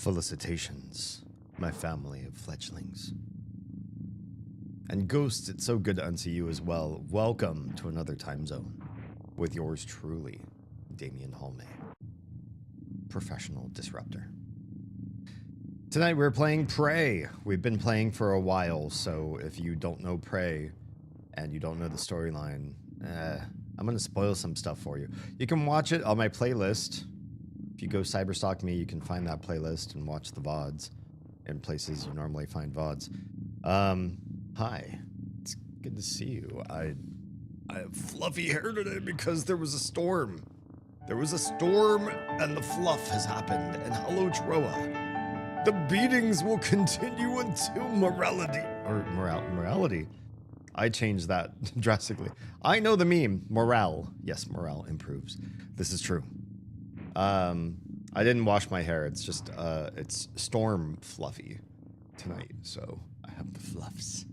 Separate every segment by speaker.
Speaker 1: Felicitations, my family of fledglings. And Ghost, it's so good to unsee you as well. Welcome to another time zone with yours truly, Damien Halme, professional disruptor. Tonight we're playing Prey. We've been playing for a while, so if you don't know Prey and you don't know the storyline, I'm going to spoil some stuff for you. You can watch it on my playlist. If you go cyberstalk me, you can find that playlist and watch the VODs in places you normally find VODs. Hi. It's good to see you. I have fluffy hair today because there was a storm. There was a storm and the fluff has happened. And hello, Troa. The beatings will continue until morality. Morality. I changed that drastically. I know the meme. Morale. Yes, morale improves. This is true. I didn't wash my hair. It's just, it's storm fluffy tonight. So I have the fluffs.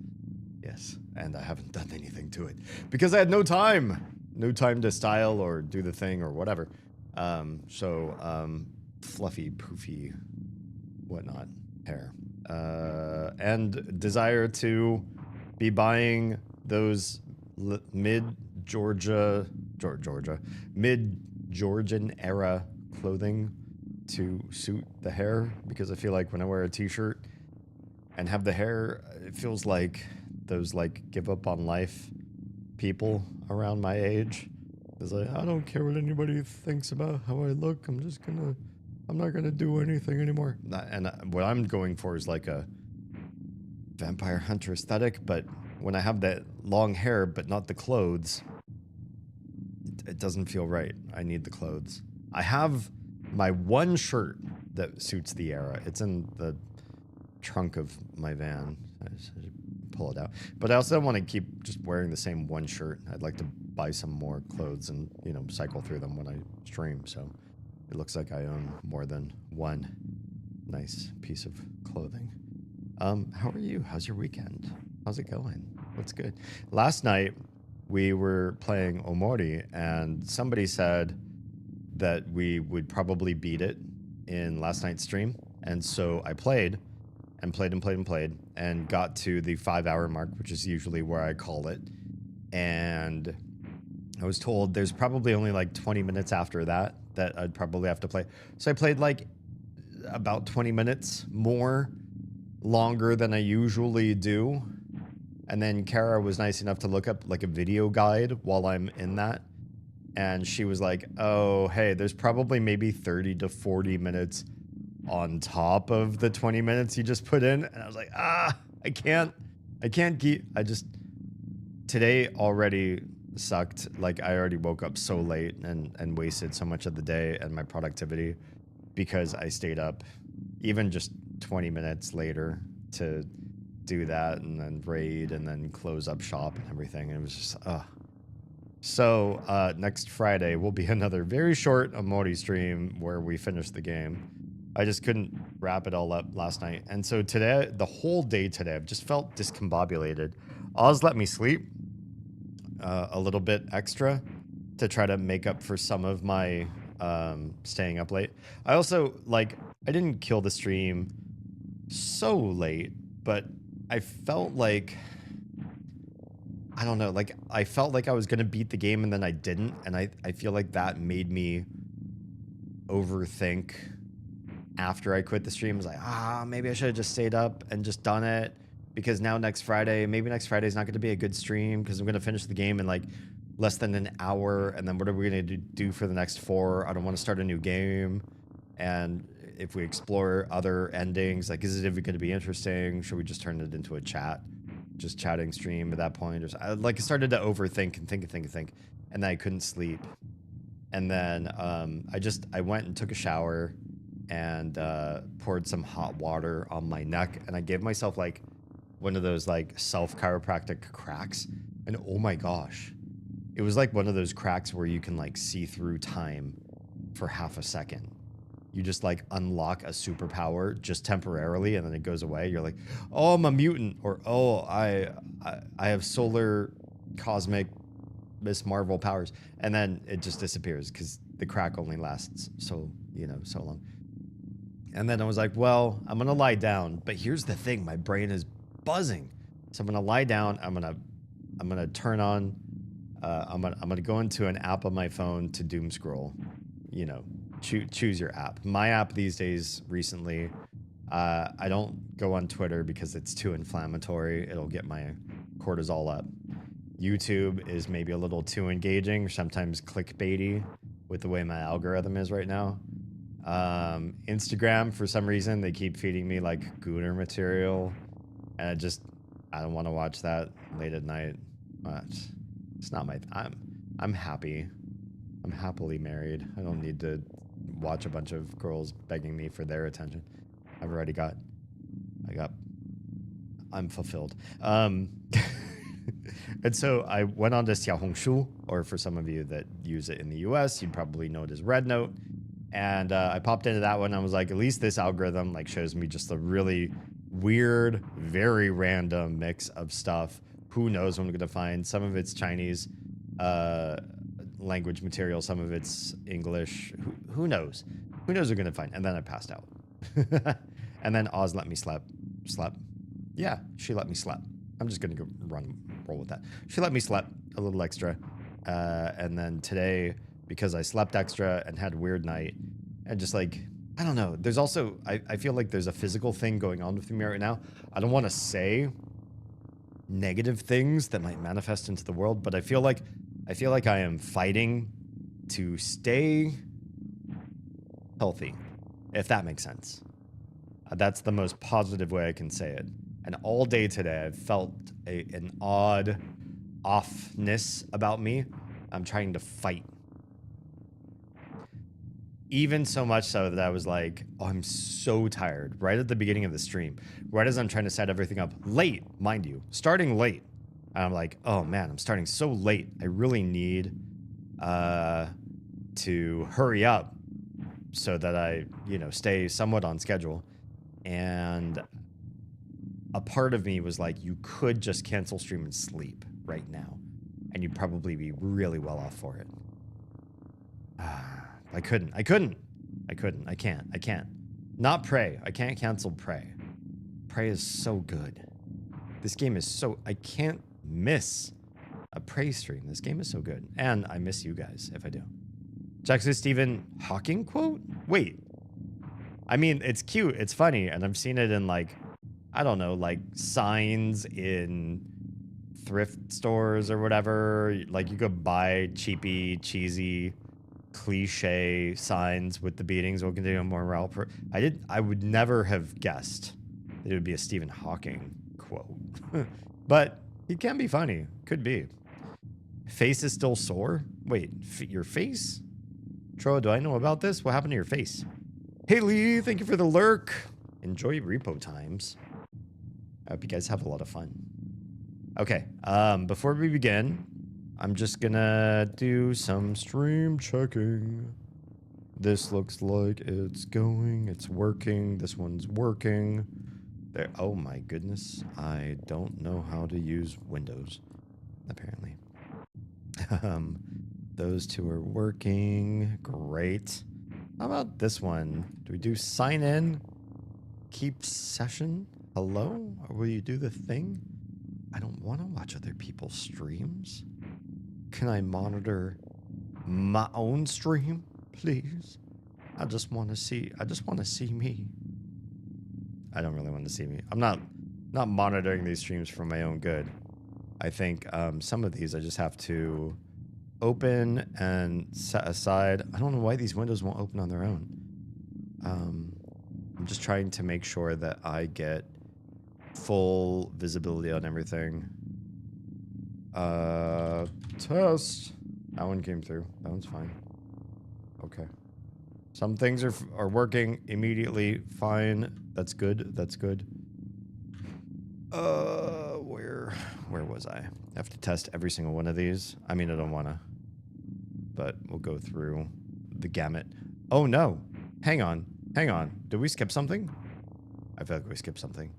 Speaker 1: Yes. And I haven't done anything to it because I had no time. No time to style or do the thing or whatever. Fluffy, poofy, whatnot hair. And desire to be buying those mid-Georgian era clothing to suit the hair, because I feel like when I wear a t-shirt and have the hair, it feels like those like give up on life people around my age. It's like, I don't care what anybody thinks about how I look. I'm not gonna do anything anymore. And what I'm going for is like a vampire hunter aesthetic, but when I have that long hair but not the clothes, it doesn't feel right. I need the clothes. I have my one shirt that suits the era. It's in the trunk of my van. I just pull it out. But I also don't want to keep just wearing the same one shirt. I'd like to buy some more clothes and, you know, cycle through them when I stream. So it looks like I own more than one nice piece of clothing. How are you? How's your weekend? How's it going? What's good? Last night we were playing Omori and somebody said that we would probably beat it in last night's stream. And so I played and played and got to the 5-hour mark, which is usually where I call it. And I was told there's probably only like 20 minutes after that I'd probably have to play. So I played like about 20 minutes more longer than I usually do. And then Kara was nice enough to look up like a video guide while I'm in that. And she was like, oh, hey, there's probably maybe 30 to 40 minutes on top of the 20 minutes you just put in. And I was like, I can't keep, today already sucked. Like I already woke up so late and wasted so much of the day and my productivity because I stayed up even just 20 minutes later to do that and then raid and then close up shop and everything. And it was just, So next Friday will be another very short Omori stream where we finish the game. I just couldn't wrap it all up last night. And so today, the whole day today, I've just felt discombobulated. Oz let me sleep a little bit extra to try to make up for some of my staying up late. I also, like, I didn't kill the stream so late, but I felt like, I don't know, like, I felt like I was going to beat the game and then I didn't. And I feel like that made me overthink after I quit the stream. I was like, maybe I should have just stayed up and just done it, because now maybe next Friday is not going to be a good stream because I'm going to finish the game in like less than an hour. And then what are we going to do for the next 4? I don't want to start a new game. And if we explore other endings, like, is it even going to be interesting? Should we just turn it into a just chatting stream at that point? I started to overthink and think. And then I couldn't sleep. And then I went and took a shower and poured some hot water on my neck. And I gave myself like one of those like self-chiropractic cracks. And oh my gosh, it was like one of those cracks where you can like see through time for half a second. You just like unlock a superpower just temporarily and then it goes away. You're like, oh, I'm a mutant, or oh, I have solar cosmic Miss Marvel powers. And then it just disappears because the crack only lasts so long. And then I was like, well, I'm gonna lie down. But here's the thing, my brain is buzzing. So I'm gonna lie down. I'm gonna turn on. I'm gonna go into an app on my phone to doom scroll. You know, choose your app. My app these days recently. I don't go on Twitter because it's too inflammatory. It'll get my cortisol up. YouTube is maybe a little too engaging, or sometimes clickbaity with the way my algorithm is right now. Instagram, for some reason, they keep feeding me like gooner material, and I don't want to watch that late at night. But it's not my. I'm happy. I'm happily married. I don't need to watch a bunch of girls begging me for their attention. I've already got. I'm fulfilled. And so I went on to Xiaohongshu, or for some of you that use it in the US, you'd probably know it as Red Note. And I popped into that one. And I was like, at least this algorithm like shows me just a really weird, very random mix of stuff. Who knows what I'm going to find? Some of it's Chinese language material. Some of it's English. Who knows? Who knows what I'm going to find? And then I passed out. And then Oz let me sleep. Yeah, she let me sleep. I'm just going to go roll with that. She let me sleep a little extra. And then today, because I slept extra and had a weird night, and just like, I don't know. There's also, I feel like there's a physical thing going on with me right now. I don't want to say negative things that might manifest into the world, but I feel like I am fighting to stay healthy, if that makes sense. That's the most positive way I can say it. And all day today, I've felt an odd offness about me. I'm trying to fight. Even so much so that I was like, oh, I'm so tired. Right at the beginning of the stream, right as I'm trying to set everything up, late, mind you, starting late. And I'm like, oh man, I'm starting so late. I really need to hurry up so that I, stay somewhat on schedule. And a part of me was like, you could just cancel stream and sleep right now, and you'd probably be really well off for it. I can't. Not Prey. I can't cancel Prey. Prey is so good. This game is so... I can't miss a Prey stream. This game is so good. And I miss you guys if I do. Jackson Stephen Hawking quote? Wait. I mean, it's cute. It's funny. And I've seen it in like... I don't know, like signs in thrift stores or whatever. Like you could buy cheapy, cheesy, cliche signs with the beatings will continue more morale. I would never have guessed that it would be a Stephen Hawking quote. But he can be funny. Could be. Face is still sore? Wait, your face? Tro, do I know about this? What happened to your face? Haley, thank you for the lurk. Enjoy repo times. I hope you guys have a lot of fun. Okay, before we begin, I'm just gonna do some stream checking. This looks like it's working. This one's working. There. Oh my goodness, I don't know how to use Windows, apparently. Those two are working. Great. How about this one? Do we do sign in? Keep session? Hello? Or will you do the thing? I don't want to watch other people's streams. Can I monitor my own stream, please? I just want to see me. I don't really want to see me. I'm not monitoring these streams for my own good. I think some of these I just have to open and set aside. I don't know why these windows won't open on their own. I'm just trying to make sure that I get full visibility on everything. Test. That one came through. That one's fine. Okay. Some things are working immediately. Fine. That's good. That's good. Where was I? I have to test every single one of these. I mean, I don't want to, but we'll go through the gamut. Oh no. Hang on. Did we skip something? I feel like we skipped something.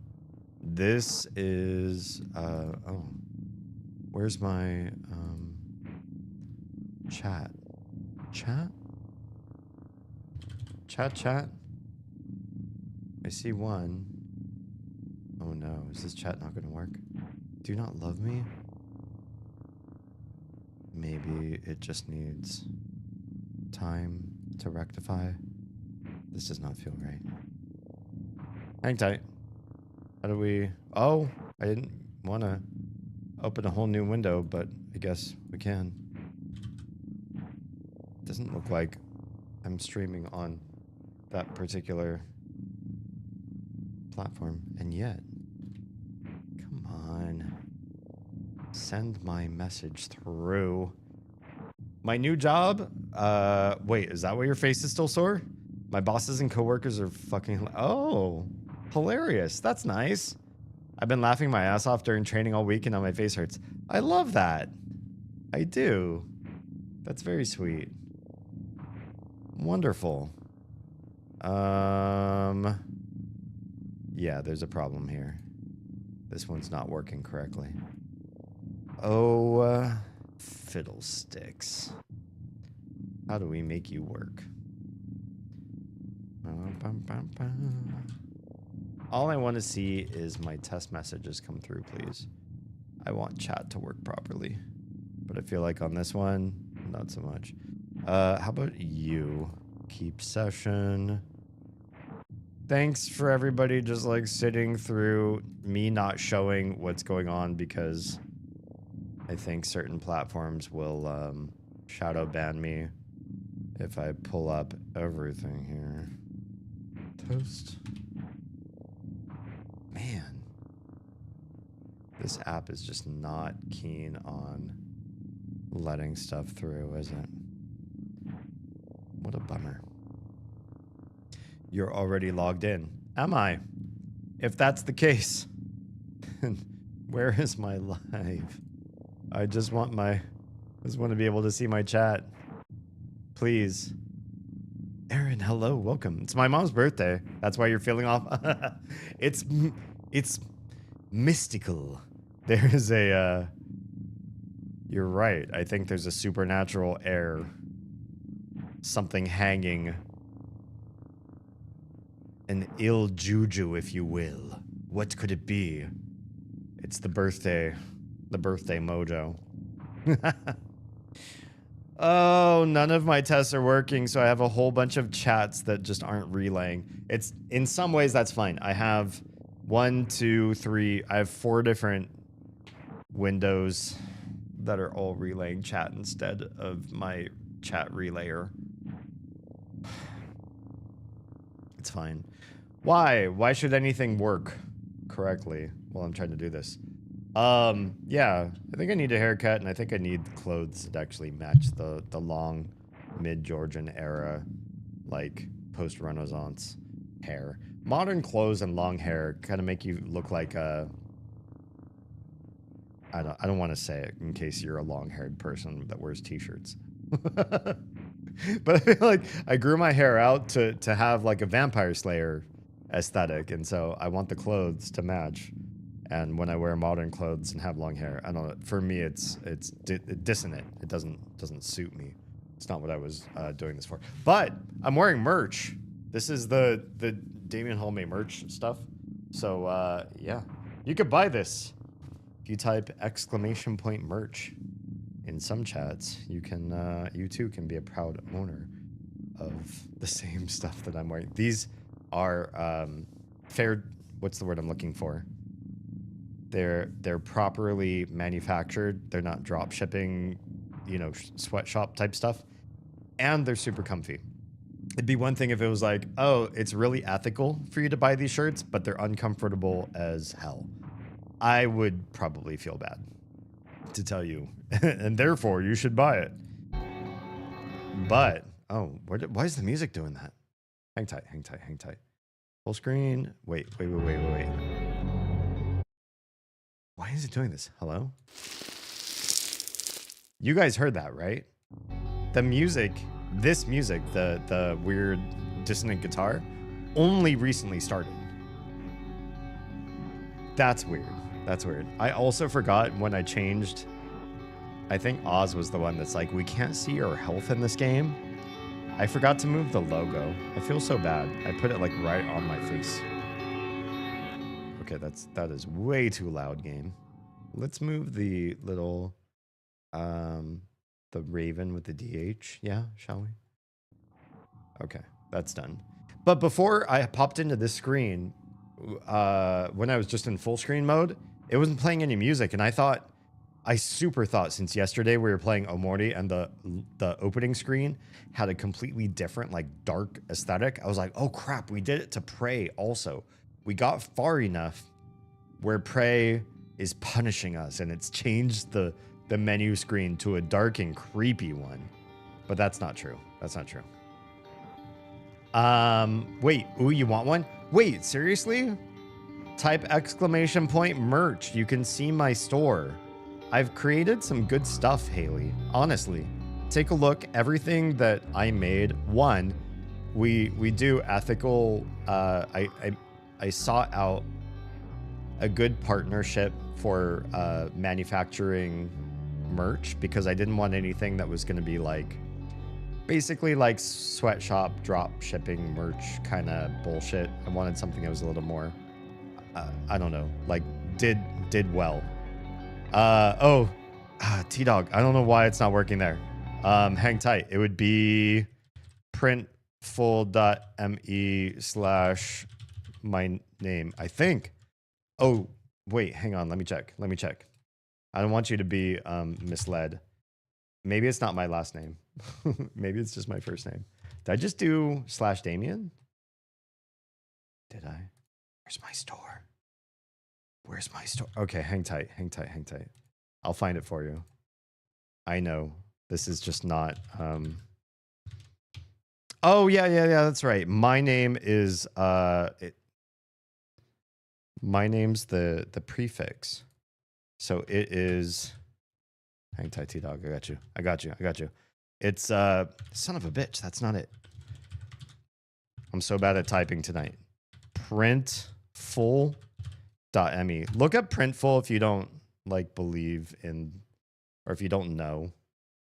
Speaker 1: This is, oh. Where's my, chat? Chat? I see one. Oh no, is this chat not gonna work? Do you not love me? Maybe it just needs time to rectify. This does not feel right. Hang tight. How do we... Oh, I didn't want to open a whole new window, but I guess we can. Doesn't look like I'm streaming on that particular platform, and yet... Come on. Send my message through. My new job? Wait, is that why your face is still sore? My bosses and coworkers are fucking... Oh, hilarious. That's nice. I've been laughing my ass off during training all week and now my face hurts. I love that. I do. That's very sweet. Wonderful. Yeah, there's a problem here. This one's not working correctly. Oh, fiddlesticks. How do we make you work? All I want to see is my test messages come through, please. I want chat to work properly. But I feel like on this one, not so much. How about you? Keep session. Thanks for everybody just like sitting through me not showing what's going on because I think certain platforms will shadow ban me if I pull up everything here. Toast. Man. This app is just not keen on letting stuff through, is it? What a bummer. You're already logged in. Am I? If that's the case, where is my live? I just want to be able to see my chat. Please. Aaron, hello, welcome. It's my mom's birthday. That's why you're feeling off. It's mystical. There's a, you're right. I think there's a supernatural air. Something hanging. An ill juju, if you will. What could it be? It's the birthday mojo. Oh, none of my tests are working, so I have a whole bunch of chats that just aren't relaying. It's, in some ways, that's fine. I have 1, 2, 3, I have 4 different windows that are all relaying chat instead of my chat relayer. It's fine. Why? Why should anything work correctly while I'm trying to do this? Yeah, I think I need a haircut, and I think I need clothes that actually match the long mid-Georgian era, like, post-Renaissance hair. Modern clothes and long hair kind of make you look like a... I don't want to say it in case you're a long-haired person that wears t-shirts. But I feel like I grew my hair out to have like a vampire slayer aesthetic, and so I want the clothes to match. And when I wear modern clothes and have long hair, I don't know. For me, it's dissonant. It doesn't suit me. It's not what I was doing this for. But I'm wearing merch. This is the Damien Holme merch stuff. So yeah, you could buy this if you type !merch. In some chats, you can, you too can be a proud owner of the same stuff that I'm wearing. These are fair. What's the word I'm looking for? They're properly manufactured. They're not drop shipping, you know, sweatshop type stuff, and they're super comfy. It'd be one thing if it was like, oh, it's really ethical for you to buy these shirts, but they're uncomfortable as hell. I would probably feel bad to tell you, and therefore you should buy it. But oh, why is the music doing that? Hang tight, hang tight, hang tight. Full screen. Wait. Why is it doing this? Hello? You guys heard that, right? The music, this music, the weird dissonant guitar, only recently started. That's weird. That's weird. I also forgot when I changed. I think Oz was the one that's like, we can't see your health in this game. I forgot to move the logo. I feel so bad. I put it like right on my face. Okay, that is way too loud, game. Let's move the little the raven with the DH. Yeah, shall we? Okay, that's done. But before I popped into this screen, when I was just in full screen mode, it wasn't playing any music, and I super thought since yesterday we were playing Omori and the opening screen had a completely different, like, dark aesthetic. I was like, oh crap, we did it to Prey also. We got far enough where Prey is punishing us, and it's changed the menu screen to a dark and creepy one. But that's not true. That's not true. Wait, ooh, you want one? Wait, seriously? Type exclamation point merch. You can see my store. I've created some good stuff, Haley. Honestly, take a look. Everything that I made. One, we do ethical. I sought out a good partnership for manufacturing merch because I didn't want anything that was going to be like basically like sweatshop drop shipping merch kind of bullshit. I wanted something that was a little more I don't know, like did well. T-Dog, I don't know why it's not working there. Hang tight. It would be printful.me/my name, I think. Oh, wait, hang on. Let me check. I don't want you to be misled. Maybe it's not my last name. Maybe it's just my first name. Did I just do /Damien? Did I? Where's my store? Where's my store? Okay, hang tight. I'll find it for you. I know. This is just not... Oh, yeah, that's right. My name is... My name's the prefix. So it is... Hang tight, T-Dog. I got you. It's... son of a bitch. That's not it. I'm so bad at typing tonight. Printful.me. Look up Printful if you don't like believe in, or if you don't know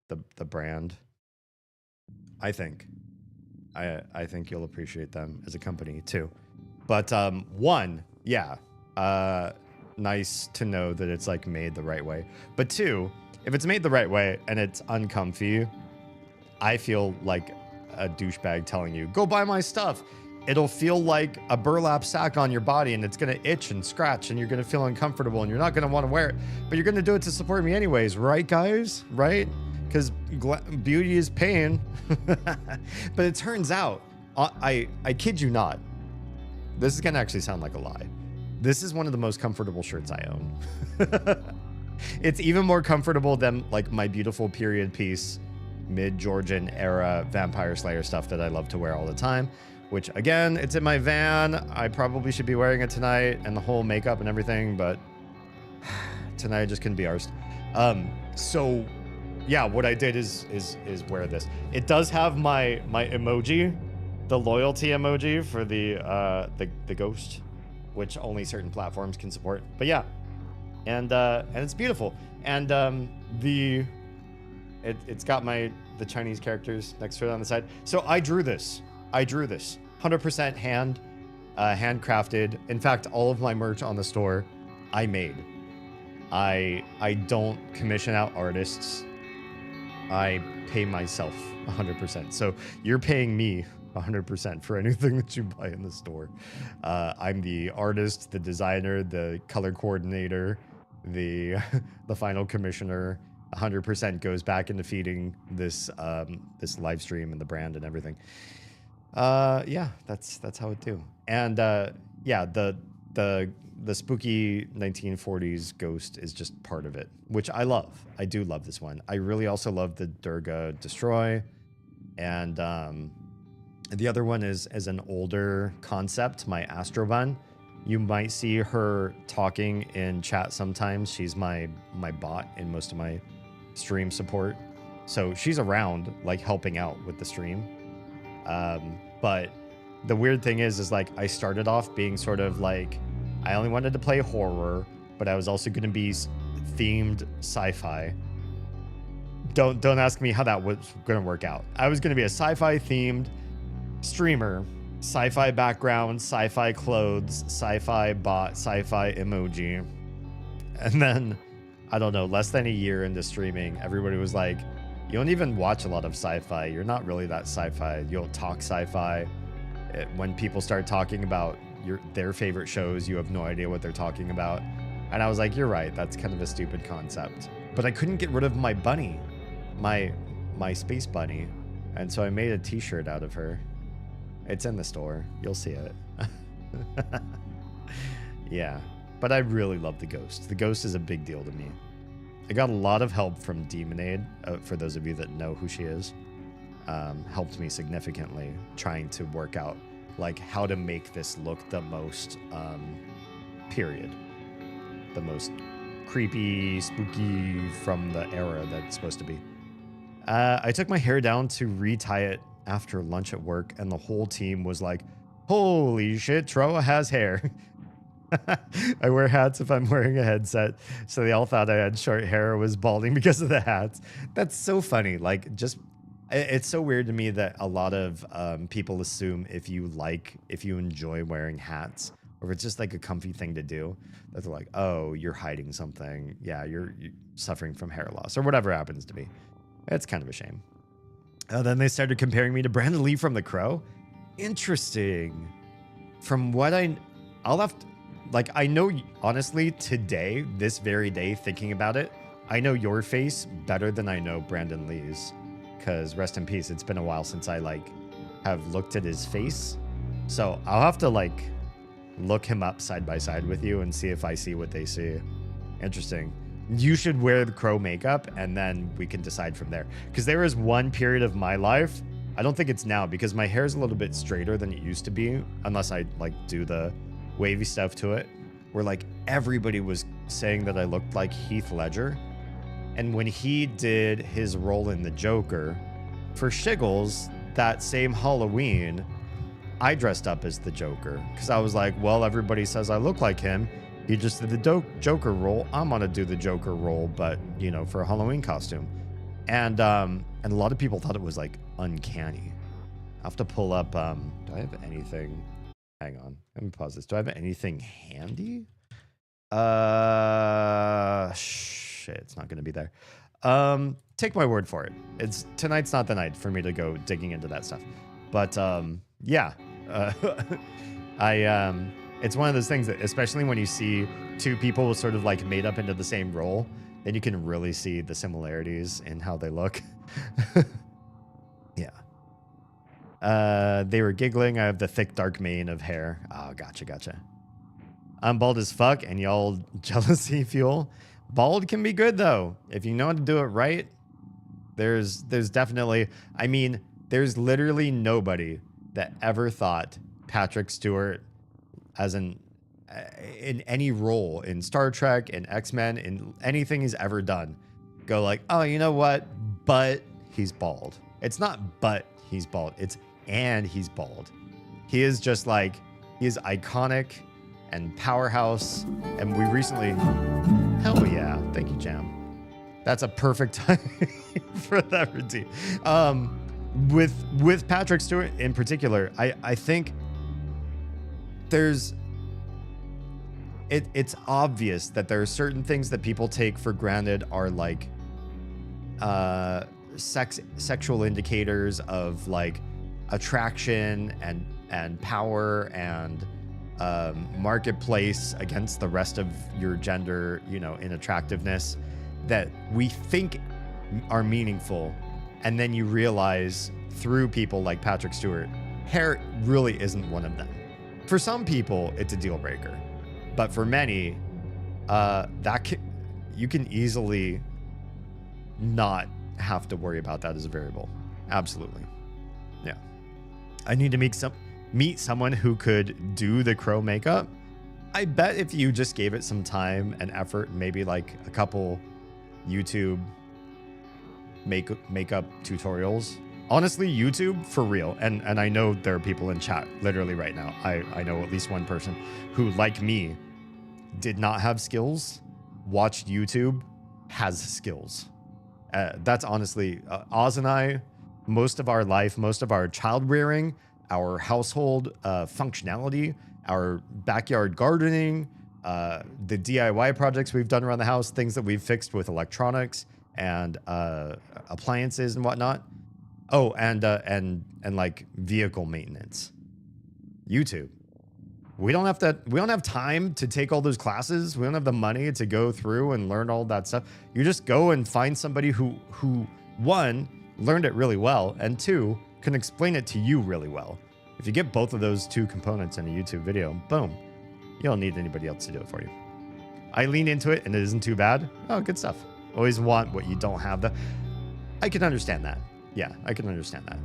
Speaker 1: the brand. I think you'll appreciate them as a company too. But one, yeah, nice to know that it's like made the right way. But two, if it's made the right way and it's uncomfy, I feel like a douchebag telling you, go buy my stuff. It'll feel like a burlap sack on your body, and it's going to itch and scratch, and you're going to feel uncomfortable, and you're not going to want to wear it. But you're going to do it to support me anyways, right, guys? Right? Because beauty is pain. But it turns out, I kid you not, this is going to actually sound like a lie. This is one of the most comfortable shirts I own. It's even more comfortable than like my beautiful period piece, mid-Georgian era Vampire Slayer stuff that I love to wear all the time. Which, again, it's in my van. I probably should be wearing it tonight and the whole makeup and everything, but tonight I just couldn't be arsed. So, yeah, what I did is wear this. It does have my emoji, the loyalty emoji for the ghost, which only certain platforms can support. But yeah, and it's beautiful. And it's got the Chinese characters next to it on the side. So I drew this. 100% handcrafted. In fact, all of my merch on the store, I made. I don't commission out artists. I pay myself 100%. So you're paying me 100% for anything that you buy in the store. I'm the artist, the designer, the color coordinator, the final commissioner. 100% goes back into feeding this this live stream and the brand and everything. Yeah, that's how it do. And yeah, the spooky 1940s ghost is just part of it, which I love. I do love this one. I really also love the Durga Destroy, and the other one is an older concept, my Astrobun. You might see her talking in chat sometimes. She's my bot in most of my stream support, so she's around like helping out with the stream. But the weird thing is like I started off being sort of like, I only wanted to play horror, but I was also going to be themed sci-fi. Don't ask me how that was going to work out. I was going to be a sci-fi themed streamer sci-fi background, sci-fi clothes, sci-fi bot, sci-fi emoji. And then, I don't know, less than a year into streaming, everybody was like, you don't even watch a lot of sci-fi. You're not really that sci-fi. You'll talk sci-fi. When people start talking about their favorite shows, you have no idea what they're talking about. And I was like, you're right. That's kind of a stupid concept. But I couldn't get rid of my bunny, my space bunny. And so I made a t-shirt out of her. It's in the store. You'll see it. Yeah. But I really love the ghost. The ghost is a big deal to me. I got a lot of help from Demonade, for those of you that know who she is. Helped me significantly trying to work out like how to make this look the most period. The most creepy, spooky from the era that's supposed to be. I took my hair down to retie it after lunch at work, and the whole team was like, holy shit, Troa has hair. I wear hats if I'm wearing a headset, so they all thought I had short hair or was balding because of the hats. That's so funny. Like, just, it's so weird to me that a lot of people assume if you enjoy wearing hats, or if it's just like a comfy thing to do, that they're like, oh, you're hiding something. Yeah, you're suffering from hair loss, or whatever happens to be. It's kind of a shame. Then they started comparing me to Brandon Lee from The Crow. Interesting. From what I'll have to, like, I know, honestly, today, this very day, thinking about it, I know your face better than I know Brandon Lee's. Because, rest in peace, it's been a while since I, like, have looked at his face. So, I'll have to, like, look him up side by side with you and see if I see what they see. Interesting. You should wear the Crow makeup, and then we can decide from there. Because there is one period of my life, I don't think it's now, because my hair is a little bit straighter than it used to be, unless I, like, do the wavy stuff to it, where like everybody was saying that I looked like Heath Ledger. And when he did his role in the Joker, for shiggles, that same Halloween, I dressed up as the Joker because I was like, well, everybody says I look like him. He just did the Joker role. I'm gonna do the Joker role, but you know, for a Halloween costume. And a lot of people thought it was like uncanny. I have to pull up. Do I have anything? Hang on. Let me pause this. Do I have anything handy? Shit, it's not going to be there. Take my word for it. Tonight's not the night for me to go digging into that stuff. But yeah, it's one of those things that, especially when you see two people sort of like made up into the same role, then you can really see the similarities in how they look. Yeah. They were giggling. I have the thick, dark mane of hair. Oh, gotcha. I'm bald as fuck, and y'all jealousy fuel. Bald can be good, though. If you know how to do it right, there's definitely... I mean, there's literally nobody that ever thought Patrick Stewart in any role in Star Trek, in X-Men, in anything he's ever done, go like, oh, you know what? But he's bald. It's not but he's bald. It's and he's bald. He is just like, he is iconic and powerhouse. And we recently, hell yeah, thank you, Jam. That's a perfect time for that routine. With Patrick Stewart in particular, I think it's obvious that there are certain things that people take for granted are like sexual indicators of like attraction and power and marketplace against the rest of your gender, you know, in attractiveness that we think are meaningful. And then you realize through people like Patrick Stewart, hair really isn't one of them. For some people, it's a deal breaker. But for many, you can easily not have to worry about that as a variable. Absolutely. Yeah. I need to meet someone who could do the Crow makeup. I bet if you just gave it some time and effort, maybe like a couple YouTube makeup tutorials. Honestly, YouTube for real. And I know there are people in chat literally right now. I know at least one person who, like me, did not have skills, watched YouTube, has skills. That's honestly, Oz and I, most of our life, most of our child rearing, our household functionality, our backyard gardening, the DIY projects we've done around the house, things that we've fixed with electronics and appliances and whatnot. Oh, and like vehicle maintenance. YouTube. We don't have time to take all those classes. We don't have the money to go through and learn all that stuff. You just go and find somebody who one, learned it really well, and two, can explain it to you really well. If you get both of those two components in a YouTube video, boom, you don't need anybody else to do it for you. I lean into it and it isn't too bad. Oh, good stuff. Always want what you don't have. I can understand that. Yeah, I can understand that.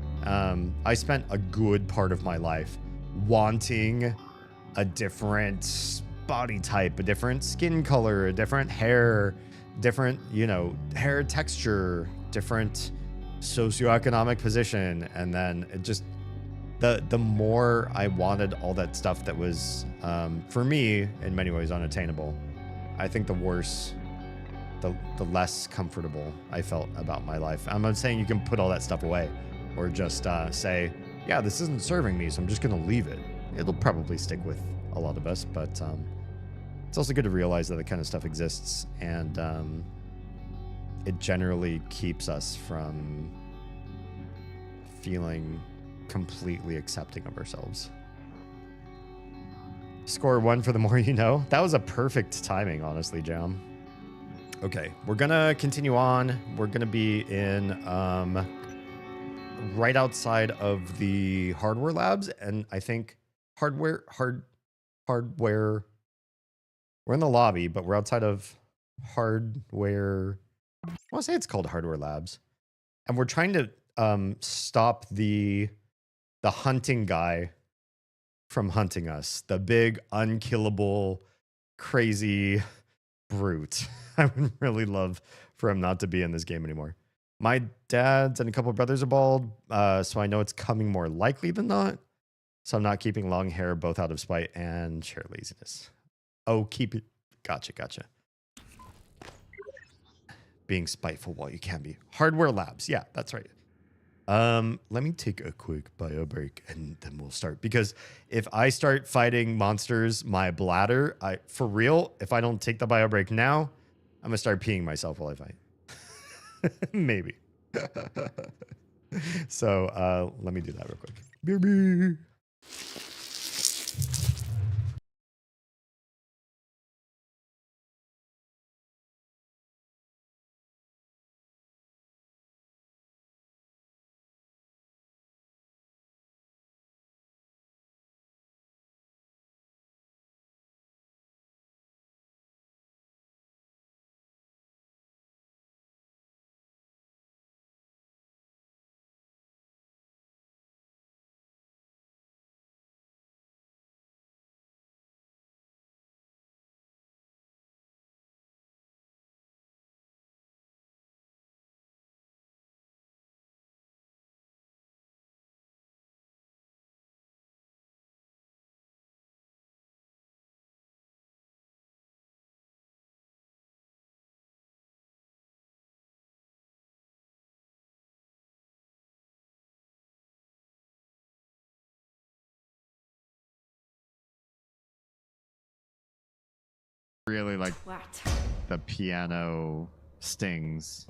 Speaker 1: I spent a good part of my life wanting a different body type, a different skin color, a different hair, different, hair texture, different socioeconomic position. And then it just, the more I wanted all that stuff that was, for me, in many ways unattainable, I think the worse, the less comfortable I felt about my life. I'm not saying you can put all that stuff away or just say, yeah, this isn't serving me, so I'm just going to leave it. It'll probably stick with a lot of us, but it's also good to realize that the kind of stuff exists, and it generally keeps us from feeling completely accepting of ourselves. Score 1 for the more you know. That was a perfect timing, honestly, Jam. Okay, we're gonna continue on. We're gonna be in right outside of the hardware labs, and I think hardware. We're in the lobby, but we're outside of hardware. I want to say it's called Hardware Labs, and we're trying to stop the hunting guy from hunting us. The big, unkillable, crazy brute. I would really love for him not to be in this game anymore. My dad's and a couple of brothers are bald, so I know it's coming more likely than not. So I'm not keeping long hair, both out of spite and sheer laziness. Oh, keep it. Gotcha. Being spiteful while you can be. Hardware Labs. Yeah, that's right. Let me take a quick bio break and then we'll start. Because if I start fighting monsters, my bladder, for real, if I don't take the bio break now, I'm going to start peeing myself while I fight. Maybe. So let me do that real quick. BRB. Really like the piano stings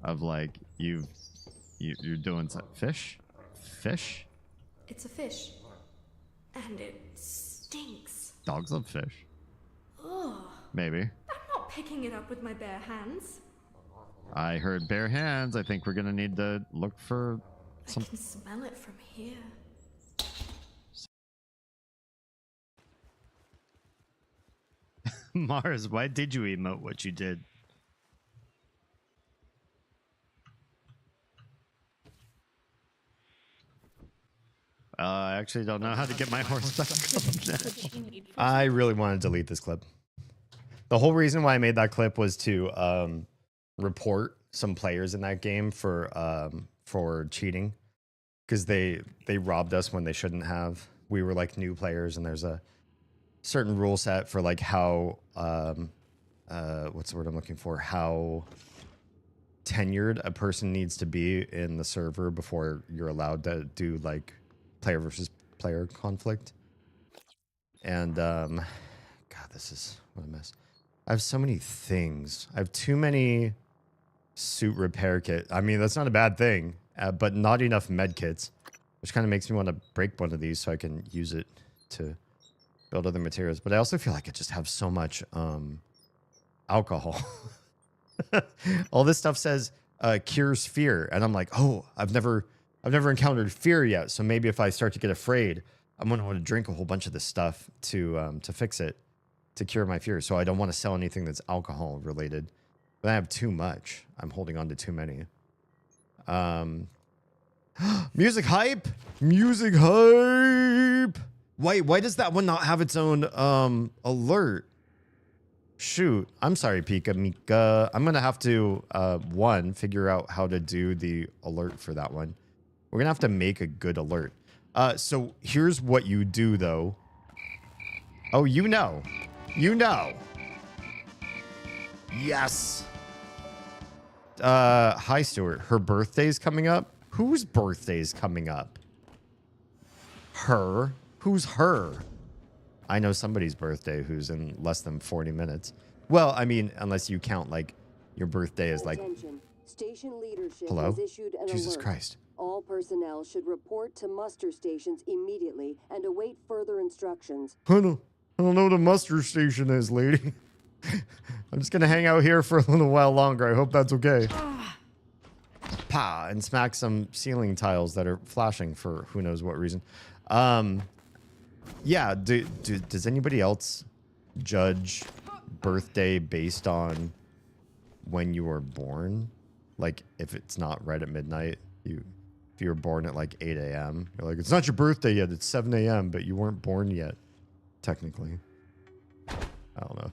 Speaker 1: of like you're doing something. Fish.
Speaker 2: It's a fish, and it stinks.
Speaker 1: Dogs love fish.
Speaker 2: Ugh.
Speaker 1: Maybe.
Speaker 2: I'm not picking it up with my bare hands.
Speaker 1: I heard bare hands. I think we're gonna need to look for some.
Speaker 2: I can smell it from here.
Speaker 1: Mars, why did you emote what you did? I actually don't know how to get my horse back up now. I really want to delete this clip. The whole reason why I made that clip was to report some players in that game for cheating, because they robbed us when they shouldn't have. We were like new players, and there's a certain rule set for like how what's the word I'm looking for? How tenured a person needs to be in the server before you're allowed to do like player versus player conflict. And God, this is what a mess. I have so many things. I have too many suit repair kit. I mean, that's not a bad thing, but not enough med kits, which kind of makes me want to break one of these so I can use it to build other materials. But I also feel like I just have so much alcohol. All this stuff says cures fear, and I'm like, oh, I've never encountered fear yet. So maybe if I start to get afraid, I'm gonna want to drink a whole bunch of this stuff to fix it, to cure my fear. So I don't want to sell anything that's alcohol related. But I have too much. I'm holding on to too many. Music hype. Music hype. Why does that one not have its own alert? Shoot, I'm sorry, Pika Mika. I'm gonna have to figure out how to do the alert for that one. We're gonna have to make a good alert. So here's what you do though. Oh, you know. Yes. Hi Stuart. Her birthday's coming up. Whose birthday's coming up? Her. Who's her? I know somebody's birthday who's in less than 40 minutes. Well, I mean, unless you count like your birthday is like.
Speaker 3: Station leadership
Speaker 1: Hello?
Speaker 3: has issued an
Speaker 1: Jesus
Speaker 3: alert.
Speaker 1: Christ.
Speaker 3: All personnel should report to muster stations immediately and await further instructions.
Speaker 1: I don't know what a muster station is, lady. I'm just gonna hang out here for a little while longer. I hope that's okay. Pa, and smack some ceiling tiles that are flashing for who knows what reason. Yeah, does anybody else judge birthday based on when you were born? Like, if it's not right at midnight, if you were born at like 8 a.m., you're like, it's not your birthday yet, it's 7 a.m., but you weren't born yet, technically. I don't know.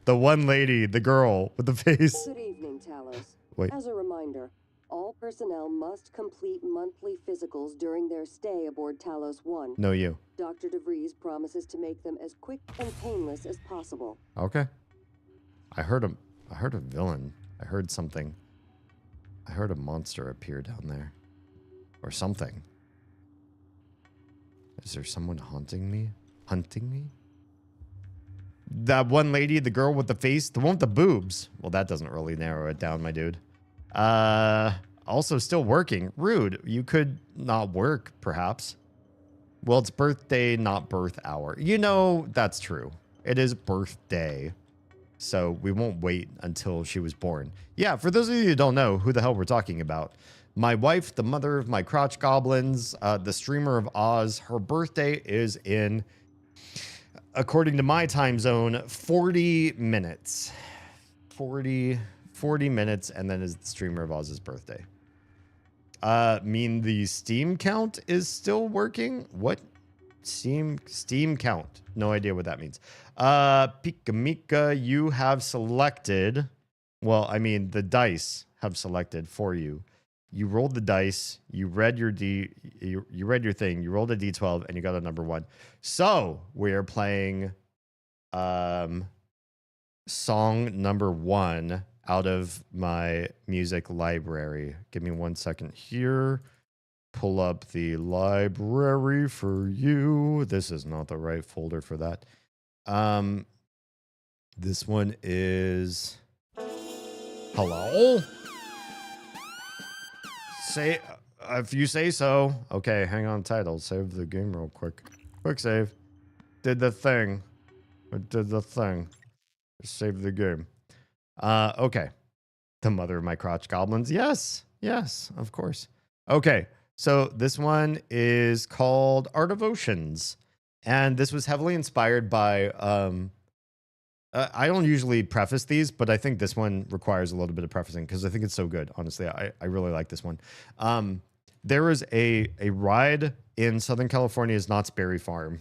Speaker 1: The one lady, the girl with the face.
Speaker 3: Good evening, Talos.
Speaker 1: Wait.
Speaker 3: As a reminder, all personnel must complete monthly physicals during their stay aboard Talos 1.
Speaker 1: No, you.
Speaker 3: Dr. DeVries promises to make them as quick and painless as possible.
Speaker 1: Okay. I heard a villain. I heard something. I heard a monster appear down there. Or something. Is there someone haunting me? Hunting me? That one lady, the girl with the face, the one with the boobs. Well, that doesn't really narrow it down, my dude. Also still working. Rude. You could not work, perhaps. Well, it's birthday, not birth hour. You know, that's true. It is birthday. So we won't wait until she was born. Yeah, for those of you who don't know who the hell we're talking about, my wife, the mother of my crotch goblins, the streamer of Oz, her birthday is in, according to my time zone, 40 minutes. 40 minutes, and then is the streamer of Oz's birthday. Mean the Steam count is still working? What? Steam count. No idea what that means. Pika Mika, you have selected. Well, I mean, the dice have selected for you. You rolled the dice. You read your you read your thing. You rolled a D12, and you got a number 1. So we are playing song number 1 out of my music library. Give me 1 second here. Pull up the library for you. This is not the right folder for that. This one is hello. Say if you say so. Okay, hang on tight. I'll save the game real quick. Quick save. Did the thing. It did the thing. Save the game. Okay. The mother of my crotch goblins. Yes, of course. Okay. So this one is called Art of Oceans. And this was heavily inspired by, I don't usually preface these, but I think this one requires a little bit of prefacing because I think it's so good. Honestly, I really like this one. There was a ride in Southern California's Knott's Berry Farm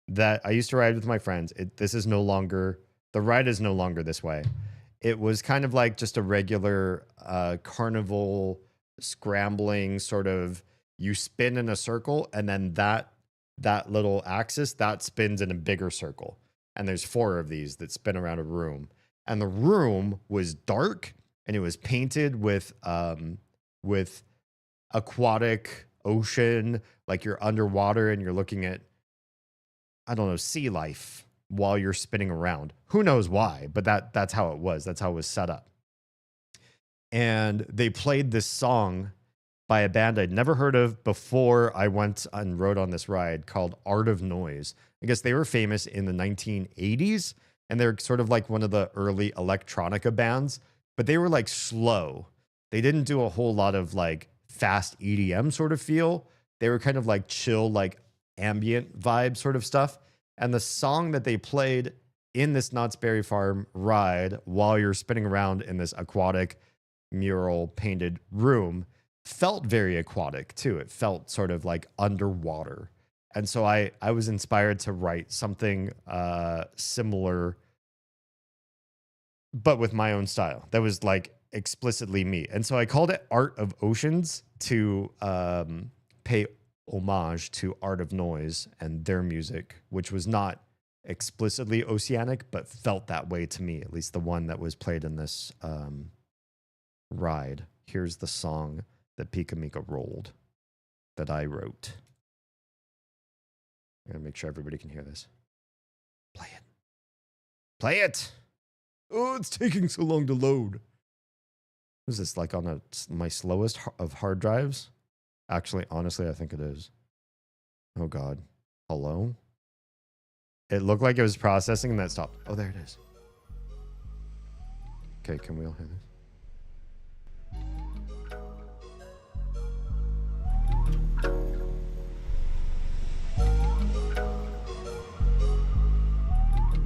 Speaker 1: that I used to ride with my friends. The ride is no longer this way. It was kind of like just a regular carnival scrambling sort of, you spin in a circle and then that little axis that spins in a bigger circle. And there's 4 of these that spin around a room. And the room was dark and it was painted with aquatic ocean, like you're underwater and you're looking at, I don't know, sea life while you're spinning around. Who knows why, but that's how it was. That's how it was set up. And they played this song by a band I'd never heard of before I went and rode on this ride called Art of Noise. I guess they were famous in the 1980s, and they're sort of like one of the early electronica bands, but they were like slow. They didn't do a whole lot of like fast EDM sort of feel. They were kind of like chill, like ambient vibe sort of stuff. And the song that they played in this Knott's Berry Farm ride while you're spinning around in this aquatic mural painted room felt very aquatic too. It felt sort of like underwater. And so I was inspired to write something similar, but with my own style that was like explicitly me. And so I called it Art of Oceans to pay homage to Art of Noise and their music, which was not explicitly oceanic, but felt that way to me, at least the one that was played in this ride. Here's the song that Pika Mika rolled that I wrote. I'm going to make sure everybody can hear this. Play it. Play it! Oh, it's taking so long to load. Is this like on my slowest of hard drives? Actually, honestly, I think it is. Oh, God. Hello? It looked like it was processing and that stopped. Oh, there it is. Okay, can we all hear this?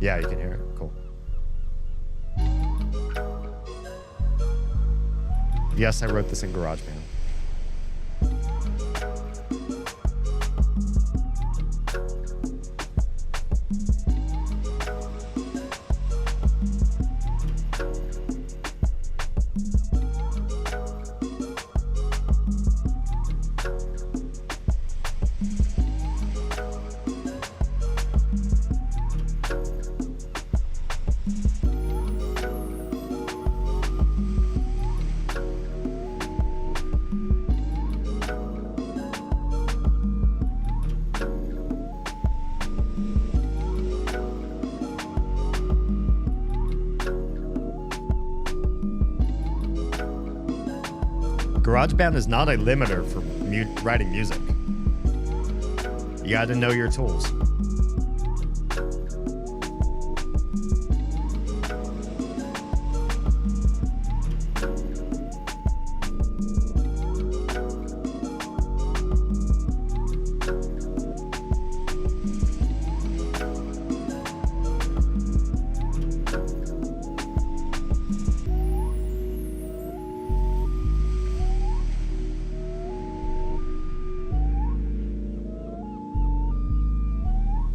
Speaker 1: Yeah, you can hear it. Cool. Yes, I wrote this in GarageBand. GarageBand is not a limiter for writing music. You got to know your tools.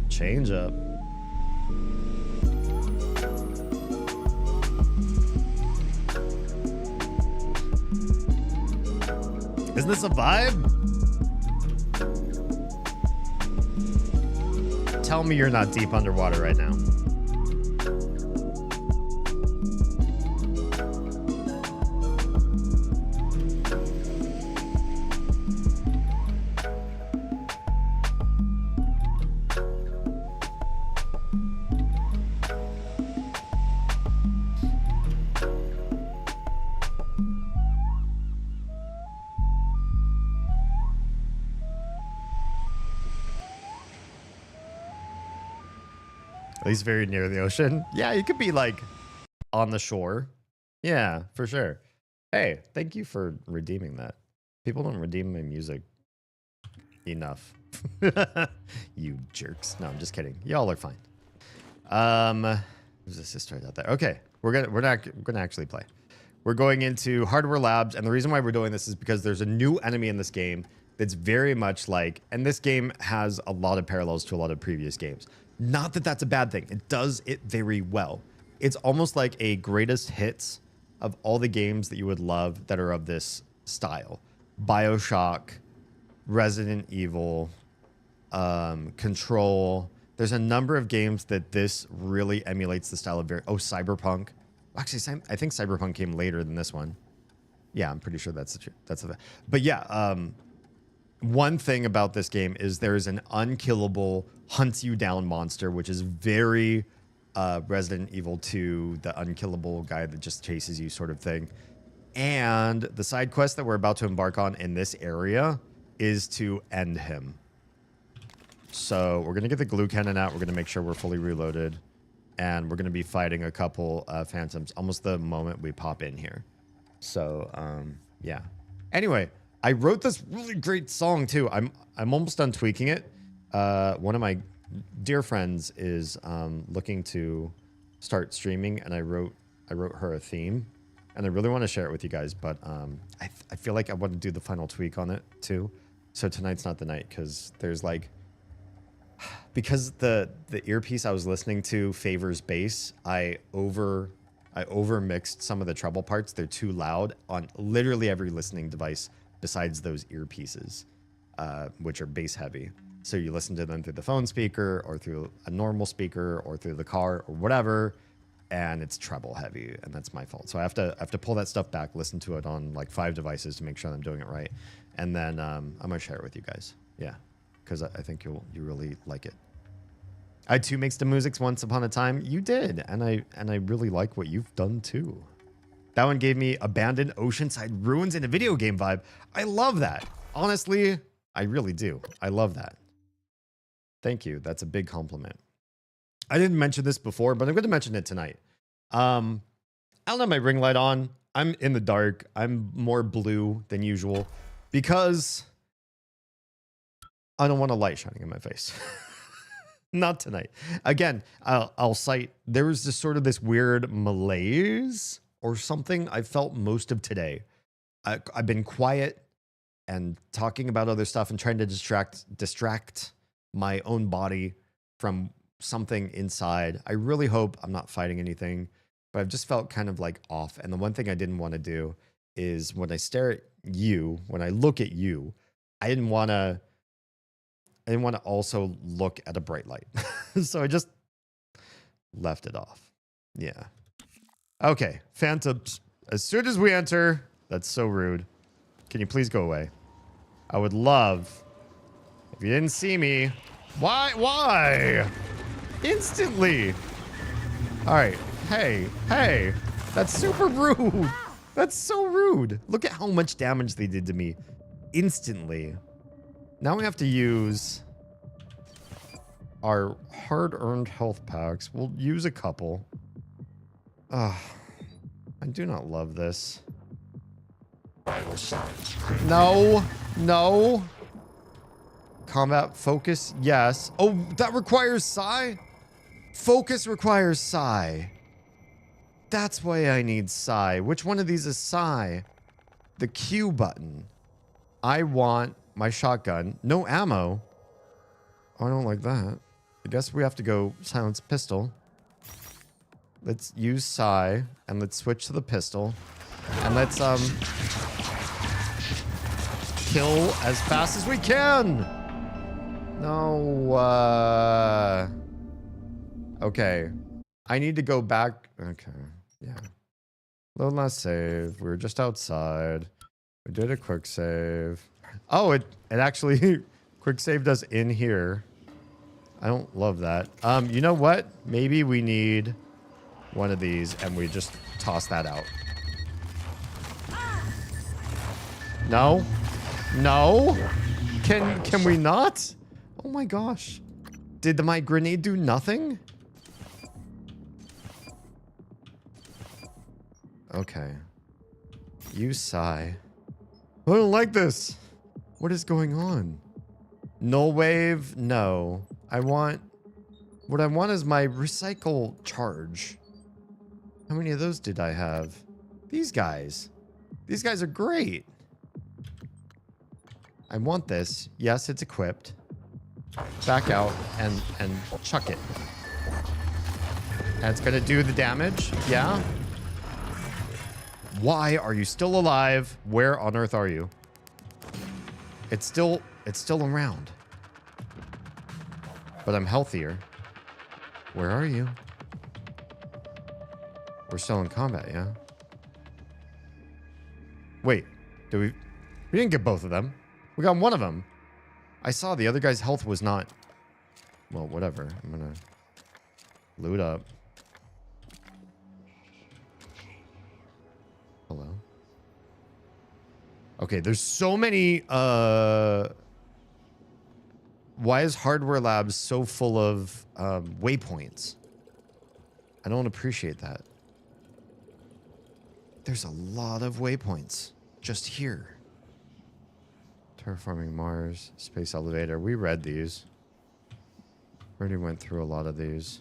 Speaker 1: Change up. Isn't this a vibe? Tell me you're not deep underwater right now. At least very near the ocean. Yeah, you could be like on the shore. Yeah, for sure. Hey, thank you for redeeming that. People don't redeem my music enough. You jerks. No, I'm just kidding. Y'all are fine. There's a sister right out there. Okay, we're gonna actually play. We're going into Hardware Labs, and the reason why we're doing this is because there's a new enemy in this game that's very much like, and this game has a lot of parallels to a lot of previous games. Not that that's a bad thing. It does it very well. It's almost like a greatest hits of all the games that you would love that are of this style. BioShock, Resident Evil, Control. There's a number of games that this really emulates the style of Cyberpunk. Actually, I think Cyberpunk came later than this one. Yeah, I'm pretty sure that's the. But yeah, one thing about this game is there is an unkillable hunts you down monster, which is very Resident Evil 2, the unkillable guy that just chases you sort of thing. And the side quest that we're about to embark on in this area is to end him. So we're going to get the glue cannon out. We're going to make sure we're fully reloaded. And we're going to be fighting a couple phantoms almost the moment we pop in here. So, yeah. Anyway, I wrote this really great song too. I'm almost done tweaking it. One of my dear friends is looking to start streaming, and I wrote her a theme, and I really want to share it with you guys. But I feel like I want to do the final tweak on it too. So tonight's not the night because there's like. Because the earpiece I was listening to favors bass, I over mixed some of the treble parts. They're too loud on literally every listening device besides those earpieces, which are bass heavy. So you listen to them through the phone speaker or through a normal speaker or through the car or whatever, and it's treble heavy, and that's my fault. So I have to pull that stuff back, listen to it on like 5 devices to make sure I'm doing it right, and then I'm gonna share it with you guys. Yeah, because I think you really like it. I too makes the musics once upon a time. You did, and I really like what you've done too. That one gave me abandoned oceanside ruins in a video game vibe. I love that. Honestly, I really do. I love that. Thank you. That's a big compliment. I didn't mention this before, but I'm going to mention it tonight. I don't have my ring light on. I'm in the dark. I'm more blue than usual because I don't want a light shining in my face. Not tonight. Again, I'll cite there was this sort of this weird malaise or something I felt most of today. I've been quiet and talking about other stuff and trying to distract my own body from something inside. I really hope I'm not fighting anything, but I've just felt kind of like off. And the one thing I didn't want to do is when I stare at you, when I look at you, I didn't want to also look at a bright light. So I just left it off. Yeah. Okay. Phantoms. As soon as we enter, that's so rude. Can you please go away? I would love if you didn't see me. Why? Instantly. All right. Hey. That's super rude. That's so rude. Look at how much damage they did to me instantly. Now we have to use our hard-earned health packs. We'll use a couple. I do not love this. No. Combat focus, yes. Oh, that requires psi? Focus requires psi. That's why I need psi. Which one of these is psi? The Q button. I want my shotgun. No ammo. Oh, I don't like that. I guess we have to go silence pistol. Let's use psi and let's switch to the pistol. And let's kill as fast as we can. No. Okay. I need to go back. Okay. Yeah. Load last save. We were just outside. We did a quick save. Oh, it actually quick saved us in here. I don't love that. You know what? Maybe we need one of these and we just toss that out. No? Can we not? Oh my gosh. Did my grenade do nothing? Okay. Use psi. I don't like this. What is going on? Null wave? No. What I want is my recycle charge. How many of those did I have? These guys. These guys are great. I want this. Yes, it's equipped. Back out and chuck it. That's gonna do the damage. Yeah. Why are you still alive? Where on earth are you? It's still around. But I'm healthier. Where are you? We're still in combat, yeah? Wait, did we? We didn't get both of them. We got one of them. I saw the other guy's health was not. Well, whatever. I'm gonna loot up. Hello. Okay, there's so many. Why is Hardware Labs so full of waypoints? I don't appreciate that. There's a lot of waypoints just here. Terraforming Mars, space elevator. We read these. Already went through a lot of these.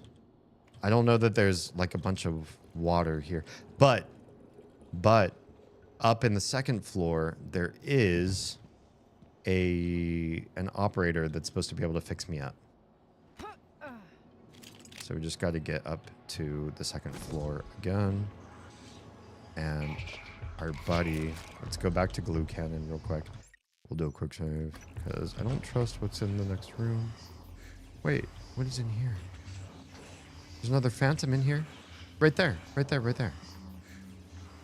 Speaker 1: I don't know that there's like a bunch of water here, but up in the second floor there is an operator that's supposed to be able to fix me up. So we just got to get up to the second floor again. And our buddy, let's go back to glue cannon real quick. We'll do a quick save because I don't trust what's in the next room. Wait, what is in here? There's another phantom in here. Right there, right there, right there.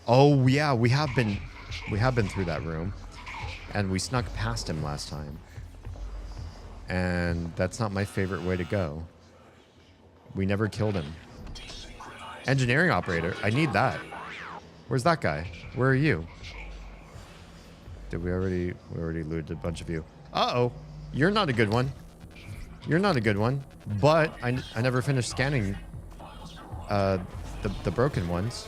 Speaker 1: Oh yeah, we have been through that room. And we snuck past him last time. And that's not my favorite way to go. We never killed him. Engineering operator, I need that. Where's that guy? Where are you? Did we already looted a bunch of you. Uh-oh. You're not a good one. You're not a good one. But I never finished scanning the broken ones.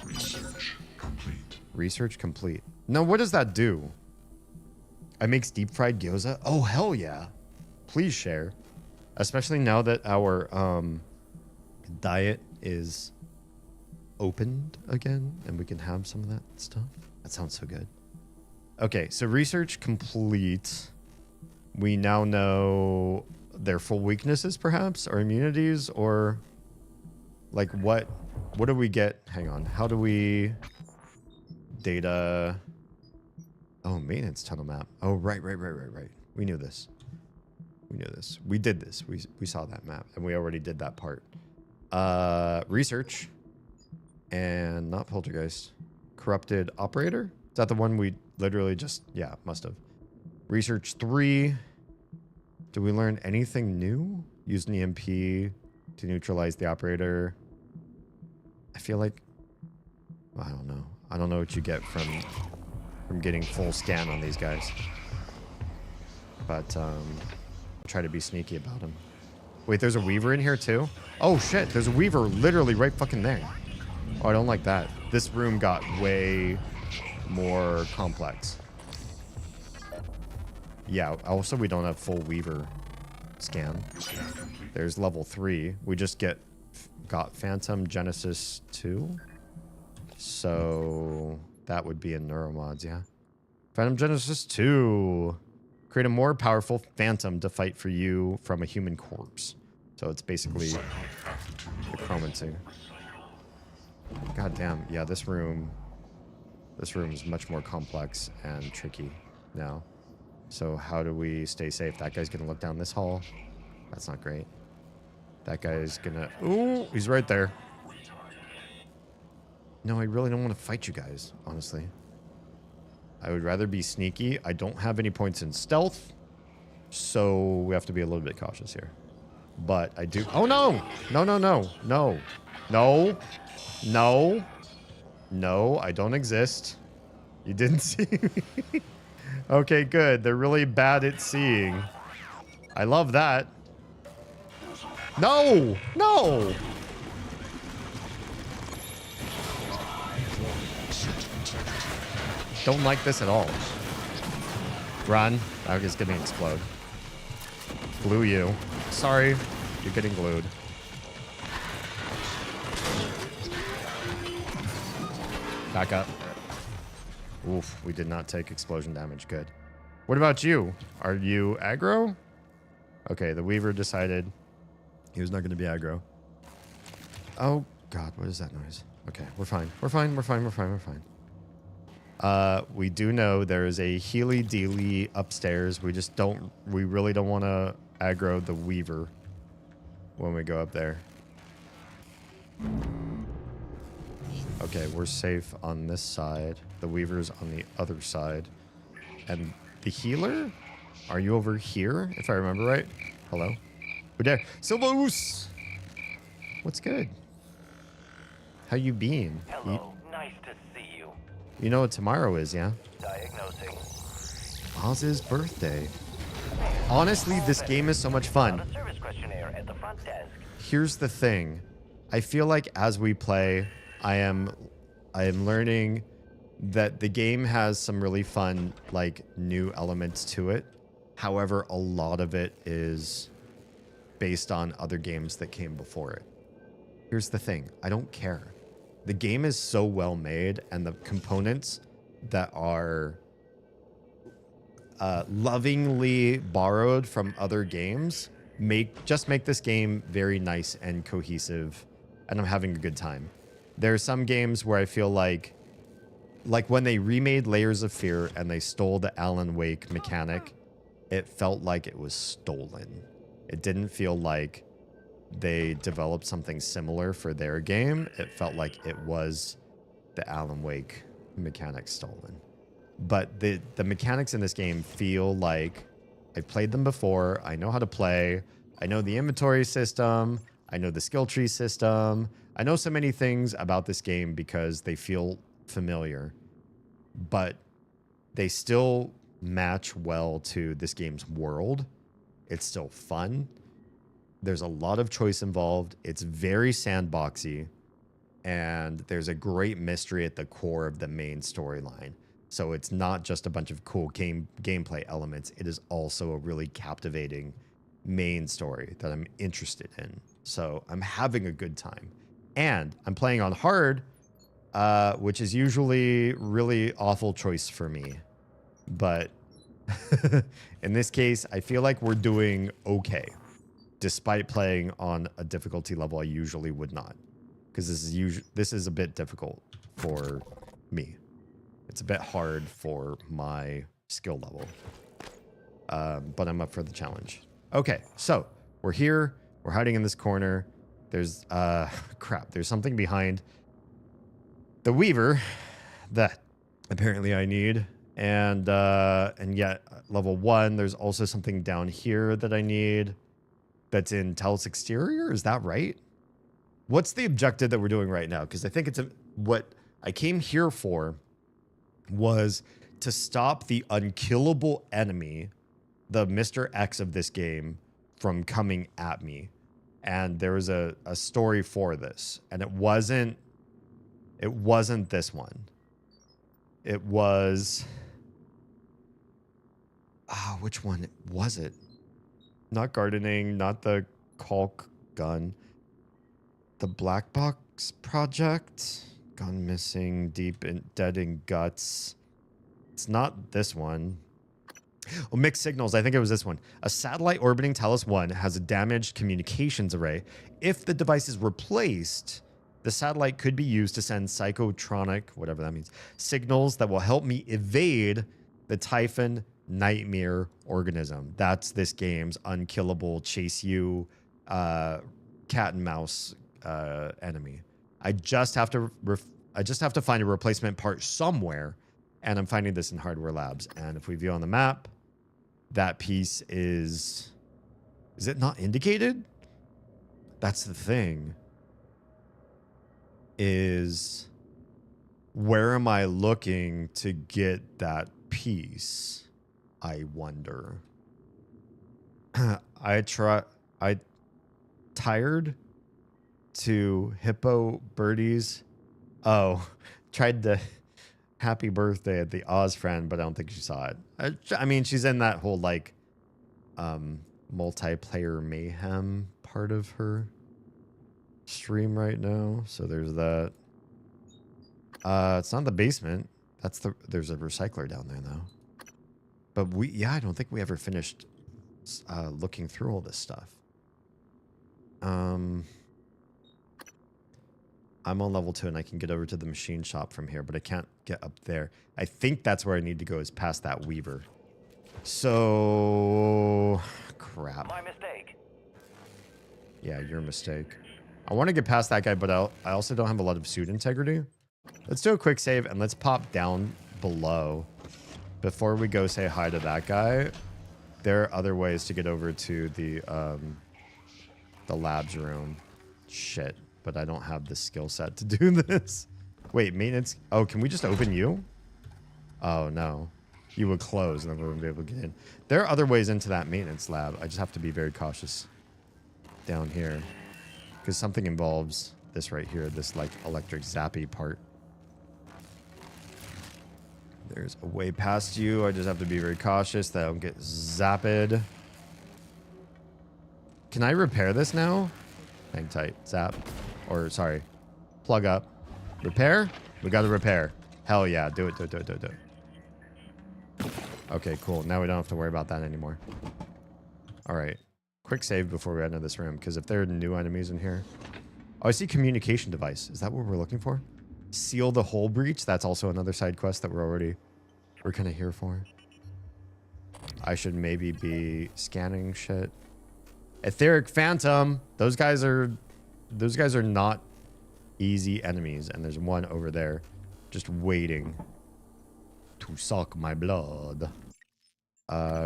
Speaker 4: Research complete.
Speaker 1: Research complete. Now, what does that do? I make deep fried gyoza? Oh, hell yeah. Please share. Especially now that our diet is opened again and we can have some of that stuff. That sounds so good. Okay, so research complete. We now know their full weaknesses, perhaps, or immunities, or like what do we get? Hang on. How do we data? Oh, maintenance tunnel map. Oh, right. We knew this. We knew this. We did this. We saw that map, and we already did that part. Research. And not poltergeist. Corrupted operator? Is that the one we literally just... Yeah, must have. Research 3. Do we learn anything new? Use an EMP to neutralize the operator. I feel like... I don't know. I don't know what you get from getting full scan on these guys. But, try to be sneaky about them. Wait, there's a Weaver in here too? Oh shit, there's a Weaver literally right fucking there. Oh, I don't like that. This room got way more complex. Yeah, also we don't have full Weaver scan. There's level 3. We just got Phantom Genesis 2. So that would be in Neuromods, yeah. Phantom Genesis 2. Create a more powerful phantom to fight for you from a human corpse. So it's basically the chromancy. God damn, yeah, this room is much more complex and tricky now. So how do we stay safe? That guy's gonna look down this hall. That's not great. That guy's gonna... Ooh, he's right there. No, I really don't want to fight you guys, honestly. I would rather be sneaky. I don't have any points in stealth, so we have to be a little bit cautious here. But I do... Oh, no! No, I don't exist. You didn't see me. Okay, good. They're really bad at seeing. I love that. No! Don't like this at all. Run. That is gonna explode. Glue you. Sorry. You're getting glued. Back up. Oof, we did not take explosion damage. Good. What about you? Are you aggro? Okay, the Weaver decided he was not going to be aggro. Oh, God, what is that noise? Okay, we're fine. We're fine. We do know there is a Healy Dealy upstairs. We really don't want to aggro the Weaver when we go up there. Okay, we're safe on this side. The Weaver's on the other side. And the healer? Are you over here, if I remember right? Hello? Who there? Silvos! What's good? How you been?
Speaker 5: Hello, nice to see you.
Speaker 1: You know what tomorrow is, yeah?
Speaker 5: Diagnosing.
Speaker 1: Oz's birthday. Honestly, this game is so much fun.
Speaker 5: A service questionnaire at the front desk.
Speaker 1: Here's the thing. I feel like as we play, I am learning that the game has some really fun, like, new elements to it. However, a lot of it is based on other games that came before it. Here's the thing. I don't care. The game is so well made, and the components that are lovingly borrowed from other games just make this game very nice and cohesive, and I'm having a good time. There are some games where I feel like when they remade Layers of Fear and they stole the Alan Wake mechanic, it felt like it was stolen. It didn't feel like they developed something similar for their game. It felt like it was the Alan Wake mechanic stolen. But the mechanics in this game feel like I've played them before. I know how to play. I know the inventory system. I know the skill tree system. I know so many things about this game because they feel familiar. But they still match well to this game's world. It's still fun. There's a lot of choice involved. It's very sandboxy. And there's a great mystery at the core of the main storyline. So it's not just a bunch of cool gameplay elements. It is also a really captivating main story that I'm interested in. So I'm having a good time. And I'm playing on hard, which is usually really awful choice for me. But in this case, I feel like we're doing okay, despite playing on a difficulty level I usually would not. Because this is a bit difficult for me. It's a bit hard for my skill level. But I'm up for the challenge. Okay, so we're here. We're hiding in this corner. There's, crap. There's something behind the Weaver that apparently I need. And yet, level 1, there's also something down here that I need that's in Talos Exterior. Is that right? What's the objective that we're doing right now? Because I think it's what I came here for was to stop the unkillable enemy, the Mr. X of this game, from coming at me. And there was a story for this. And it wasn't this one. It was... which one was it? Not gardening, not the caulk gun. The Black Box Project? Gone missing, dead in guts. It's not this one. Oh, mixed signals. I think it was this one. A satellite orbiting Talos 1 has a damaged communications array. If the device is replaced, the satellite could be used to send psychotronic, whatever that means, signals that will help me evade the Typhon Nightmare organism. That's this game's unkillable, chase you, cat and mouse enemy. I just have to find a replacement part somewhere, and I'm finding this in Hardware Labs. And if we view on the map, that piece is it not indicated? That's the thing. Is where am I looking to get that piece? I wonder. I tired to Hippo Birdies. Oh, tried to happy birthday at the Oz friend, but I don't think she saw it. I mean, she's in that whole like multiplayer mayhem part of her stream right now. So there's that. It's not the basement. There's a recycler down there though. But I don't think we ever finished looking through all this stuff. I'm on level 2 and I can get over to the machine shop from here, but I can't get up there. I think that's where I need to go, is past that Weaver. So, crap.
Speaker 5: My mistake.
Speaker 1: Yeah, your mistake. I want to get past that guy, but I also don't have a lot of suit integrity. Let's do a quick save and let's pop down below. Before we go say hi to that guy, there are other ways to get over to the labs room. Shit, but I don't have the skill set to do this. Wait, maintenance. Oh, can we just open you? Oh, no. You would close and then we wouldn't be able to get in. There are other ways into that maintenance lab. I just have to be very cautious down here. Because something involves this right here, this like electric zappy part. There's a way past you. I just have to be very cautious that I don't get zapped. Can I repair this now? Hang tight. Zap. Or, sorry. Plug up. Repair? We got to repair. Hell yeah. Do it, do it, do it, do it, do it. Okay, cool. Now we don't have to worry about that anymore. All right. Quick save before we enter this room, because if there are new enemies in here... Oh, I see communication device. Is that what we're looking for? Seal the hull breach. That's also another side quest that we're kind of here for. I should maybe be scanning shit. Etheric Phantom. Those guys are not easy enemies, and there's one over there just waiting to suck my blood.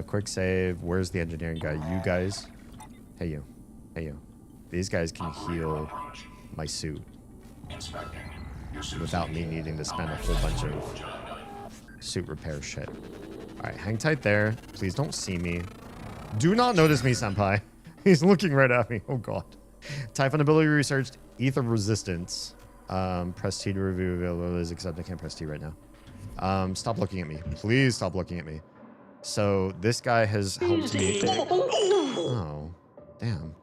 Speaker 1: Quick save. Where's the engineering guy? You guys. Hey you. Hey you. These guys can heal my suit without me needing to spend a whole bunch of suit repair shit. Alright, hang tight there. Please don't see me. Do not notice me, senpai. He's looking right at me. Oh god. Typhon ability researched. Ether resistance. Press T to review availabilities, except I can't press T right now. Stop looking at me. Please stop looking at me. So this guy has helped me. Oh, damn.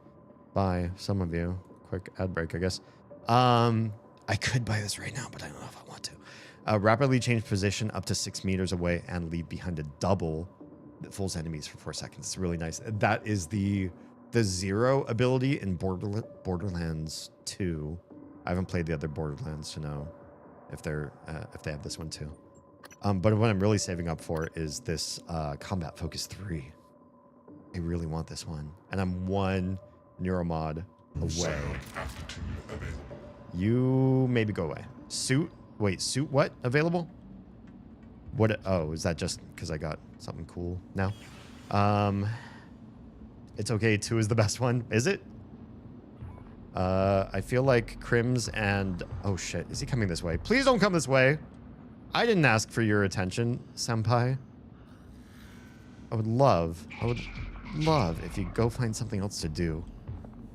Speaker 1: Bye, some of you. Quick ad break, I guess. I could buy this right now, but I don't know if I want to. Rapidly change position up to 6 meters away and leave behind a double that fools enemies for 4 seconds. It's really nice. That is the Zero ability in Borderlands 2. I haven't played the other Borderlands to know if they have this one too. But what I'm really saving up for is this Combat Focus 3. I really want this one, and I'm one neuromod away. You maybe go away. Suit. Wait, suit what? Available? What? Oh, is that just because I got something cool now? It's okay. 2 is the best one. Is it? I feel like Crims and... Oh, shit. Is he coming this way? Please don't come this way. I didn't ask for your attention, senpai. I would love if you go find something else to do.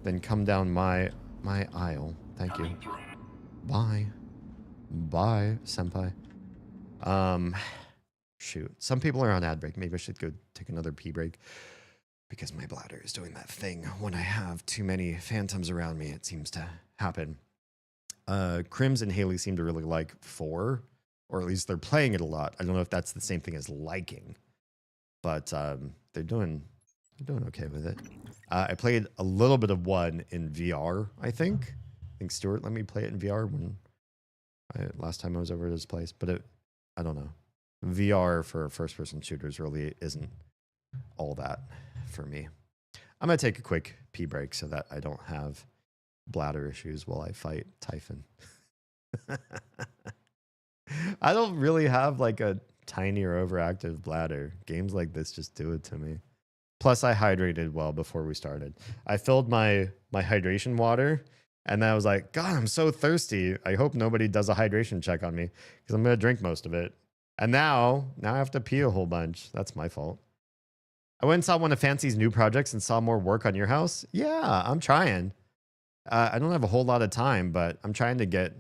Speaker 1: Then come down my aisle. Thank you. Bye. Bye, senpai. Shoot. Some people are on ad break. Maybe I should go take another pee break. Because my bladder is doing that thing. When I have too many phantoms around me, it seems to happen. Crims and Haley seem to really like 4. Or at least they're playing it a lot. I don't know if that's the same thing as liking. But they're doing okay with it. I played a little bit of 1 in VR, I think. I think Stuart let me play it in VR last time I was over at his place. But I don't know. VR for first-person shooters really isn't all that for me. I'm going to take a quick pee break so that I don't have bladder issues while I fight Typhon. I don't really have like a tiny or overactive bladder. Games like this just do it to me. Plus, I hydrated well before we started. I filled my hydration water, and then I was like, God, I'm so thirsty. I hope nobody does a hydration check on me because I'm going to drink most of it. And now I have to pee a whole bunch. That's my fault. I went and saw one of Fancy's new projects and saw more work on your house. Yeah, I'm trying. I don't have a whole lot of time, but I'm trying to get,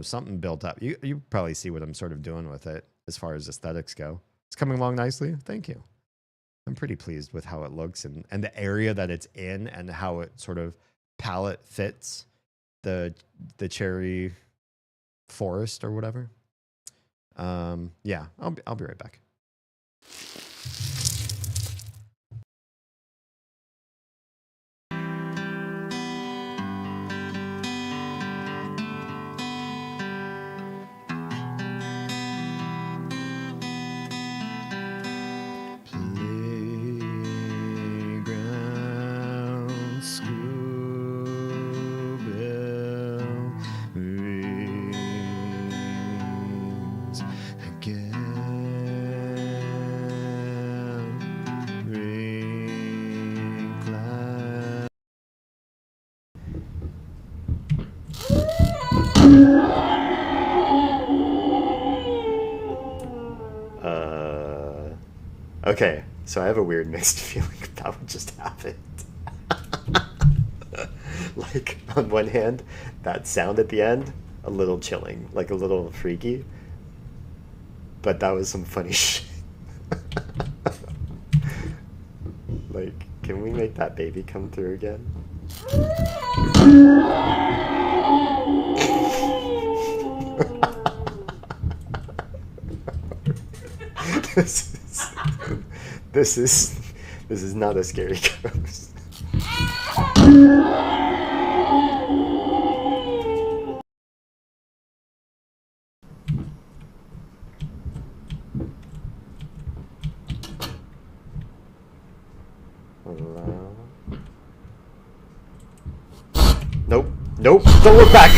Speaker 1: something built up. You probably see what I'm sort of doing with it as far as aesthetics go. It's coming along nicely. Thank you. I'm pretty pleased with how it looks and the area that it's in and how it sort of palette fits the cherry forest or whatever. Yeah, I'll be right back. Okay, so I have a weird mixed feeling about what just happened. Like, on one hand, that sound at the end, a little chilling, like a little freaky. But that was some funny shit. Like, can we make that baby come through again? This is not a scary ghost. Hello? Nope. Nope. Don't look back.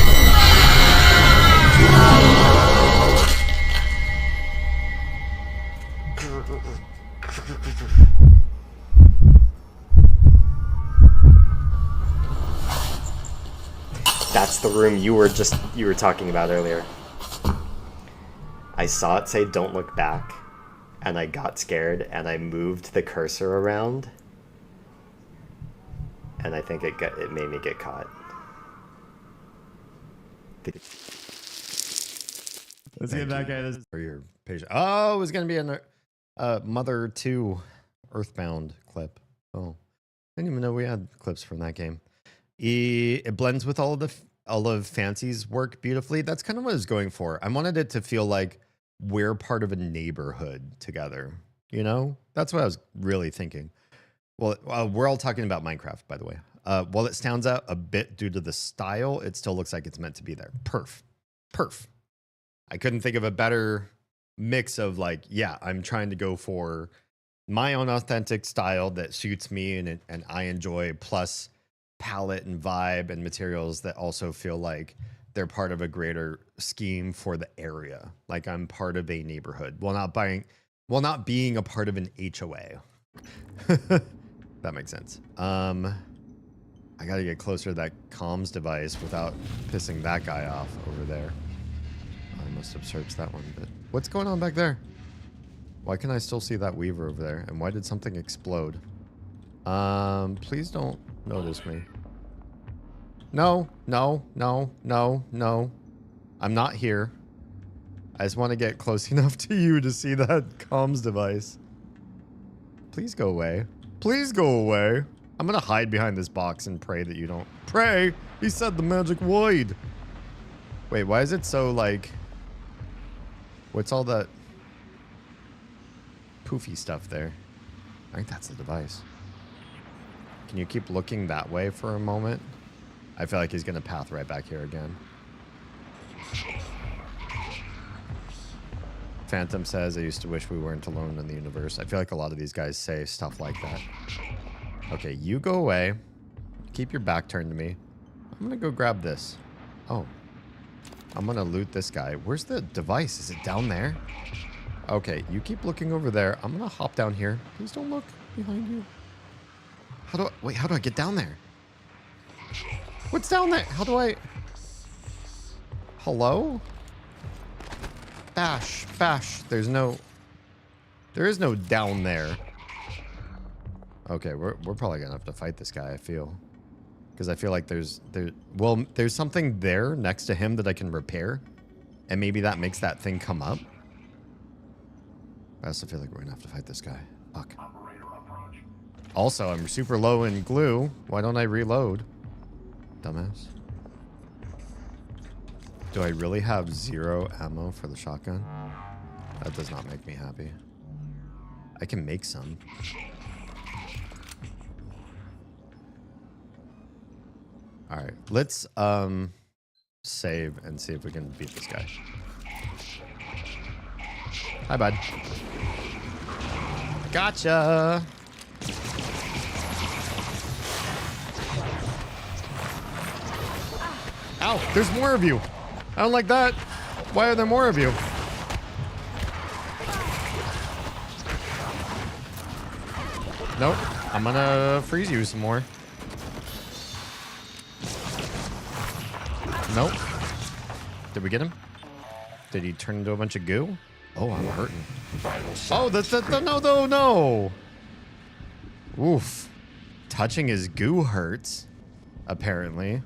Speaker 1: That's the room you were talking about earlier. I saw it say don't look back, and I got scared and I moved the cursor around, and I think it made me get caught.
Speaker 6: Let's get that guy.
Speaker 1: For your patient. Oh, it was gonna be a Mother 2 Earthbound clip. Oh, I didn't even know we had clips from that game. It blends with all of Fancy's work beautifully. That's kind of what I was going for. I wanted it to feel like we're part of a neighborhood together. You know, that's what I was really thinking. Well, we're all talking about Minecraft, by the way. While it stands out a bit due to the style, it still looks like it's meant to be there. Perf. I couldn't think of a better mix of like, yeah, I'm trying to go for my own authentic style that suits me and I enjoy, plus palette and vibe and materials that also feel like they're part of a greater scheme for the area. Like I'm part of a neighborhood while not being a part of an HOA. That makes sense. I gotta get closer to that comms device without pissing that guy off over there. I must have searched that one, but what's going on back there? Why can I still see that Weaver over there? And why did something explode? Please don't notice me. No. I'm not here. I just want to get close enough to you to see that comms device. Please go away. Please go away. I'm gonna hide behind this box and pray that you don't. Pray? He said the magic word. Wait, why is it so like... What's all that poofy stuff there? I think that's the device. Can you keep looking that way for a moment? I feel like he's gonna path right back here again. Phantom says, I used to wish we weren't alone in the universe. I feel like a lot of these guys say stuff like that. Okay, you go away. Keep your back turned to me. I'm gonna go grab this. Oh. I'm gonna loot this guy. Where's the device? Is it down there? Okay, you keep looking over there. I'm gonna hop down here. Please don't look behind you. Wait, how do I get down there? What's down there? How do I... Hello? Bash. There is no down there. Okay, we're probably gonna have to fight this guy, I feel. Because I feel like there's something there next to him that I can repair. And maybe that makes that thing come up. I also feel like we're gonna have to fight this guy. Fuck. Also, I'm super low in glue. Why don't I reload? Dumbass. Do I really have 0 ammo for the shotgun? That does not make me happy. I can make some. Alright, let's save and see if we can beat this guy. Hi, bud. Gotcha! Ow, there's more of you! I don't like that! Why are there more of you? Nope, I'm gonna freeze you some more. Nope. Did we get him? Did he turn into a bunch of goo? Oh, I'm hurting. Oh, no. Oof. Touching his goo hurts, apparently.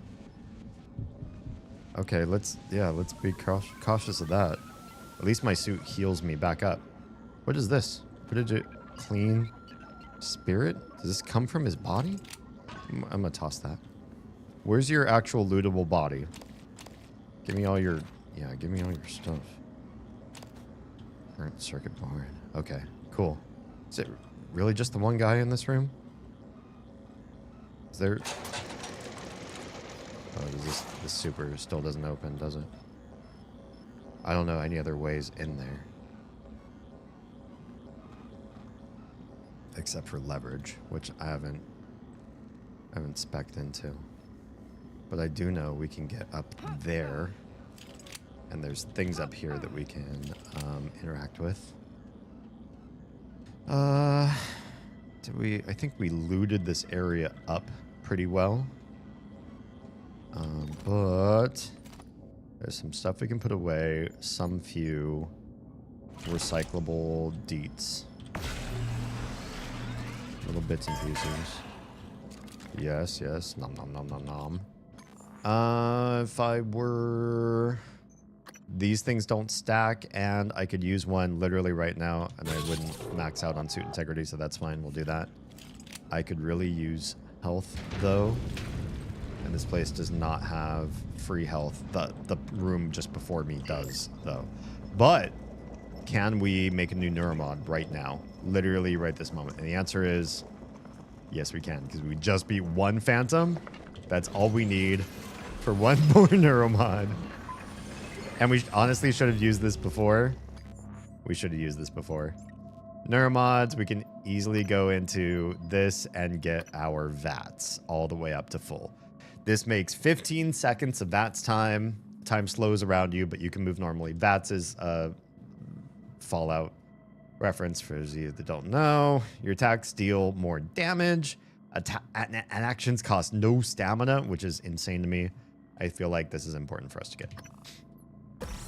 Speaker 1: Okay, let's be cautious of that. At least my suit heals me back up. What is this? What did it clean? Spirit? Does this come from his body? I'm gonna toss that. Where's your actual lootable body? Give me all your stuff. Current circuit board. Okay, cool. Is it really just the one guy in this room? Is there... Oh, this super still doesn't open, does it? I don't know any other ways in there. Except for leverage, which I haven't spec'd into. But I do know we can get up there. And there's things up here that we can interact with. I think we looted this area up pretty well. But there's some stuff we can put away. Some few recyclable deets. Little bits and pieces. Yes. Nom nom nom nom nom. If I were... These things don't stack, and I could use one literally right now, and I wouldn't max out on suit integrity, so that's fine. We'll do that. I could really use health, though. And this place does not have free health. The room just before me does, though. But can we make a new neuromod right now? Literally right this moment. And the answer is yes, we can, because we just beat one phantom. That's all we need for one more neuromod. And we honestly should have used this before. We should have used this before. Neuromods, we can easily go into this and get our VATS all the way up to full. This makes 15 seconds of VATS time. Time slows around you, but you can move normally. VATS is a Fallout reference for those of you that don't know. Your attacks deal more damage. And actions cost no stamina, which is insane to me. I feel like this is important for us to get.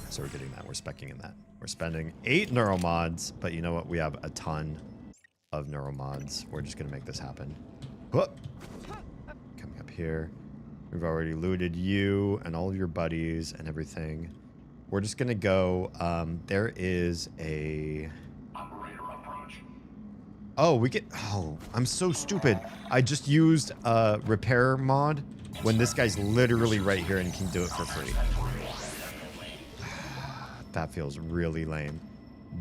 Speaker 1: So we're getting that. We're speccing in that. We're spending 8 neuromods, but you know what? We have a ton of neuromods. We're just going to make this happen. Whoop. Coming up here. We've already looted you and all of your buddies and everything. We're just going to go. There is a...
Speaker 4: Operator approach.
Speaker 1: Oh, we get... Oh, I'm so stupid. I just used a repair mod when this guy's literally right here and can do it for free. That feels really lame.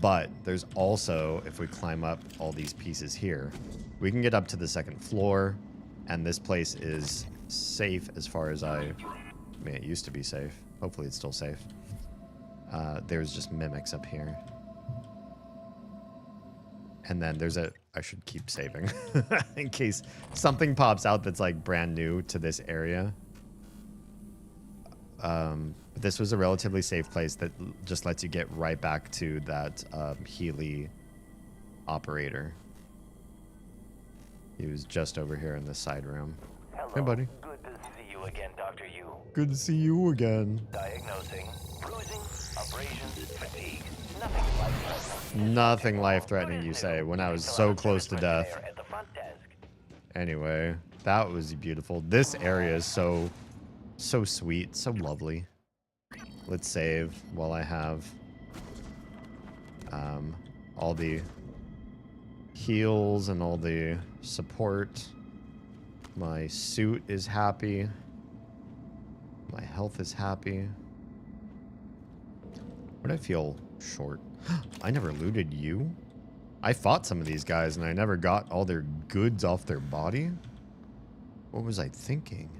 Speaker 1: But there's also, if we climb up all these pieces here, we can get up to the 2nd floor, and this place is safe as far as I mean, it used to be safe. Hopefully it's still safe. There's just mimics up here. And then there's a... I should keep saving in case something pops out that's like brand new to this area. But this was a relatively safe place that just lets you get right back to that Healy operator. He was just over here in the side room.
Speaker 5: Hello.
Speaker 1: Hey, buddy.
Speaker 5: Good to see you again, Dr. Yu.
Speaker 1: Good to see you again.
Speaker 5: Diagnosing. Bruising, abrasions, fatigue. Nothing life-threatening.
Speaker 1: Nothing life-threatening, you say, when I was so close to death.
Speaker 5: At the front desk.
Speaker 1: Anyway, that was beautiful. This area is so sweet, so lovely. Let's save while I have all the heals and all the support. My suit is happy. My health is happy. Would I feel short? I never looted you. I fought some of these guys and I never got all their goods off their body. What was I thinking?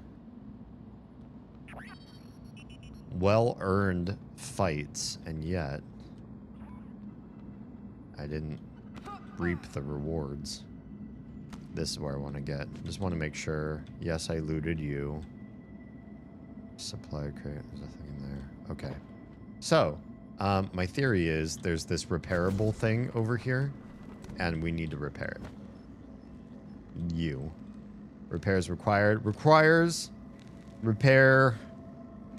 Speaker 1: Well-earned fights, and yet I didn't reap the rewards. This is where I want to get. Just want to make sure. Yes, I looted you. Supply crate. There's nothing in there. Okay. So, my theory is there's this repairable thing over here, and we need to repair it. You. Repairs required. Requires repair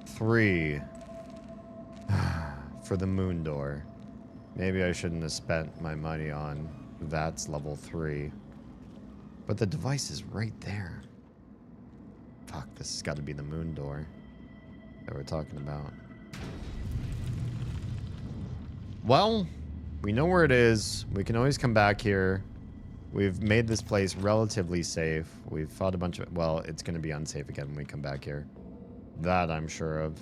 Speaker 1: 3. for the moon door. Maybe I shouldn't have spent my money on that's level 3. But the device is right there. Fuck, this has got to be the moon door that we're talking about. Well, we know where it is. We can always come back here. We've made this place relatively safe. We've fought a bunch of... Well, it's going to be unsafe again when we come back here. That I'm sure of.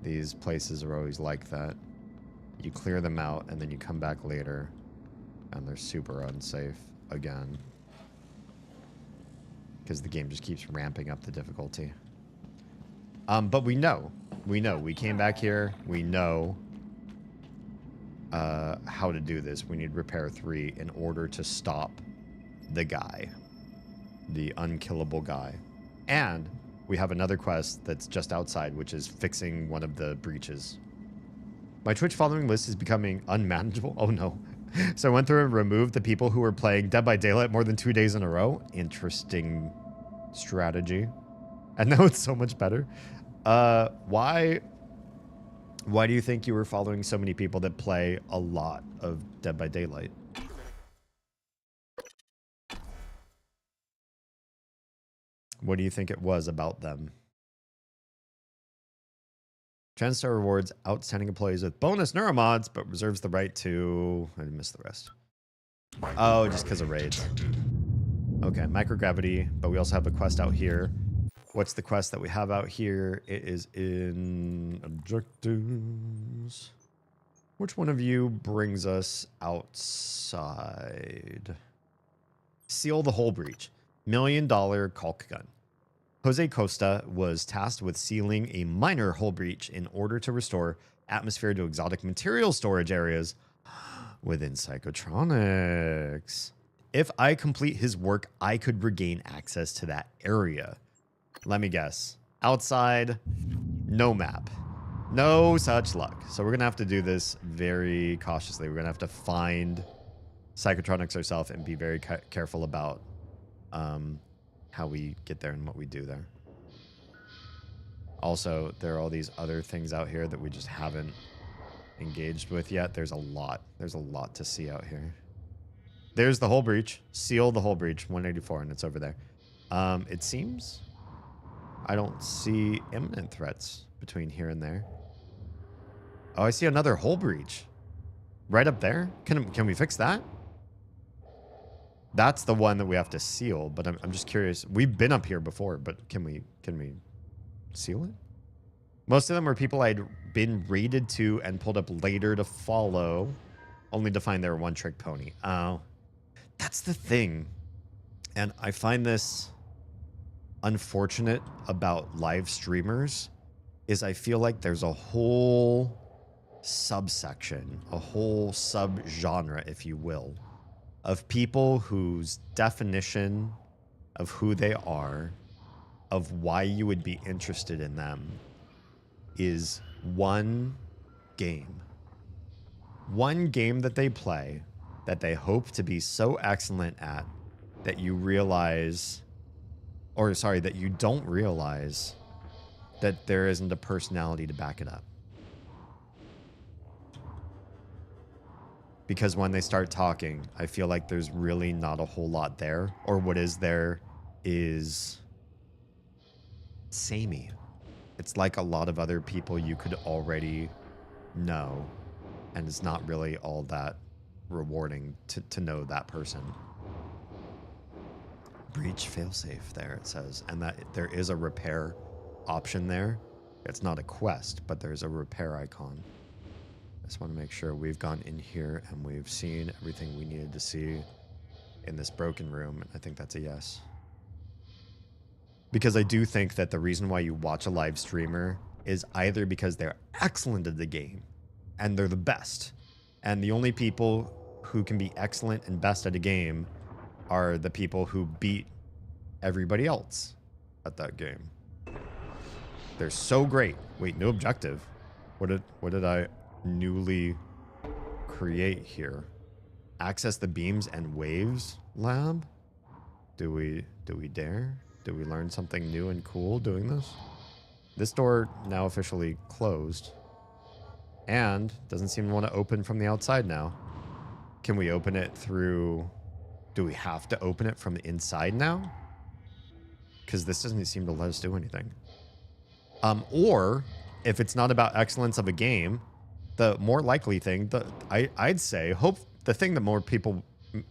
Speaker 1: These places are always like that. You clear them out, and then you come back later, and they're super unsafe again. Because the game just keeps ramping up the difficulty. But we know. We came back here. We know how to do this. We need repair 3 in order to stop the guy. The unkillable guy. And we have another quest that's just outside, which is fixing one of the breaches. My Twitch following list is becoming unmanageable. Oh no. So I went through and removed the people who were playing Dead by Daylight more than 2 days in a row. Interesting strategy. And now it's so much better. Why do you think you were following so many people that play a lot of Dead by Daylight? What do you think it was about them? TransStar rewards outstanding employees with bonus neuromods, but reserves the right to... I missed the rest. Oh, just because of raids. Okay, microgravity, but we also have a quest out here. What's the quest that we have out here? It is in objectives. Which one of you brings us outside? Seal the hull breach. $1 million caulk gun. Jose Costa was tasked with sealing a minor hull breach in order to restore atmosphere to exotic material storage areas within psychotronics. If I complete his work, I could regain access to that area. Let me guess. Outside, no map. No such luck. So we're going to have to do this very cautiously. We're going to have to find psychotronics ourselves and be very careful about how we get there and what we do there. Also, there are all these other things out here that we just haven't engaged with yet. There's a lot. There's a lot to see out here. There's the hull breach. Seal the hull breach. 184, and it's over there. It seems I don't see imminent threats between here and there. Oh, I see another hull breach. Right up there? Can we fix that? That's the one that we have to seal, but I'm just curious. We've been up here before, but can we seal it? Most of them are people I'd been raided to and pulled up later to follow, only to find they were one-trick pony. Oh, that's the thing. And I find this unfortunate about live streamers is I feel like there's a whole subsection, a whole subgenre, if you will, of people whose definition of who they are, of why you would be interested in them, is one game. One game that they play that they hope to be so excellent at that you realize, or sorry, that you don't realize that there isn't a personality to back it up. Because when they start talking, I feel like there's really not a whole lot there. Or what is there is samey. It's like a lot of other people you could already know. And it's not really all that rewarding to know that person. Breach failsafe there, it says. And that there is a repair option there. It's not a quest, but there's a repair icon. I just want to make sure we've gone in here and we've seen everything we needed to see in this broken room. I think that's a yes. Because I do think that the reason why you watch a live streamer is either because they're excellent at the game and they're the best. And the only people who can be excellent and best at a game are the people who beat everybody else at that game. They're so great. Wait, new objective. What did I newly create here? Access the beams and waves lab? Do we dare? Do we learn something new and cool doing this? This door now officially closed. And doesn't seem to want to open from the outside now. Can we open it through... Do we have to open it from the inside now? Because this doesn't seem to let us do anything. Or, if it's not about excellence of a game, the more likely thing, I'd say, the thing that more people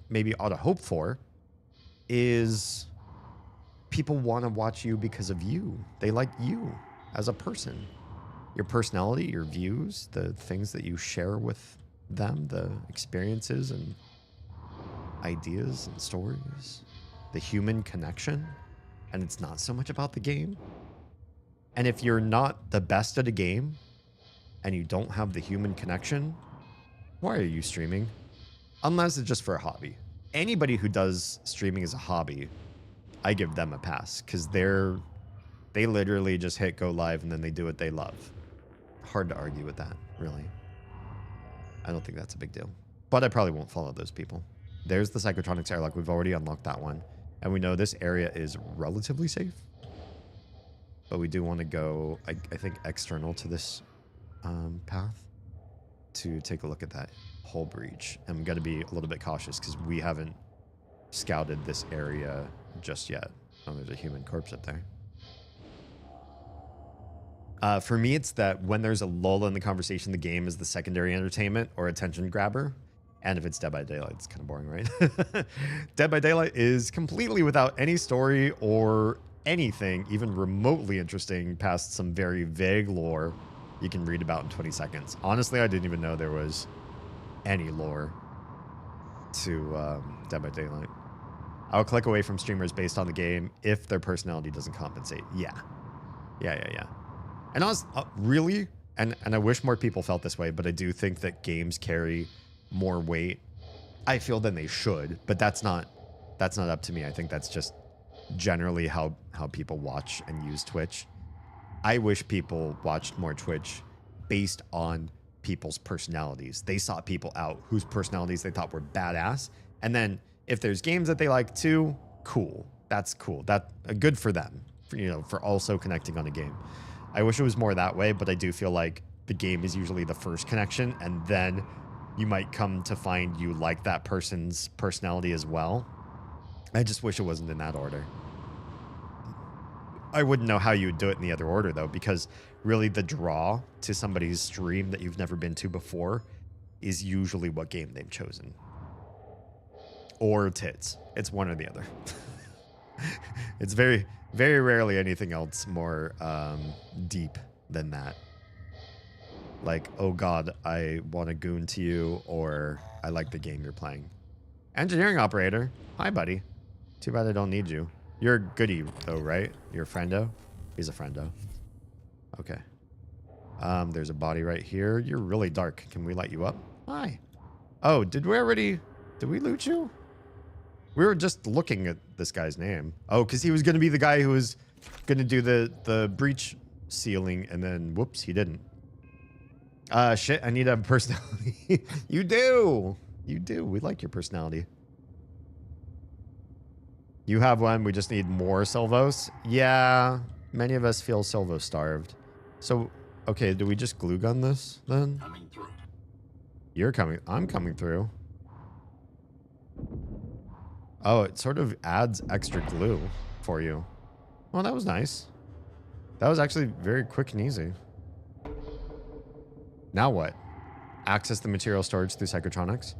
Speaker 1: maybe ought to hope for is people want to watch you because of you. They like you as a person. Your personality, your views, the things that you share with them, the experiences and ideas and stories, the human connection. And it's not so much about the game. And if you're not the best at a game and you don't have the human connection, why are you streaming? Unless it's just for a hobby. Anybody who does streaming as a hobby, I give them a pass because they literally just hit go live and then they do what they love. Hard to argue with that, really. I don't think that's a big deal. But I probably won't follow those people. There's the Psychotronics airlock. We've already unlocked that one. And we know this area is relatively safe. But we do want to go, I think, external to this path to take a look at that hull breach. And we've got to be a little bit cautious because we haven't scouted this area just yet. Oh, there's a human corpse up there. For me, it's that when there's a lull in the conversation, the game is the secondary entertainment or attention grabber. And if it's Dead by Daylight, it's kind of boring, right? Dead by Daylight is completely without any story or anything even remotely interesting past some very vague lore you can read about in 20 seconds. Honestly, I didn't even know there was any lore to Dead by Daylight. I'll click away from streamers based on the game if their personality doesn't compensate. Yeah. And really, and I wish more people felt this way, but I do think that games carry more weight, I feel, than they should. But that's not up to me. I think that's just generally how people watch and use Twitch. I wish people watched more Twitch based on people's personalities. They sought people out whose personalities they thought were badass. And then if there's games that they like too, cool. That's cool. Good for them, for also connecting on a game. I wish it was more that way, but I do feel like the game is usually the first connection, and then you might come to find you like that person's personality as well. I just wish it wasn't in that order. I wouldn't know how you would do it in the other order, though, because really the draw to somebody's stream that you've never been to before is usually what game they've chosen. Or tits. It's one or the other. It's very, very rarely anything else more deep than that. Like, oh god, I want to goon to you, or I like the game you're playing. Engineering operator. Hi, buddy. Too bad I don't need you. You're a goodie, though, right? You're a friendo? He's a friendo. Okay. There's a body right here. You're really dark. Can we light you up? Hi. Oh, did we loot you? We were just looking at this guy's name. Oh, because he was going to be the guy who was going to do the breach sealing, and then, whoops, he didn't. Shit, I need a personality. You do. You do. We like your personality. You have one. We just need more Silvos. Yeah, many of us feel Silvo starved. So, okay, do we just glue gun this then?
Speaker 4: Coming through.
Speaker 1: You're coming. I'm coming through. Oh, it sort of adds extra glue for you. Well, that was nice. That was actually very quick and easy. Now what? Access the material storage through Psychotronics?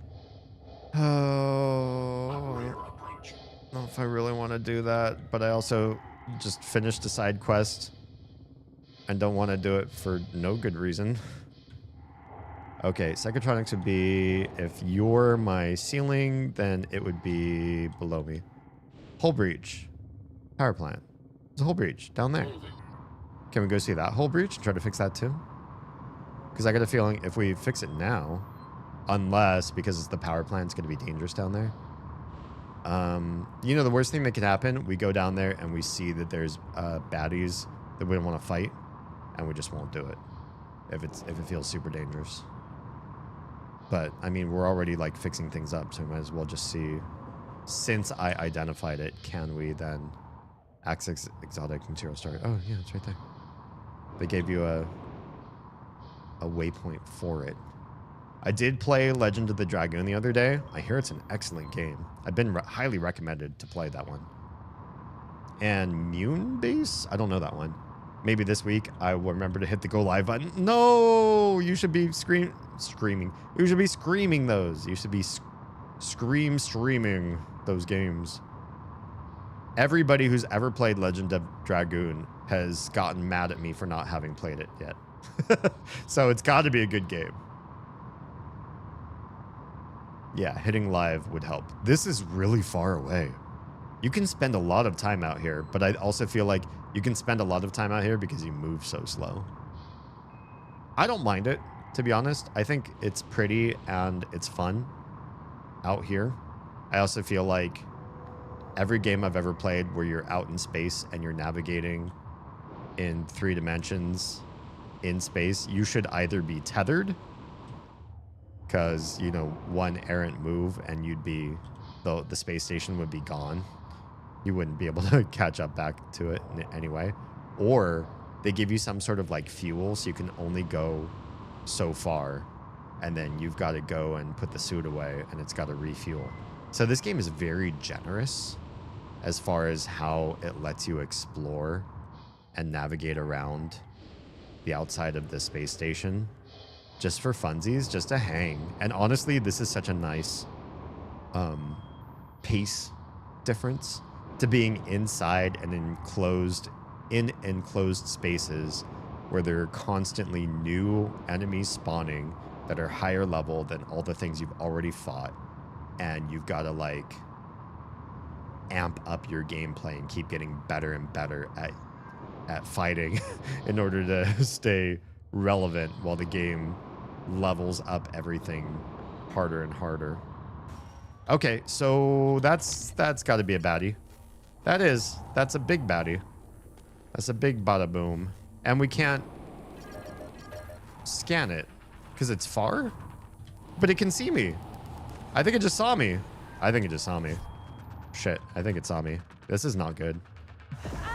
Speaker 1: Oh, I don't know if I really want to do that, but I also just finished a side quest and don't want to do it for no good reason. Okay, Psychotronics would be, if you're my ceiling, then it would be below me. Hull breach. Power plant. There's a hull breach down there. Can we go see that hull breach and try to fix that too? Because I got a feeling if we fix it now, unless, because it's the power plant, it's going to be dangerous down there. The worst thing that could happen, we go down there and we see that there's baddies that we don't want to fight, and we just won't do it if it feels super dangerous. But, I mean, we're already, like, fixing things up, so we might as well just see. Since I identified it, can we then access exotic material storage? Oh, yeah, it's right there. They gave you a a waypoint for it. I did play Legend of the Dragoon the other day. I hear it's an excellent game. I've been highly recommended to play that one. And Mune Base? I don't know that one. Maybe this week I will remember to hit the go live button. No, you should be screaming. You should be screaming those. You should be streaming those games. Everybody who's ever played Legend of Dragoon has gotten mad at me for not having played it yet. So it's got to be a good game. Yeah, hitting live would help. This is really far away. You can spend a lot of time out here, but I also feel like you can spend a lot of time out here because you move so slow. I don't mind it, to be honest. I think it's pretty and it's fun out here. I also feel like every game I've ever played where you're out in space and you're navigating in 3 dimensions in space, you should either be tethered, because, you know, one errant move and you'd be, the space station would be gone. You wouldn't be able to catch up back to it anyway. Or they give you some sort of like fuel so you can only go so far, and then you've got to go and put the suit away and it's got to refuel. So this game is very generous as far as how it lets you explore and navigate around the outside of the space station just for funsies, just to hang. And honestly, this is such a nice pace difference to being inside and in enclosed spaces where there are constantly new enemies spawning that are higher level than all the things you've already fought, and you've got to like amp up your gameplay and keep getting better and better at fighting in order to stay relevant while the game levels up everything harder and harder. Okay, so that's got to be a baddie. That's a big baddie. That's a big bada boom. And we can't scan it because it's far, but it can see me. I think it just saw me. Shit, I think it saw me. This is not good.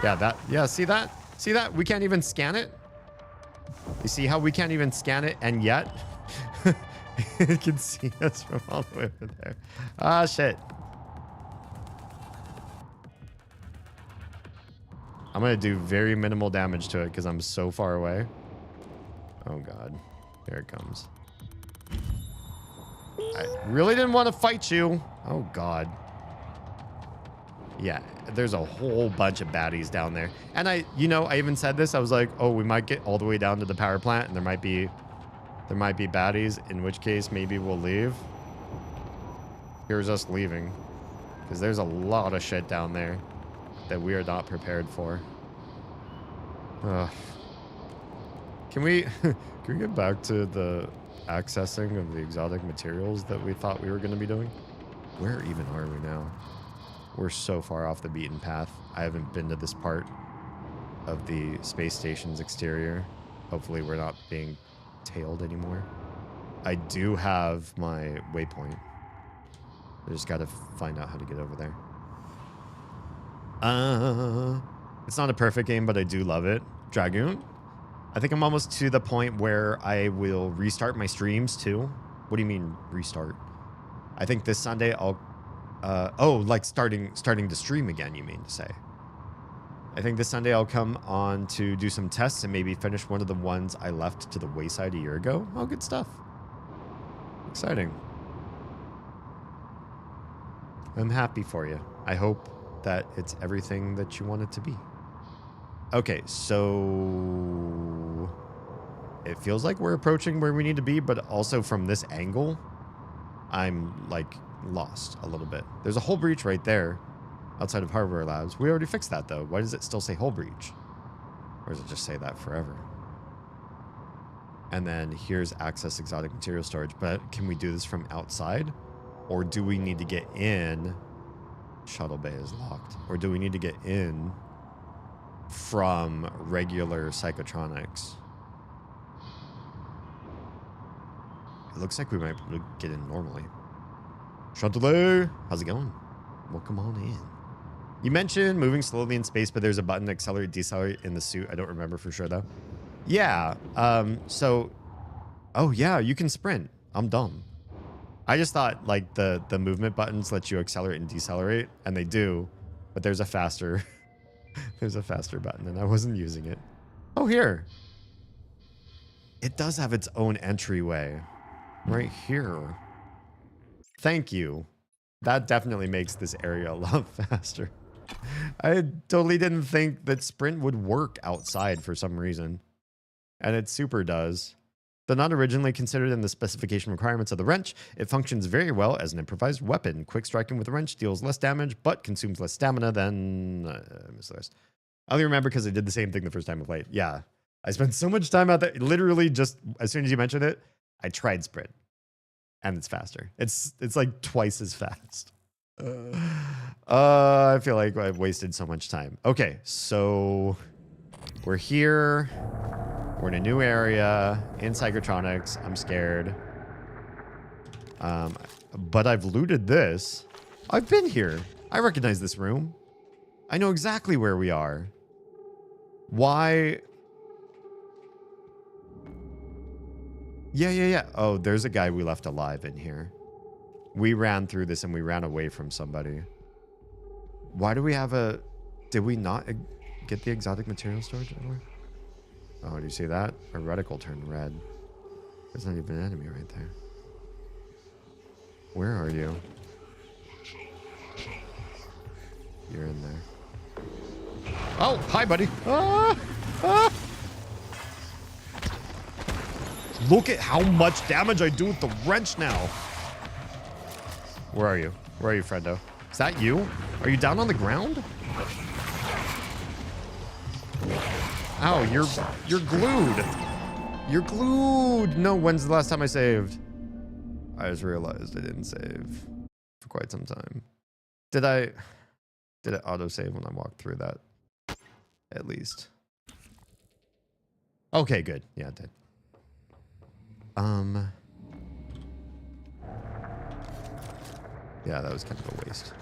Speaker 1: Yeah, see that? See that? We can't even scan it. You see how we can't even scan it, and yet it can see us from all the way over there. Ah, shit. I'm going to do very minimal damage to it because I'm so far away. Oh, God. Here it comes. I really didn't want to fight you. Oh, God. Yeah, there's a whole bunch of baddies down there. And I even said this. I was like, oh, we might get all the way down to the power plant and there might be baddies, in which case maybe we'll leave. Here's us leaving, because there's a lot of shit down there that we are not prepared for. Can we get back to the accessing of the exotic materials that we thought we were going to be doing? Where even are we now? We're so far off the beaten path. I haven't been to this part of the space station's exterior. Hopefully we're not being tailed anymore. I do have my waypoint. I just got to find out how to get over there. It's not a perfect game, but I do love it. Dragoon? I think I'm almost to the point where I will restart my streams too. What do you mean restart? I think this Sunday I'll like starting to stream again, you mean to say? I think this Sunday I'll come on to do some tests and maybe finish one of the ones I left to the wayside a year ago. Oh, good stuff. Exciting. I'm happy for you. I hope that it's everything that you want it to be. Okay, so it feels like we're approaching where we need to be, but also from this angle, I'm like lost a little bit. There's a hull breach right there outside of hardware labs. We already fixed that though. Why does it still say hull breach? Or does it just say that forever? And then here's access exotic material storage. But can we do this from outside? Or do we need to get in? Shuttle bay is locked. Or do we need to get in from regular psychotronics? It looks like we might be able to get in normally. Shuttle, how's it going? Welcome on in. You mentioned moving slowly in space, but there's a button to accelerate, decelerate in the suit. I don't remember for sure though. Yeah. So Oh yeah, you can sprint. I'm dumb. I just thought like the movement buttons let you accelerate and decelerate, and they do, but there's a faster there's a faster button, and I wasn't using it. Oh, here. It does have its own entryway right here. Thank you. That definitely makes this area a lot faster. I totally didn't think that sprint would work outside for some reason. And it super does. Though not originally considered in the specification requirements of the wrench, it functions very well as an improvised weapon. Quick striking with a wrench deals less damage, but consumes less stamina than... I missed the rest. I only remember because I did the same thing the first time I played. Yeah. I spent so much time out there. Literally just as soon as you mentioned it, I tried sprint. And it's faster. It's like twice as fast. I feel like I've wasted so much time. Okay, so we're here. We're in a new area in Psychotronics. I'm scared. But I've looted this. I've been here. I recognize this room. I know exactly where we are. Why? Yeah. Oh, there's a guy we left alive in here. We ran through this and we ran away from somebody. Why do we have a... Did we not get the exotic material storage anywhere? Oh, do you see that? Our reticle turned red. There's not even an enemy right there. Where are you? You're in there. Oh, hi, buddy. Ah! Ah! Look at how much damage I do with the wrench now. Where are you? Where are you, friendo? Is that you? Are you down on the ground? Ow, you're glued. You're glued. No, when's the last time I saved? I just realized I didn't save for quite some time. Did it auto-save when I walked through that? At least. Okay, good. Yeah, it did. Yeah, that was kind of a waste.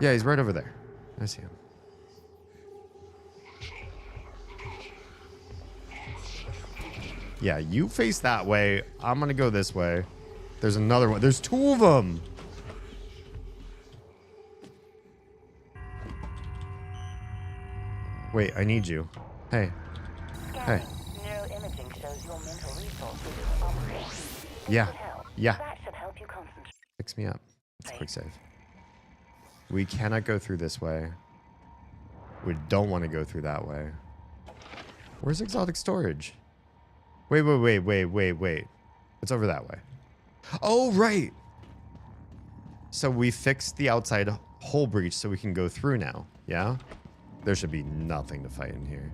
Speaker 1: Yeah, he's right over there. I see him. Yeah, you face that way. I'm gonna go this way. There's another one. There's two of them. Wait, I need you. Hey. Hey.
Speaker 5: Neuroimaging shows your mental resources operating.
Speaker 1: Yeah. Yeah.
Speaker 5: That should help you concentrate.
Speaker 1: Fix me up. Let's quick save. We cannot go through this way. We don't want to go through that way. Where's exotic storage? Wait. It's over that way. Oh, right. So we fixed the outside hole breach so we can go through now. Yeah? There should be nothing to fight in here.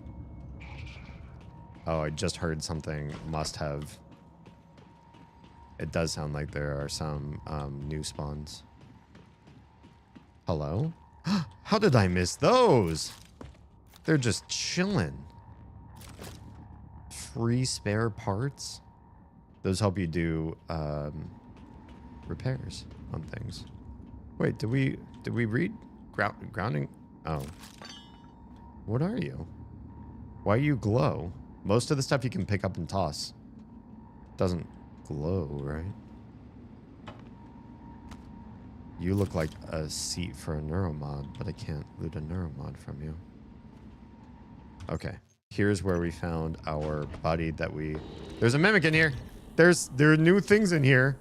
Speaker 1: Oh, I just heard something. Must have. It does sound like there are some new spawns. Hello? How did I miss those? They're just chilling. Free spare parts? Those help you do repairs on things. Wait, did we read grounding? Oh. What are you? Why you glow? Most of the stuff you can pick up and toss doesn't glow, right? You look like a seat for a neuromod, but I can't loot a neuromod from you. Okay. Here's where we found our buddy that we... There's a mimic in here. There are new things in here.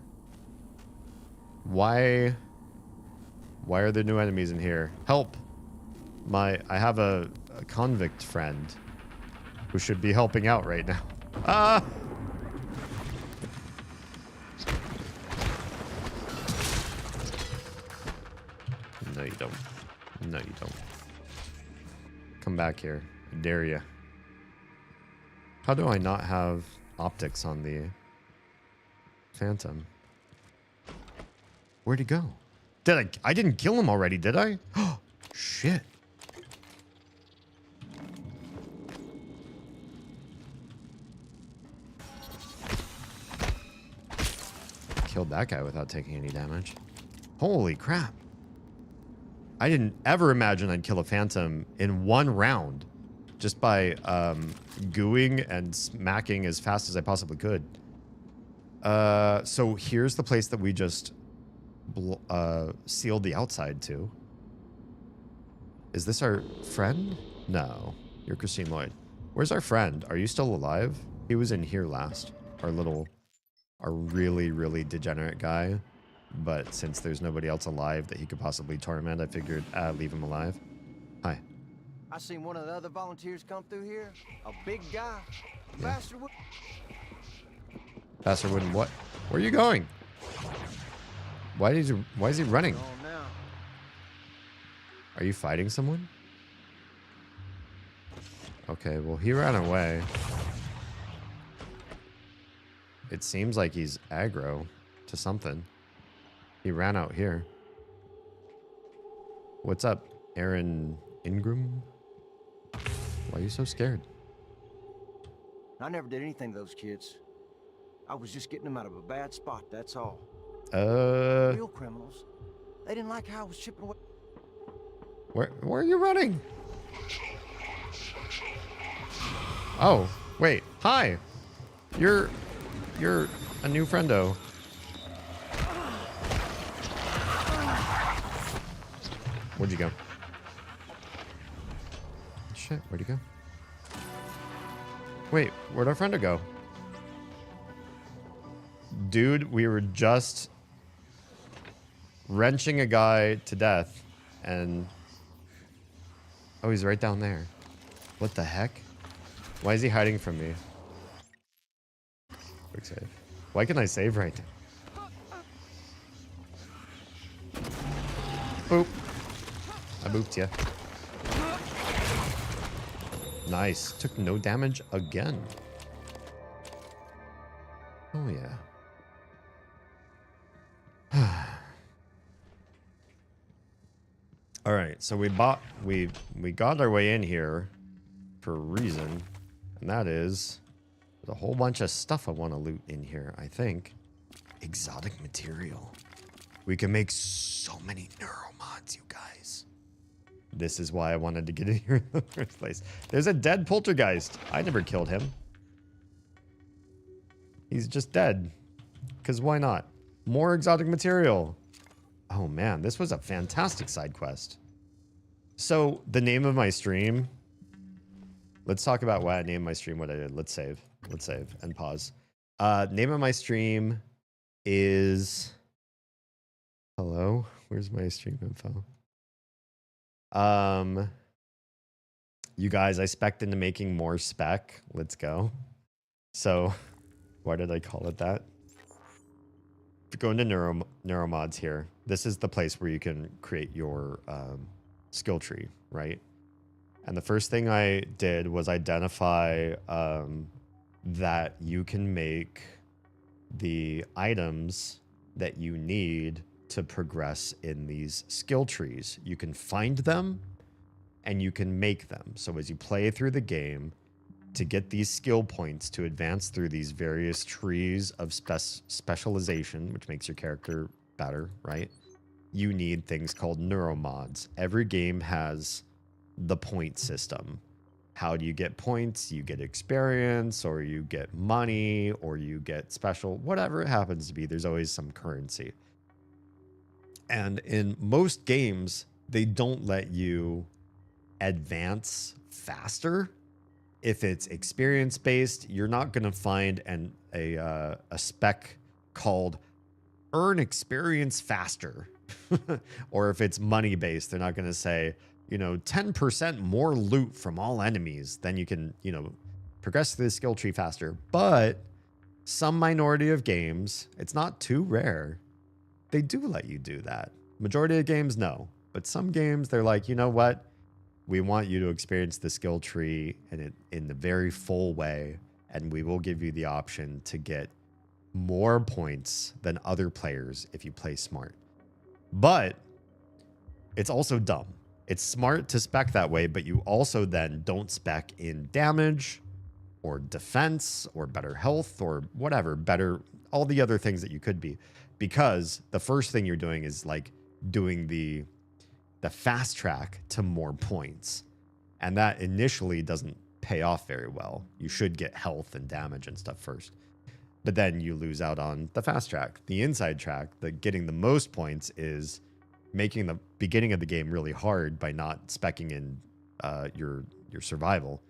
Speaker 1: Why are there new enemies in here? Help. I have a convict friend who should be helping out right now. Ah! No, you don't. No, you don't. Come back here. I dare you. How do I not have optics on the Phantom? Where'd he go? I didn't kill him already, did I? Oh, shit. Killed that guy without taking any damage. Holy crap. I didn't ever imagine I'd kill a Phantom in one round. just by gooing and smacking as fast as I possibly could. So here's the place that we just sealed the outside to. Is this our friend? No, you're Christine Lloyd. Where's our friend? Are you still alive? He was in here last. Our really, really degenerate guy. But since there's nobody else alive that he could possibly torment, I figured, leave him alive. Hi.
Speaker 7: I seen one of the other volunteers come through here. A big guy.
Speaker 1: Yeah.
Speaker 7: Bastard.
Speaker 1: Bastard wouldn't what? Where are you going? Why is he running?
Speaker 7: Oh, now.
Speaker 1: Are you fighting someone? Okay, well, he ran away. It seems like he's aggro to something. He ran out here. What's up, Aaron Ingram? Why are you so scared?
Speaker 7: I never did anything to those kids. I was just getting them out of a bad spot, that's all. Real criminals. They didn't like how I was chipping away.
Speaker 1: Where are you running? Oh, wait. Hi. You're a new friendo. Where'd you go? Shit, where'd you go? Wait, where'd our friendo go? Dude, we were just wrenching a guy to death and... Oh, he's right down there. What the heck? Why is he hiding from me? Quick save. Why can I save right now? Boop. I booped ya. Nice. Took no damage again. Oh yeah. All right, so we got our way in here for a reason, and that is there's a whole bunch of stuff I want to loot in here, I think. Exotic material. We can make so many neuromods, you guys. This is why I wanted to get in here in the first place. There's a dead poltergeist. I never killed him. He's just dead. Because why not? More exotic material. Oh man, this was a fantastic side quest. So, the name of my stream... Let's talk about why I named my stream what I did. Let's save. Let's save and pause. Name of my stream is... Hello? Where's my stream info? You guys, I spec'd into making more spec. Let's go. So, why did I call it that? If you go into neuromods here, this is the place where you can create your skill tree, right? And the first thing I did was identify that you can make the items that you need to progress in these skill trees. You can find them and you can make them. So as you play through the game, to get these skill points to advance through these various trees of specialization, which makes your character better, right? You need things called neuromods. Every game has the point system. How do you get points? You get experience, or you get money, or you get special, whatever it happens to be. There's always some currency. And in most games, they don't let you advance faster. If it's experience-based, you're not going to find a spec called earn experience faster. Or if it's money-based, they're not going to say, 10% more loot from all enemies. Then you can, progress through the skill tree faster. But some minority of games, it's not too rare, they do let you do that. Majority of games, no. But some games, they're like, you know what? We want you to experience the skill tree in the very full way, and we will give you the option to get more points than other players if you play smart. But it's also dumb. It's smart to spec that way, but you also then don't spec in damage or defense or better health or whatever, better, all the other things that you could be. Because the first thing you're doing is like doing the fast track to more points. And that initially doesn't pay off very well. You should get health and damage and stuff first. But then you lose out on the fast track. The inside track, the getting the most points, is making the beginning of the game really hard by not speccing in your survival.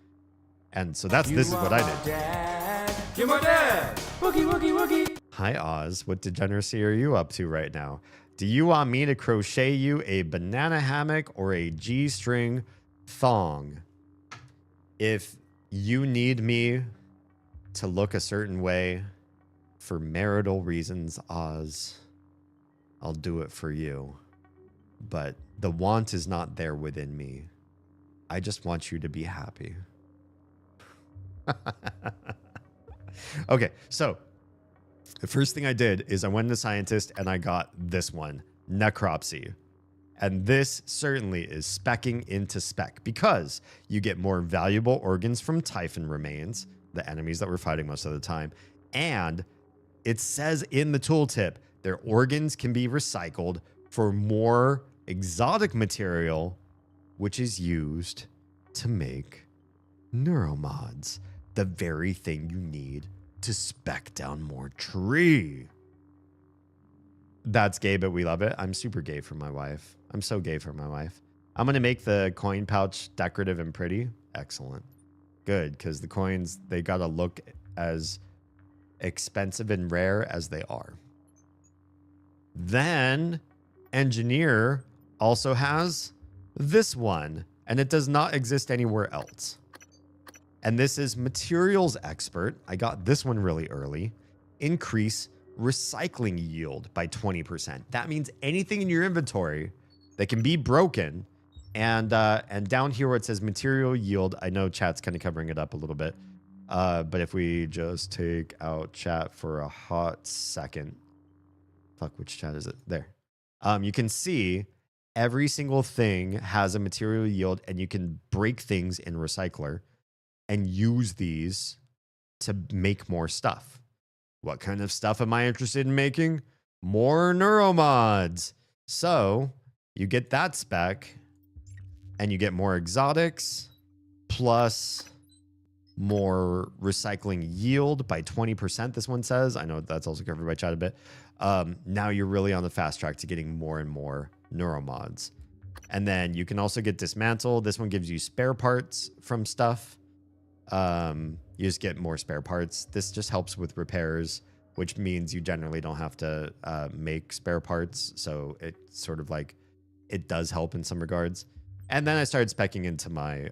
Speaker 1: And so this is what I did.
Speaker 8: Dad. You're my dad. Wookie, wookie, wookie.
Speaker 1: Hi, Oz. What degeneracy are you up to right now? Do you want me to crochet you a banana hammock or a G-string thong? If you need me to look a certain way for marital reasons, Oz, I'll do it for you. But the want is not there within me. I just want you to be happy. Okay, so the first thing I did is I went to Scientist and I got this one, Necropsy. And this certainly is speccing into spec because you get more valuable organs from Typhon remains, the enemies that we're fighting most of the time. And it says in the tooltip, their organs can be recycled for more exotic material, which is used to make neuromods, the very thing you need to spec down more tree. That's gay, but we love it. I'm super gay for my wife. I'm so gay for my wife. I'm going to make the coin pouch decorative and pretty. Excellent. Good, because the coins, they got to look as expensive and rare as they are. Then Engineer also has this one, and it does not exist anywhere else. And this is Materials Expert. I got this one really early. Increase recycling yield by 20%. That means anything in your inventory that can be broken. And down here where it says material yield, I know chat's kind of covering it up a little bit. But if we just take out chat for a hot second. Fuck, which chat is it? There. You can see every single thing has a material yield, and you can break things in Recycler and use these to make more stuff. What kind of stuff am I interested in making? More neuromods. So you get that spec, and you get more exotics, plus more recycling yield by 20%, this one says. I know that's also covered by chat a bit. Now you're really on the fast track to getting more and more neuromods. And then you can also get dismantle. This one gives you spare parts from stuff. You just get more spare parts. This just helps with repairs, which means you generally don't have to make spare parts. So it's sort of like, it does help in some regards. And then I started speccing into my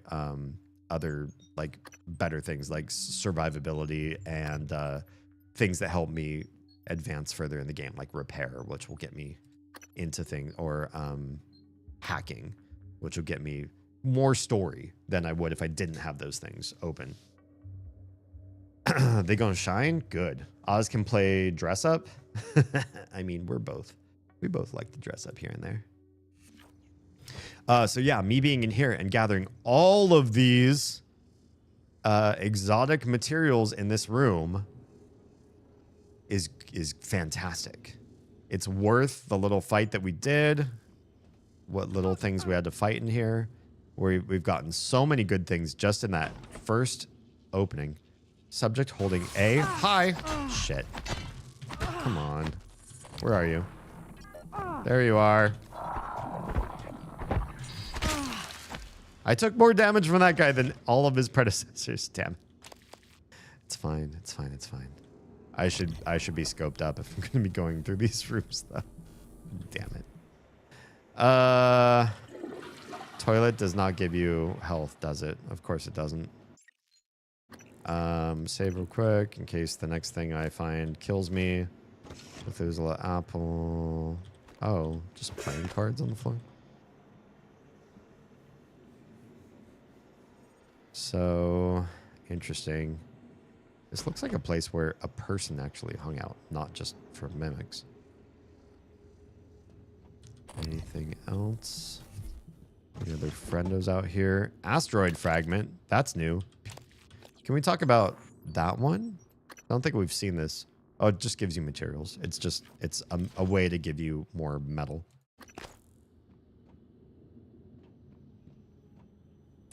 Speaker 1: other like better things like survivability and things that help me advance further in the game, like repair, which will get me into things, or hacking, which will get me more story than I would if I didn't have those things open. They gonna shine? Good. Oz can play dress up. I mean, we both like to dress up here and there. So yeah, me being in here and gathering all of these exotic materials in this room is fantastic. It's worth the little fight that we did. What little things we had to fight in here. We've gotten so many good things just in that first opening. Subject holding A. Hi. Shit. Come on. Where are you? There you are. I took more damage from that guy than all of his predecessors. Damn. It's fine. It's fine. It's fine. I should be scoped up if I'm going to be going through these rooms, though. Damn it. Toilet does not give you health, does it? Of course it doesn't. Save real quick in case the next thing I find kills me. If there's a little apple. Oh, just playing cards on the floor. So interesting. This looks like a place where a person actually hung out, not just for mimics. Anything else? Any other friendos out here? Asteroid fragment. That's new. Can we talk about that one? I don't think we've seen this. Oh, it just gives you materials. It's a way to give you more metal.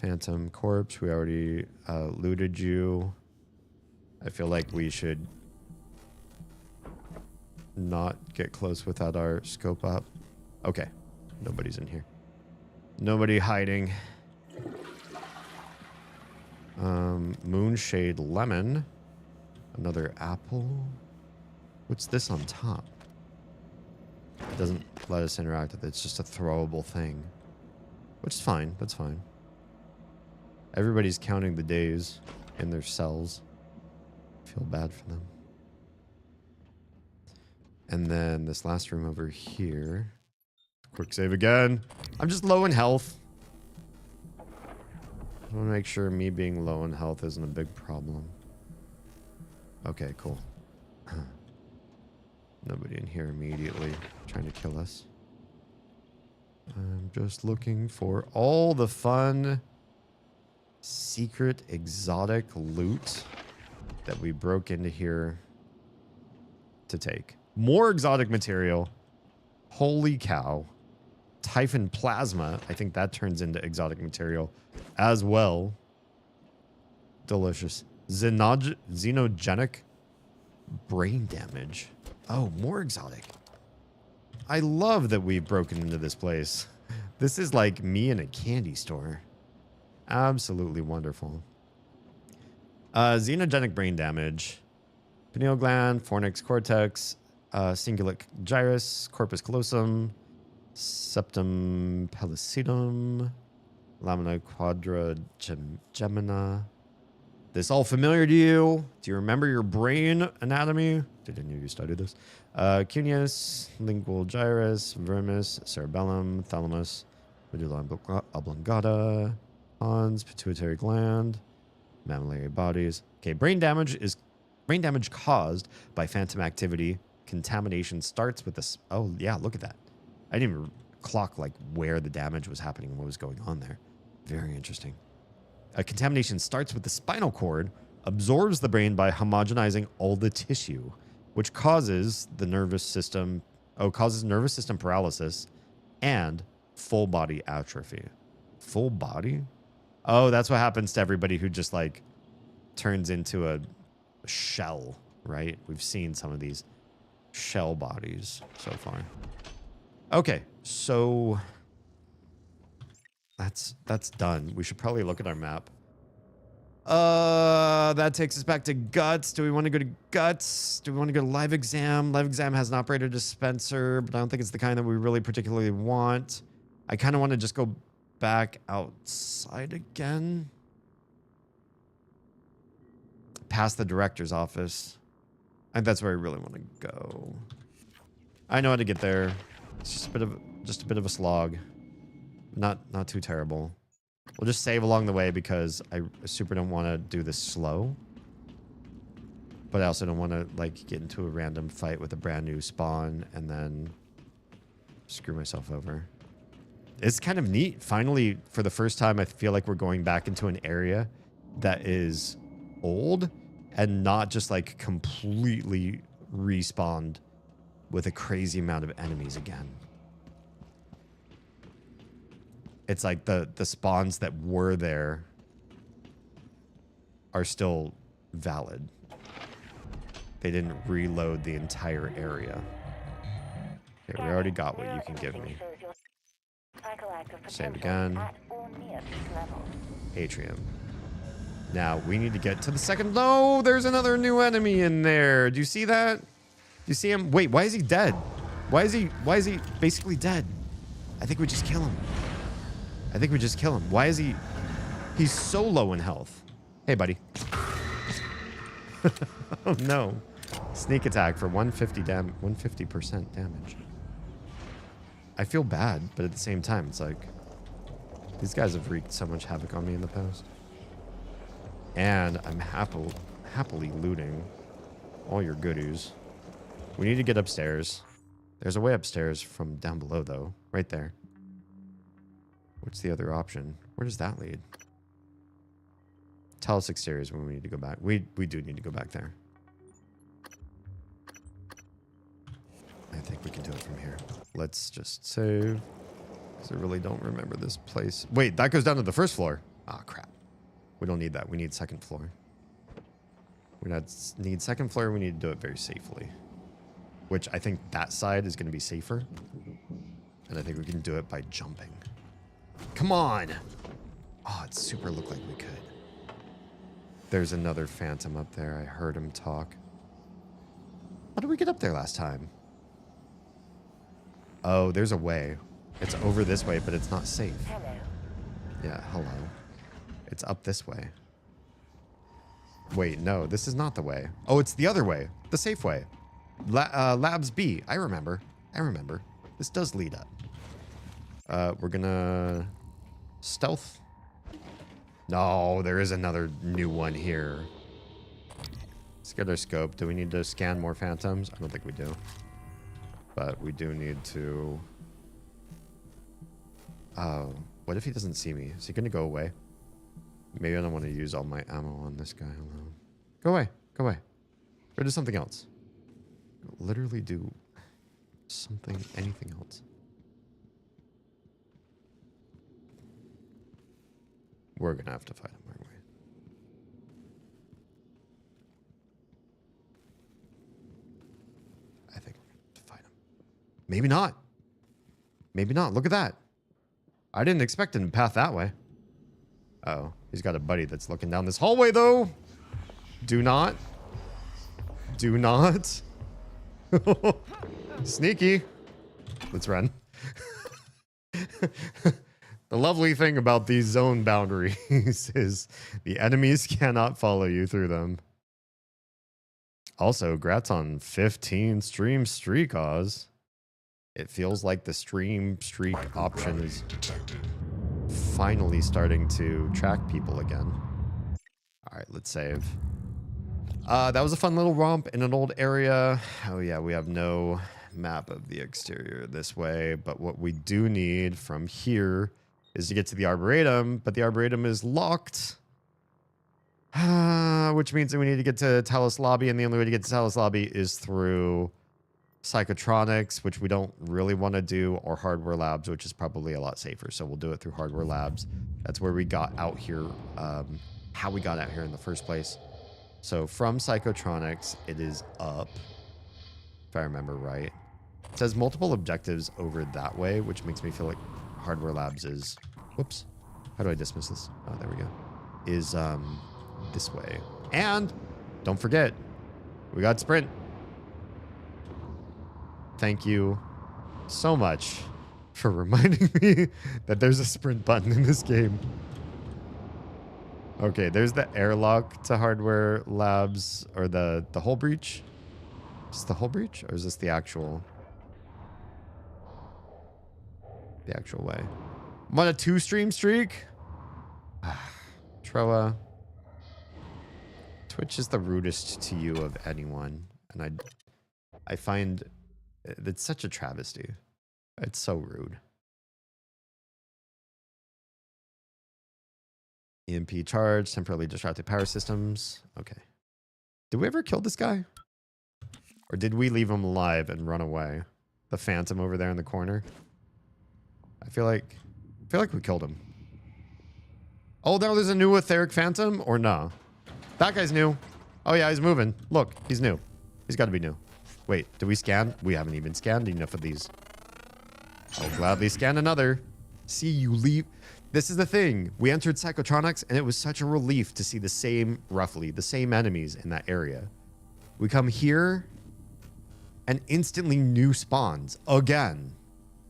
Speaker 1: Phantom corpse. We already looted you. I feel like we should not get close without our scope up. Okay. Nobody's in here. Nobody hiding. Moonshade lemon. Another apple. What's this on top? It doesn't let us interact with it. It's just a throwable thing. Which is fine. That's fine. Everybody's counting the days in their cells. Feel bad for them. And then this last room over here. Quick save again. I'm just low in health. I want to make sure me being low in health isn't a big problem. Okay, cool. Nobody in here immediately trying to kill us. I'm just looking for all the fun, secret, exotic loot that we broke into here to take. More exotic material. Holy cow. Typhon plasma. I think that turns into exotic material as well. Delicious. Xenogenic brain damage. Oh, more exotic. I love that we've broken into this place. This is like me in a candy store. Absolutely wonderful. Xenogenic brain damage. Pineal gland, fornix cortex, cingulate gyrus, corpus callosum, septum pellucidum, lamina quadragemina. This all familiar to you? Do you remember your brain anatomy? Didn't you study this? Cuneus, lingual gyrus, vermis, cerebellum, thalamus, medulla oblongata, pons, pituitary gland, mammillary bodies. Okay, brain damage caused by phantom activity. Contamination starts with this. Oh yeah, look at that. I didn't even clock like where the damage was happening and what was going on there. Very interesting. Contamination starts with the spinal cord, absorbs the brain by homogenizing all the tissue, which causes the nervous system, causes nervous system paralysis and full body atrophy. Full body? Oh, that's what happens to everybody who just like turns into a shell, right? We've seen some of these shell bodies so far. Okay, so that's done. We should probably look at our map. That takes us back to guts. Do we want to go to guts? Do we want to go to live exam? Live exam has an operator dispenser, but I don't think it's the kind that we really particularly want. I kind of want to just go back outside again. Past the director's office. I think that's where I really want to go. I know how to get there. It's just a bit of a slog. Not too terrible. We'll just save along the way because I super don't want to do this slow. But I also don't want to like get into a random fight with a brand new spawn and then screw myself over. It's kind of neat. Finally, for the first time, I feel like we're going back into an area that is old and not just like completely respawned with a crazy amount of enemies again. It's like the spawns that were there are still valid. They didn't reload the entire area. Okay, we already got what you can give me. Save again. Atrium. Now, we need to get to the second... No, there's another new enemy in there. Do you see that? Do you see him? Wait, why is he dead? Why is he basically dead? I think we just kill him. I think we just kill him. Why is he... He's so low in health. Hey, buddy. Oh, no. Sneak attack for 150% damage. I feel bad, but at the same time, it's like... These guys have wreaked so much havoc on me in the past. And I'm happily looting all your goodies. We need to get upstairs. There's a way upstairs from down below, though. Right there. What's the other option? Where does that lead? Tell us exteriors when we need to go back. We do need to go back there. I think we can do it from here. Let's just save. Because I really don't remember this place. Wait, that goes down to the first floor. Ah, crap. We don't need that. We need second floor. We need second floor. We need to do it very safely. Which I think that side is going to be safer. And I think we can do it by jumping. Come on! Oh, it super looked like we could. There's another phantom up there. I heard him talk. How did we get up there last time? Oh, there's a way. It's over this way, but it's not safe.
Speaker 5: Hello.
Speaker 1: Yeah, hello. It's up this way. Wait, no, this is not the way. Oh, it's the other way. The safe way. Labs B. I remember. This does lead up. We're gonna... stealth. No, there is another new one here. Let's get our scope. Do we need to scan more phantoms? I don't think we do. But we do need to... Oh, what if he doesn't see me? Is he gonna go away? Maybe I don't want to use all my ammo on this guy alone. Go away. Go away. Go do something else. Literally do something, anything else. We're gonna have to fight him, aren't we? I think we're gonna have to fight him. Maybe not. Maybe not. Look at that. I didn't expect him to path that way. Uh-oh. He's got a buddy that's looking down this hallway, though. Do not. Do not. Sneaky. Let's run. The lovely thing about these zone boundaries is the enemies cannot follow you through them. Also, grats on 15 stream streak, Oz. It feels like the stream streak option is finally starting to track people again. All right, let's save. That was a fun little romp in an old area. Oh yeah, we have no map of the exterior this way, but what we do need from here is to get to the Arboretum, but the Arboretum is locked. Which means that we need to get to Talos Lobby, and the only way to get to Talos Lobby is through Psychotronics, which we don't really want to do, or Hardware Labs, which is probably a lot safer. So we'll do it through Hardware Labs. That's where we got out here, how we got out here in the first place. So from Psychotronics, it is up, if I remember right. It says multiple objectives over that way, which makes me feel like Hardware Labs is... Whoops. How do I dismiss this? Oh, there we go. Is this way. And don't forget, we got sprint. Thank you so much for reminding me that there's a sprint button in this game. Okay, there's the airlock to Hardware Labs, or the hull breach. Is this the hull breach, or is this the actual way? I'm on a 2-stream streak. Troa. Twitch is the rudest to you of anyone, and I find it's such a travesty. It's so rude. EMP charge, temporarily distracted power systems. Okay. Did we ever kill this guy? Or did we leave him alive and run away? The phantom over there in the corner. I feel like we killed him. Oh, there's a new etheric phantom, or no? That guy's new. Oh yeah, he's moving. Look, he's new. He's got to be new. Wait, did we scan? We haven't even scanned enough of these. I'll gladly scan another. See, you leave. This is the thing. We entered Psychotronics, and it was such a relief to see the same, roughly, the same enemies in that area. We come here, and instantly new spawns. Again.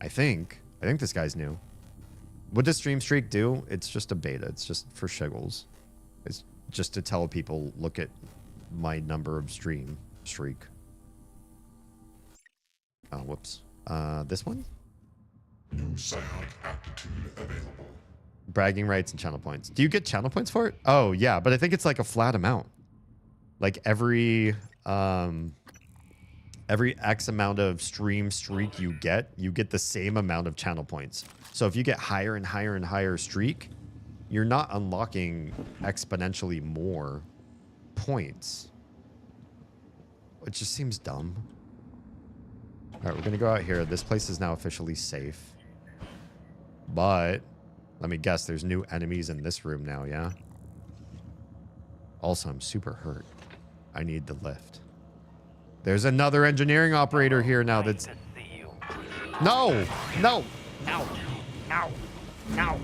Speaker 1: I think this guy's new. What does Stream Streak do? It's just a beta. It's just for shiggles. It's just to tell people, look at my number of stream streak. Oh, whoops. This one?
Speaker 4: New sound aptitude available.
Speaker 1: Bragging rights and channel points. Do you get channel points for it? Oh, yeah, but I think it's like a flat amount. Like every X amount of stream streak you get the same amount of channel points. So if you get higher and higher and higher streak, you're not unlocking exponentially more points. It just seems dumb. All right, we're going to go out here. This place is now officially safe. But Let me guess, there's new enemies in this room now, yeah? Also, I'm super hurt. I need the lift. There's another engineering operator here now that's... No! No! No! No! No!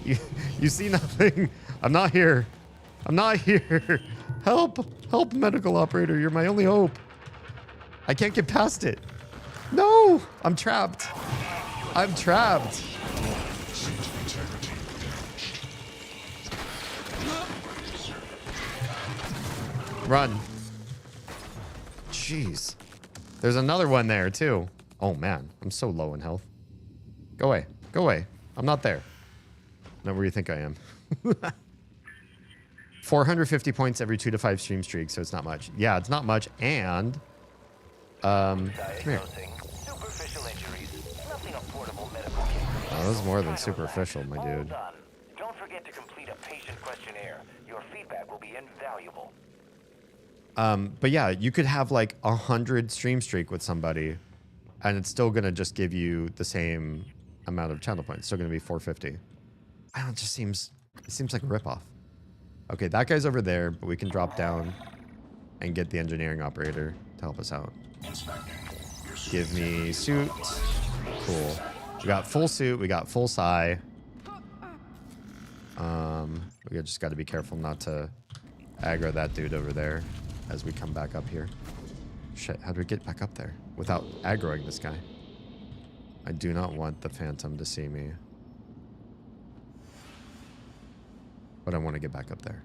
Speaker 1: You see nothing? I'm not here. I'm not here. Help! Help, medical operator. You're my only hope. I can't get past it. No! I'm trapped. I'm trapped. Run. Jeez. There's another one there, too. Oh, man. I'm so low in health. Go away. Go away. I'm not there. Not where you think I am. 450 points every 2 to 5 stream streaks, so it's not much. Yeah, it's not much, and... come here. Oh, this is more than superficial, my dude.
Speaker 5: Don't forget to complete a patient questionnaire. Your feedback will be invaluable.
Speaker 1: But yeah, you could have like 100 stream streak with somebody, and it's still gonna just give you the same amount of channel points. It's still gonna be 450. I don't know, it seems like a ripoff. Okay, that guy's over there, but we can drop down and get the engineering operator to help us out. Give me suit. Cool. We got full suit. We got full psi. We just got to be careful not to aggro that dude over there as we come back up here. Shit, how do we get back up there without aggroing this guy? I do not want the Phantom to see me. But I want to get back up there.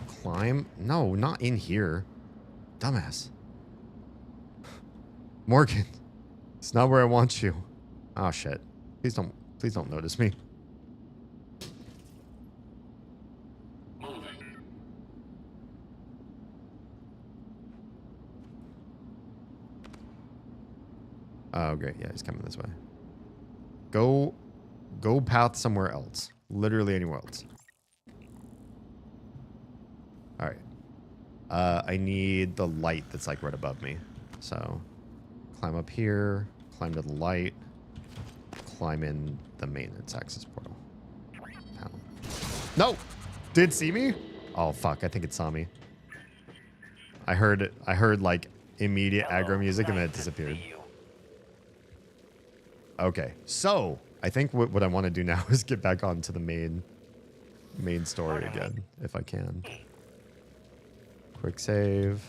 Speaker 1: Climb? No, not in here. Dumbass. Morgan. It's not where I want you. Oh shit. Please don't notice me. Oh great, yeah, he's coming this way. Go path somewhere else. Literally anywhere else. Alright. I need the light that's like right above me. So climb up here, climb to the light, climb in the maintenance access portal. Panel. No! Did it see me? Oh fuck, I think it saw me. I heard like immediate aggro music and then it disappeared. Okay, so I think what I want to do now is get back onto the main story again, if I can. Quick save.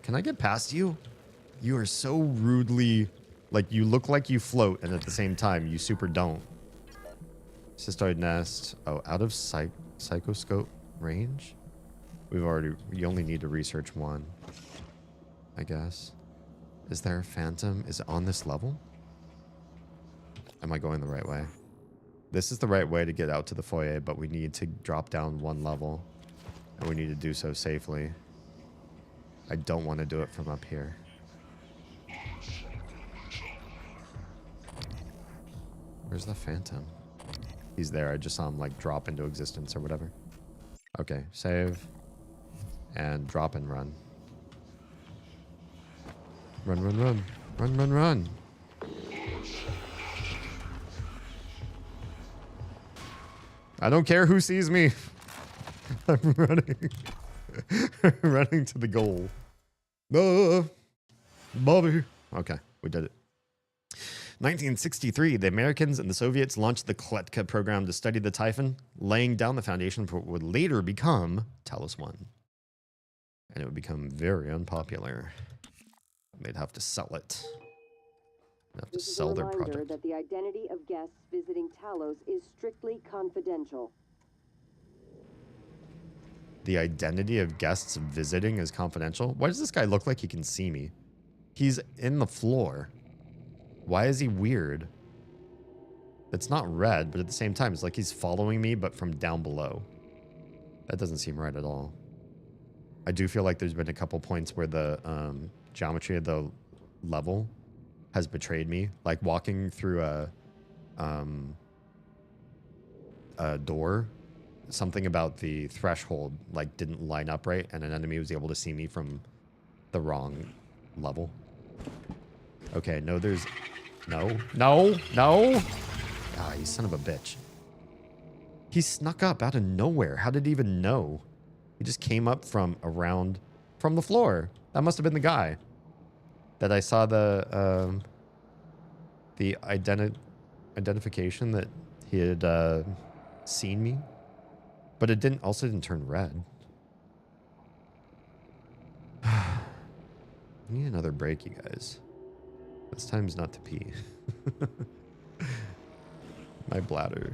Speaker 1: Can I get past you? You are so rudely, like you look like you float, and at the same time you super don't. Cystoid nest. Oh, out of psychoscope range. You only need to research one, I guess. Is there a Phantom? Is it on this level? Am I going the right way? This is the right way to get out to the foyer, but we need to drop down one level. And we need to do so safely. I don't want to do it from up here. Where's the Phantom? He's there. I just saw him like drop into existence or whatever. Okay, save. And drop and run. Run, run, run. Run, run, run. I don't care who sees me. I'm running. Running to the goal. Bobby. Okay, we did it. 1963, the Americans and the Soviets launched the Kletka program to study the Typhon, laying down the foundation for what would later become Talos 1. And it would become very unpopular. They'd have to sell it. They'd have to sell their product.
Speaker 3: That the identity of guests visiting Talos is strictly confidential.
Speaker 1: The identity of guests visiting is confidential? Why does this guy look like he can see me? He's in the floor. Why is he weird? It's not red, but at the same time, it's like he's following me, but from down below. That doesn't seem right at all. I do feel like there's been a couple points where the geometry of the level has betrayed me. Like walking through a door, something about the threshold like didn't line up right, and an enemy was able to see me from the wrong level. Okay, no, there's No, no, no. Ah, you son of a bitch. He snuck up out of nowhere. How did he even know? He just came up from the floor. That must have been the guy that I saw the identification that he had seen me, but it didn't turn red. I need another break, you guys. This time's not to pee. My bladder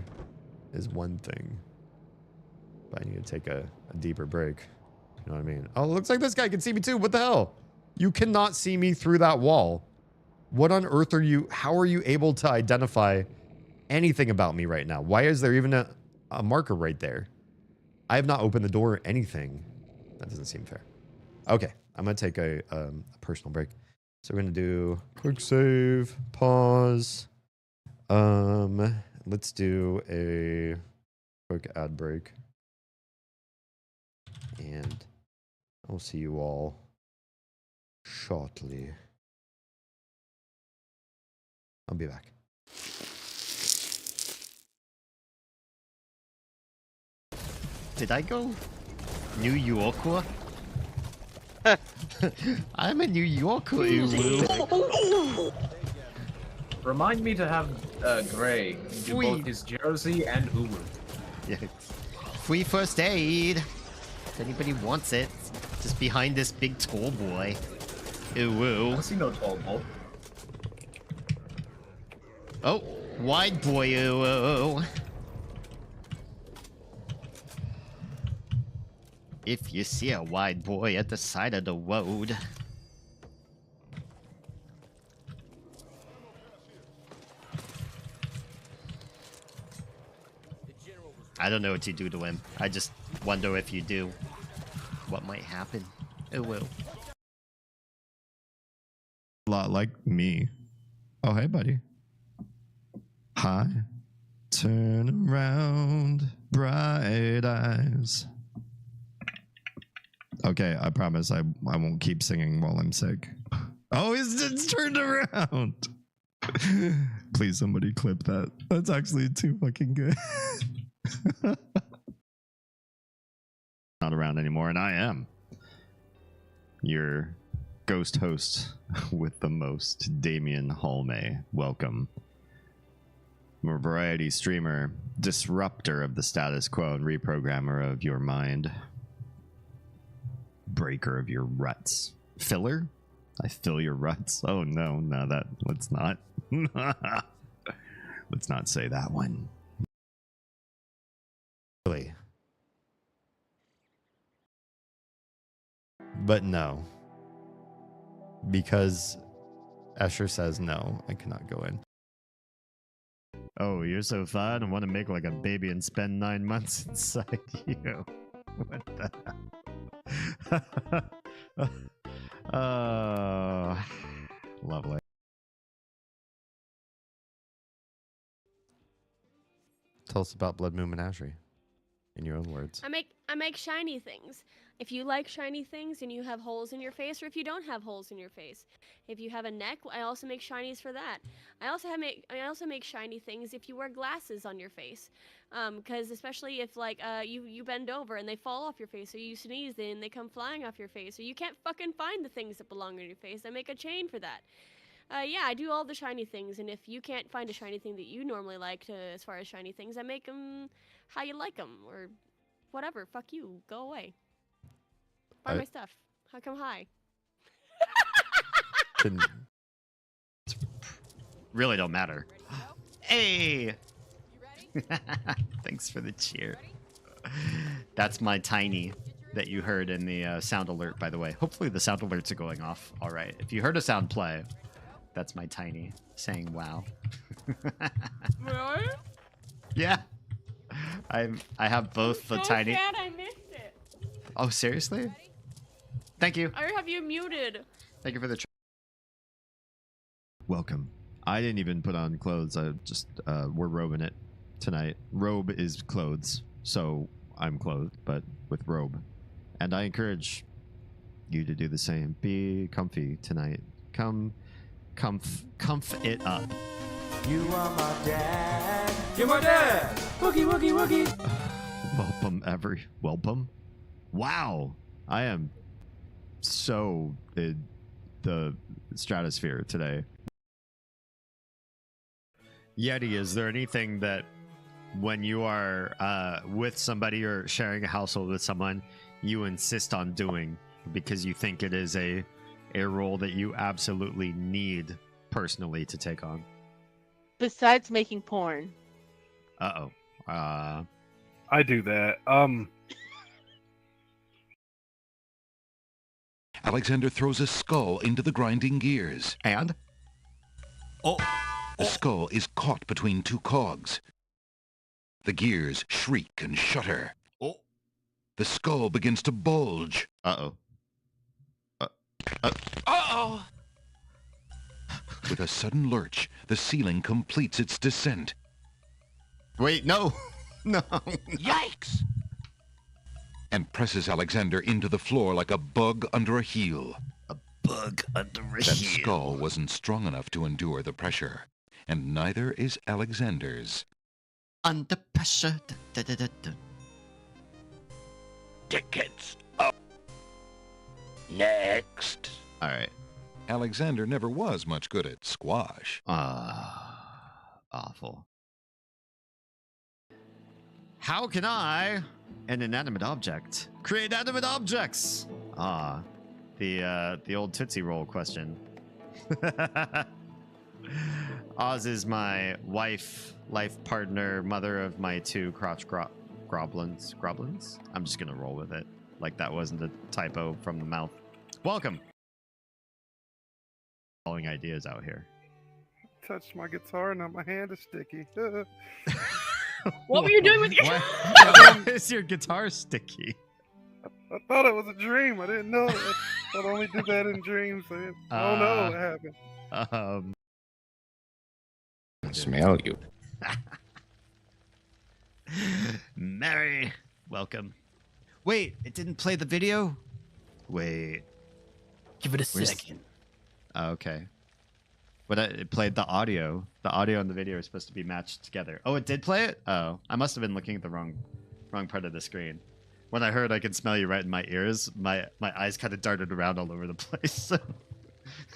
Speaker 1: is one thing, but I need to take a deeper break. You know what I mean? Oh, it looks like this guy can see me too. What the hell? You cannot see me through that wall. What on earth are you? How are you able to identify anything about me right now? Why is there even a marker right there? I have not opened the door or anything. That doesn't seem fair. Okay, I'm going to take a personal break. So we're going to do quick save, pause. Let's do a quick ad break. And I'll see you all shortly. I'll be back.
Speaker 9: Did I go New Yorker? I'm a New Yorker.
Speaker 8: Remind me to have Gray do both his Jersey and Uwu.
Speaker 9: Yeah. Free first aid. If anybody wants it, just behind this big tall boy. Ooh.
Speaker 8: I see no tall boy.
Speaker 9: Oh, wide boy. Ooh. If you see a wide boy at the side of the road. I don't know what you do to him. I just wonder if you do. What might happen? It will.
Speaker 6: A lot like me. Oh, hey, buddy. Hi. Turn around, bright eyes. Okay, I promise I won't keep singing while I'm sick. Oh, it's turned around. Please, somebody clip that. That's actually too fucking good.
Speaker 1: Not around anymore, and I am your ghost host with the most, Damien Halme. Welcome. I'm a variety streamer, disruptor of the status quo, and reprogrammer of your mind. Breaker of your ruts. Filler? I fill your ruts? Oh no, let's not. Let's not say that one. Really? But no. Because Escher says no, I cannot go in. Oh, you're so fun. I want to make like a baby and spend 9 months inside you. What the hell? Oh, lovely. Tell us about Blood Moon Menagerie in your own words.
Speaker 10: I make shiny things. If you like shiny things and you have holes in your face, or if you don't have holes in your face, if you have a neck, I also make shinies for that. I also make shiny things if you wear glasses on your face, because especially if like you bend over and they fall off your face, or you sneeze and they come flying off your face, or you can't fucking find the things that belong on your face. I make a chain for that. Yeah, I do all the shiny things, and if you can't find a shiny thing that you normally like as far as shiny things, I make them how you like them, or whatever. Fuck you. Go away. Buy my stuff. How come hi?
Speaker 9: Really don't matter. Hey! Thanks for the cheer. That's my tiny that you heard in the sound alert, by the way. Hopefully the sound alerts are going off all right. If you heard a sound play, that's my tiny saying wow.
Speaker 10: Really?
Speaker 9: Yeah. I have both the tiny.
Speaker 10: Sad I missed it.
Speaker 9: Oh, seriously? Thank you.
Speaker 10: I have you muted.
Speaker 9: Thank you for the.
Speaker 1: Welcome. I didn't even put on clothes. I just we're robing it tonight. Robe is clothes, so I'm clothed, but with robe. And I encourage you to do the same. Be comfy tonight. Come
Speaker 9: Comf it up.
Speaker 11: You are my dad. You're my dad. Woogie, woogie, woogie.
Speaker 9: Welcome. Wow. I am so in the stratosphere today. Yeti, is there anything that when you are with somebody or sharing a household with someone, you insist on doing because you think it is a role that you absolutely need personally to take on?
Speaker 12: Besides making porn.
Speaker 9: Uh-oh.
Speaker 13: I do that.
Speaker 14: Alexander throws a skull into the grinding gears.
Speaker 9: And?
Speaker 14: The skull is caught between two cogs. The gears shriek and shudder. The skull begins to bulge.
Speaker 9: Uh-oh.
Speaker 14: Uh-oh! With a sudden lurch, the ceiling completes its descent.
Speaker 9: Wait, no! No!
Speaker 14: Yikes! And presses Alexander into the floor like a bug under a heel.
Speaker 9: A bug under a
Speaker 14: That
Speaker 9: heel.
Speaker 14: skull wasn't strong enough to endure the pressure, and neither is Alexander's.
Speaker 9: Under pressure.
Speaker 14: Tickets up. Next.
Speaker 9: All right.
Speaker 14: Alexander never was much good at squash.
Speaker 9: Awful. How can I, an inanimate object, create animate objects? The old Tootsie Roll question. Oz is my wife, life partner, mother of my two crotch groblins. Groblins? I'm just gonna roll with it. Like that wasn't a typo from the mouth. Welcome. Following ideas out here.
Speaker 13: Touched my guitar, now my hand is sticky.
Speaker 12: What were you doing with your...
Speaker 9: Why is your guitar sticky?
Speaker 13: I thought it was a dream. I didn't know. I only do that in dreams. I don't know what happened.
Speaker 15: I smell you.
Speaker 9: Mary, welcome. Wait, it didn't play the video? Wait.
Speaker 16: Give it a second.
Speaker 9: Okay. But it played the audio. The audio and the video are supposed to be matched together. Oh, it did play it? Oh, I must have been looking at the wrong part of the screen. When I heard I could smell you right in my ears, my eyes kind of darted around all over the place.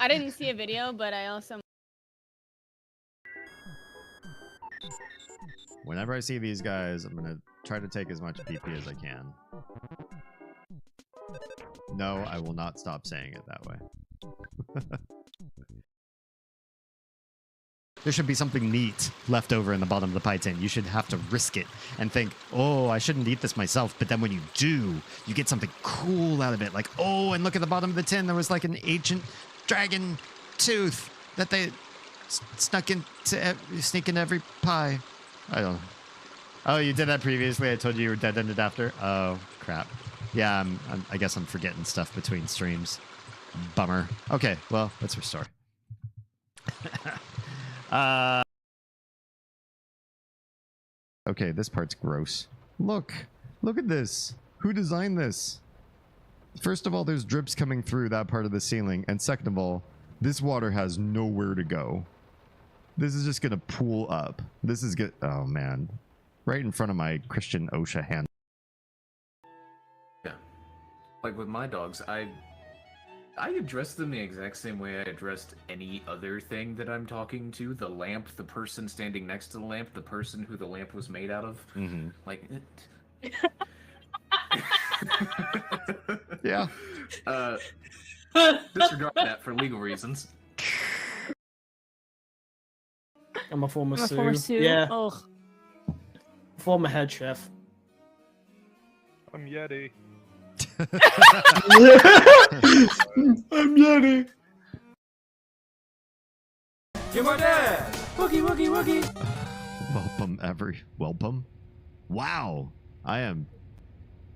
Speaker 10: I didn't see a video, but I also...
Speaker 9: Whenever I see these guys, I'm going to try to take as much PP as I can. No, I will not stop saying it that way. There should be something neat left over in the bottom of the pie tin. You should have to risk it and think, oh, I shouldn't eat this myself. But then when you do, you get something cool out of it. Like, oh, and look at the bottom of the tin. There was like an ancient dragon tooth that they sneak into every pie. I don't know. Oh, you did that previously? I told you were dead-ended after? Oh, crap. Yeah, I guess I'm forgetting stuff between streams. Bummer. Okay, well, let's restore. Okay, this part's gross. Look at this. Who designed this? First of all, there's drips coming through that part of the ceiling, and second of all, this water has nowhere to go. This is just gonna pool up. This is good. Oh man, right in front of my Christian OSHA hand.
Speaker 8: Yeah, like with my dogs, I address them the exact same way I addressed any other thing that I'm talking to. The lamp, the person standing next to the lamp, the person who the lamp was made out of.
Speaker 9: Mm-hmm.
Speaker 8: Like,
Speaker 9: yeah.
Speaker 8: Disregard that for legal reasons.
Speaker 16: I'm a former
Speaker 10: I'm a
Speaker 16: Sue.
Speaker 10: former Sue?
Speaker 16: Yeah.
Speaker 10: Ugh.
Speaker 16: Former head chef.
Speaker 13: I'm Yeti.
Speaker 16: I'm Yeti.
Speaker 11: You're my dad. Woogie, woogie, woogie.
Speaker 9: Welcome. Wow, I am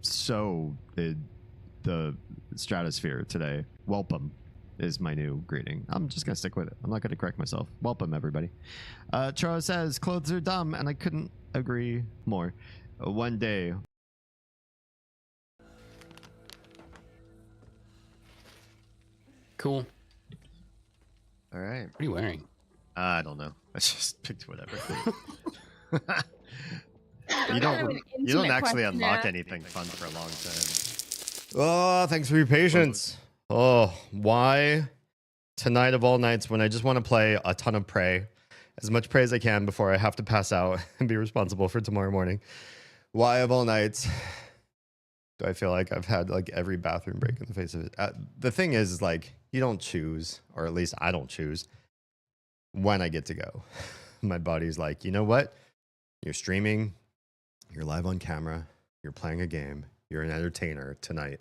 Speaker 9: so in the stratosphere today. Welcome is my new greeting. I'm just gonna stick with it. I'm not gonna correct myself. Welcome, everybody. Charo says clothes are dumb, and I couldn't agree more. One day.
Speaker 16: Cool.
Speaker 9: All right.
Speaker 17: What are you wearing?
Speaker 9: I don't know. I just picked whatever.
Speaker 10: Kind of an
Speaker 9: You don't
Speaker 10: intimate
Speaker 9: actually
Speaker 10: question
Speaker 9: unlock
Speaker 10: there.
Speaker 9: anything fun for a long time.
Speaker 1: Oh, thanks for your patience. Oh, why tonight of all nights when I just want to play a ton of Prey, as much Prey as I can before I have to pass out and be responsible for tomorrow morning? Why of all nights do I feel like I've had like every bathroom break in the face of it? The thing is, like, you don't choose, or at least I don't choose, when I get to go. My body's like, you know what? You're streaming, you're live on camera, you're playing a game, you're an entertainer tonight,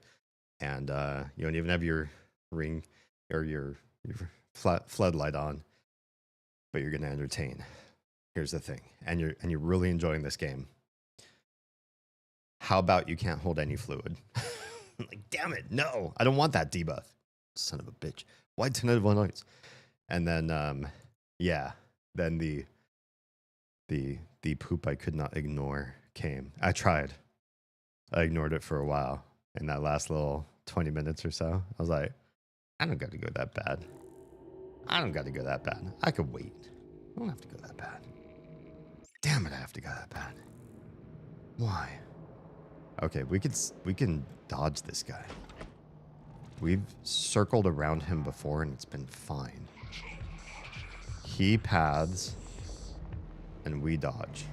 Speaker 1: and you don't even have your ring or your floodlight on, but you're gonna entertain. Here's the thing, and you're really enjoying this game. How about you can't hold any fluid? Like, damn it, no, I don't want that debuff. Son of a bitch. Why tonight of all nights? And then yeah, then the poop I could not ignore came. I tried. I ignored it for a while. In that last little 20 minutes or so, I was like, I don't got to go that bad. I don't got to go that bad. I could wait. I don't have to go that bad. Damn it, I have to go that bad. Why? Okay, we can dodge this guy. We've circled around him before and it's been fine. He paths and we dodge.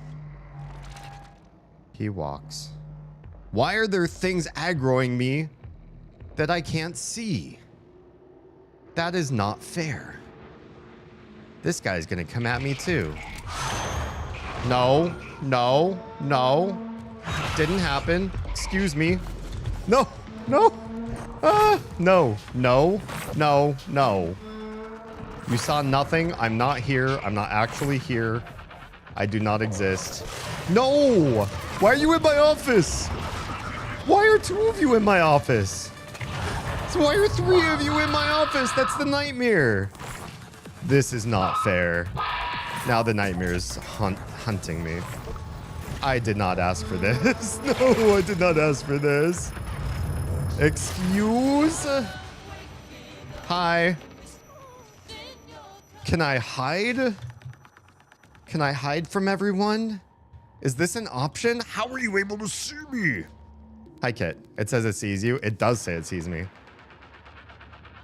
Speaker 1: He walks. Why are there things aggroing me that I can't see? That is not fair. This guy's gonna come at me too. No, no, no. Didn't happen. Excuse me. No, no. No, no, no, no. You saw nothing. I'm not here. I'm not actually here. I do not exist. No! Why are you in my office? Why are two of you in my office? So why are three of you in my office? That's the nightmare. This is not fair. Now the nightmare is hunting me. I did not ask for this. No, I did not ask for this. Excuse? Hi. Can I hide? Can I hide from everyone? Is this an option? How are you able to see me? Hi, Kit. It says it sees you. It does say it sees me.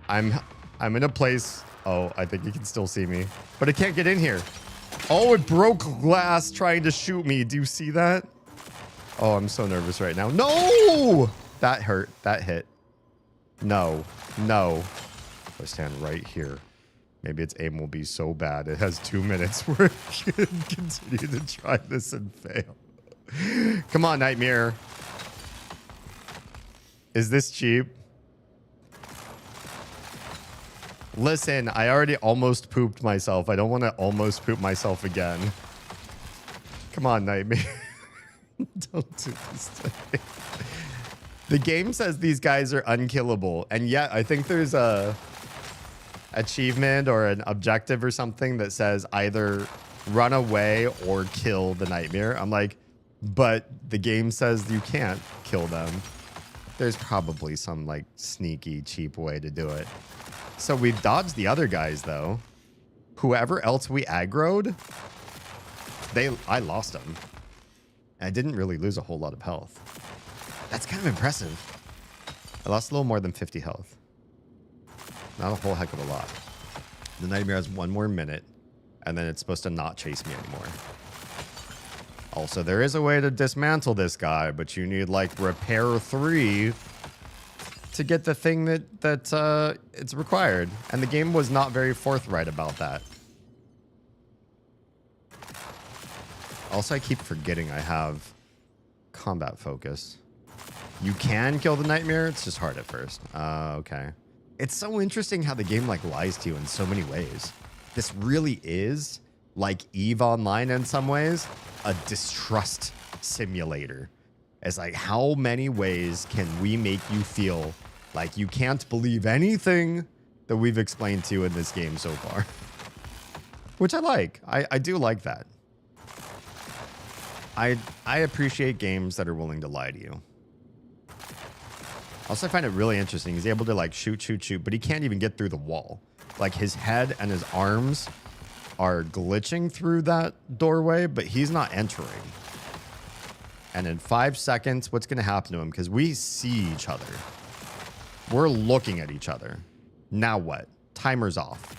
Speaker 1: I'm in a place. Oh, I think you can still see me, but it can't get in here. Oh, it broke glass trying to shoot me. Do you see that? Oh, I'm so nervous right now. No! That hurt. That hit. No. No. I stand right here. Maybe its aim will be so bad. It has 2 minutes where it can continue to try this and fail. Come on, Nightmare. Is this cheap? Listen, I already almost pooped myself. I don't want to almost poop myself again. Come on, Nightmare. Don't do this to me. The game says these guys are unkillable, and yet I think there's a achievement or an objective or something that says either run away or kill the Nightmare. I'm like, but the game says you can't kill them. There's probably some like sneaky, cheap way to do it. So we've dodged the other guys though. Whoever else we aggroed, I lost them. I didn't really lose a whole lot of health. That's kind of impressive. I lost a little more than 50 health. Not a whole heck of a lot. The Nightmare has 1 more minute, and then it's supposed to not chase me anymore. Also, there is a way to dismantle this guy, but you need like repair 3 to get the thing that it's required. And the game was not very forthright about that. Also, I keep forgetting I have combat focus. You can kill the Nightmare, it's just hard at first. Okay. It's so interesting how the game like lies to you in so many ways. This really is, like EVE Online in some ways, a distrust simulator. It's like, how many ways can we make you feel like you can't believe anything that we've explained to you in this game so far? Which I like. I do like that. I appreciate games that are willing to lie to you. Also, I find it really interesting. He's able to like shoot, but he can't even get through the wall. Like his head and his arms are glitching through that doorway, but he's not entering. And in 5 seconds, what's going to happen to him? Because we see each other. We're looking at each other. Now what? Timer's off.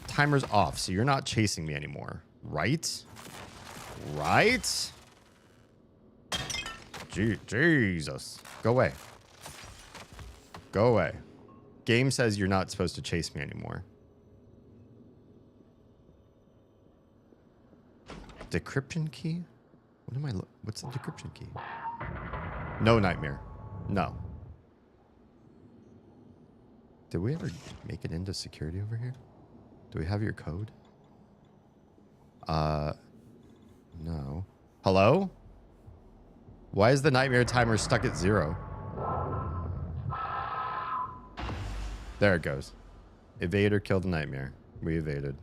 Speaker 1: Timer's off, so you're not chasing me anymore. Right? Right? Jesus. Go away. Go away. Game says you're not supposed to chase me anymore. Decryption key? What am I what's the decryption key? No nightmare. No. Did we ever make it into security over here? Do we have your code? No. Hello? Why is the nightmare timer stuck at 0? There it goes. Evade or kill the nightmare. We evaded.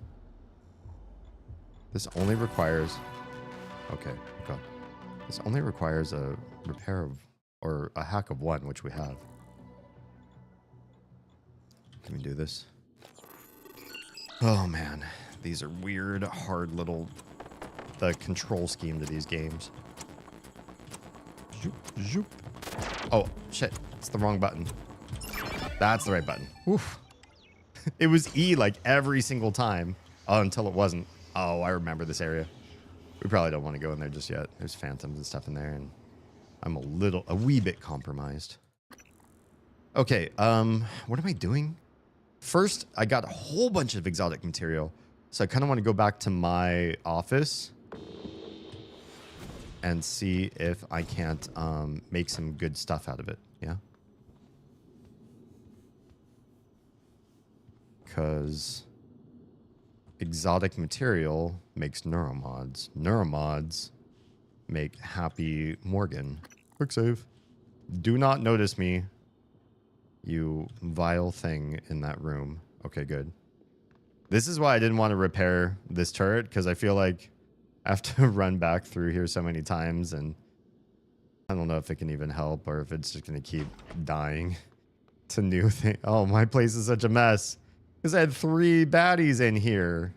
Speaker 1: This only requires... Okay, go. This only requires a repair of... or a hack of 1, which we have. Can we do this? Oh, man. These are weird, hard little... The control scheme to these games. Zoop, zoop. Oh, shit. It's the wrong button. That's the right button. Oof. It was E like every single time. Oh, until it wasn't. Oh, I remember this area. We probably don't want to go in there just yet. There's phantoms and stuff in there, and I'm a wee bit compromised. Okay, what am I doing? First, I got a whole bunch of exotic material, so I kind of want to go back to my office and see if I can't make some good stuff out of it. Yeah. Because exotic material makes neuromods. Neuromods make Happy Morgan. Quick save. Do not notice me, you vile thing in that room. Okay, good. This is why I didn't want to repair this turret, because I feel like I have to run back through here so many times, and I don't know if it can even help or if it's just going to keep dying to new things. Oh, my place is such a mess. Because I had 3 baddies in here,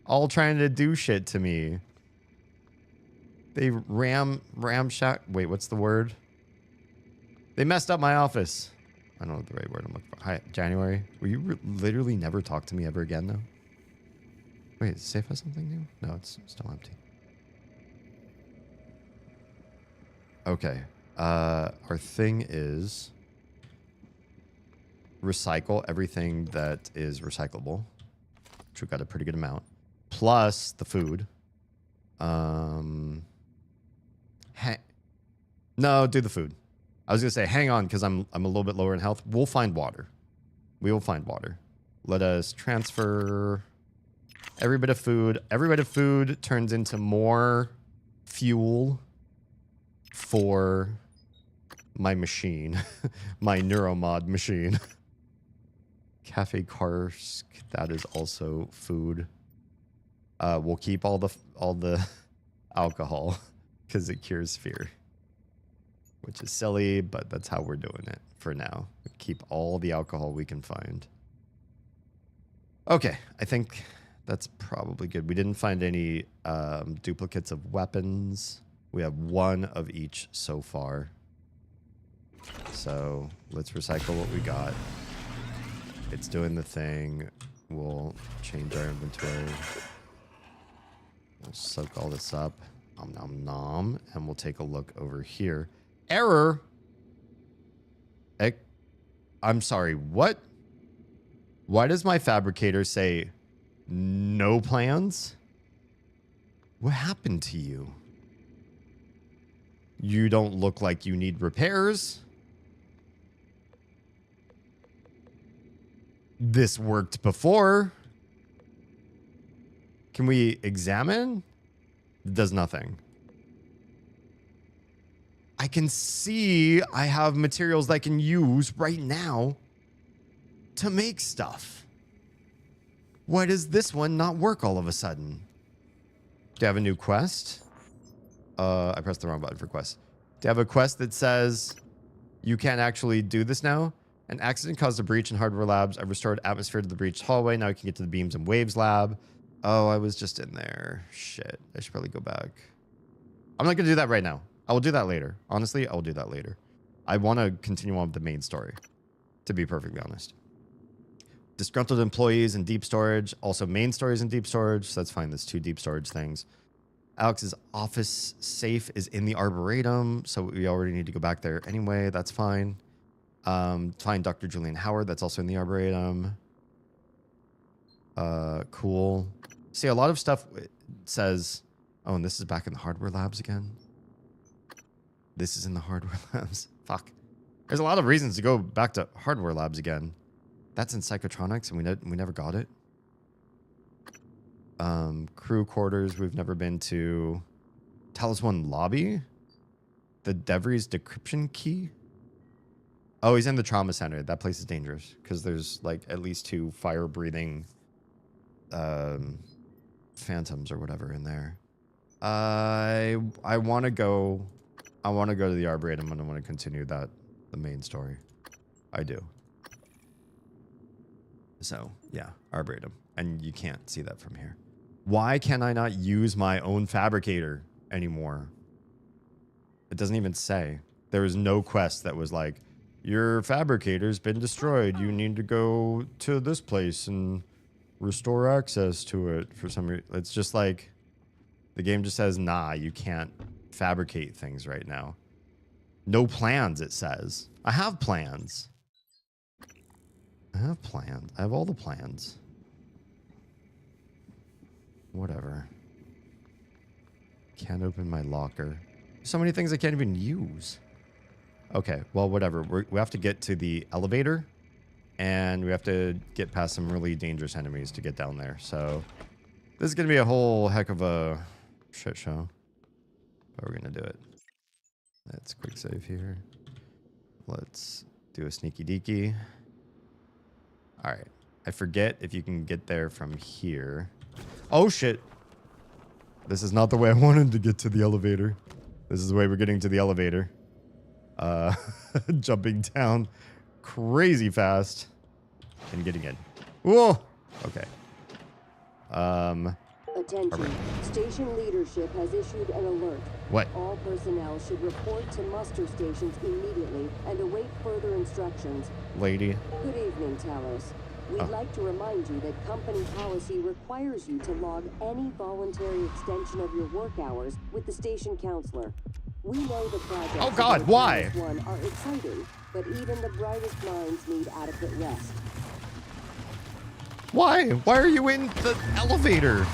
Speaker 1: all trying to do shit to me. They ramshack. Wait, what's the word? They messed up my office. I don't know the right word I'm looking for. Hi, January. Will you literally never talk to me ever again, though? Wait, is safe has something new? No, it's still empty. Okay. Our thing is recycle everything that is recyclable, which we've got a pretty good amount, plus the food. No, do the food. I was gonna say hang on because I'm a little bit lower in health. We'll find water. We will find water. Let us transfer every bit of food. Every bit of food turns into more fuel for my machine, my neuromod machine. Cafe Karsk, that is also food. We'll keep all the alcohol because it cures fear, which is silly, but that's how we're doing it for now. We keep all the alcohol we can find. Okay, I think that's probably good. We didn't find any duplicates of weapons. We have 1 of each so far. So let's recycle what we got. It's doing the thing. We'll change our inventory. We'll soak all this up. Nom nom nom. And we'll take a look over here. Error! I'm sorry, what? Why does my fabricator say no plans? What happened to you? You don't look like you need repairs. This worked before. Can we examine? It does nothing. I can see I have materials that I can use right now to make stuff. Why does this one not work all of a sudden? Do you have a new quest? I pressed the wrong button for quest. Do you have a quest that says you can't actually do this now? An accident caused a breach in hardware labs. I restored atmosphere to the breached hallway. Now I can get to the beams and waves lab. Oh, I was just in there. Shit. I should probably go back. I'm not going to do that right now. I will do that later. Honestly, I will do that later. I want to continue on with the main story, to be perfectly honest. Disgruntled employees in deep storage. Also main stories in deep storage. So that's fine. There's 2 deep storage things. Alex's office safe is in the Arboretum. So we already need to go back there anyway. That's fine. Find Dr. Julian Howard. That's also in the Arboretum. Cool. See, a lot of stuff says... Oh, and this is back in the hardware labs again. This is in the hardware labs. Fuck. There's a lot of reasons to go back to hardware labs again. That's in psychotronics, and we never got it. Crew quarters we've never been to. Talos 1 lobby. The DeVries decryption key. Oh, he's in the trauma center. That place is dangerous because there's like at least 2 fire-breathing phantoms or whatever in there. I want to go. I want to go to the Arboretum and I want to continue the main story. I do. So yeah, Arboretum, and you can't see that from here. Why can I not use my own fabricator anymore? It doesn't even say. There was no quest that was like, your fabricator's been destroyed. You need to go to this place and restore access to it for some reason. It's just like, the game just says, nah, you can't fabricate things right now. No plans, it says. I have plans. I have plans. I have all the plans. Whatever. Can't open my locker. So many things I can't even use. Okay, well, whatever. We have to get to the elevator, and we have to get past some really dangerous enemies to get down there. So this is going to be a whole heck of a shit show. But we're going to do it. Let's quick save here. Let's do a sneaky deaky. All right. I forget if you can get there from here. Oh, shit. This is not the way I wanted to get to the elevator. This is the way we're getting to the elevator. Jumping down crazy fast and getting in. Whoa. Okay.
Speaker 3: Attention.
Speaker 1: Right.
Speaker 3: Station leadership has issued an alert.
Speaker 1: What?
Speaker 3: All personnel should report to muster stations immediately and await further instructions.
Speaker 1: Lady.
Speaker 3: Good evening, Talos. We'd like to remind you that company policy requires you to log any voluntary extension of your work hours with the station counselor. We know the projects
Speaker 1: Oh God, why?
Speaker 3: One are exciting, but even the brightest minds need adequate rest.
Speaker 1: Why? Why are you in the elevator?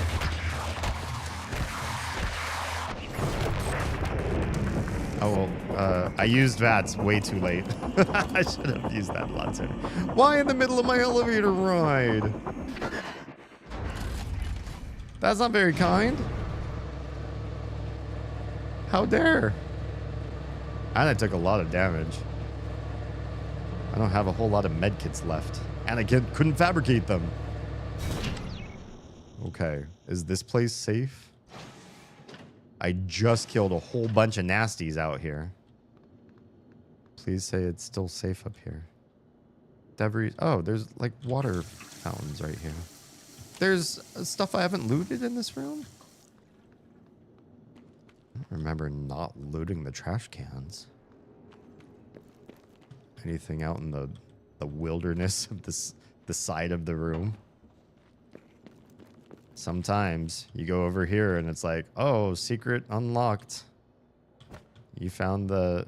Speaker 1: Oh, well, I used VATS way too late. I should have used that a lot sooner. Why in the middle of my elevator ride? That's not very kind. How dare? And I took a lot of damage. I don't have a whole lot of medkits left. And I couldn't fabricate them. Okay, is this place safe? I just killed a whole bunch of nasties out here. Please say it's still safe up here. DeVries. Oh, there's like water fountains right here. There's stuff I haven't looted in this room. I don't remember not looting the trash cans. Anything out in the wilderness of the side of the room. Sometimes you go over here and it's like, oh, secret unlocked. You found the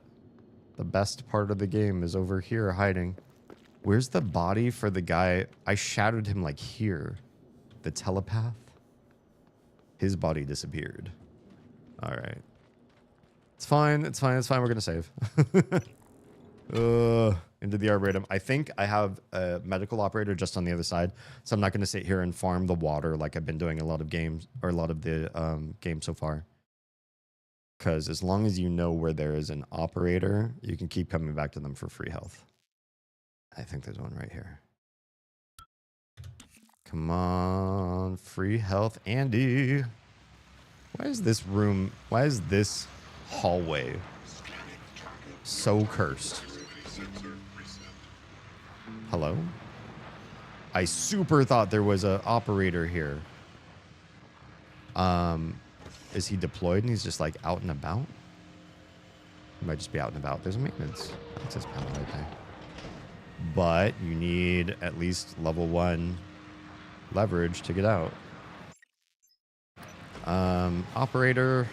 Speaker 1: best part of the game is over here hiding. Where's the body for the guy? I shadowed him like here. The telepath. His body disappeared. All right. It's fine. It's fine. It's fine. We're going to save. Into the Arboretum. I think I have a medical operator just on the other side, so I'm not going to sit here and farm the water like I've been doing a lot of games, or a lot of the games so far. Because as long as you know where there is an operator, you can keep coming back to them for free health. I think there's one right here. Come on, free health, Andy. Why is this room, why is this hallway so cursed? Hello? I super thought there was an operator here. Is he deployed and he's just like out and about? He might just be out and about. There's a maintenance access panel right there. But you need at least level 1 leverage to get out. Operator.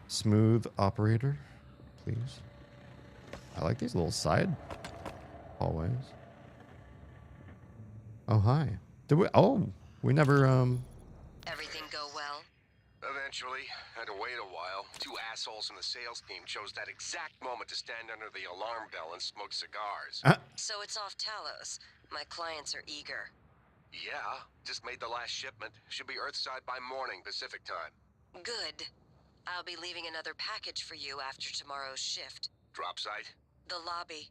Speaker 1: Smooth operator, please. I like these little side hallways. Oh, hi. Did we? Oh, we never,
Speaker 3: Everything go well?
Speaker 17: Eventually, had to wait a while. 2 assholes from the sales team chose that exact moment to stand under the alarm bell and smoke cigars.
Speaker 3: So it's off Talos. My clients are eager.
Speaker 17: Yeah, just made the last shipment. Should be Earthside by morning, Pacific time.
Speaker 3: Good. I'll be leaving another package for you after tomorrow's shift.
Speaker 17: Drop site?
Speaker 3: The lobby.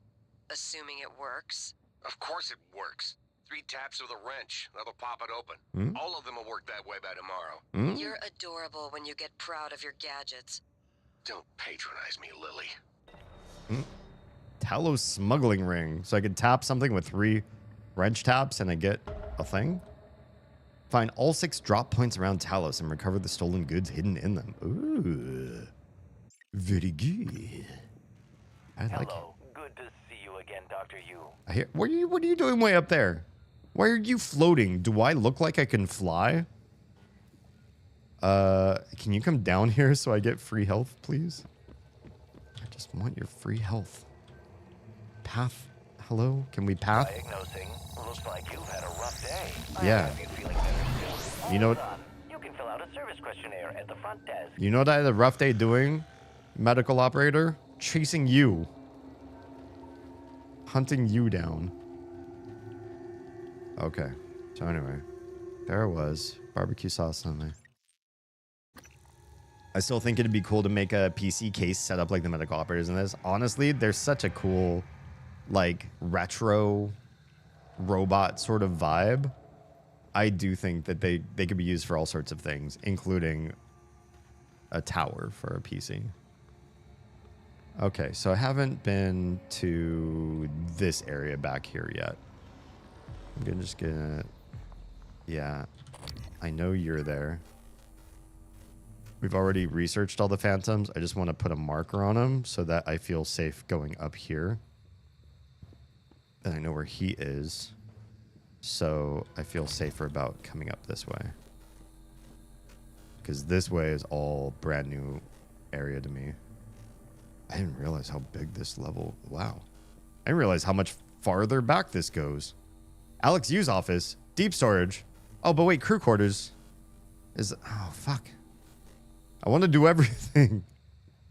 Speaker 3: Assuming it works.
Speaker 17: Of course it works. 3 taps with a wrench. That'll pop it open. All of them will work that way by tomorrow.
Speaker 3: You're adorable when you get proud of your gadgets.
Speaker 17: Don't patronize me, Lily.
Speaker 1: Talos smuggling ring. So I could tap something with 3 wrench taps and I get a thing? Find all 6 drop points around Talos and recover the stolen goods hidden in them. Ooh. Very good. I like it.
Speaker 5: Hello. Good to see you again, Dr. Yu.
Speaker 1: I hear, what are you doing way up there? Why are you floating? Do I look like I can fly? Can you come down here so I get free health, please? I just want your free health. Path. Hello? Can we path?
Speaker 5: Diagnosing. Looks like you've had a rough day.
Speaker 1: Yeah. You know what?
Speaker 5: You can fill out a service questionnaire at the front desk.
Speaker 1: You know what I had a rough day doing, medical operator? Chasing you. Hunting you down. Okay. So anyway, there it was. Barbecue sauce on there. I still think it'd be cool to make a PC case set up like the medical operators in this. Honestly, there's such a cool, like, retro robot sort of vibe. I do think that they could be used for all sorts of things, including a tower for a PC. Okay, so I haven't been to this area back here yet. I'm just gonna... Yeah, I know you're there. We've already researched all the phantoms. I just want to put a marker on them so that I feel safe going up here. And I know where he is. So I feel safer about coming up this way. Because this way is all brand new area to me. I didn't realize how big this level... Wow. I didn't realize how much farther back this goes. Alex Yu's office. Deep storage. Oh, but wait. Crew quarters. Is... Oh, fuck. I want to do everything.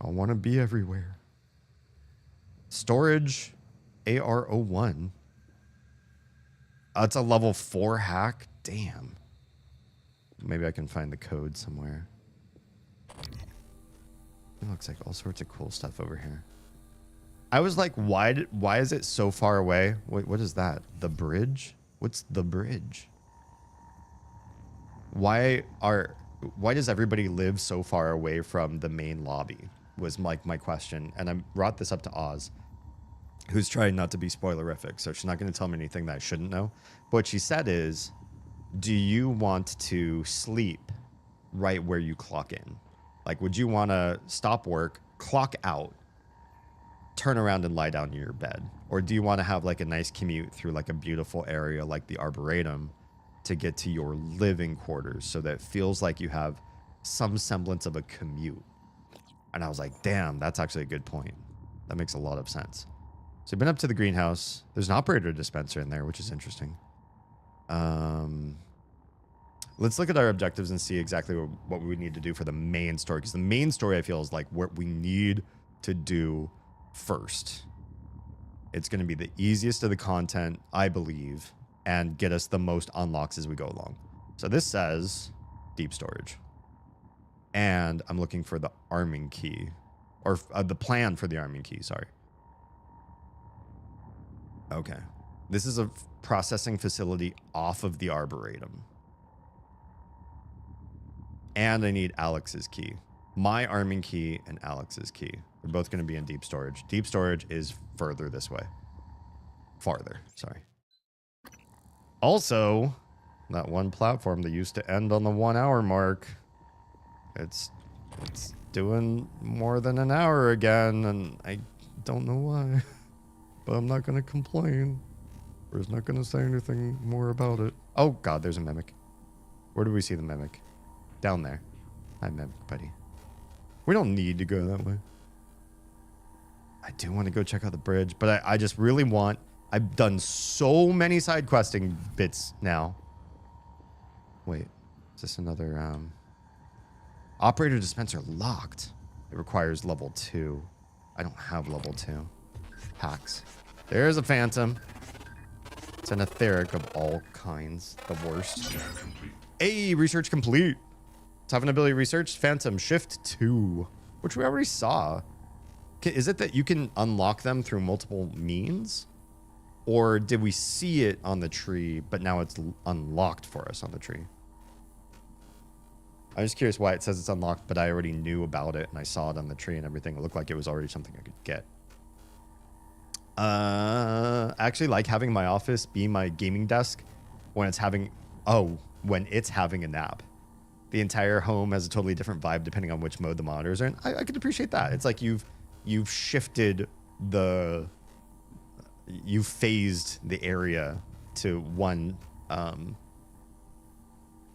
Speaker 1: I want to be everywhere. Storage. AR01. It's a level 4 hack. Damn. Maybe I can find the code somewhere. It looks like all sorts of cool stuff over here. I was like, why is it so far away? Wait, what is that? The bridge? What's the bridge? Why does everybody live so far away from the main lobby? Was like my question. And I brought this up to Oz, who's trying not to be spoilerific, so she's not going to tell me anything that I shouldn't know. But what she said is, do you want to sleep right where you clock in? Like, would you want to stop work, clock out, turn around and lie down in your bed? Or do you want to have like a nice commute through like a beautiful area like the Arboretum to get to your living quarters so that it feels like you have some semblance of a commute? And I was like, damn, that's actually a good point. That makes a lot of sense. So I've been up to the greenhouse. There's an operator dispenser in there, which is interesting. Let's look at our objectives and see exactly what we would need to do for the main story. Because the main story, I feel, is like what we need to do first. It's going to be the easiest of the content, I believe, and get us the most unlocks as we go along. So this says deep storage. And I'm looking for the arming key. Or the plan for the arming key, sorry. Okay. This is a processing facility off of the Arboretum. And I need Alex's key. My arming key and Alex's key. They're both going to be in deep storage. Deep storage is further this way. Farther, sorry. Also, that one platform that used to end on the 1 hour mark, it's doing more than an hour again, and I don't know why. But I'm not going to complain. Or is not going to say anything more about it. Oh, God, there's a mimic. Where do we see the mimic? Down there. Hi, mimic buddy. We don't need to go that way. I do want to go check out the bridge, but I just really want... I've done so many side questing bits now. Wait, is this another... Operator dispenser locked. It requires level 2. I don't have level 2. Hacks. There's a phantom. It's an etheric of all kinds. The worst. Hey, research complete. Tough ability research. Phantom shift 2. Which we already saw. Is it that you can unlock them through multiple means? Or did we see it on the tree, but now it's unlocked for us on the tree? I'm just curious why it says it's unlocked, but I already knew about it and I saw it on the tree and everything. It looked like it was already something I could get. I actually like having my office be my gaming desk when it's having... Oh, when it's having a nap. The entire home has a totally different vibe depending on which mode the monitors are in. I could appreciate that. It's like you've shifted the... You've phased the area to one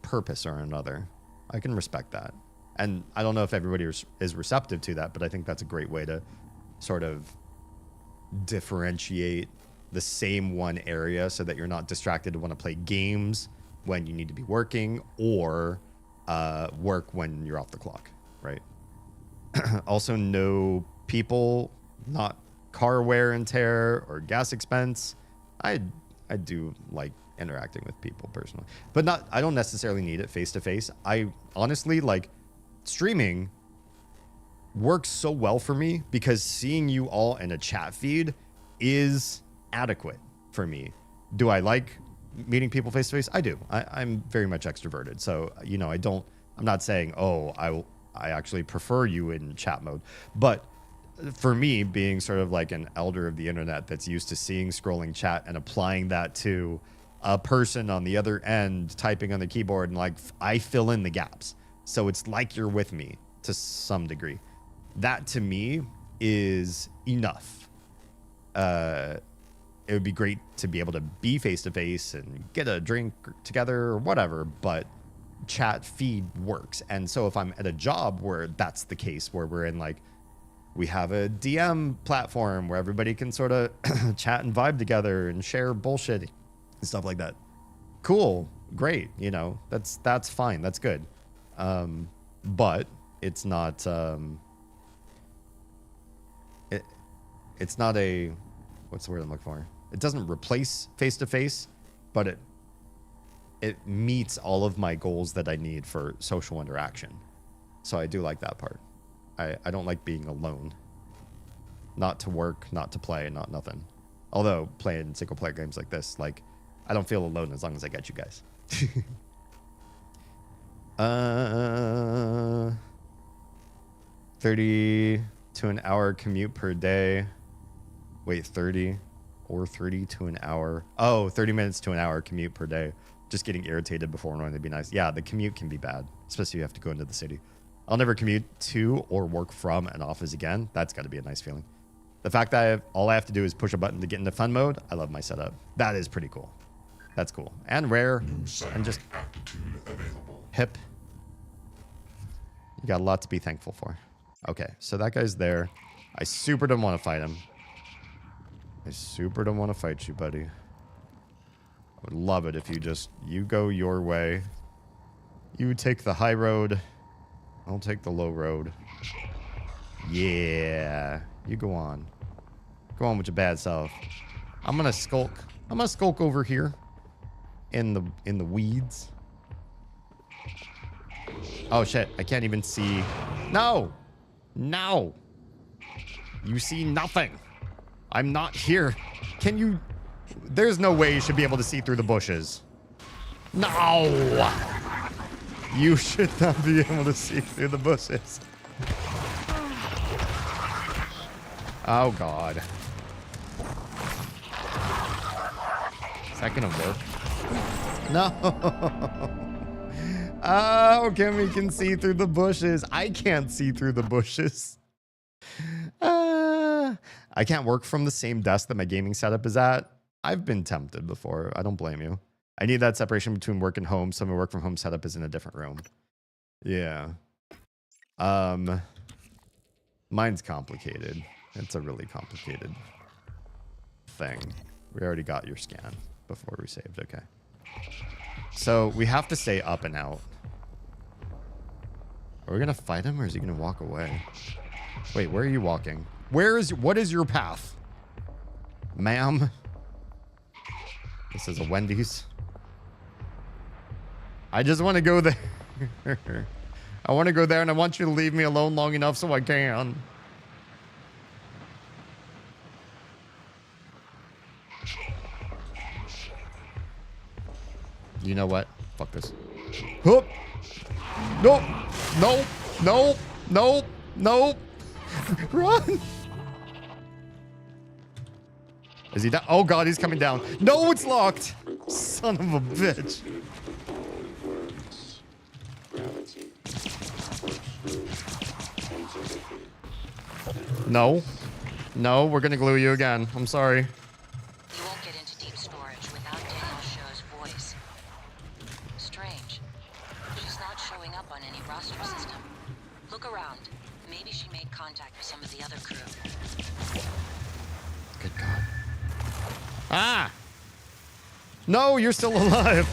Speaker 1: purpose or another. I can respect that. And I don't know if everybody is receptive to that, but I think that's a great way to sort of differentiate the same one area so that you're not distracted to want to play games when you need to be working or work when you're off the clock, right? Also, no people, not car wear and tear or gas expense. I do like interacting with people personally, but I don't necessarily need it face to face. I honestly like streaming works so well for me because seeing you all in a chat feed is adequate for me. Do I like meeting people face to face? I do. I'm very much extroverted. So, you know, I'm not saying, oh, I actually prefer you in chat mode, but for me, being sort of like an elder of the internet that's used to seeing scrolling chat and applying that to a person on the other end typing on the keyboard, and like I fill in the gaps. So it's like you're with me to some degree. That to me is enough. It would be great to be able to be face to face and get a drink together or whatever, but chat feed works. And so if I'm at a job where that's the case, where we're in like, we have a DM platform where everybody can sort of chat and vibe together and share bullshit and stuff like that. Cool. Great. You know, that's fine. That's good. But it's not, it's not a, what's the word I'm looking for? It doesn't replace face-to-face, but it meets all of my goals that I need for social interaction. So I do like that part. I don't like being alone. Not to work, not to play, not nothing. Although playing single player games like this, like I don't feel alone as long as I get you guys. 30 to an hour commute per day. Wait, 30 or 30 to an hour. Oh, 30 minutes to an hour commute per day. Just getting irritated before knowing it'd be nice. Yeah, the commute can be bad, especially if you have to go into the city. I'll never commute to or work from an office again. That's got to be a nice feeling. The fact that all I have to do is push a button to get into fun mode, I love my setup. That is pretty cool. That's cool. And rare. And just hip. You got a lot to be thankful for. Okay, so that guy's there. I super don't want to fight him. I super don't want to fight you, buddy. I would love it if you go your way. You take the high road. I'll take the low road. Yeah. You go on. Go on with your bad self. I'm gonna skulk. I'm gonna skulk over here in the weeds. Oh shit, I can't even see. No! No! You see nothing. I'm not here. Can you... There's no way you should be able to see through the bushes. No! You should not be able to see through the bushes. Oh, God. Is that gonna work? No. Oh, Kimmy can see through the bushes. I can't see through the bushes. I can't work from the same desk that my gaming setup is at. I've been tempted before. I don't blame you. I need that separation between work and home, so my work from home setup is in a different room. Yeah. Mine's complicated. It's a really complicated thing. We already got your scan before we saved. Okay. So we have to stay up and out. Are we gonna fight him or is he gonna walk away? Wait, where are you walking? What is your path? Ma'am? This is a Wendy's. I just want to go there. I want to go there and I want you to leave me alone long enough so I can. You know what? Fuck this. Nope. Nope. Nope. Nope. Nope. Nope. Run. Is he down? Oh God, he's coming down. No, it's locked. Son of a bitch. No. No, we're gonna glue you again. I'm sorry.
Speaker 18: You won't get into deep storage without Danielle Show's voice. Strange. She's not showing up on any roster system. Look around. Maybe she made contact with some of the other crew.
Speaker 1: Good God. Ah! No, you're still alive.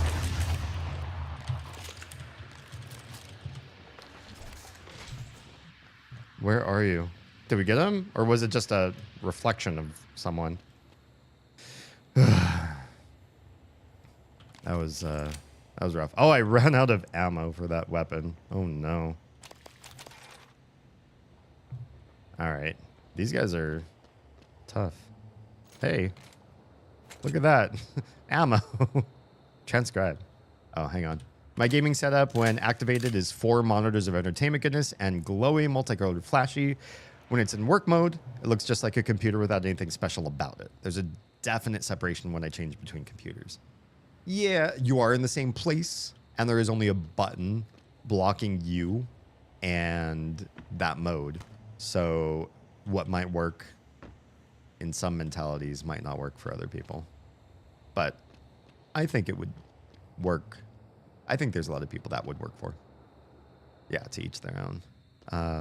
Speaker 1: Where are you? Did we get him? Or was it just a reflection of someone? That was rough. Oh, I ran out of ammo for that weapon. Oh no. Alright. These guys are tough. Hey. Look at that. Ammo. Transcribe. Oh, hang on. My gaming setup, when activated, is 4 monitors of entertainment goodness and glowy, multicolored flashy. When it's in work mode, it looks just like a computer without anything special about it. There's a definite separation when I change between computers. Yeah, you are in the same place, and there is only a button blocking you and that mode. So what might work in some mentalities might not work for other people. But I think it would work. I think there's a lot of people that would work for. Yeah, to each their own.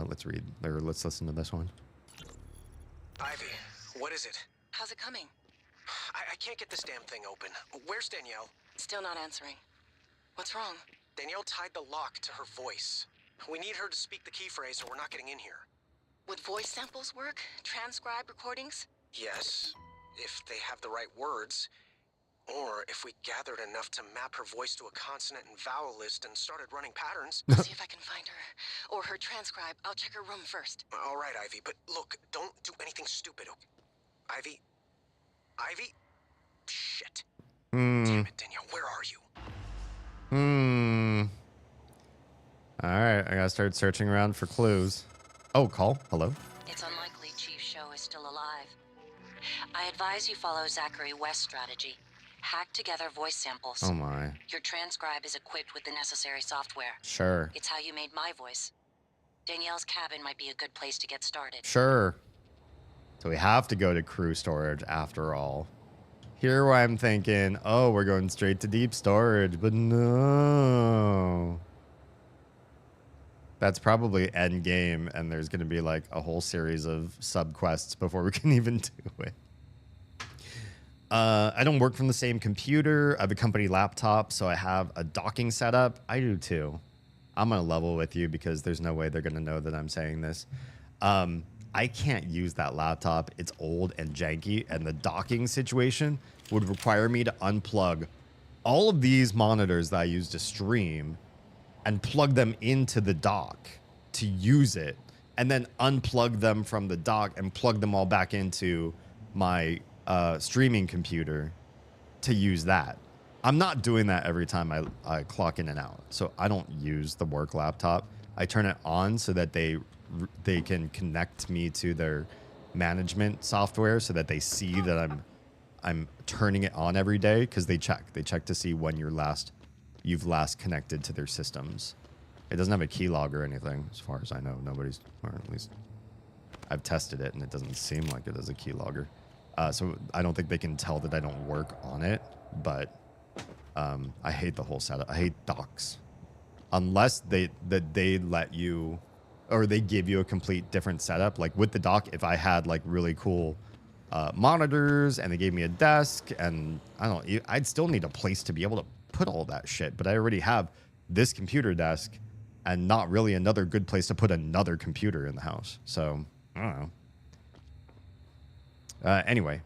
Speaker 1: Let's read, or let's listen to this one.
Speaker 17: Ivy, what is it?
Speaker 18: How's it coming?
Speaker 17: I can't get this damn thing open. Where's Danielle?
Speaker 18: Still not answering. What's wrong?
Speaker 17: Danielle tied the lock to her voice. We need her to speak the key phrase or we're not getting in here.
Speaker 18: Would voice samples work? Transcribe recordings?
Speaker 17: Yes, if they have the right words. Or if we gathered enough to map her voice to a consonant and vowel list and started running patterns.
Speaker 18: I'll see if I can find her. Or her transcribe. I'll check her room first.
Speaker 17: All right, Ivy, but look, don't do anything stupid. Ivy? Ivy? Shit. Damn it, Danielle, where are you?
Speaker 1: Alright, I gotta start searching around for clues. Oh, call. Hello?
Speaker 18: It's unlikely Chief Show is still alive. I advise you follow Zachary West's strategy. Hack together voice samples.
Speaker 1: Oh my.
Speaker 18: Your transcribe is equipped with the necessary software.
Speaker 1: Sure.
Speaker 18: It's how you made my voice. Danielle's cabin might be a good place to get started.
Speaker 1: Sure. So we have to go to crew storage after all. Here where I'm thinking, oh, we're going straight to deep storage, but no. That's probably end game, and there's going to be like a whole series of sub-quests before we can even do it. I don't work from the same computer. I have a company laptop, so I have a docking setup. I do too. I'm going to level with you because there's no way they're going to know that I'm saying this. I can't use that laptop. It's old and janky, and the docking situation would require me to unplug all of these monitors that I use to stream and plug them into the dock to use it, and then unplug them from the dock and plug them all back into my streaming computer to use that. I'm not doing that every time I clock in and out. So I don't use the work laptop. I turn it on so that they can connect me to their management software so that they see that I'm turning it on every day, because they check to see when you've last connected to their systems. It doesn't have a keylog or anything, as far as I know. Nobody's, or at least I've tested it, and it doesn't seem like it has a keylogger. So I don't think they can tell that I don't work on it, but I hate the whole setup. I hate docks. Unless they let you, or they give you a complete different setup. Like with the dock, if I had like really cool monitors and they gave me a desk, and I'd still need a place to be able to put all that shit. But I already have this computer desk and not really another good place to put another computer in the house. So I don't know. Anyway,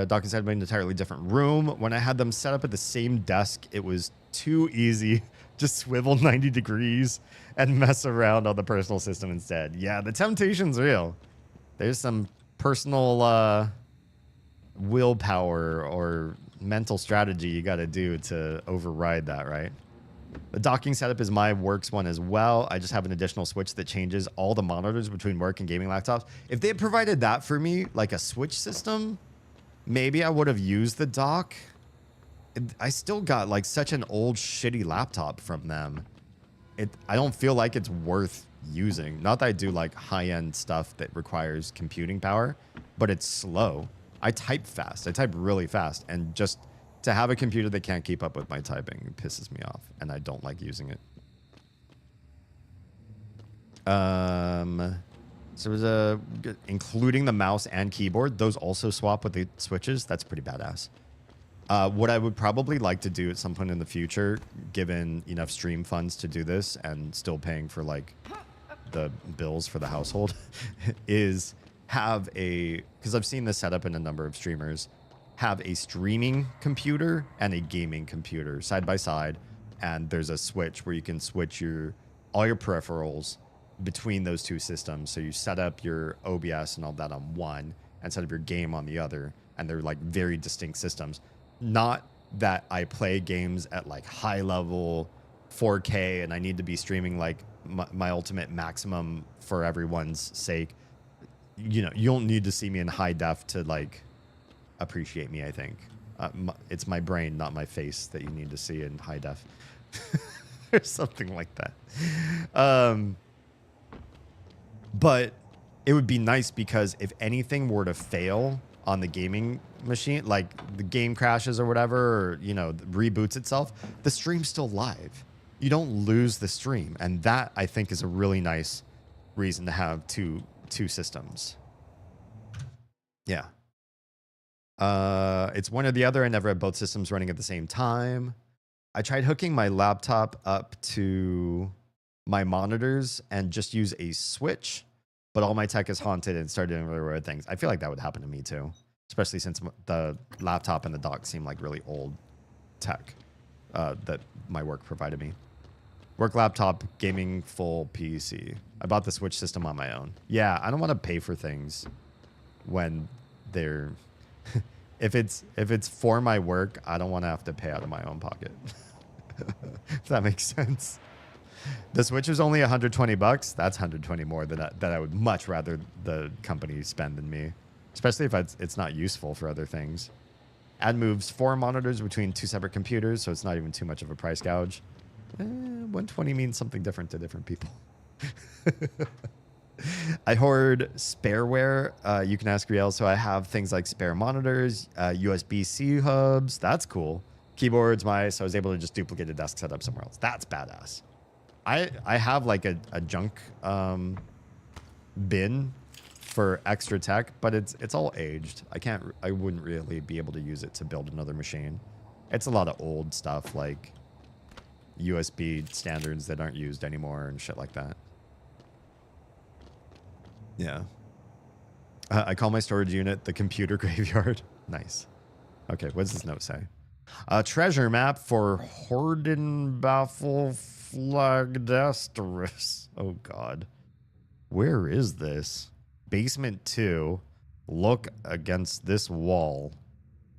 Speaker 1: docking set up in an entirely different room. When I had them set up at the same desk, it was too easy. Just swivel 90 degrees and mess around on the personal system instead. Yeah, the temptation's real. There's some personal willpower or mental strategy you got to do to override that, right? The docking setup is my works one as well. I just have an additional switch that changes all the monitors between work and gaming laptops. If they had provided that for me, like a switch system, maybe I would have used the dock. I still got like such an old shitty laptop from them. I don't feel like it's worth using. Not that I do like high-end stuff that requires computing power, but it's slow. I type fast. I type really fast, and just to have a computer that can't keep up with my typing pisses me off, and I don't like using it. So it was including the mouse and keyboard. Those also swap with the switches. That's pretty badass. What I would probably like to do at some point in the future, given enough stream funds to do this and still paying for like the bills for the household, is have because I've seen this set up in a number of streamers, have a streaming computer and a gaming computer side by side, and there's a switch where you can switch all your peripherals between those two systems. So you set up your OBS and all that on one and set up your game on the other, and they're like very distinct systems. Not that I play games at like high level 4K and I need to be streaming like my ultimate maximum for everyone's sake. You don't need to see me in high def to like appreciate me, I think. It's my brain, not my face, that you need to see in high def. Or something like that. But it would be nice, because if anything were to fail on the gaming machine, like the game crashes or whatever, or reboots itself, the stream's still live. You don't lose the stream, and that I think is a really nice reason to have two systems. Yeah. It's one or the other. I never had both systems running at the same time. I tried hooking my laptop up to my monitors and just use a switch, but all my tech is haunted and started doing really weird things. I feel like that would happen to me too, especially since the laptop and the dock seem like really old tech that my work provided me. Work laptop, gaming full PC. I bought the Switch system on my own. Yeah, I don't want to pay for things when they're if it's for my work, I don't want to have to pay out of my own pocket. If that makes sense. The Switch is only $120. That's $120 more than that I would much rather the company spend than me, especially if it's not useful for other things. Add moves 4 monitors between 2 separate computers, so it's not even too much of a price gouge. 120 means something different to different people. I hoard spareware. You can ask Riel. So I have things like spare monitors, USB-C hubs. That's cool. Keyboards, mice. I was able to just duplicate a desk setup somewhere else. That's badass. I have like a junk bin for extra tech, but it's all aged. I wouldn't really be able to use it to build another machine. It's a lot of old stuff like USB standards that aren't used anymore and shit like that. Yeah. I call my storage unit the computer graveyard. Nice. Okay, what does this note say? A treasure map for Hordenbaffel Flagdasterus. Oh, God. Where is this? Basement 2. Look against this wall.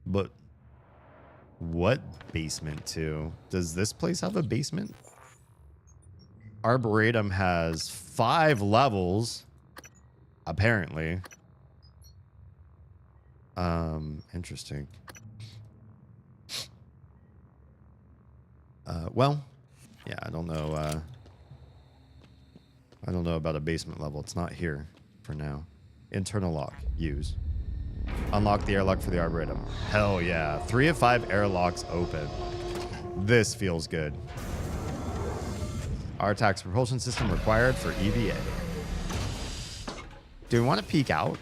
Speaker 1: But what basement 2? Does this place have a basement? Arboretum has 5 levels. Apparently. Interesting. Well, yeah, I don't know. I don't know about a basement level. It's not here for now. Internal lock. Use. Unlock the airlock for the Arboretum. Hell yeah. 3 of 5 airlocks open. This feels good. RTAC's propulsion system required for EVA. Do we want to peek out?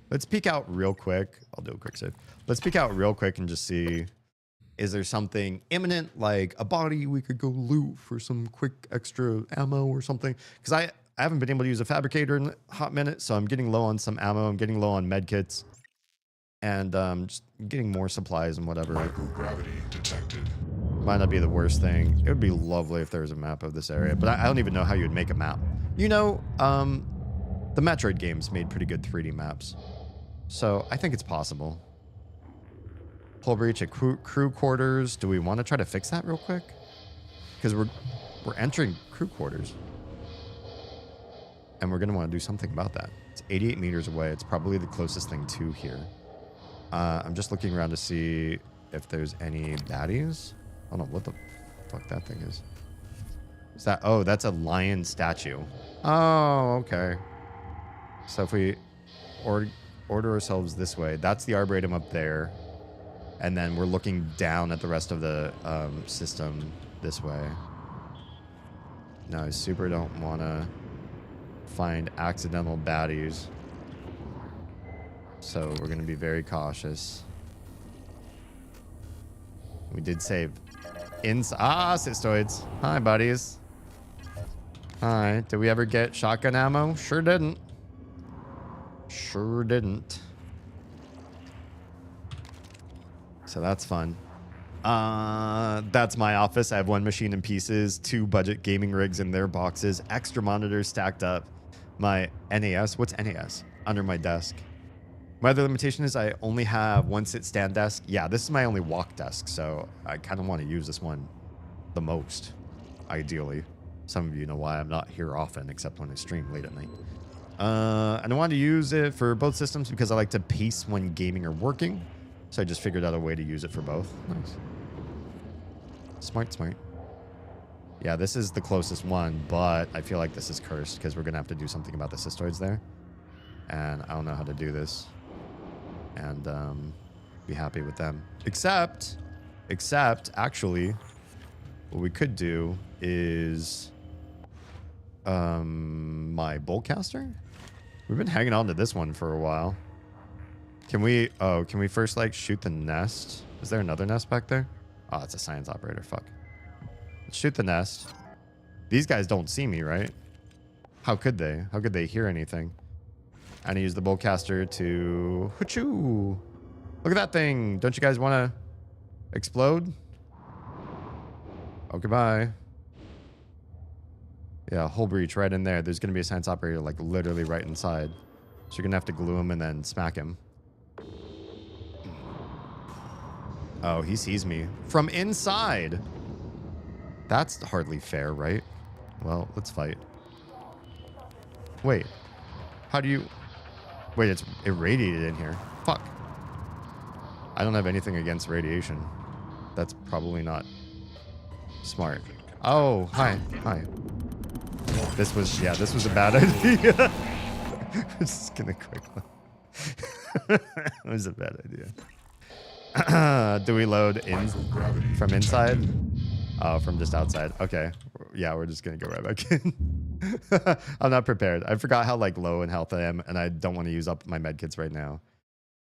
Speaker 1: Let's peek out real quick. I'll do a quick save. Let's peek out real quick and just see, is there something imminent, like a body we could go loot for some quick extra ammo or something? Because I haven't been able to use a fabricator in a hot minute, so I'm getting low on some ammo. I'm getting low on medkits. And just getting more supplies and whatever.
Speaker 4: Microgravity detected.
Speaker 1: Might not be the worst thing. It would be lovely if there was a map of this area, but I don't even know how you would make a map. You know, the Metroid games made pretty good 3D maps. So I think it's possible. Hull breach at crew quarters. Do we want to try to fix that real quick? Because we're entering crew quarters. And we're going to want to do something about that. It's 88 meters away. It's probably the closest thing to here. I'm just looking around to see if there's any baddies. I don't know what the fuck that thing is. Is that? Oh, that's a lion statue. Oh, okay. So if we order ourselves this way, that's the Arboretum up there. And then we're looking down at the rest of the system this way. No, I super don't want to find accidental baddies. So we're going to be very cautious. We did save. Cystoids. Hi, buddies. Hi. Did we ever get shotgun ammo? Sure didn't. Sure didn't. So that's fun. That's my office. I have 1 machine in pieces, 2 budget gaming rigs in their boxes, extra monitors stacked up. My NAS. What's NAS? Under my desk. My other limitation is I only have 1 sit-stand desk. Yeah, this is my only walk desk, so I kind of want to use this one the most, ideally. Some of you know why I'm not here often, except when I stream late at night. And I wanted to use it for both systems because I like to pace when gaming or working. So I just figured out a way to use it for both. Nice. Smart, smart. Yeah, this is the closest one, but I feel like this is cursed because we're going to have to do something about the cystoids there. And I don't know how to do this. And be happy with them. Except, actually, what we could do is my boltcaster. We've been hanging on to this one for a while. Can we first like shoot the nest? Is there another nest back there? Oh, it's a science operator. Fuck. Let's shoot the nest. These guys don't see me, right? How could they? How could they hear anything? And I use the boltcaster to... Hoochoo! Look at that thing. Don't you guys want to explode? Oh, goodbye. Yeah, hull breach right in there. There's going to be a science operator like literally right inside. So you're going to have to glue him and then smack him. Oh, he sees me from inside. That's hardly fair, right? Well, let's fight. Wait. How do you... Wait, it's irradiated in here. Fuck. I don't have anything against radiation. That's probably not smart. Oh, hi. Hi. This was a bad idea. I'm just gonna quickly. It was a bad idea. Do we load in from inside? Oh, from just outside. Okay. Yeah, we're just gonna go right back in. I'm not prepared. I forgot how like low in health I am, and I don't want to use up my medkits right now.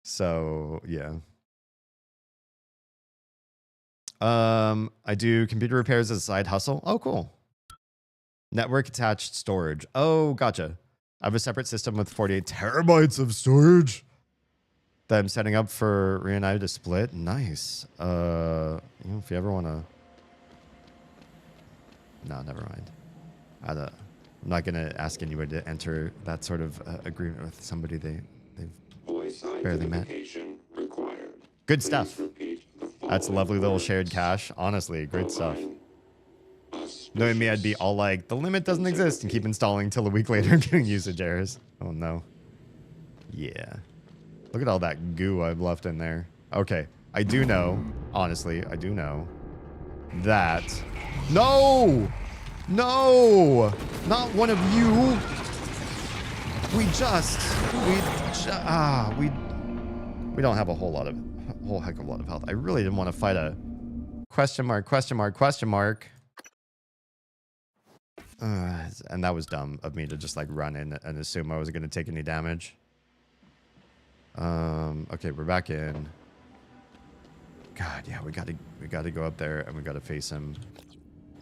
Speaker 1: So yeah. I do computer repairs as a side hustle. Oh, cool. Network attached storage. Oh, gotcha. I have a separate system with 48 terabytes of storage that I'm setting up for Rhea and I to split. Nice. You know, if you ever want to... No, never mind. I'm not going to ask anybody to enter that sort of agreement with somebody they've barely met. Required. Good stuff. That's a lovely little shared cache. Honestly, great stuff. Knowing me, I'd be all like, the limit doesn't exist, and keep installing till a week later and getting usage errors. Oh no. Yeah. Look at all that goo I've left in there. Okay, I do know, honestly, I do know that... No! No! Not one of you! We don't have a whole heck of a lot of health. I really didn't want to fight a question mark. And that was dumb of me to just like run in and assume I wasn't going to take any damage. Okay, we're back in. God, yeah, we gotta go up there and we gotta face him.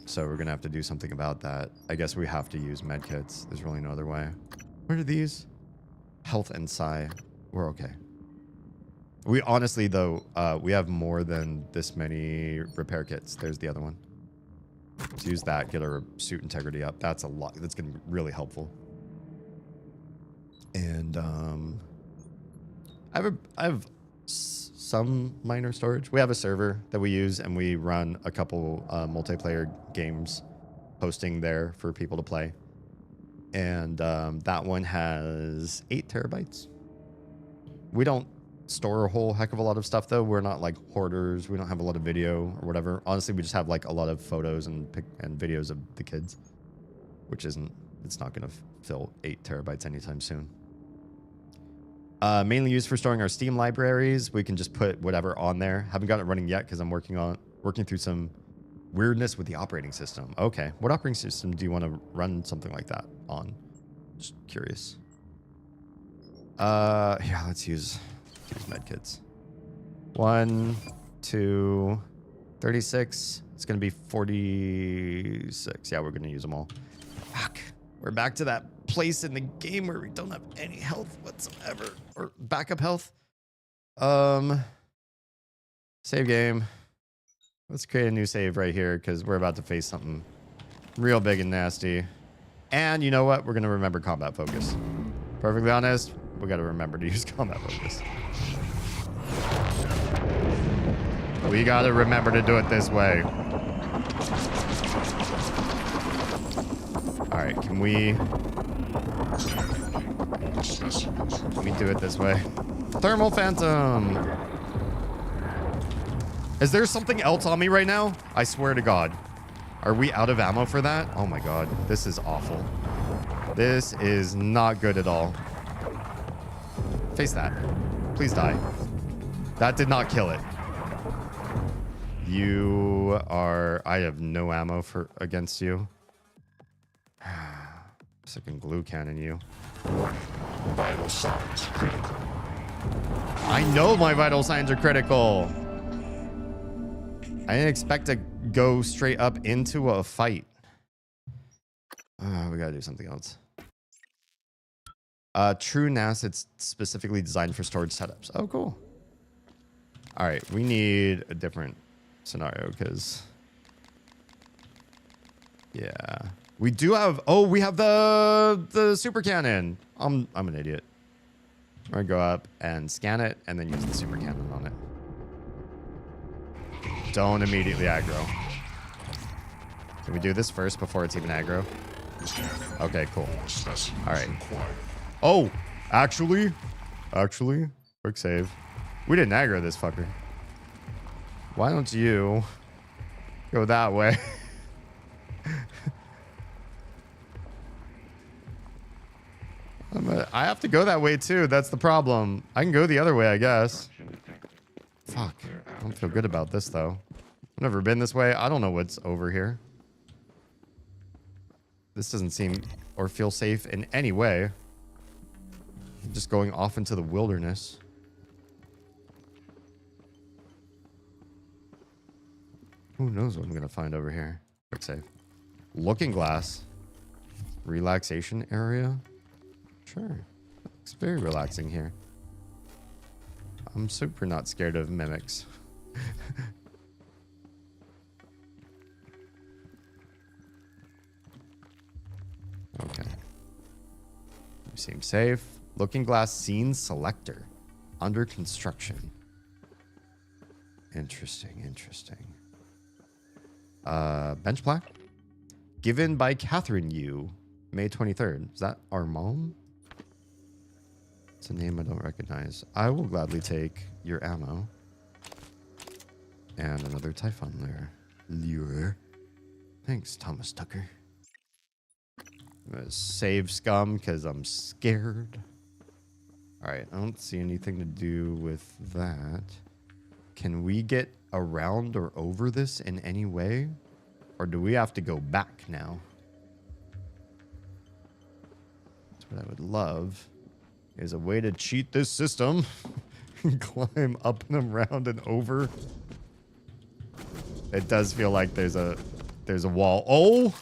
Speaker 1: So we're gonna have to do something about that. I guess we have to use medkits. There's really no other way. What are these? Health and psi. We're okay. We honestly, though, we have more than this many repair kits. There's the other one. Let's use that, get our suit integrity up. That's a lot. That's going to be really helpful. And I have some minor storage. We have a server that we use, and we run a couple multiplayer games hosting there for people to play. And that one has 8 terabytes. We don't store a whole heck of a lot of stuff, though. We're not like hoarders. We don't have a lot of video or whatever. Honestly, we just have like a lot of photos and videos of the kids, which it's not going to fill 8 terabytes anytime soon. Mainly used for storing our Steam libraries. We can just put whatever on there. Haven't got it running yet because I'm working through some weirdness with the operating system. Okay, what operating system do you want to run something like that on? Just curious. Yeah, let's use medkits. 1, 2, 36. It's gonna be 46. Yeah, we're gonna use them all. Fuck. We're back to that place in the game where we don't have any health whatsoever, or backup health. Save game. Let's create a new save right here because we're about to face something real big and nasty. And you know what? We're gonna remember combat focus. Perfectly honest, we gotta remember to use combat focus. We gotta remember to do it this way. Alright, can we do it this way? Thermal Phantom! Is there something else on me right now? I swear to God. Are we out of ammo for that? Oh my God, this is awful. This is not good at all. Face that. Please die. That did not kill it. You are... I have no ammo against you. Second glue cannon you.
Speaker 4: Vital signs critical.
Speaker 1: I know my vital signs are critical. I didn't expect to go straight up into a fight. We gotta do something else. True NAS, it's specifically designed for storage setups. Oh, cool. All right, we need a different scenario because... Yeah. We do have... Oh, we have the super cannon. I'm an idiot. We're gonna go up and scan it and then use the super cannon on it. Don't immediately aggro. Can we do this first before it's even aggro? Okay, cool. All right. Oh, actually, quick save. We didn't aggro this fucker. Why don't you go that way? I have to go that way too. That's the problem. I can go the other way, I guess. Fuck. I don't feel good about this though. I've never been this way. I don't know what's over here. This doesn't seem or feel safe in any way. I'm just going off into the wilderness. Who knows what I'm gonna find over here? Quick save. Looking glass. Relaxation area. Sure. It's very relaxing here. I'm super not scared of mimics. Okay. You seem safe. Looking glass scene selector. Under construction. Interesting, interesting. Bench plaque. Given by Catherine Yu, May 23rd. Is that our mom? It's a name I don't recognize. I will gladly take your ammo. And another Typhon lure. Thanks, Thomas Tucker. I'm gonna save scum because I'm scared. Alright, I don't see anything to do with that. Can we get around or over this in any way? Or do we have to go back now? That's what I would love. Is a way to cheat this system. Climb up and around and over. It does feel like there's a wall. Oh!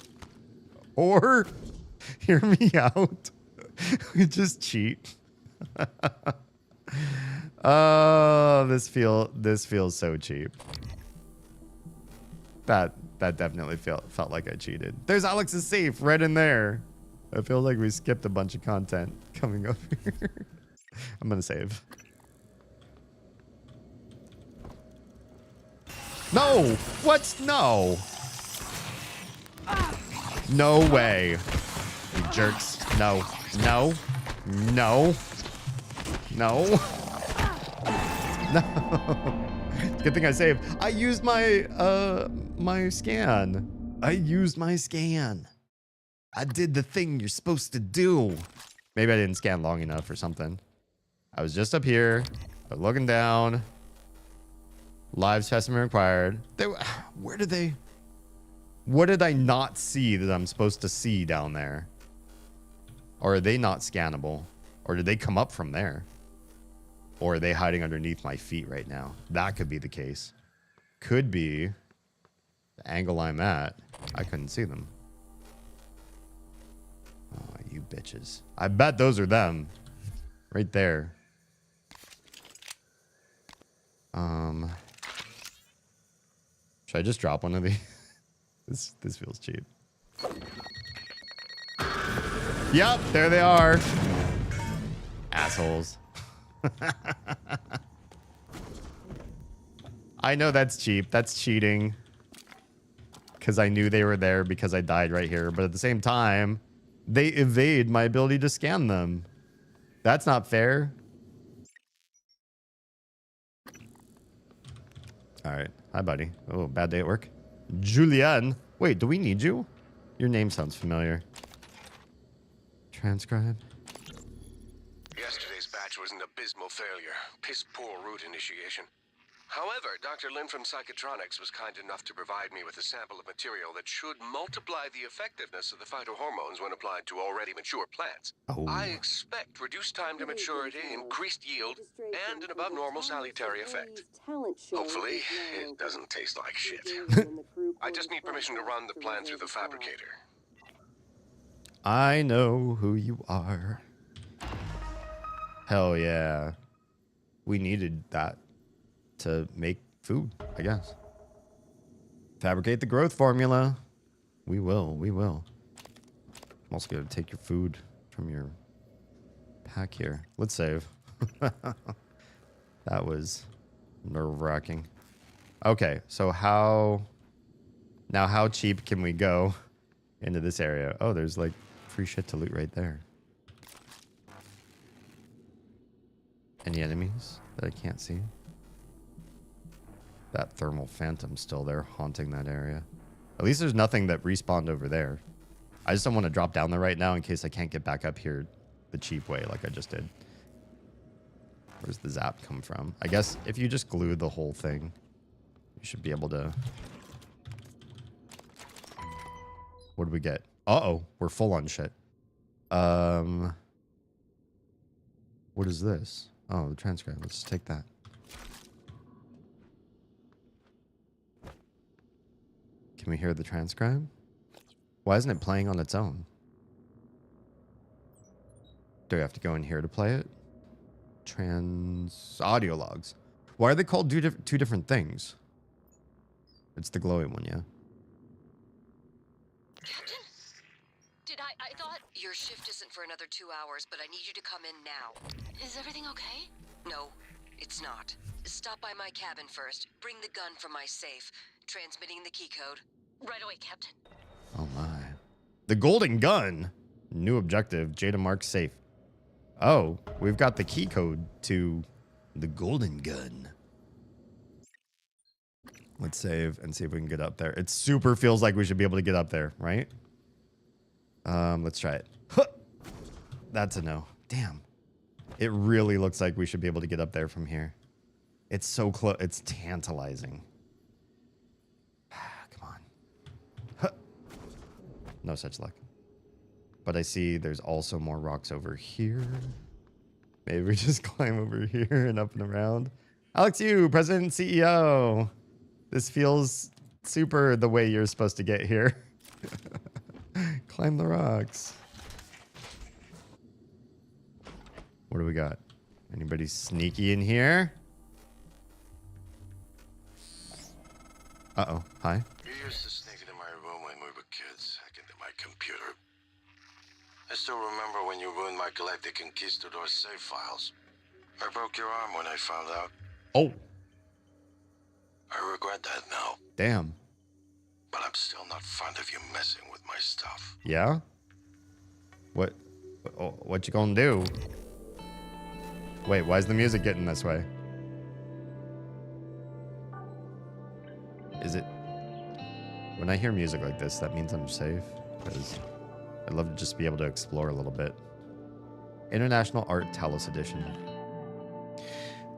Speaker 1: Or hear me out. Just cheat. Oh, this feels so cheap. That definitely felt like I cheated. There's Alex's safe right in there. I feel like we skipped a bunch of content coming over here. I'm gonna save. No! What? No! No way. You jerks. No. No. No. No. No. Good thing I saved. I used my my scan. I used my scan. I did the thing you're supposed to do. Maybe I didn't scan long enough or something. I was just up here, looking down. Live specimen required. Where did they? What did I not see that I'm supposed to see down there? Or are they not scannable? Or did they come up from there? Or are they hiding underneath my feet right now? That could be the case. Could be the angle I'm at. I couldn't see them. Oh, you bitches. I bet those are them. Right there. Should I just drop one of these? This feels cheap. Yep, there they are. Assholes. I know that's cheap. That's cheating. Because I knew they were there because I died right here. But at the same time, they evade my ability to scan them. That's not fair. Alright. Hi, buddy. Oh, bad day at work. Julianne. Wait, do we need you? Your name sounds familiar. Transcribe.
Speaker 17: Yesterday's batch was an abysmal failure. Piss poor route initiation. However, Dr. Lin from Psychotronics was kind enough to provide me with a sample of material that should multiply the effectiveness of the phytohormones when applied to already mature plants.
Speaker 1: Oh.
Speaker 17: I expect reduced time to maturity, increased yield, and an above normal salutary effect. Hopefully, it doesn't taste like shit. I just need permission to run the plant through the fabricator.
Speaker 1: I know who you are. Hell yeah. We needed that to make food, I guess. Fabricate the growth formula. We will. I'm also going to take your food from your pack here. Let's save. That was nerve-wracking. Okay, so how cheap can we go into this area? Oh, there's like free shit to loot right there. Any enemies that I can't see? That thermal phantom's still there, haunting that area. At least there's nothing that respawned over there. I just don't want to drop down there right now in case I can't get back up here the cheap way like I just did. Where's the zap come from? I guess if you just glue the whole thing, you should be able to... What do we get? Uh-oh, we're full on shit. What is this? Oh, the transcribe. Let's just take that. Can we hear the transcribe? Why isn't it playing on its own? Do we have to go in here to play it? Audio logs. Why are they called two different things? It's the glowy one, yeah.
Speaker 18: Captain? I thought... Your shift isn't for another 2 hours, but I need you to come in now. Is everything okay? No, it's not. Stop by my cabin first. Bring the gun from my safe. Transmitting the key code. Right away, Captain.
Speaker 1: Oh my. The golden gun. New objective, Jada Mark safe. Oh, we've got the key code to the golden gun. Let's save and see if we can get up there. It super feels like we should be able to get up there, right? Let's try it. Huh. That's a no. Damn. It really looks like we should be able to get up there from here. It's so close. It's tantalizing. Come on. Huh. No such luck. But I see there's also more rocks over here. Maybe we just climb over here and up and around. Alex Yu, President and CEO. This feels super the way you're supposed to get here. Climb the rocks. What do we got? Anybody sneaky in here? Uh-oh. Hi.
Speaker 17: You used to sneak into my room when we were kids, hack into my computer. I still remember when you ruined my Galactic Conquistador save files. I broke your arm when I found out.
Speaker 1: Oh.
Speaker 17: I regret that now.
Speaker 1: Damn.
Speaker 17: But I'm still not fond of you messing with my stuff.
Speaker 1: Yeah? What you gonna do? Wait, why is the music getting this way? Is it... When I hear music like this, that means I'm safe? Because I'd love to just be able to explore a little bit. International Art Talos Edition.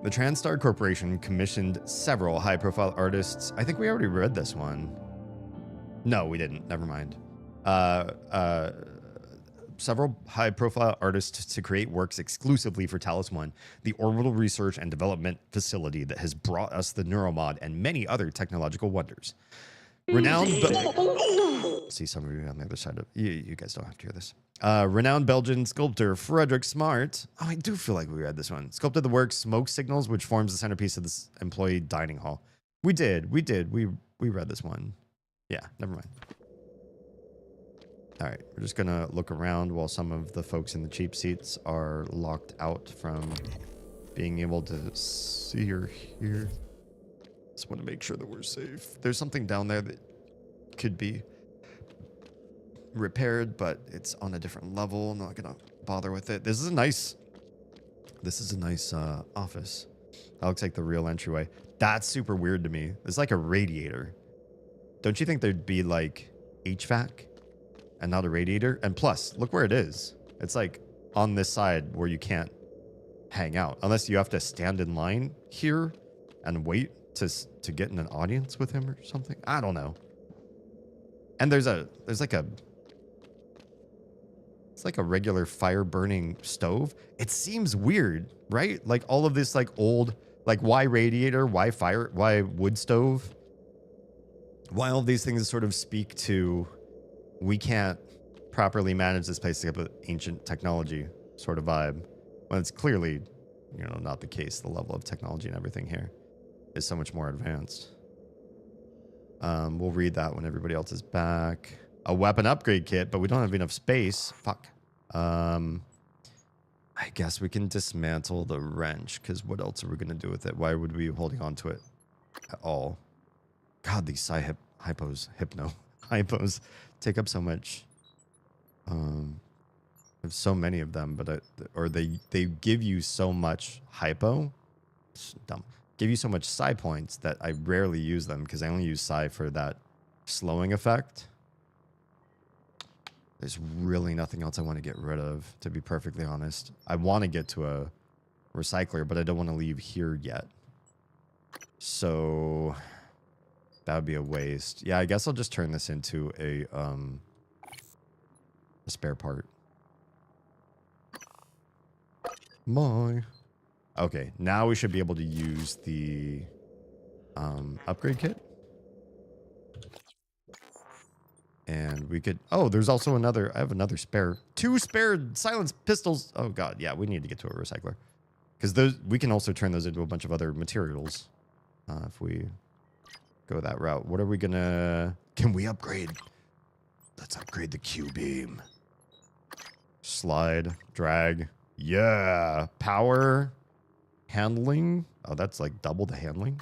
Speaker 1: The TranStar Corporation commissioned several high-profile artists. I think we already read this one. No, we didn't. Never mind. Several high-profile artists to create works exclusively for Talos 1, the orbital research and development facility that has brought us the Neuromod and many other technological wonders. Renowned... See some of you on the other side of... You guys don't have to hear this. Renowned Belgian sculptor Frederick Smart. Oh, I do feel like we read this one. Sculpted the work Smoke Signals, which forms the centerpiece of this employee dining hall. We did. We read this one. Yeah, never mind. All right, we're just going to look around while some of the folks in the cheap seats are locked out from being able to see or hear. Just want to make sure that we're safe. There's something down there that could be repaired, but it's on a different level. I'm not going to bother with it. This is a nice office. That looks like the real entryway. That's super weird to me. It's like a radiator. Don't you think there'd be like HVAC and not a radiator? And plus, look where it is. It's like on this side where you can't hang out unless you have to stand in line here and wait to get in an audience with him or something. I don't know. And it's like a regular fire burning stove. It seems weird, right? Like all of this like old, like why radiator, why fire, why wood stove? Why all of these things sort of speak to we can't properly manage this place to get with ancient technology sort of vibe. When it's clearly, not the case. The level of technology and everything here is so much more advanced. We'll read that when everybody else is back. A weapon upgrade kit, but we don't have enough space. Fuck. I guess we can dismantle the wrench, because what else are we going to do with it? Why would we be holding on to it at all? God, these hypos take up so much. There's so many of them, but they give you so much hypo. It's dumb. Give you so much psi points that I rarely use them because I only use psi for that slowing effect. There's really nothing else I want to get rid of, to be perfectly honest. I want to get to a recycler, but I don't want to leave here yet. So that would be a waste. Yeah, I guess I'll just turn this into a spare part. Okay, now we should be able to use the upgrade kit. And we could... Oh, there's also another... I have another spare... 2 spare silenced pistols. Oh, God. Yeah, we need to get to a recycler. Because those we can also turn those into a bunch of other materials. If we go that route. What are we going to... Can we upgrade? Let's upgrade the Q-beam. Slide. Drag. Yeah. Power. Handling. Oh, that's like double the handling.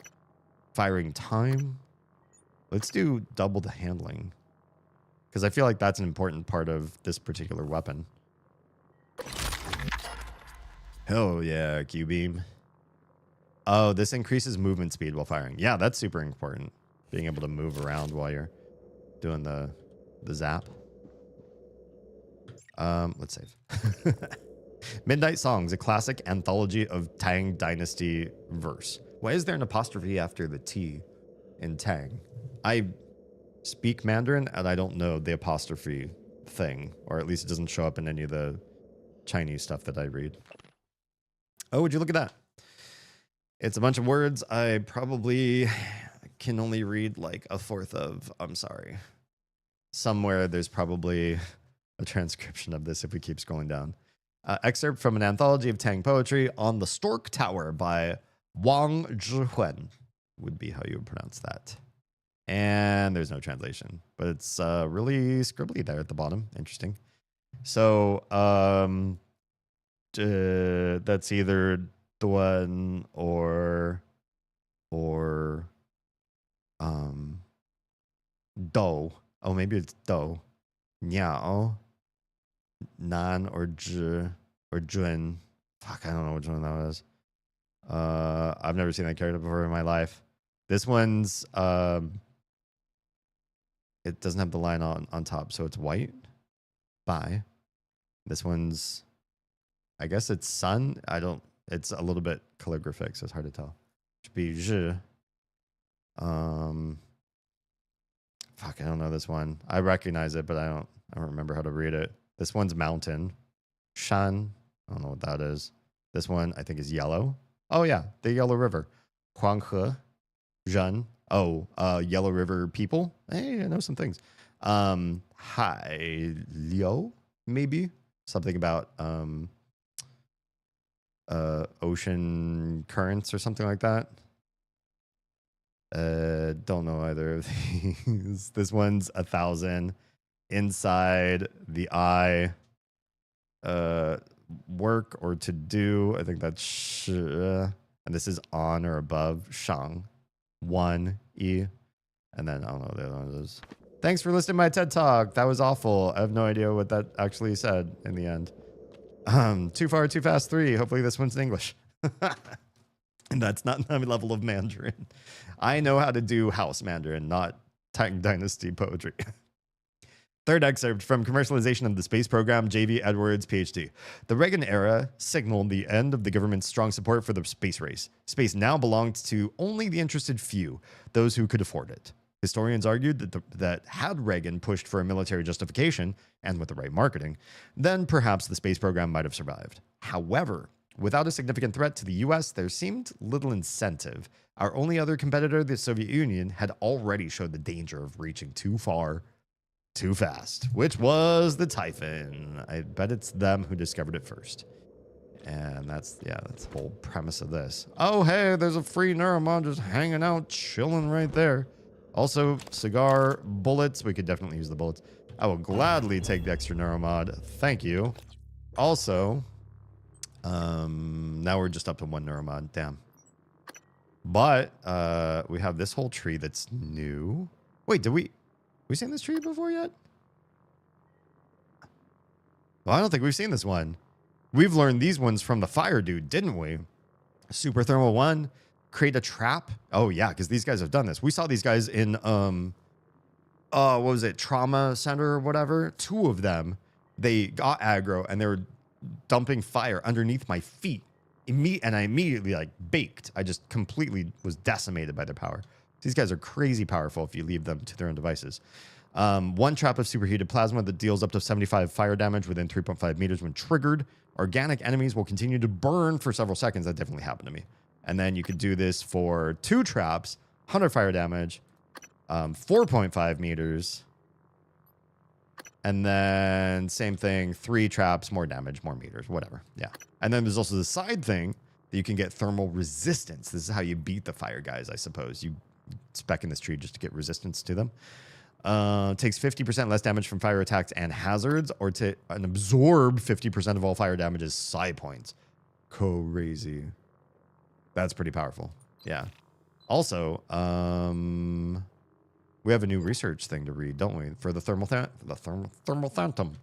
Speaker 1: Firing time. Let's do double the handling. Because I feel like that's an important part of this particular weapon. Oh yeah, Q-beam. Oh, this increases movement speed while firing. Yeah, that's super important. Being able to move around while you're doing the zap. Let's save. Midnight Songs, a classic anthology of Tang Dynasty verse. Why is there an apostrophe after the T in Tang? I speak Mandarin and I don't know the apostrophe thing, or at least it doesn't show up in any of the Chinese stuff that I read. Oh, would you look at that? It's a bunch of words I probably can only read like a fourth of. I'm sorry. Somewhere there's probably a transcription of this if we keep scrolling down. Excerpt from an anthology of Tang poetry on the Stork Tower by Wang Zhihuan would be how you would pronounce that. And there's no translation, but it's really scribbly there at the bottom. Interesting. So that's either Duan or Do. Oh, maybe it's Do. Niao. Nan or Zhi or Jun. Fuck, I don't know which one that was. I've never seen that character before in my life. This one's it doesn't have the line on top, so it's white. Bye. This one's, I guess it's sun. It's a little bit calligraphic, so it's hard to tell. Should be Zhi. Fuck, I don't know this one. I recognize it, but I don't remember how to read it. This one's mountain. Shan. I don't know what that is. This one, I think, is yellow. Oh, yeah. The Yellow River. Huanghe. Zhen. Oh, Yellow River people. Hey, I know some things. Hai Liu, maybe. Something about ocean currents or something like that. Don't know either of these. This one's 1,000. Inside the eye, work or to do. I think that's sh. And this is on or above. Shang. 1 E. And then I don't know what the other one is. Thanks for listening to my TED Talk. That was awful. I have no idea what that actually said in the end. Too Far, Too Fast 3. Hopefully this one's in English. And that's not my level of Mandarin. I know how to do house Mandarin, not Tang Dynasty poetry. Third excerpt from Commercialization of the Space Program, J.V. Edwards, PhD. The Reagan era signaled the end of the government's strong support for the space race. Space now belonged to only the interested few, those who could afford it. Historians argued that had Reagan pushed for a military justification, and with the right marketing, then perhaps the space program might have survived. However, without a significant threat to the US, there seemed little incentive. Our only other competitor, the Soviet Union, had already showed the danger of reaching too far, too fast, which was the Typhon. I bet it's them who discovered it first. And that's the whole premise of this. Oh, hey, there's a free Neuromon just hanging out, chilling right there. Also, cigar, bullets. We could definitely use the bullets. I will gladly take the extra Neuromod. Thank you. Also, now we're just up to 1 Neuromod. Damn. But we have this whole tree that's new. Wait, did we seen this tree before yet? Well, I don't think we've seen this one. We've learned these ones from the fire dude, didn't we? Super Thermal 1. Create a trap. Oh, yeah, because these guys have done this. We saw these guys in, what was it? Trauma Center or whatever. 2 of them, they got aggro and they were dumping fire underneath my feet. And I immediately, like, baked. I just completely was decimated by their power. These guys are crazy powerful if you leave them to their own devices. 1 trap of superheated plasma that deals up to 75 fire damage within 3.5 meters when triggered. Organic enemies will continue to burn for several seconds. That definitely happened to me. And then you could do this for 2 traps, 100 fire damage, 4.5 meters. And then same thing, 3 traps, more damage, more meters, whatever. Yeah. And then there's also the side thing that you can get thermal resistance. This is how you beat the fire guys, I suppose. You spec in this tree just to get resistance to them. Takes 50% less damage from fire attacks and hazards, or to absorb 50% of all fire damage as psi points. Crazy. That's pretty powerful. Yeah. Also, we have a new research thing to read, don't we? For the thermal phantom.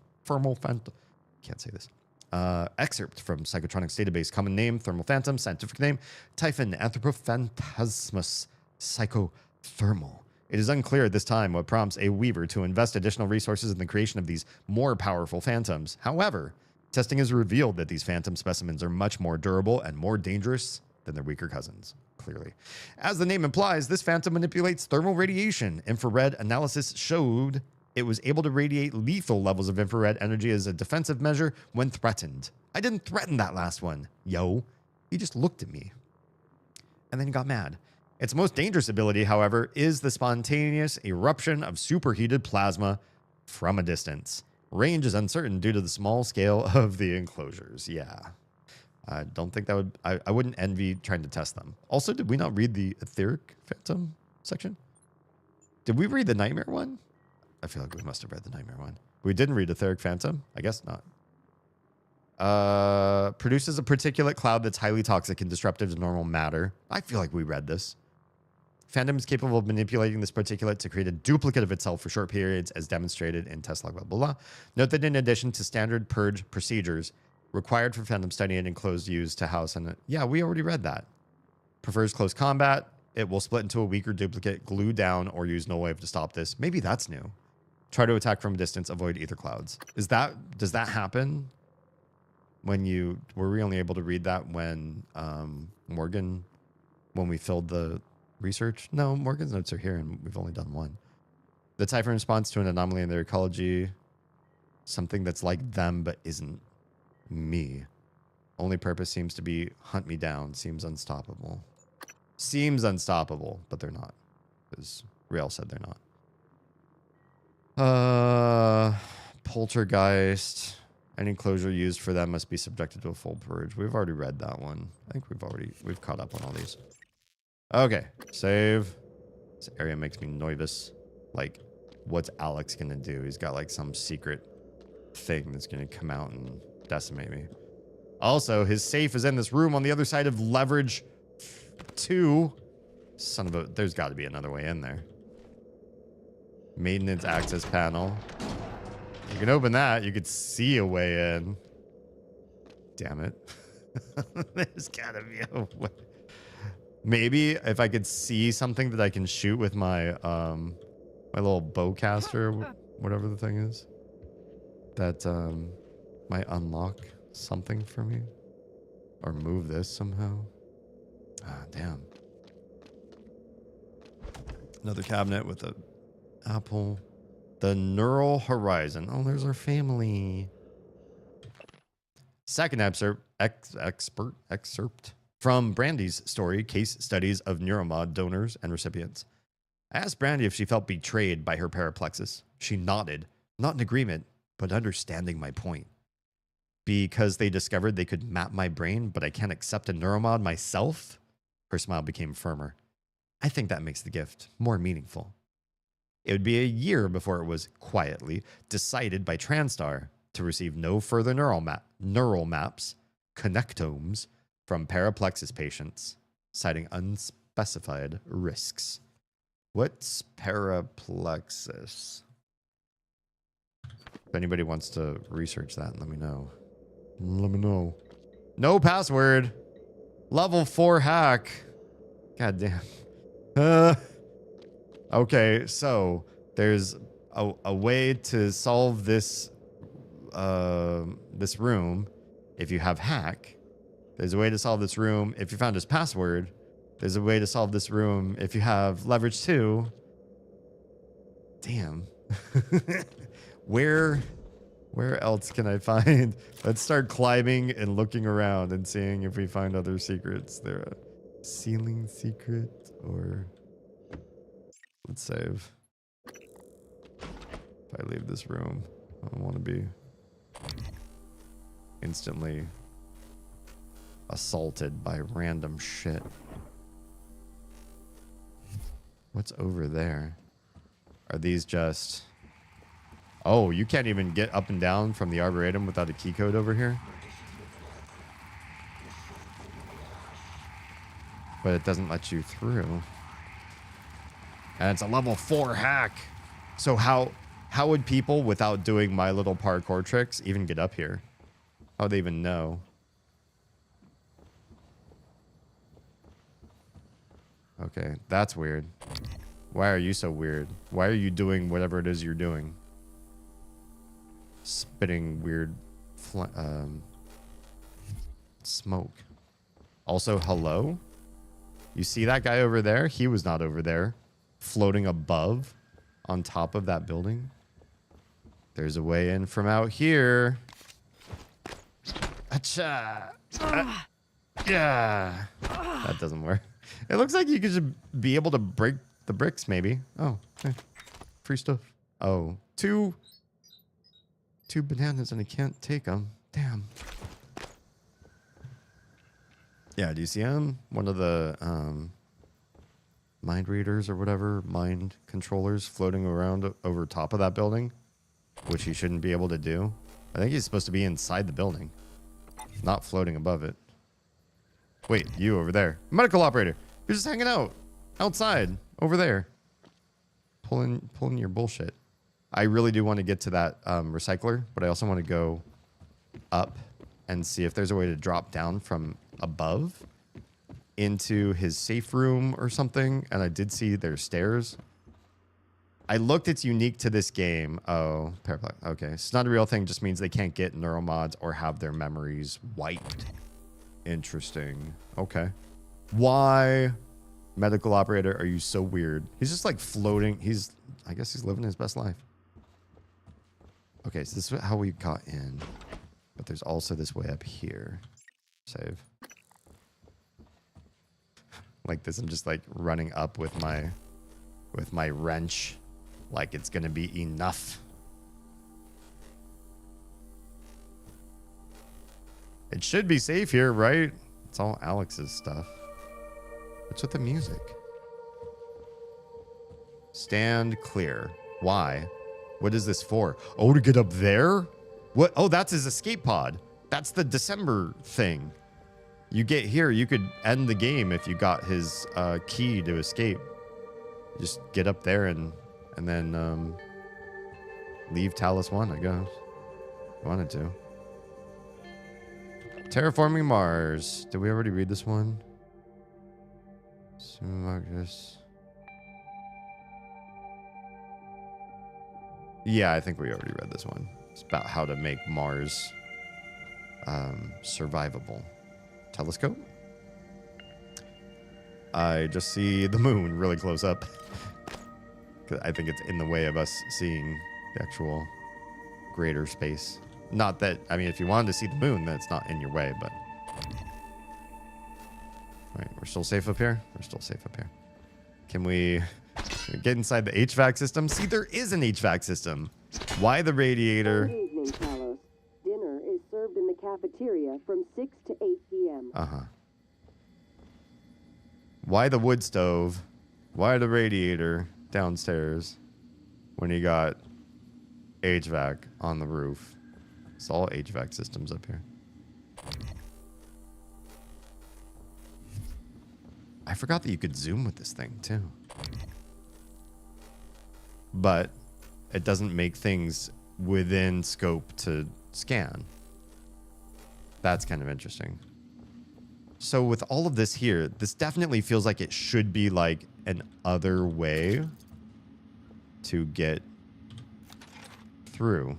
Speaker 1: Can't say this. Excerpt from Psychotronics database. Common name, thermal phantom. Scientific name, Typhon anthropophantasmus psychothermal. It is unclear at this time what prompts a weaver to invest additional resources in the creation of these more powerful phantoms. However, testing has revealed that these phantom specimens are much more durable and more dangerous than their weaker cousins, clearly. As the name implies, this phantom manipulates thermal radiation. Infrared analysis showed it was able to radiate lethal levels of infrared energy as a defensive measure when threatened. I didn't threaten that last one, yo. He just looked at me. And then he got mad. Its most dangerous ability, however, is the spontaneous eruption of superheated plasma from a distance. Range is uncertain due to the small scale of the enclosures. Yeah. I don't think that would... I wouldn't envy trying to test them. Also, did we not read the etheric phantom section? Did we read the nightmare one? I feel like we must have read the nightmare one. We didn't read etheric phantom? I guess not. Produces a particulate cloud that's highly toxic and disruptive to normal matter. I feel like we read this. Phantom is capable of manipulating this particulate to create a duplicate of itself for short periods, as demonstrated in test log, blah, blah, blah. Note that in addition to standard purge procedures required for Phantom study and enclosed use to house and... Yeah, we already read that. Prefers close combat. It will split into a weaker duplicate, glue down, or use no wave to stop this. Maybe that's new. Try to attack from a distance, avoid ether clouds. Does that happen when you... Were we only able to read that when Morgan... When we filled the research? No, Morgan's notes are here and we've only done one. The Typhon responds to an anomaly in their ecology. Something that's like them but isn't me. Only purpose seems to be hunt me down. Seems unstoppable. Seems unstoppable, but they're not. Because Rael said they're not. Poltergeist. Any enclosure used for them must be subjected to a full purge. We've already read that one. I think we've caught up on all these. Okay, save. This area makes me nervous. Like, what's Alex gonna do? He's got like some secret thing that's gonna come out and decimate me. Also, his safe is in this room on the other side of leverage 2. Son of a... There's got to be another way in there. Maintenance access panel. You can open that. You could see a way in. Damn it. There's got to be a way. Maybe if I could see something that I can shoot with my my little bowcaster, whatever the thing is, that might unlock something for me, or move this somehow. Ah, damn. Another cabinet with a apple. The Neural Horizon. Oh, there's our family. Second excerpt from Brandy's story, Case Studies of Neuromod Donors and Recipients. I asked Brandy if she felt betrayed by her paraplexus. She nodded, not in agreement, but understanding my point. Because they discovered they could map my brain, but I can't accept a neuromod myself? Her smile became firmer. I think that makes the gift more meaningful. It would be a year before it was quietly decided by TranStar to receive no further neural maps, connectomes, from paraplexus patients, citing unspecified risks. What's paraplexus? If anybody wants to research that, let me know. Let me know. No password. Level 4 hack. God damn. Okay, so there's a way to solve this this room if you have hack. There's a way to solve this room if you found his password. There's a way to solve this room if you have leverage 2. Damn. Where else can I find? Let's start climbing and looking around and seeing if we find other secrets. There a ceiling secret or... Let's save. If I leave this room, I don't want to be instantly assaulted by random shit. What's over there? Are these just... Oh, you can't even get up and down from the Arboretum without a key code over here? But it doesn't let you through. And it's a level 4 hack. So how would people, without doing my little parkour tricks, even get up here? How'd they even know? Okay, that's weird. Why are you so weird? Why are you doing whatever it is you're doing? Spitting weird smoke. Also, hello? You see that guy over there? He was not over there. Floating above on top of that building. There's a way in from out here. Acha. Yeah. That doesn't work. It looks like you could just be able to break the bricks, maybe. Oh, hey. Free stuff. Oh, two bananas and I can't take them. Damn. Yeah, do you see him? One of the mind readers or whatever, mind controllers floating around over top of that building, which he shouldn't be able to do. I think he's supposed to be inside the building, not floating above it. Wait, you over there. Medical operator. You're just hanging out outside over there. Pulling your bullshit. I really do want to get to that recycler, but I also want to go up and see if there's a way to drop down from above into his safe room or something. And I did see there's stairs. I looked, it's unique to this game. Oh, paraplex. Okay. It's not a real thing. Just means they can't get neuromods or have their memories wiped. Interesting. Okay. Why, medical operator, are you so weird? He's just like floating. I guess he's living his best life. Okay, so this is how we got in. But there's also this way up here. Save. Like this, I'm just like running up with my wrench. Like it's gonna be enough. It should be safe here, right? It's all Alex's stuff. What's with the music? Stand clear. Why? What is this for? Oh, to get up there? What? Oh, that's his escape pod. That's the December thing. You get here, you could end the game if you got his key to escape. Just get up there and then leave Talus 1, I guess. If you wanted to. Terraforming Mars. Did we already read this one? Marcus. Yeah, I think we already read this one. It's about how to make Mars survivable. Telescope. I just see the moon really close up. I think it's in the way of us seeing the actual greater space. Not that, I mean, if you wanted to see the moon, then it's not in your way, but... Alright, we're still safe up here? We're still safe up here. Can we get inside the HVAC system? See, there is an HVAC system. Why the radiator?
Speaker 3: Good evening, Talos. Dinner is served in the cafeteria from 6 to 8 p.m.
Speaker 1: Uh-huh. Why the wood stove? Why the radiator downstairs when you got HVAC on the roof? It's all HVAC systems up here. I forgot that you could zoom with this thing too. But it doesn't make things within scope to scan. That's kind of interesting. So with all of this here, this definitely feels like it should be like an other way to get through.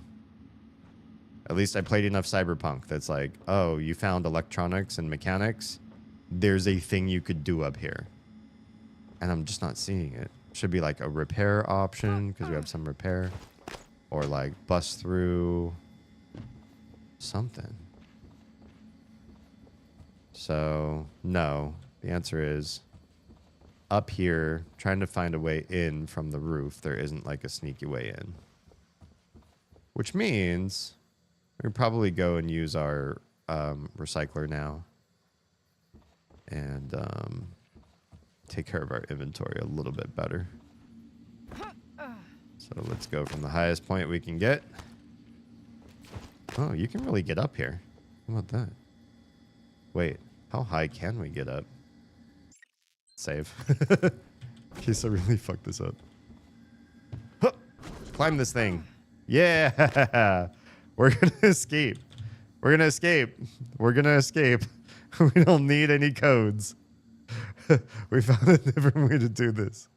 Speaker 1: At least I played enough Cyberpunk that's like, oh, you found electronics and mechanics. There's a thing you could do up here. And I'm just not seeing it. Should be like a repair option because we have some repair. Or like bust through something. So, no. The answer is up here, trying to find a way in from the roof. There isn't like a sneaky way in. Which means we could probably go and use our recycler now. And take care of our inventory a little bit better. So let's go from the highest point we can get. Oh, you can really get up here. How about that? Wait, how high can we get up? Save. In case I really fuck this up. Huh! Climb this thing. Yeah! We're gonna escape. We're gonna escape. We're gonna escape. We don't need any codes. We found a different way to do this.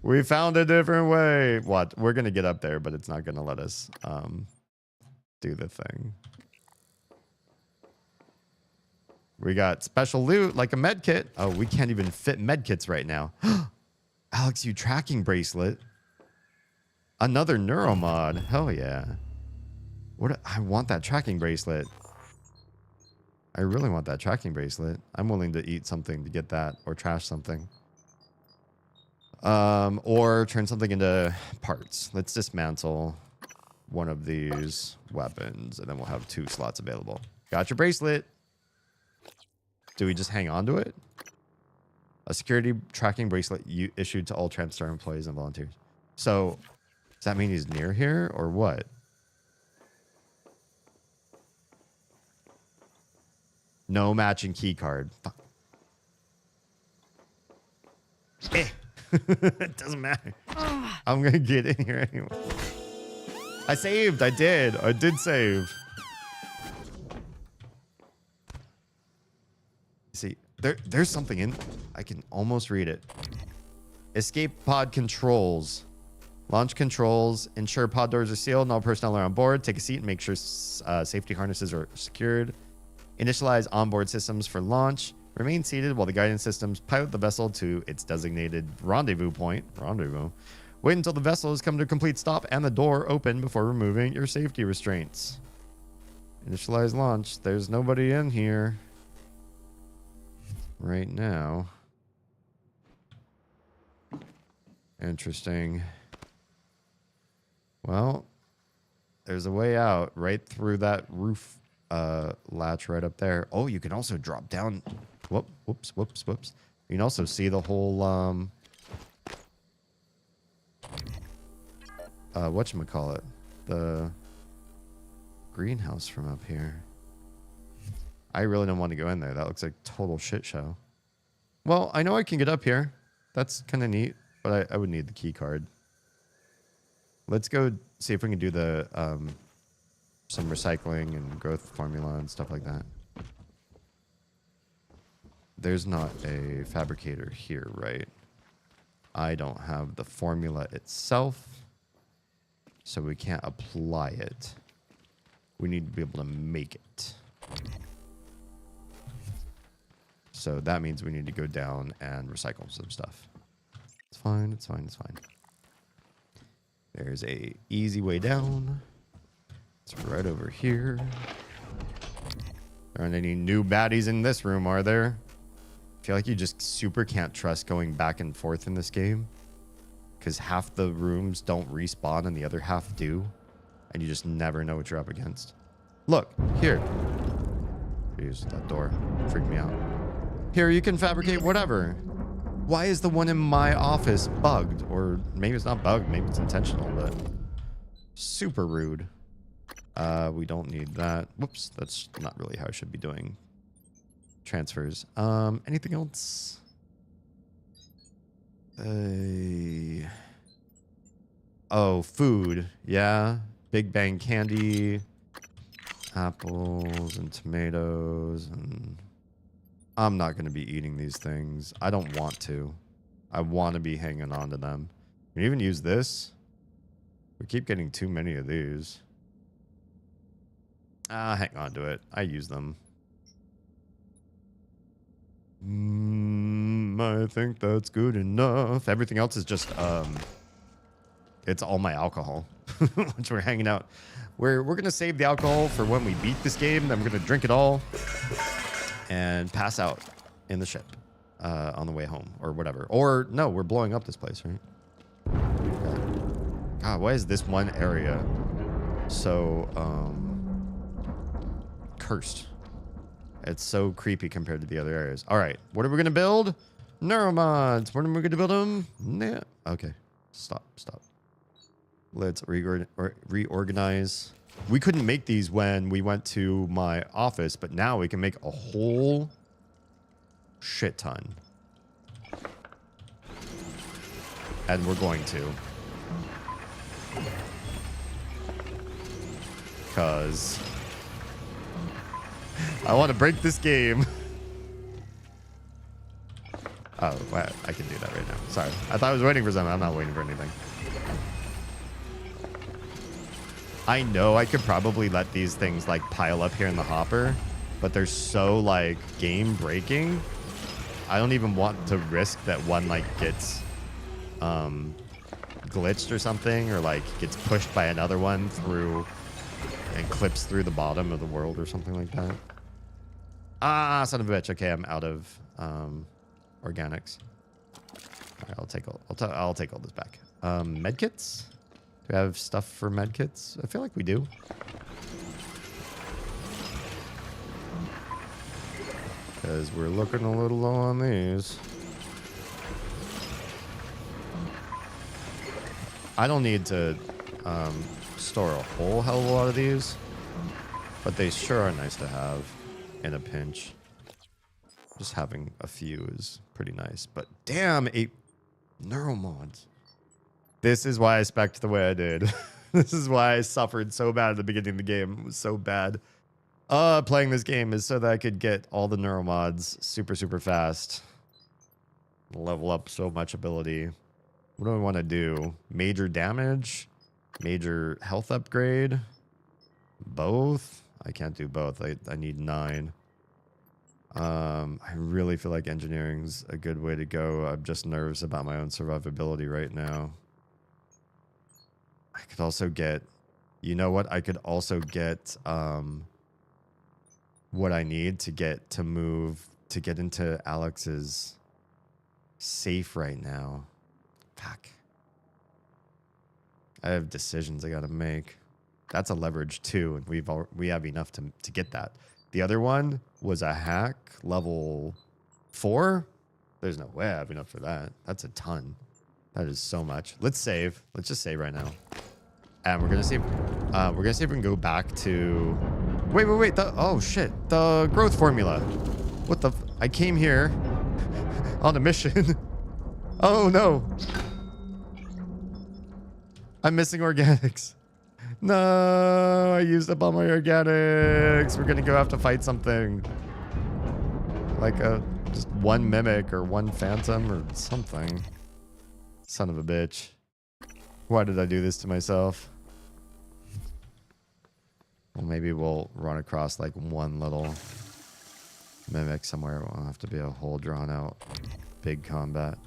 Speaker 1: We found a different way. What? We're gonna get up there, but it's not gonna let us do the thing. We got special loot like a med kit. Oh, we can't even fit med kits right now. Alex, you tracking bracelet. Another neuromod. Hell yeah. I want that tracking bracelet. I really want that tracking bracelet. I'm willing to eat something to get that or trash something. Or turn something into parts. Let's dismantle one of these weapons and then we'll have 2 slots available. Got your bracelet. Do we just hang on to it? A security tracking bracelet issued to all Tramstar employees and volunteers. So, does that mean he's near here or what? No matching key card. Fuck. It doesn't matter. I'm gonna get in here anyway. I saved. I did save. See, there's something in. I can almost read it. Escape pod controls. Launch controls. Ensure pod doors are sealed and all personnel are on board. Take a seat and make sure safety harnesses are secured. Initialize onboard systems for launch. Remain seated while the guidance systems pilot the vessel to its designated rendezvous point. Rendezvous. Wait until the vessel has come to a complete stop and the door open before removing your safety restraints. Initialize launch. There's nobody in here right now. Interesting. Well, there's a way out right through that roof latch right up there. Oh, you can also drop down. Whoops. You can also see the whole whatchamacallit, the greenhouse from up here. I really don't want to go in there. That looks like total shit show. Well, I know I can get up here. That's kind of neat, but I would need the key card. Let's go see if we can do the some recycling and growth formula and stuff like that. There's not a fabricator here, right? I don't have the formula itself, so we can't apply it. We need to be able to make it. So that means we need to go down and recycle some stuff. It's fine. There's a easy way down. It's right over here. There aren't any new baddies in this room, are there? I feel like you just super can't trust going back and forth in this game. Because half the rooms don't respawn and the other half do. And you just never know what you're up against. Look, here. Jeez, that door freaked me out. Here, you can fabricate whatever. Why is the one in my office bugged? Or maybe it's not bugged, maybe it's intentional, but super rude. We don't need that. Whoops, that's not really how I should be doing transfers. Anything else? Oh, food. Yeah. Big Bang candy, apples and tomatoes, and I'm not going to be eating these things. I don't want to. I want to be hanging on to them. We can even use this. We keep getting too many of these. Hang on to it. I use them. I think that's good enough. Everything else is just it's all my alcohol, which we're hanging out. We're gonna save the alcohol for when we beat this game. Then we're gonna drink it all and pass out in the ship on the way home or whatever. Or no, we're blowing up this place, right? God, why is this one area so cursed? It's so creepy compared to the other areas. All right, what are we gonna build? Neuromods. When are we gonna build them? Nah. Okay, stop. Let's reorganize. We couldn't make these when we went to my office, but now we can make a whole shit ton. And we're going to. because I want to break this game. Oh, wow, I can do that right now. Sorry. I thought I was waiting for something. I'm not waiting for anything. I know I could probably let these things like pile up here in the hopper, but they're so like game breaking. I don't even want to risk that one like gets glitched or something, or like gets pushed by another one through and clips through the bottom of the world or something like that. Ah, son of a bitch. Okay, I'm out of organics. All right, I'll take all this back. Medkits? Do we have stuff for medkits? I feel like we do. Because we're looking a little low on these. I don't need to store a whole hell of a lot of these, but they sure are nice to have in a pinch. Just having a few is pretty nice. But damn, 8 neuromods. This is why I spec'd the way I did. This is why I suffered so bad at the beginning of the game. It was so bad. Playing this game is so that I could get all the neuromods super, super fast. Level up so much ability. What do I want to do? Major damage? Major health upgrade? Both? I can't do both. I need 9. I really feel like engineering's a good way to go. I'm just nervous about my own survivability right now. I could also get... You know what? I could also get... what I need to get into Alex's safe right now. Fuck. I have decisions I gotta make. That's a leverage too, and we have enough to get that. The other one was a hack level 4. There's no way I have enough for that. That's a ton. That is so much. Let's save. Let's just save right now. And we're gonna see. We're gonna see if we can go back to. Wait. Oh shit. The growth formula. What the? I came here on a mission. Oh no. I'm missing organics. No, I used up all my organics. We're gonna go have to fight something. Like just one mimic or one phantom or something. Son of a bitch. Why did I do this to myself? Well, maybe we'll run across like one little mimic somewhere. It won't have to be a whole drawn out big combat.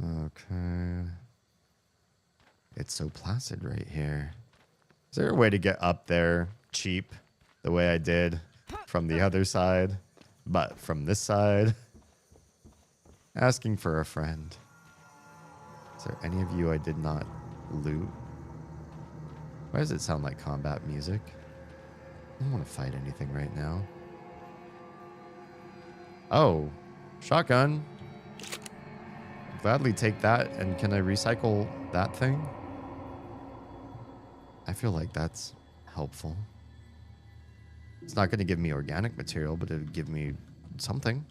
Speaker 1: Okay. It's so placid right here. Is there a way to get up there cheap the way I did from the other side, but from this side? Asking for a friend. Is there any of you I did not loot? Why does it sound like combat music? I don't want to fight anything right now. Oh, shotgun. Gladly take that. And can I recycle that thing? I feel like that's helpful. It's not going to give me organic material, but it'll give me something.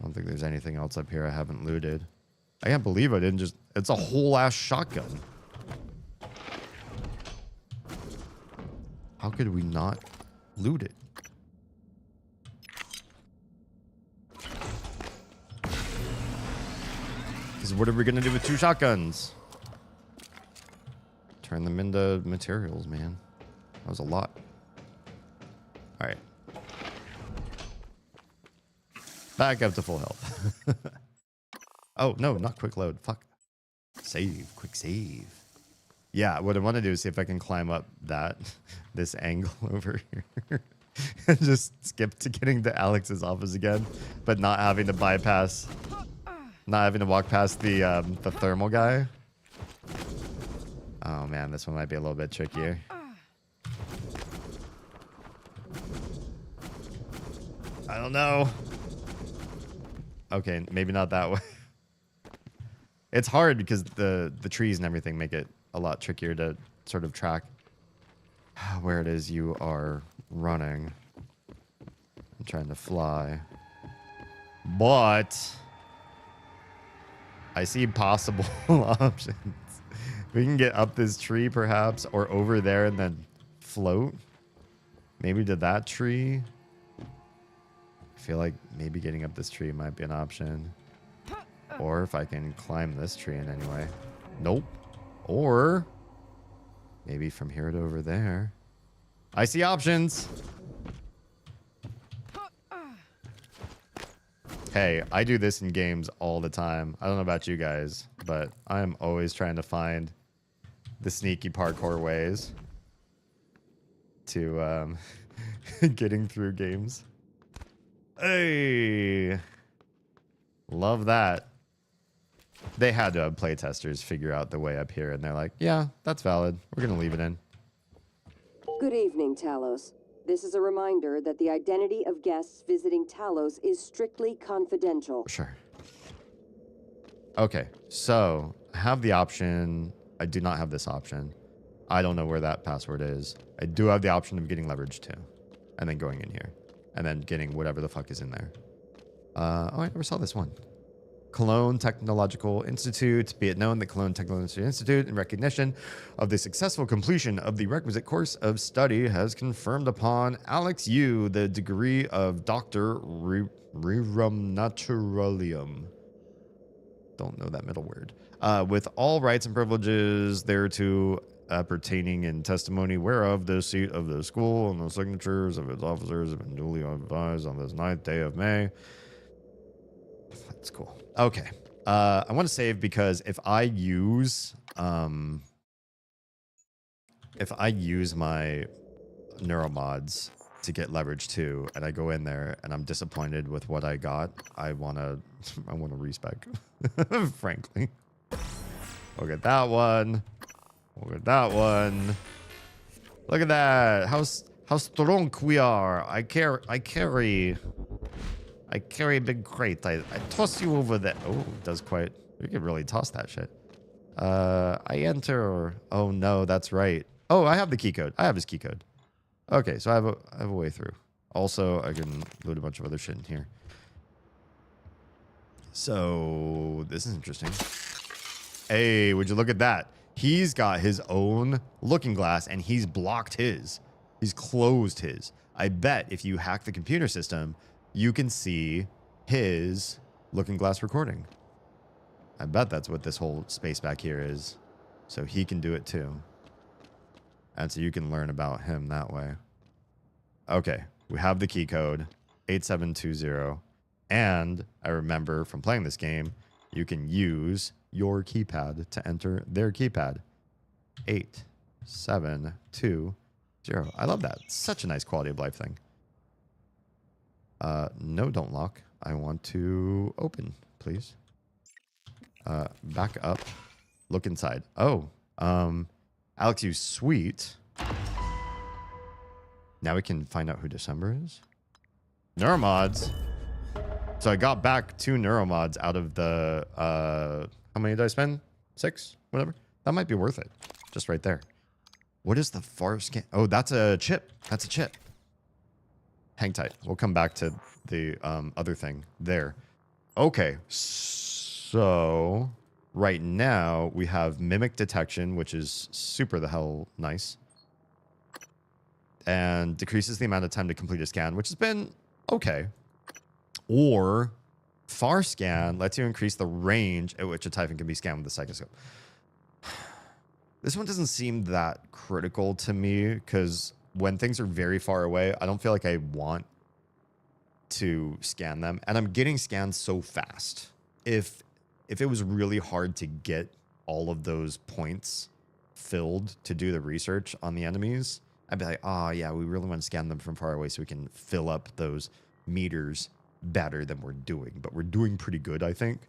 Speaker 1: I don't think there's anything else up here I haven't looted. I can't believe I didn't just... It's a whole ass shotgun. How could we not loot it? Because what are we going to do with 2 shotguns? Turn them into materials, man. That was a lot. All right. Back up to full health. Oh, no, not quick load. Fuck. Save. Quick save. Yeah, what I want to do is see if I can climb up this angle over here. And just skip to getting to Alex's office again, but not having to bypass, not having to walk past the thermal guy. Oh man, this one might be a little bit trickier. I don't know. Okay, maybe not that way. It's hard because the trees and everything make it a lot trickier to sort of track. where it is you are running. I'm trying to fly. But I see possible options. We can get up this tree perhaps, or over there and then float. Maybe to that tree. I feel like maybe getting up this tree might be an option. Or if I can climb this tree in any way. Nope. Or maybe from here to over there. I see options. Hey, I do this in games all the time. I don't know about you guys, but I'm always trying to find the sneaky parkour ways to getting through games. Hey, love that. They had to have playtesters figure out the way up here, and they're like, yeah, that's valid. We're going to leave it in.
Speaker 3: Good evening, Talos. This is a reminder that the identity of guests visiting Talos is strictly confidential.
Speaker 1: Sure. Okay, so I have the option. I do not have this option. I don't know where that password is. I do have the option of getting leverage too, and then going in here, and then getting whatever the fuck is in there. Oh, I never saw this one. Cologne Technological Institute. Be it known that Cologne Technological Institute, in recognition of the successful completion of the requisite course of study, has confirmed upon Alex Yu the degree of Doctor Rerum Naturalium. Don't know that middle word. With all rights and privileges thereto pertaining in testimony whereof the seat of the school and the signatures of its officers have been duly advised on this 9th day of May. That's cool. Okay. I want to save because if I use my neuromods to get leverage too, and I go in there and I'm disappointed with what I got, I wanna respec. Frankly. Look at that one. Look at that one. Look at that. How strong we are. I carry a big crate. I toss you over there. Oh, it does quite. You can really toss that shit. I enter. Oh no, that's right. Oh, I have the key code. I have his key code. Okay, so I have a way through. Also, I can load a bunch of other shit in here. So this is interesting. Hey, would you look at that? He's got his own looking glass and he's blocked his. He's closed his. I bet if you hack the computer system, you can see his looking glass recording. I bet that's what this whole space back here is. So he can do it too. And so you can learn about him that way. Okay, we have the key code, 8720. And I remember from playing this game, you can use your keypad to enter their keypad. 8720. I love that. Such a nice quality of life thing. No, don't lock. I want to open, please. Back up. Look inside. Oh, Alex, you sweet. Now we can find out who December is. Neuromods. So I got back 2 neuromods out of the, how many did I spend? 6? Whatever. That might be worth it. Just right there. What is the far scan? Oh, that's a chip. That's a chip. Hang tight. We'll come back to the other thing there. Okay. So right now we have mimic detection, which is super the hell nice. And decreases the amount of time to complete a scan, which has been okay. Or far scan lets you increase the range at which a typhon can be scanned with the psychoscope. This one doesn't seem that critical to me because when things are very far away, I don't feel like I want to scan them. And I'm getting scanned so fast. If it was really hard to get all of those points filled to do the research on the enemies, I'd be like, oh yeah, we really want to scan them from far away so we can fill up those meters better than we're doing. But we're doing pretty good, I think.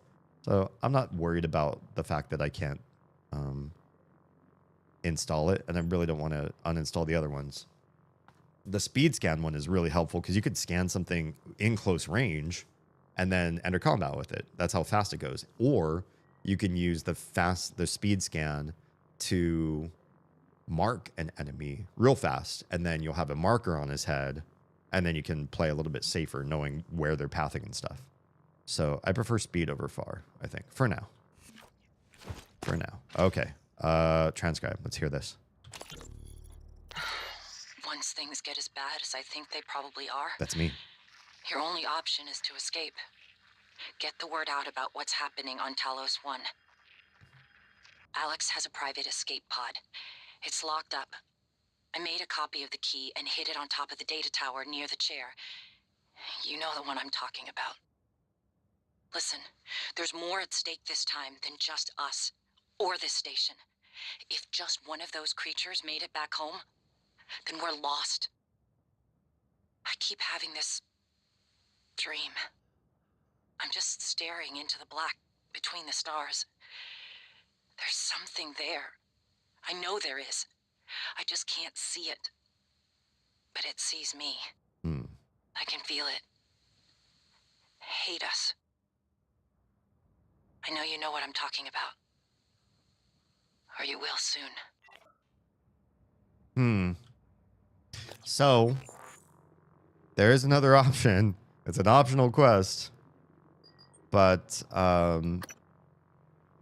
Speaker 1: So I'm not worried about the fact that I can't install it, and I really don't want to uninstall the other ones. The speed scan one is really helpful because you could scan something in close range and then enter combat with it. That's how fast it goes. Or you can use the speed scan to mark an enemy real fast, and then you'll have a marker on his head, and then you can play a little bit safer knowing where they're pathing and stuff. So I prefer speed over far, I think, for now. For now. Okay. Transcribe. Let's hear this.
Speaker 18: Once things get as bad as I think they probably are,
Speaker 1: That's me.
Speaker 18: your only option is to escape. Get the word out about what's happening on Talos 1. Alex has a private escape pod. It's locked up. I made a copy of the key and hid it on top of the data tower near the chair. You know the one I'm talking about. Listen, there's more at stake this time than just us, or this station. If just one of those creatures made it back home, then we're lost. I keep having this dream. I'm just staring into the black between the stars. There's something there. I know there is. I just can't see it. But it sees me. I can feel it. Hate us. I know you know what I'm talking about. Or you will soon.
Speaker 1: So, there is another option. It's an optional quest. But,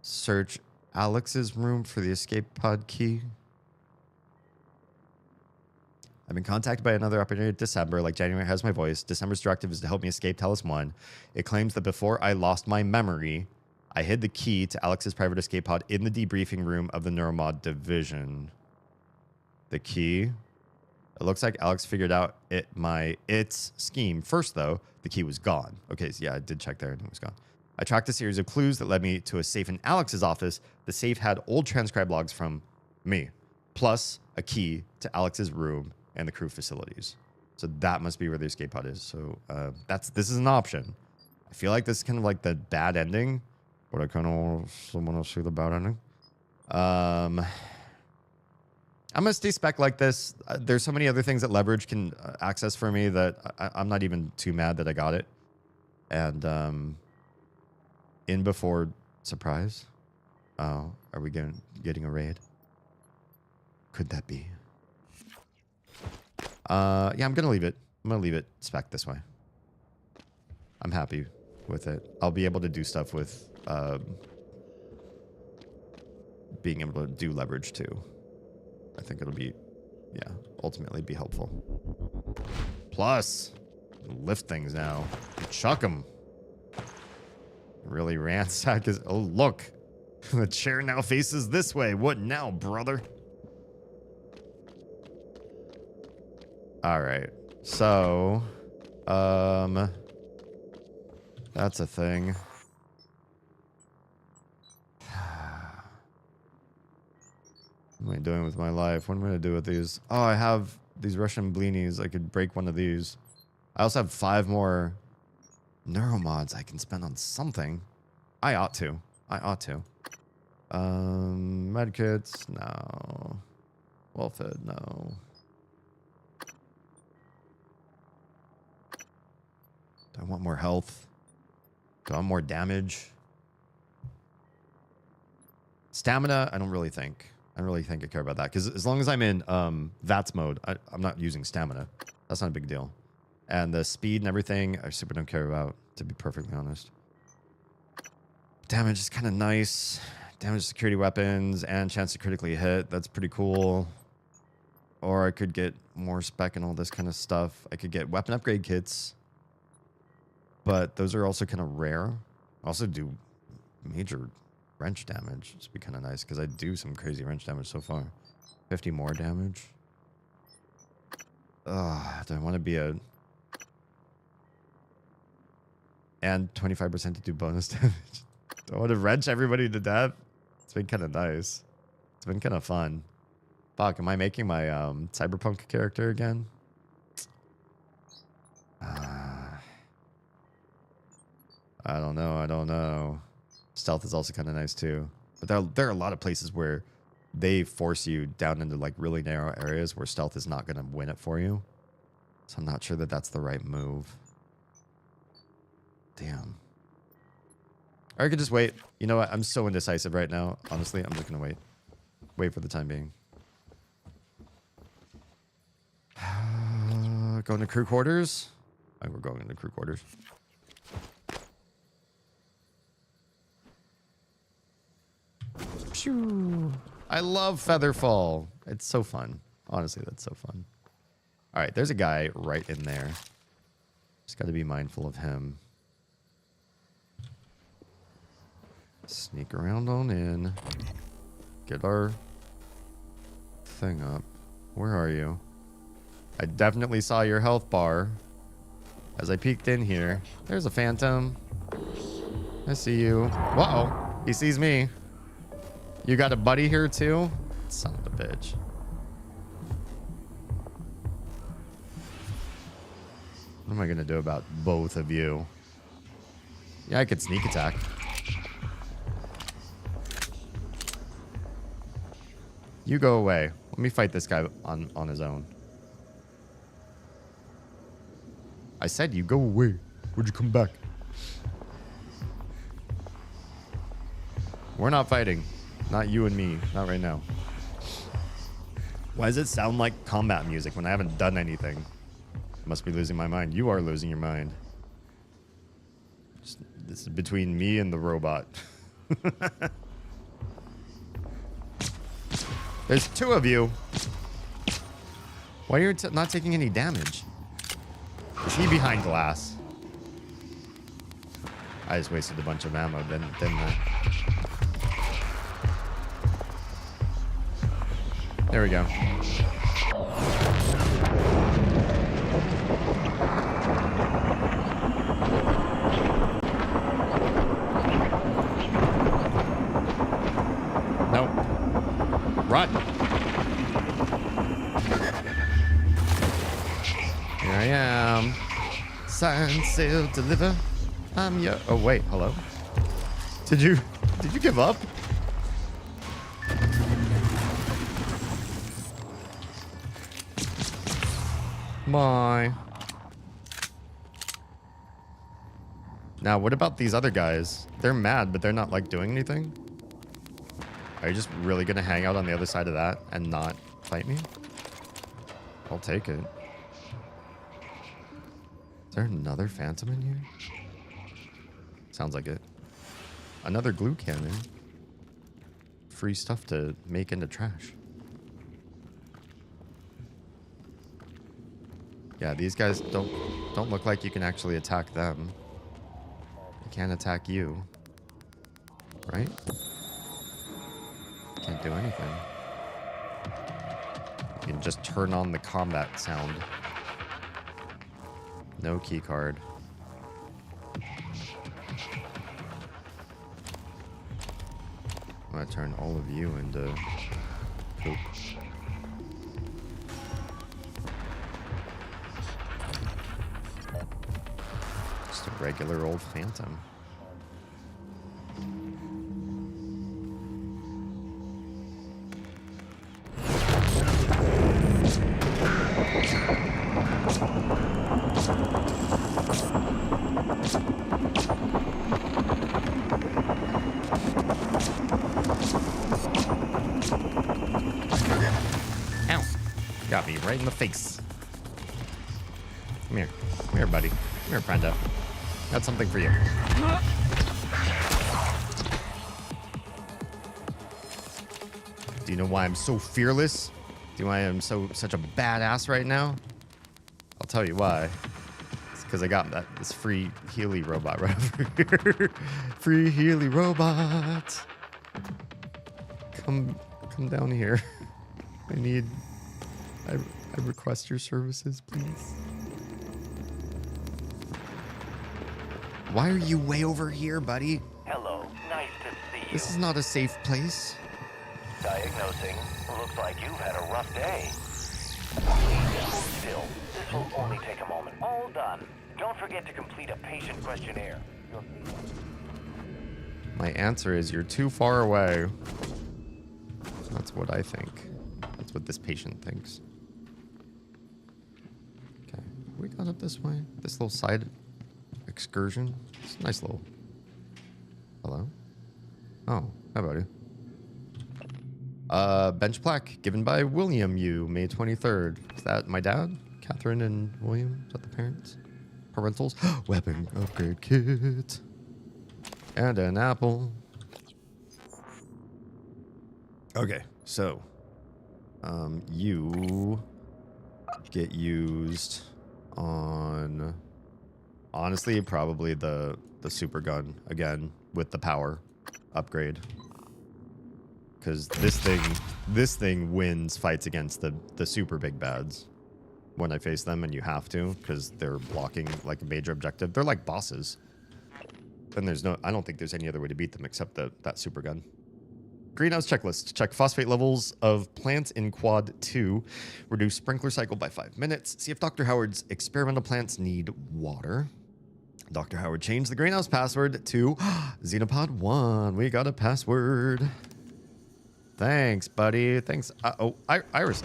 Speaker 1: search Alex's room for the escape pod key. I've been contacted by another operator in December, like January has my voice. December's directive is to help me escape Talos 1. It claims that before I lost my memory, I hid the key to Alex's private escape pod in the debriefing room of the Neuromod division. The key? It looks like Alex figured out its scheme. First, though, the key was gone. Okay, so yeah, I did check there and it was gone. I tracked a series of clues that led me to a safe in Alex's office. The safe had old transcribe logs from me, plus a key to Alex's room and the crew facilities. So that must be where the escape pod is. So this is an option. I feel like this is kind of like the bad ending, but I kind of want to see the bad ending. I'm gonna stay spec like this. There's so many other things that Leverage can access for me that I'm not even too mad that I got it. And in before surprise. Oh, are we getting a raid? Could that be? Yeah, I'm gonna leave it. I'm gonna leave it spec this way. I'm happy with it. I'll be able to do stuff with being able to do Leverage too. I think it'll be, yeah, ultimately be helpful. Plus, lift things now. Chuck them. Really ransack his... Oh, look. The chair now faces this way. What now, brother? All right. So, that's a thing. What am I doing with my life? What am I going to do with these? Oh, I have these Russian blinis. I could break one of these. I also have 5 more neuromods I can spend on something. I ought to. Medkits, no. Well-fed, no. Do I want more health? Do I want more damage? Stamina, I don't really think I care about that. Because as long as I'm in VATS mode, I'm not using stamina. That's not a big deal. And the speed and everything, I super don't care about, to be perfectly honest. Damage is kind of nice. Damage security weapons and chance to critically hit. That's pretty cool. Or I could get more spec and all this kind of stuff. I could get weapon upgrade kits. But those are also kind of rare. I also do major wrench damage. It's be kind of nice because I do some crazy wrench damage so far. 50 more damage. Ugh, do I want to be a... And 25% to do bonus damage. Do I want to wrench everybody to death? It's been kind of nice. It's been kind of fun. Fuck, am I making my cyberpunk character again? I don't know. Stealth is also kind of nice too. But there are a lot of places where they force you down into like really narrow areas where stealth is not going to win it for you. So I'm not sure that that's the right move. Damn. Or I could just wait. You know what? I'm so indecisive right now. Honestly, I'm just going to wait. Wait for the time being. Going to crew quarters. Oh, we're going into crew quarters. Phew. I love Featherfall. It's so fun. Honestly, that's so fun. All right, there's a guy right in there. Just got to be mindful of him. Sneak around on in. Get our thing up. Where are you? I definitely saw your health bar as I peeked in here. There's a phantom. I see you. Uh-oh. He sees me. You got a buddy here too? Son of a bitch. What am I going to do about both of you? Yeah, I could sneak attack. You go away. Let me fight this guy on his own. I said you go away. Would you come back? We're not fighting. Not you and me. Not right now. Why does it sound like combat music when I haven't done anything? I must be losing my mind. You are losing your mind. This is between me and the robot. There's two of you. Why are you not taking any damage? Is he behind glass? I just wasted a bunch of ammo, didn't I? There we go. Nope. Run. Here I am. Sign, seal, deliver. I'm your... Oh, wait. Hello? Did you give up? Bye. Now, what about these other guys? They're mad, but they're not, like, doing anything? Are you just really gonna hang out on the other side of that and not fight me? I'll take it. Is there another phantom in here? Sounds like it. Another glue cannon. Free stuff to make into trash. Yeah, these guys don't look like you can actually attack them. They can't attack you. Right? Can't do anything. You can just turn on the combat sound. No key card. I'm gonna turn all of you into poop. Just a regular old phantom. Ow. Got me right in the face. Come here. Come here, buddy. Come here, Brenda. Got something for you. Do you know why I'm so fearless? Do you know why I'm such a badass right now? I'll tell you why. It's because I got this free Healy robot right over here. Free Healy robot. Come down here. I request your services, please. Why are you way over here, buddy?
Speaker 5: Hello, nice to see you.
Speaker 1: This is not a safe place.
Speaker 5: Diagnosing. Looks like you've had a rough day. Please hold still. This will only take a moment. All done. Don't forget to complete a patient questionnaire.
Speaker 1: My answer is you're too far away. That's what I think. That's what this patient thinks. Okay, we got up this way. This little side excursion. It's a nice little... Hello? Oh, hi, buddy. Bench plaque given by William U, May 23rd. Is that my dad? Catherine and William? Is that the parents? Parentals? Weapon upgrade kit. And an apple. Okay, so you get used on, honestly, probably the super gun again with the power upgrade, because this thing wins fights against the super big bads when I face them, and you have to, because they're blocking like a major objective. They're like bosses, and I don't think there's any other way to beat them except that super gun. Greenhouse checklist. Check phosphate levels of plants in quad 2. Reduce sprinkler cycle by 5 minutes. See if Dr. Howard's experimental plants need water. Dr. Howard changed the greenhouse password to Xenopod 1. We got a password. Thanks, buddy. Thanks. Iris.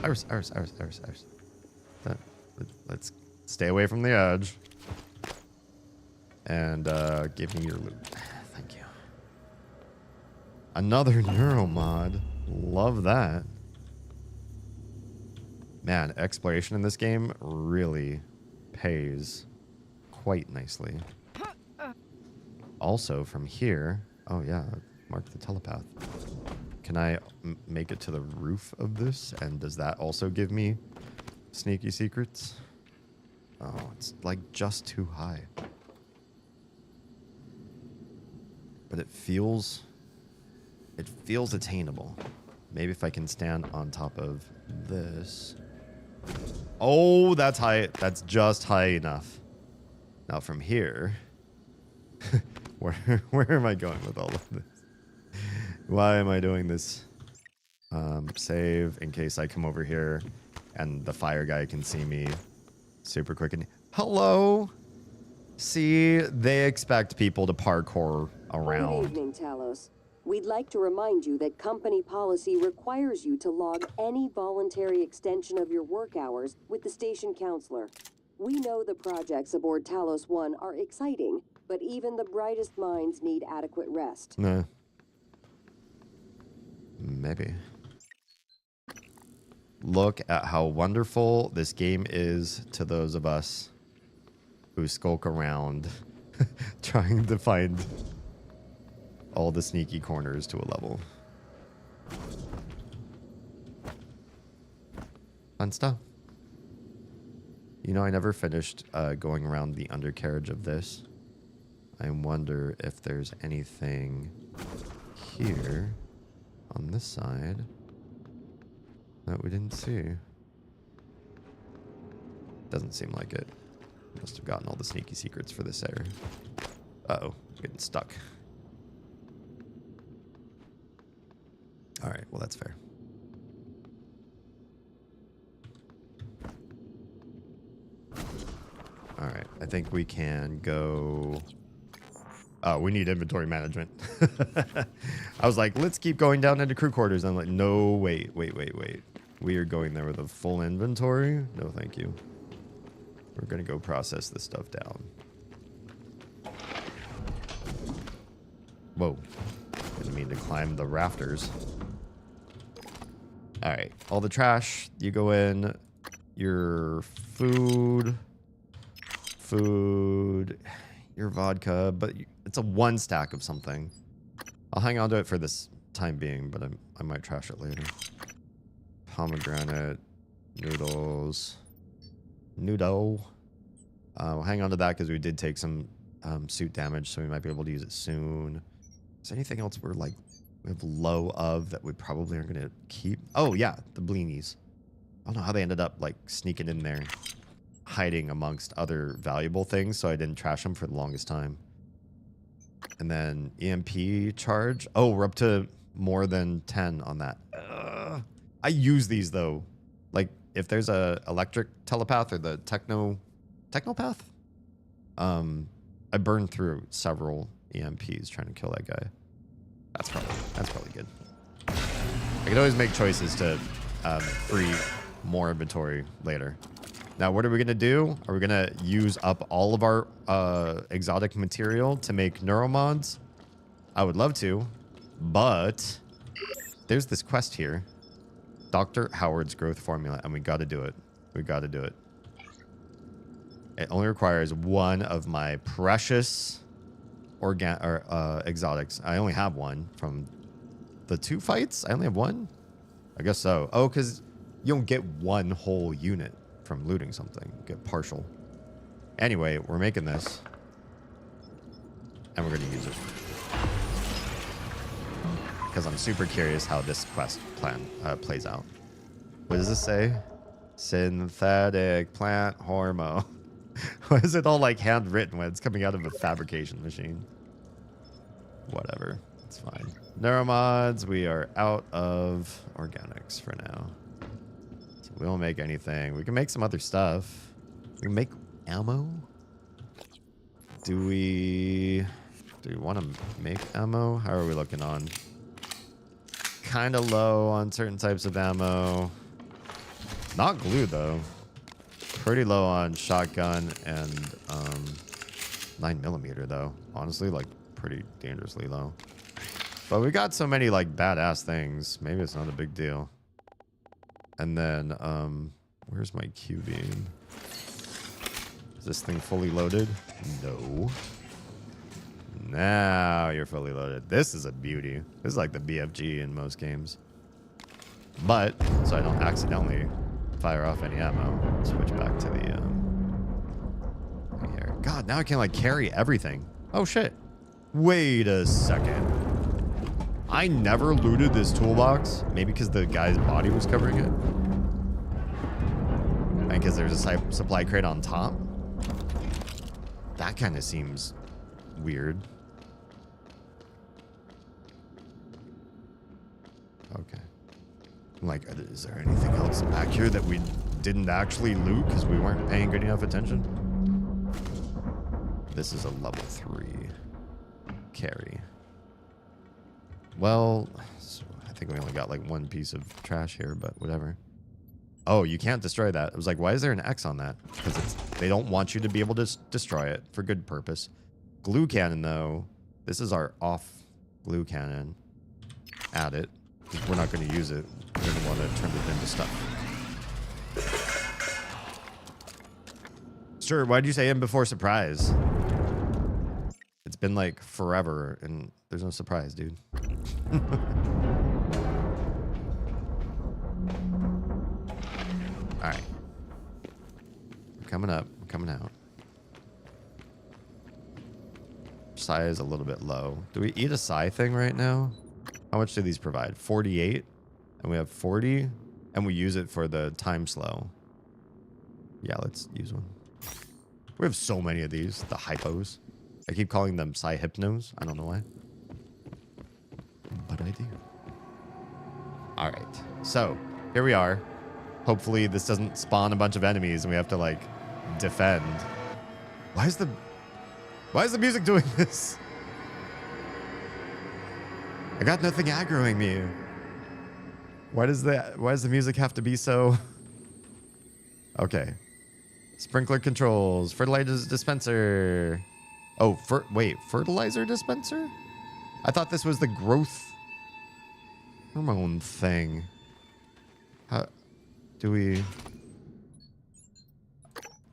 Speaker 1: Let's stay away from the edge. And give me your loot. Thank you. Another neuromod. Love that. Man, exploration in this game really pays quite nicely. Also, from here... Oh, yeah. Mark the telepath. Can I make it to the roof of this? And does that also give me sneaky secrets? Oh, it's like just too high. But it feels attainable. Maybe if I can stand on top of this. Oh, that's high. That's just high enough. Now from here, where am I going with all of this? Why am I doing this? Save in case I come over here and the fire guy can see me super quick. And hello. See, they expect people to parkour around.
Speaker 3: Good evening, Talos. We'd like to remind you that company policy requires you to log any voluntary extension of your work hours with the station counselor. We know the projects aboard Talos 1 are exciting, but even the brightest minds need adequate rest.
Speaker 1: No. Maybe. Look at how wonderful this game is to those of us who skulk around trying to find all the sneaky corners to a level. Fun stuff. You know, I never finished going around the undercarriage of this. I wonder if there's anything here on this side that we didn't see. Doesn't seem like it. Must have gotten all the sneaky secrets for this area. Uh-oh, getting stuck. All right, well, that's fair. All right, I think we can go... Oh, we need inventory management. I was like, let's keep going down into crew quarters. I'm like, no, wait. We are going there with a full inventory? No, thank you. We're going to go process this stuff down. Whoa. Didn't mean to climb the rafters. All right, all the trash, you go in. Your food, your vodka, but it's a one stack of something. I'll hang on to it for this time being, but I might trash it later. Pomegranate, noodles, we'll hang on to that because we did take some suit damage, so we might be able to use it soon. Is there anything else we have low of that we probably aren't going to keep? Oh, yeah, the blinis. I don't know how they ended up, like, sneaking in there, hiding amongst other valuable things, so I didn't trash them for the longest time. And then EMP charge. Oh, we're up to more than 10 on that. I use these, though. Like, if there's a electric telepath or the technopath, I burned through several EMPs trying to kill that guy. That's probably good. I could always make choices to free more inventory later. Now, what are we gonna do? Are we gonna use up all of our exotic material to make neuromods? I would love to, but there's this quest here Dr. Howard's growth formula, and we got to do it. We got to do it. It only requires one of my precious exotics. I only have one from the 2 fights. I only have one. I guess so. Oh, because you don't get one whole unit from looting something. You get partial. Anyway, we're making this. And we're going to use it. Because I'm super curious how this quest plan plays out. What does this say? Synthetic plant hormone. Why is it all like handwritten when it's coming out of a fabrication machine? Whatever. It's fine. Neuromods, we are out of organics for now. So we won't make anything. We can make some other stuff. We can make ammo. Do we want to make ammo? How are we looking on? Kind of low on certain types of ammo. Not glue though. Pretty low on shotgun and 9mm though. Honestly, like pretty dangerously low. But we got so many like badass things. Maybe it's not a big deal. And then where's my Q beam? Is this thing fully loaded? No. Now you're fully loaded. This is a beauty. This is like the BFG in most games. But so I don't accidentally fire off any ammo. Switch back to the here. God, now I can like carry everything. Oh shit. Wait a second. I never looted this toolbox. Maybe because the guy's body was covering it. And because there's a supply crate on top. That kind of seems weird. Okay. Like, is there anything else back here that we didn't actually loot because we weren't paying good enough attention? This is a level 3 carry. Well, so I think we only got like one piece of trash here, but whatever. Oh, you can't destroy that. I was like, why is there an X on that? Because they don't want you to be able to destroy it for good purpose. Glue cannon, though. This is our off glue cannon. Add it. We're not going to use it. We're going to want to turn it into stuff. Sure, why'd you say him before surprise? It's been like forever, and there's no surprise, dude. Alright. Coming up. Coming out. Psi is a little bit low. Do we eat a Psi thing right now? How much do these provide? 48. And we have 40. And we use it for the time slow. Yeah, let's use one. We have so many of these. The hypos. I keep calling them Psi hypnos. I don't know why. But I do. Alright. So, here we are. Hopefully this doesn't spawn a bunch of enemies and we have to, like, defend. Why is the music doing this? I got nothing aggroing me. Why does the music have to be so... Okay. Sprinkler controls. Fertilizer dispenser. Oh, wait. Fertilizer dispenser? I thought this was the growth hormone thing. How... Do we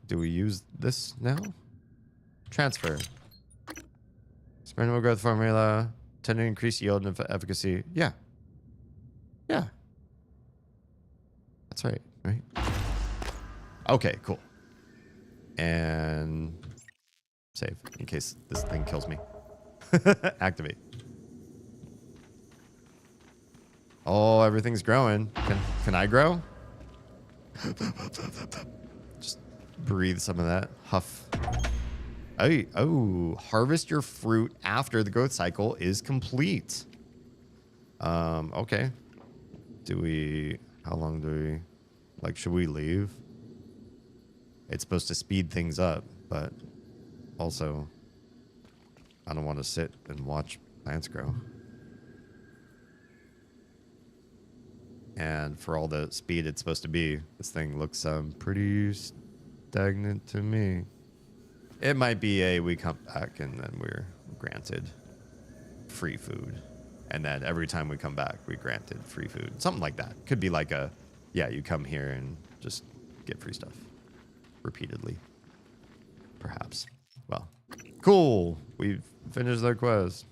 Speaker 1: use this now? Transfer. Spreadable growth formula. Tend to increase yield and efficacy. Yeah. Yeah. That's right, right? Okay, cool. And save in case this thing kills me. Activate. Oh, everything's growing. Can I grow? Just breathe some of that. Huff. Oh, harvest your fruit after the growth cycle is complete. Okay. How long do we, like, should we leave? It's supposed to speed things up, but also I don't want to sit and watch plants grow. And for all the speed it's supposed to be, this thing looks pretty stagnant to me. It might be we come back and then we're granted free food And then every time we come back, we granted free food. Something like that. Could be like a, yeah, you come here and just get free stuff repeatedly. Perhaps. Well, cool. We've finished their quest.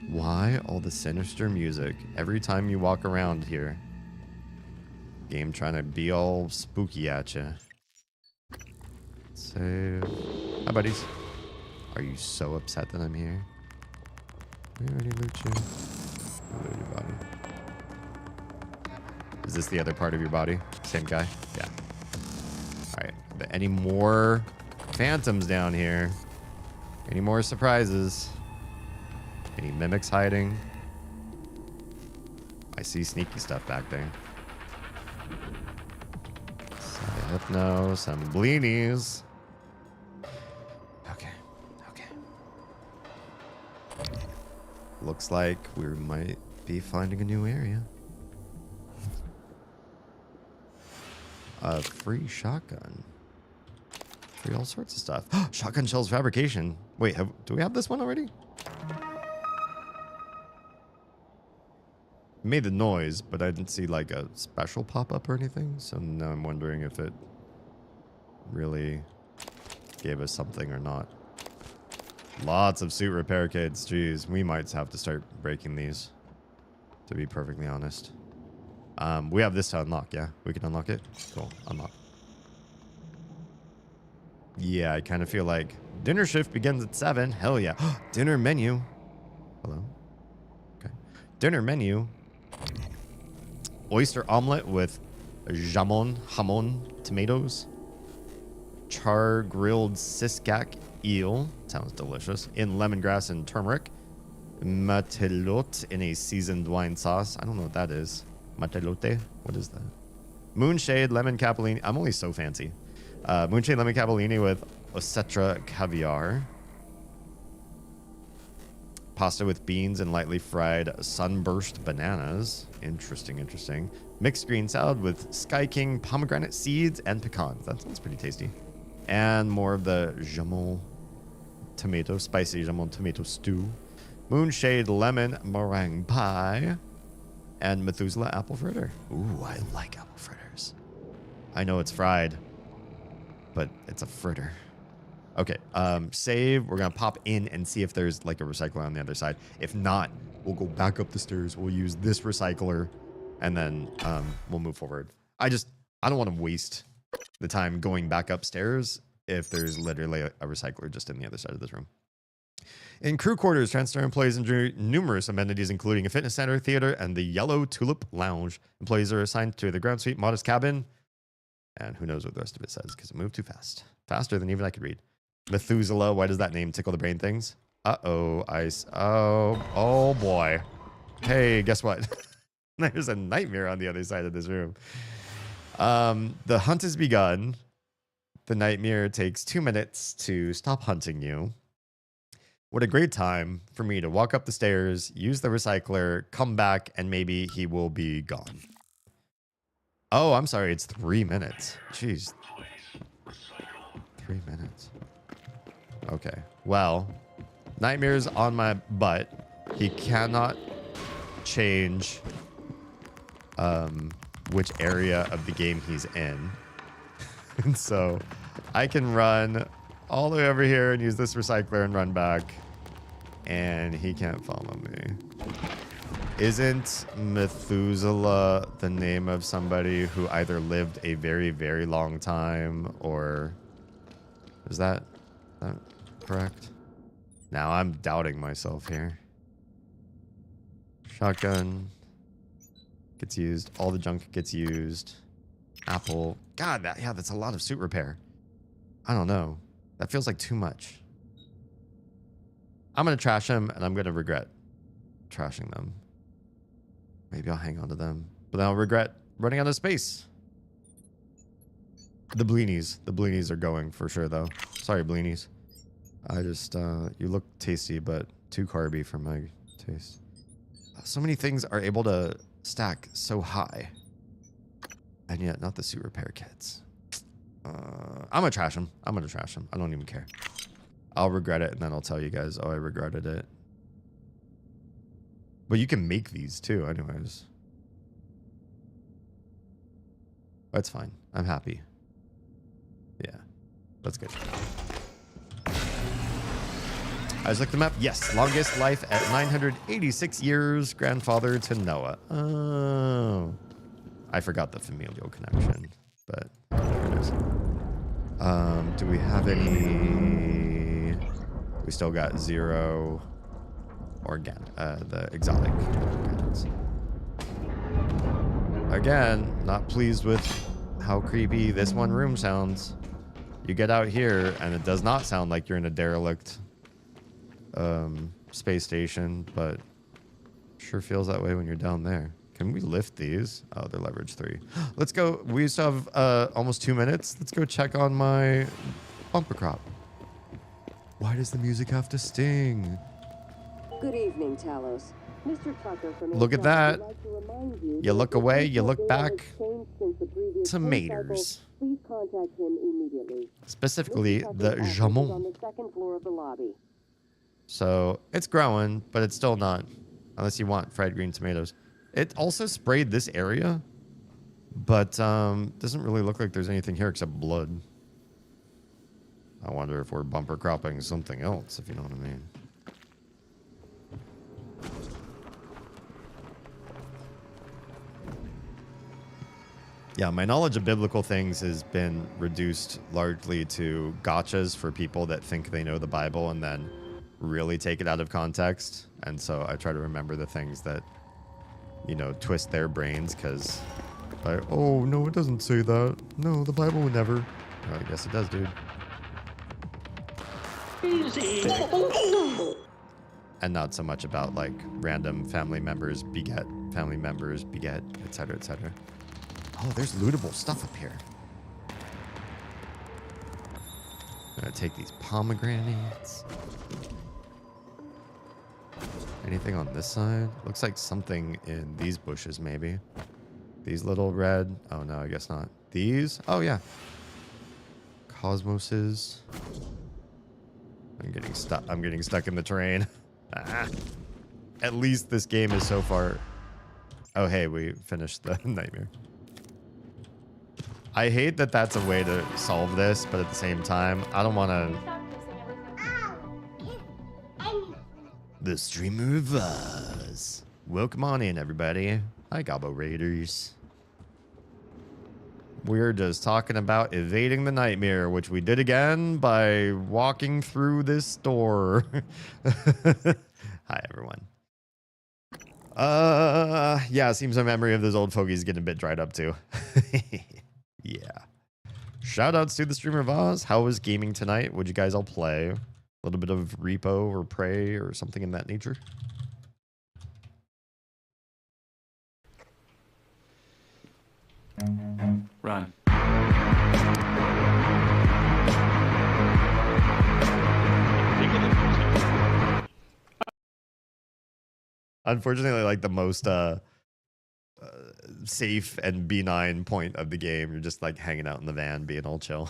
Speaker 1: Why all the sinister music every time you walk around here? Game trying to be all spooky at you. Save. Hi, buddies. Are you so upset that I'm here? We already loot you. Loot your body. Is this the other part of your body? Same guy? Yeah. Alright. Any more phantoms down here? Any more surprises? Any mimics hiding? I see sneaky stuff back there. Some hypno, some bleenies. Okay. Looks like we might be finding a new area. A free shotgun. Free all sorts of stuff. Shotgun shells fabrication. Wait, do we have this one already? It made the noise, but I didn't see like a special pop-up or anything. So now I'm wondering if it really gave us something or not. Lots of suit repair kits. Jeez, we might have to start breaking these, to be perfectly honest. We have this to unlock, yeah? We can unlock it? Cool, unlock. Yeah, I kind of feel like dinner shift begins at 7. Hell yeah. Dinner menu. Hello? Okay. Dinner menu. Oyster omelet with jamon, tomatoes. Char grilled siskak eel. Sounds delicious. In lemongrass and turmeric. Matelote in a seasoned wine sauce. I don't know what that is. Matelote? What is that? Moonshade lemon capellini. I'm only so fancy. Moonshade lemon capellini with osetra caviar. Pasta with beans and lightly fried sunburst bananas. Interesting. Mixed green salad with Sky King pomegranate seeds and pecans. That sounds pretty tasty. And more of the jamon tomato, spicy jamon tomato stew. Moonshade lemon meringue pie. And Methuselah apple fritter. Ooh, I like apple fritters. I know it's fried, but it's a fritter. Okay, save. We're going to pop in and see if there's like a recycler on the other side. If not, we'll go back up the stairs. We'll use this recycler, and then we'll move forward. I don't want to waste the time going back upstairs if there's literally a recycler just in the other side of this room. In crew quarters, Transtar employees enjoy numerous amenities, including a fitness center, theater, and the Yellow Tulip Lounge. Employees are assigned to the ground suite, modest cabin, and who knows what the rest of it says because it moved too fast. Faster than even I could read. Methuselah, why does that name tickle the brain things? Uh-oh, ice. Oh boy. Hey, guess what? There's a nightmare on the other side of this room. The hunt has begun. The nightmare takes 2 minutes to stop hunting you. What a great time for me to walk up the stairs, use the recycler, come back, and maybe he will be gone. Oh, I'm sorry. It's 3 minutes. Jeez. 3 minutes. Okay. Well, Nightmare's on my butt. He cannot change which area of the game he's in. And so I can run all the way over here and use this recycler and run back. And he can't follow me. Isn't Methuselah the name of somebody who either lived a very, very long time or... Is that correct? Now I'm doubting myself here. Shotgun gets used. All the junk gets used. Apple. God, that's a lot of suit repair. I don't know. That feels like too much. I'm going to trash them, and I'm going to regret trashing them. Maybe I'll hang on to them. But then I'll regret running out of space. The bleenies. The bleenies are going for sure, though. Sorry, bleenies. I just, you look tasty, but too carby for my taste. So many things are able to stack so high. And yet, not the suit repair kits. I'm going to trash them. I don't even care. I'll regret it, and then I'll tell you guys, oh, I regretted it. But you can make these too, anyways. That's fine. I'm happy. Yeah, that's good. I just looked them up. Yes, longest life at 986 years, grandfather to Noah. Oh. I forgot the familial connection, but there it is. Do we have any... We still got 0 the exotic organs. Again, not pleased with how creepy this one room sounds. You get out here, and it does not sound like you're in a derelict space station, but sure feels that way when you're down there. Can we lift these? Oh, they're leverage 3. Let's go. We still have almost 2 minutes. Let's go check on my bumper crop. Why does the music have to sting?
Speaker 3: Good evening, Talos. Mr. Tucker from
Speaker 1: Look at that.
Speaker 3: would like to remind you
Speaker 1: You
Speaker 3: that
Speaker 1: look
Speaker 3: if
Speaker 1: away,
Speaker 3: your
Speaker 1: you look
Speaker 3: data
Speaker 1: back.
Speaker 3: has changed since the previous
Speaker 1: Tomatoes.
Speaker 3: cycle, please contact him immediately.
Speaker 1: Specifically,
Speaker 3: Mr.
Speaker 1: the
Speaker 3: Tucker's office is
Speaker 1: jamon.
Speaker 3: on the second floor of the lobby.
Speaker 1: So it's growing, but it's still not, unless you want fried green tomatoes. It also sprayed this area, but doesn't really look like there's anything here except blood. I wonder if we're bumper cropping something else, if you know what I mean. Yeah, my knowledge of biblical things has been reduced largely to gotchas for people that think they know the Bible and then really take it out of context. And so I try to remember the things that, you know, twist their brains because, like, oh, no, it doesn't say that. No, the Bible would never. Well, I guess it does, dude. And not so much about, like, random family members beget, etc., etc. Oh, there's lootable stuff up here. I'm gonna take these pomegranates. Anything on this side? Looks like something in these bushes, maybe. These little red. Oh, no, I guess not. These? Oh, yeah. Cosmoses. I'm getting stuck in the terrain. Ah. At least this game is so far. Oh, hey, we finished the nightmare. I hate that that's a way to solve this, but at the same time, I don't want to... The Streamer of Oz. Welcome on in, everybody. Hi, Gobbo Raiders. We're just talking about evading the nightmare, which we did again by walking through this door. Hi, everyone. Yeah, it seems my memory of those old fogies is getting a bit dried up, too. Yeah. Shoutouts to the Streamer of Oz. How was gaming tonight? What'd you guys all play? A little bit of Repo or Prey or something in that nature?
Speaker 11: Run.
Speaker 1: Unfortunately, like the most safe and benign point of the game, you're just like hanging out in the van, being all chill.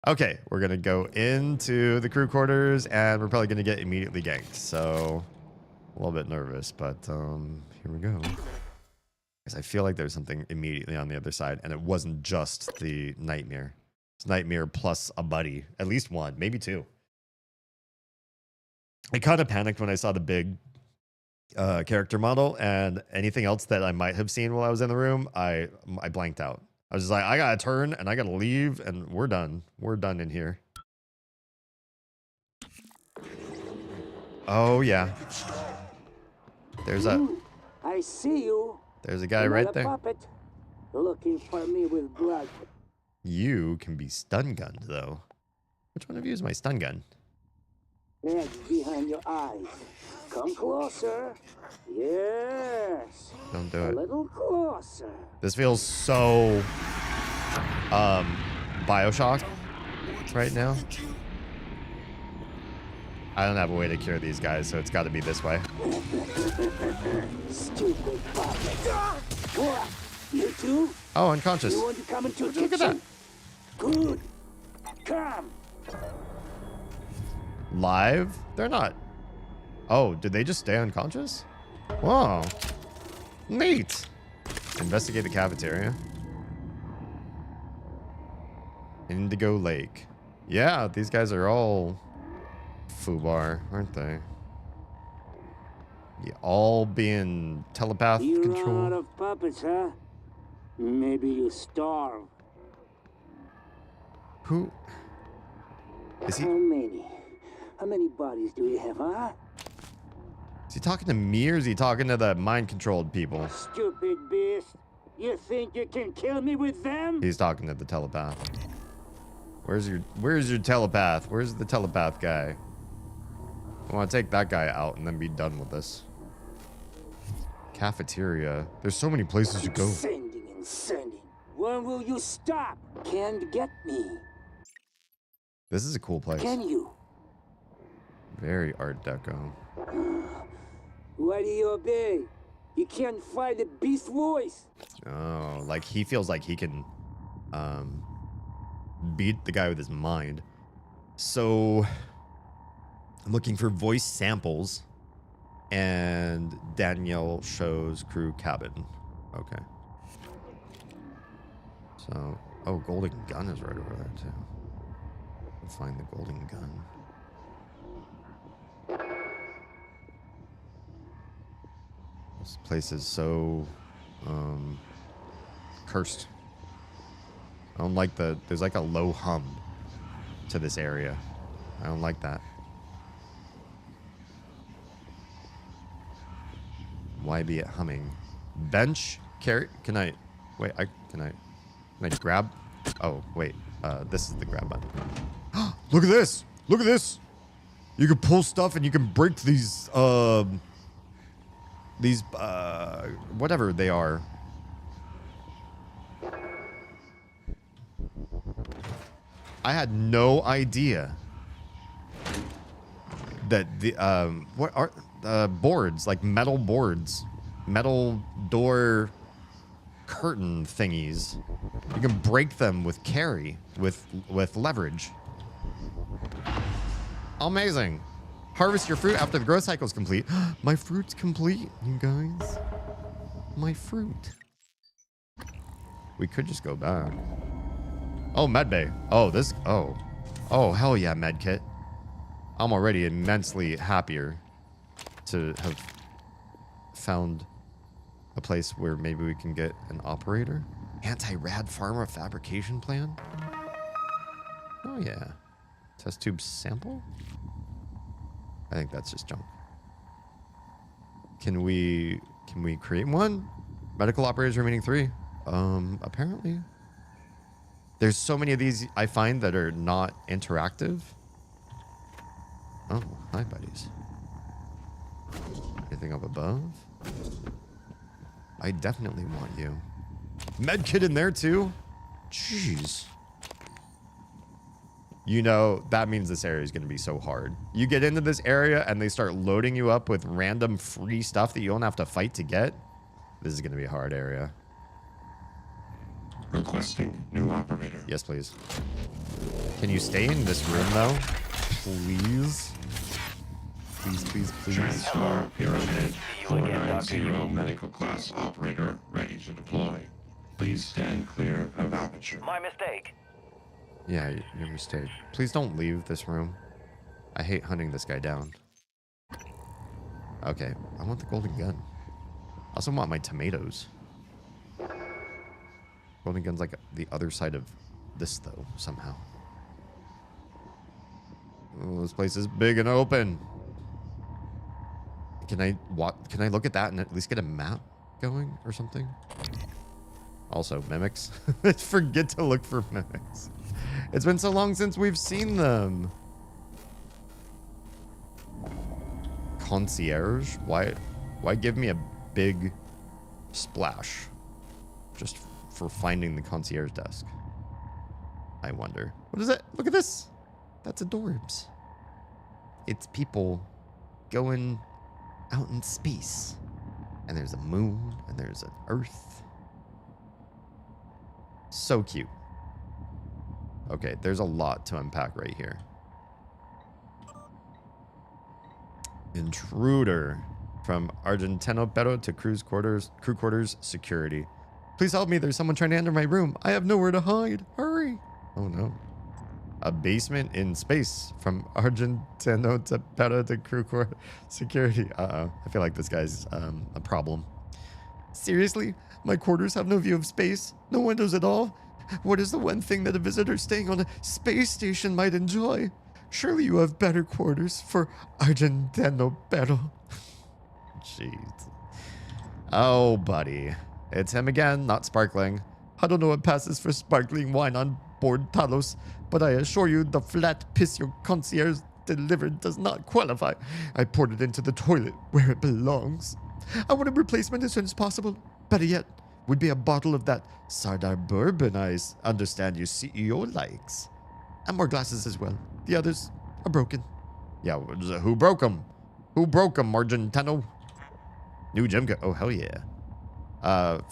Speaker 1: Okay, we're gonna go into the crew quarters, and we're probably gonna get immediately ganked. So a little bit nervous, but here we go. Because I feel like there's something immediately on the other side, and it wasn't just the nightmare. It's nightmare plus a buddy, at least one, maybe two. I kind of panicked when I saw the big character model, and anything else that I might have seen while I was in the room, I blanked out. I was just like, I gotta turn and I gotta leave, and we're done. We're done in here. Oh yeah. There's a.
Speaker 19: I see you.
Speaker 1: There's a guy right there.
Speaker 19: Puppet looking for me with blood.
Speaker 1: You can be stun gunned though. Which one of you is my stun gun?
Speaker 19: Heads behind your eyes. Come closer. Yes.
Speaker 1: Don't do
Speaker 19: A
Speaker 1: it.
Speaker 19: little closer.
Speaker 1: This feels so BioShock right now. I don't have a way to cure these guys, so it's got to be this way.
Speaker 19: Stupid puppet. What? You too?
Speaker 1: Oh, unconscious.
Speaker 19: You want to come into
Speaker 1: Look at that.
Speaker 19: Good. Come.
Speaker 1: live? They're not. Oh, did they just stay unconscious? Whoa. Neat. Investigate the cafeteria. Indigo Lake. Yeah, these guys are all foobar, aren't they? You all being telepath
Speaker 19: You
Speaker 1: control.
Speaker 19: run out of puppets, huh? Maybe you starve.
Speaker 1: Who is he?
Speaker 19: How many? How many bodies do we have, huh?
Speaker 1: Is he talking to me or is he talking to the mind-controlled people?
Speaker 19: Stupid beast. You think you can kill me with them?
Speaker 1: He's talking to the telepath. Where's your telepath? Where's the telepath guy? I want to take that guy out and then be done with this. Cafeteria. There's so many places to go.
Speaker 19: Sending and sending. When will you stop? Can't get me.
Speaker 1: This is a cool place.
Speaker 19: Can you?
Speaker 1: Very Art Deco.
Speaker 19: Why do you obey? You can't find the beast voice.
Speaker 1: Oh, like he feels like he can beat the guy with his mind. So I'm looking for voice samples and Danielle shows crew cabin. Okay. So, oh, golden gun is right over there too. We'll find the golden gun. This place is so cursed. I don't like there's like a low hum to this area. I don't like that. Why be it humming? Bench? Carrot? Can I grab? Oh, wait. This is the grab button. Look at this! Look at this! You can pull stuff and you can break these whatever they are. I had no idea that the what are boards, like metal boards, metal door curtain thingies. You can break them with carry, with leverage. Amazing. Harvest your fruit after the growth cycle is complete. My fruit's complete, you guys. My fruit. We could just go back. Oh, medbay. Oh, this. Oh. Oh, hell yeah, medkit. I'm already immensely happier to have found a place where maybe we can get an operator. Anti-rad pharma fabrication plan. Oh, yeah. Test tube sample? I think that's just junk. Can we create one? Medical operators remaining 3. Apparently. There's so many of these I find that are not interactive. Oh, hi buddies. Anything up above? I definitely want you. Medkit in there too? Jeez. You know, that means this area is going to be so hard. You get into this area and they start loading you up with random free stuff that you don't have to fight to get. This is going to be a hard area.
Speaker 4: Requesting new operator.
Speaker 1: Yes, please. Can you stay in this room, though? Please? Please, please, please.
Speaker 4: Transfer pyramid. 490 medical class operator ready to deploy. Please stand clear of aperture.
Speaker 5: My mistake.
Speaker 1: Yeah, your mistake. Please don't leave this room. I hate hunting this guy down. Okay, I want the golden gun. I also want my tomatoes. Golden gun's like the other side of this, though, somehow. Oh, this place is big and open. Can I look at that and at least get a map going or something? Also, mimics. Forget to look for mimics. It's been so long since we've seen them. Concierge? Why give me a big splash just for finding the concierge desk? I wonder. What is it? Look at this. That's adorbs. It's people going out in space. And there's a moon and there's an earth. So cute. Okay, there's a lot to unpack right here. Intruder from Argentino Pero to crew quarters security. Please help me. There's someone trying to enter my room. I have nowhere to hide. Hurry. Oh no. A basement in space from Argentino to Pero to crew quarters security. Uh-oh. I feel like this guy's a problem. Seriously? My quarters have no view of space? No windows at all? What is the one thing that a visitor staying on a space station might enjoy? Surely you have better quarters for Argentino Pero. Jeez. Oh, buddy. It's him again, not sparkling. I don't know what passes for sparkling wine on board Talos, but I assure you the flat piss your concierge delivered does not qualify. I poured it into the toilet where it belongs. I want a replacement as soon as possible. Better yet, would be a bottle of that Sardar bourbon I understand your CEO likes. And more glasses as well. The others are broken. Yeah, who broke them? Who broke them, Argentino? New gym go. Oh, hell yeah.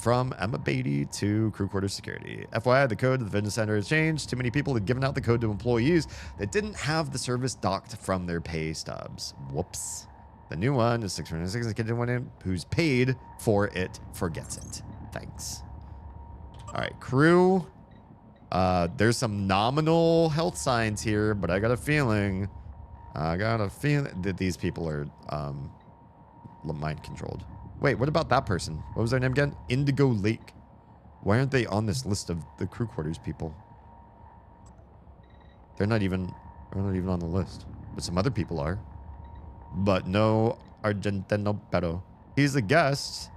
Speaker 1: From Emma Beatty to crew quarters security. FYI, the code of the fitness center has changed. Too many people had given out the code to employees that didn't have the service docked from their pay stubs. Whoops. The new one is 606. The kid who's paid for it forgets it. Thanks. All right, crew. There's some nominal health signs here, but I got a feeling that these people are mind controlled. Wait, what about that person? What was their name again? Indigo Lake. Why aren't they on this list of the crew quarters people? They're not even on the list. But some other people are. But no Argentino Pero. He's a guest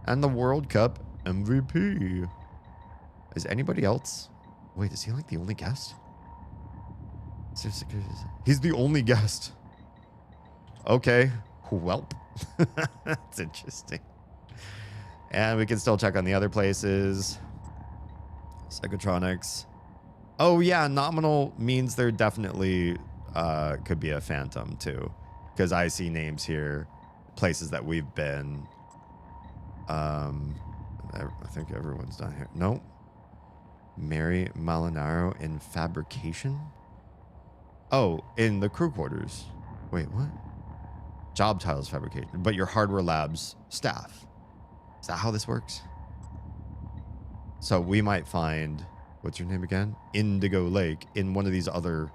Speaker 1: and the World Cup MVP. Is anybody else? Wait, is he like the only guest? He's the only guest. Okay. Welp. That's interesting. And we can still check on the other places. Psychotronics. Oh yeah, nominal means there definitely could be a phantom too. Because I see names here. Places that we've been. I think everyone's done here. Nope. Mary Molinaro in fabrication? Oh, in the crew quarters. Wait, what? Job titles fabrication, but your hardware labs staff. Is that how this works? So we might find, what's your name again? Indigo Lake in one of these other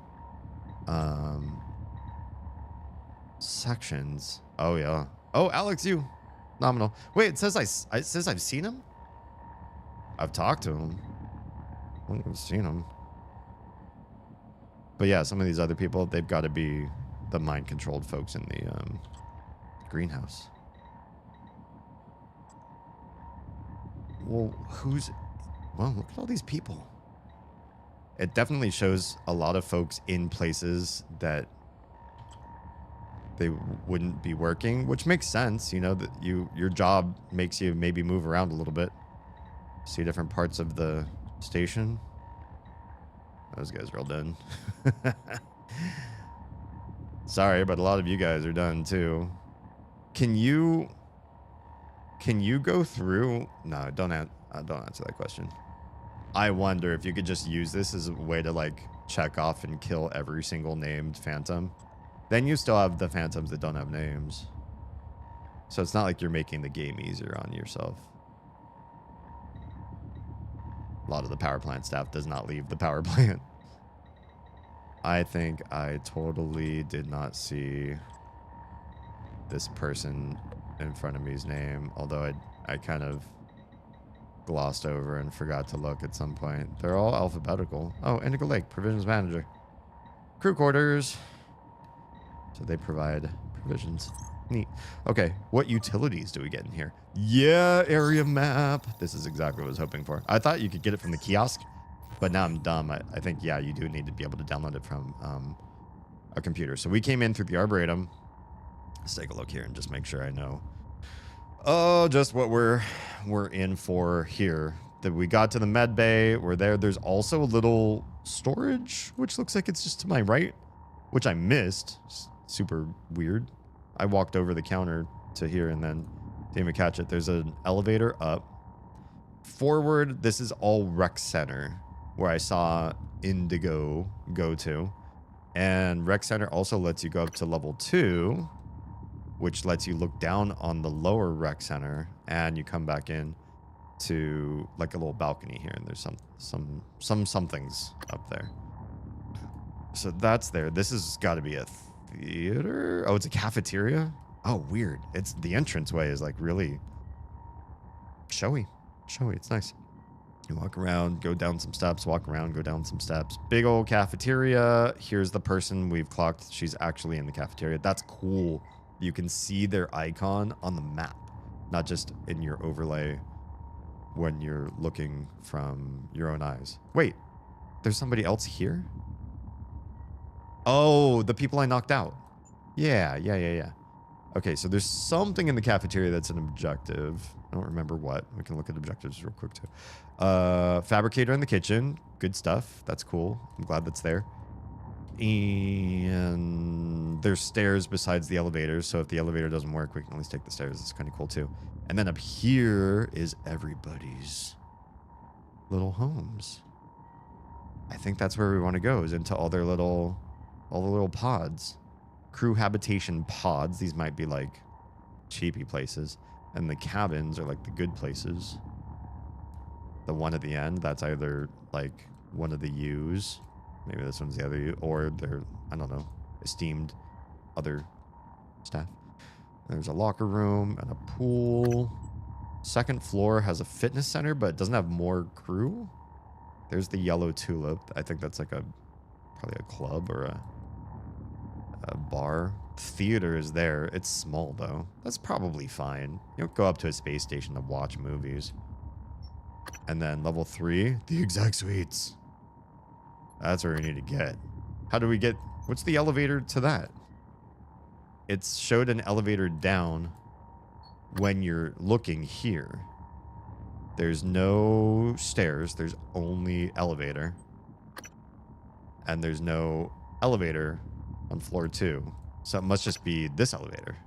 Speaker 1: sections. Oh yeah. Oh, Alex, you. Nominal. Wait, it says it says I've seen him? I've talked to him. I haven't seen him. But yeah, some of these other people, they've got to be the mind-controlled folks in the greenhouse. Well, well, look at all these people. It definitely shows a lot of folks in places that they wouldn't be working, which makes sense. You know, that your job makes you maybe move around a little bit. See different parts of the station. Those guys are all done. Sorry, but a lot of you guys are done too. Can you go through? No, don't answer that question. I wonder if you could just use this as a way to like check off and kill every single named phantom. Then you still have the phantoms that don't have names. So it's not like you're making the game easier on yourself. A lot of the power plant staff does not leave the power plant. I think I totally did not see this person in front of me's name, although I kind of glossed over and forgot to look at some point. They're all alphabetical. Oh, Indigo Lake, provisions manager. Crew quarters. So they provide provisions. Neat. Okay, what utilities do we get in here? Yeah, area map. This is exactly what I was hoping for. I thought you could get it from the kiosk, but now I'm dumb. I think, yeah, you do need to be able to download it from a computer. So we came in through the Arboretum. Let's take a look here and just make sure I know. Oh, just what we're in for here. That we got to the med bay. We're there. There's also a little storage, which looks like it's just to my right, which I missed. Super weird. I walked over the counter to here and then didn't even catch it. There's an elevator up. Forward, this is all rec center, where I saw Indigo go to. And rec center also lets you go up to level 2. which lets you look down on the lower rec center, and you come back in to like a little balcony here, and there's somethings up there. So that's there. This has got to be a theater. Oh, it's a cafeteria. Oh, weird. It's the entranceway is like really showy. It's nice. You walk around, go down some steps, walk around, go down some steps. Big old cafeteria. Here's the person we've clocked. She's actually in the cafeteria. That's cool. You can see their icon on the map, not just in your overlay when you're looking from your own eyes. Wait, there's somebody else here? Oh, the people I knocked out. Yeah. Okay, so there's something in the cafeteria that's an objective. I don't remember what. We can look at objectives real quick too. Fabricator in the kitchen. Good stuff. That's cool. I'm glad that's there. And there's stairs besides the elevator. So if the elevator doesn't work, we can always take the stairs. It's kind of cool too. And then up here is everybody's little homes. I think that's where we want to go, is into all the little pods. Crew habitation pods. These might be like cheapy places. And the cabins are like the good places. The one at the end, that's either like one of the U's. Maybe this one's the other U. Or they're, I don't know, esteemed other staff. There's a locker room and a pool. Second floor has a fitness center, but it doesn't have more crew. There's the yellow tulip. I think that's like probably a club or a bar. Theater is there. It's small though. That's probably fine. You don't go up to a space station to watch movies. And then level 3, the exec suites. That's where we need to get. How do we get? What's the elevator to that? It's showed an elevator down when you're looking here. There's no stairs. There's only elevator. And there's no elevator on floor 2. So it must just be this elevator.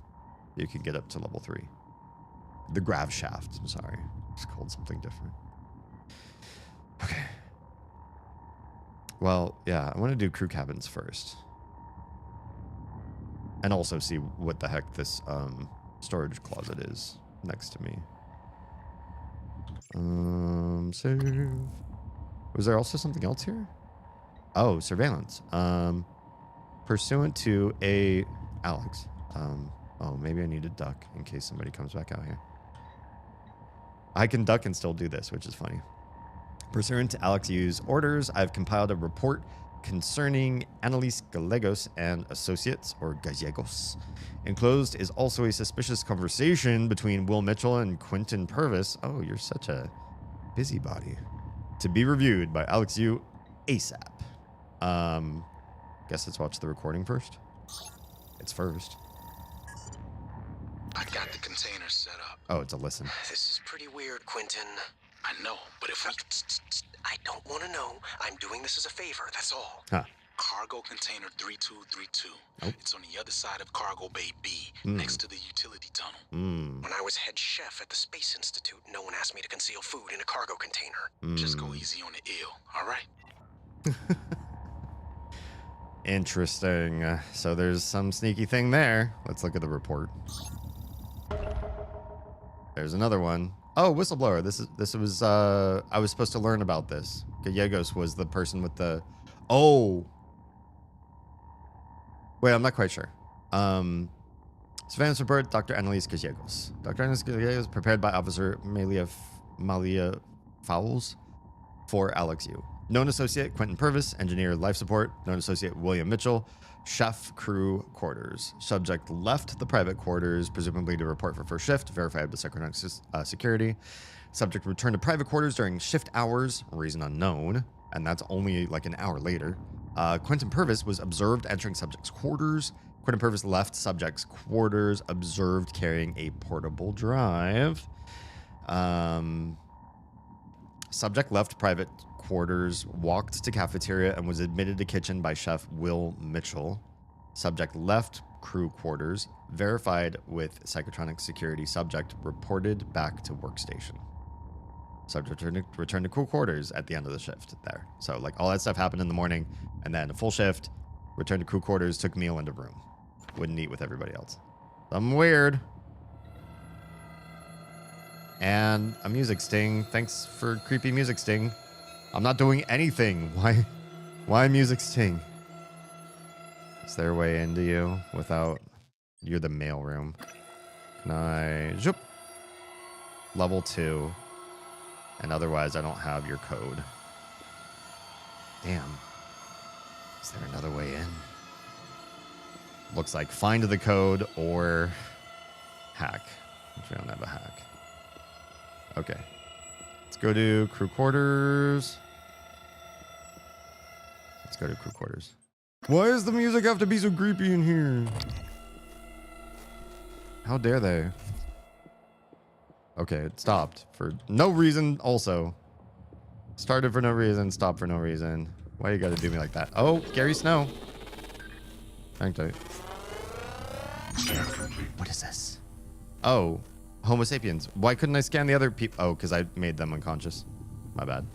Speaker 1: You can get up to level 3. The grav shaft. I'm sorry. It's called something different. Okay. Well, yeah, I want to do crew cabins first. And also see what the heck this storage closet is next to me. Save. Was there also something else here? Oh, surveillance. Pursuant to Alex. Oh, maybe I need to duck in case somebody comes back out here. I can duck and still do this, which is funny. Pursuant to Alex Yu's orders, I've compiled a report concerning Annalise Gallegos and Associates, or Gallegos. Enclosed is also a suspicious conversation between Will Mitchell and Quentin Purvis. Oh, you're such a busybody. To be reviewed by Alex Yu ASAP. Guess let's watch the recording first. It's first.
Speaker 17: I got the container set up.
Speaker 1: Oh, it's a listen.
Speaker 17: This is pretty weird, Quentin. I know, but if we... I don't want to know. I'm doing this as a favor, that's all.
Speaker 1: Huh.
Speaker 17: Cargo container 3232.
Speaker 1: Oh.
Speaker 17: It's on the other side of Cargo Bay B, next to the utility tunnel. When I was head chef at the Space Institute, no one asked me to conceal food in a cargo container. Just go easy on the ill, all right?
Speaker 1: Interesting. So there's some sneaky thing there. Let's look at the report. There's another one. Oh, whistleblower. This was I was supposed to learn about this. Gallegos was the person with the oh. Wait, I'm not quite sure. Surveillance report, Dr. Annalise Gallegos. Dr. Annalise Gallegos, prepared by Officer Malia Fowles for Alex Yu. Known associate, Quentin Purvis. Engineer, life support. Known associate, William Mitchell. Chef, crew, quarters. Subject left the private quarters, presumably to report for first shift, verified by Psychotronic security. Subject returned to private quarters during shift hours, reason unknown, and that's only like an hour later. Quentin Purvis was observed entering subject's quarters. Quentin Purvis left subject's quarters, observed carrying a portable drive. Subject left private quarters, walked to cafeteria, and was admitted to kitchen by Chef Will Mitchell. Subject left crew quarters, verified with Psychotronic security. Subject reported back to workstation. Subject returned to crew quarters at the end of the shift there. So like all that stuff happened in the morning, and then a full shift, returned to crew quarters, took meal into room. Wouldn't eat with everybody else. Something weird. And a music sting. Thanks for creepy music sting. I'm not doing anything. Why music sting? Is there a way into you without... You're the mail room. Can I... Zoop. Level 2. And otherwise, I don't have your code. Damn. Is there another way in? Looks like find the code or hack. Which we don't have a hack. Okay. Let's go to crew quarters. Let's go to crew quarters. Why does the music have to be so creepy in here? How dare they? Okay, it stopped for no reason also. Started for no reason, stopped for no reason. Why you gotta do me like that? Oh, Gary Snow. Hang tight. What is this? Oh, Homo sapiens. Why couldn't I scan the other people? Oh, because I made them unconscious. My bad.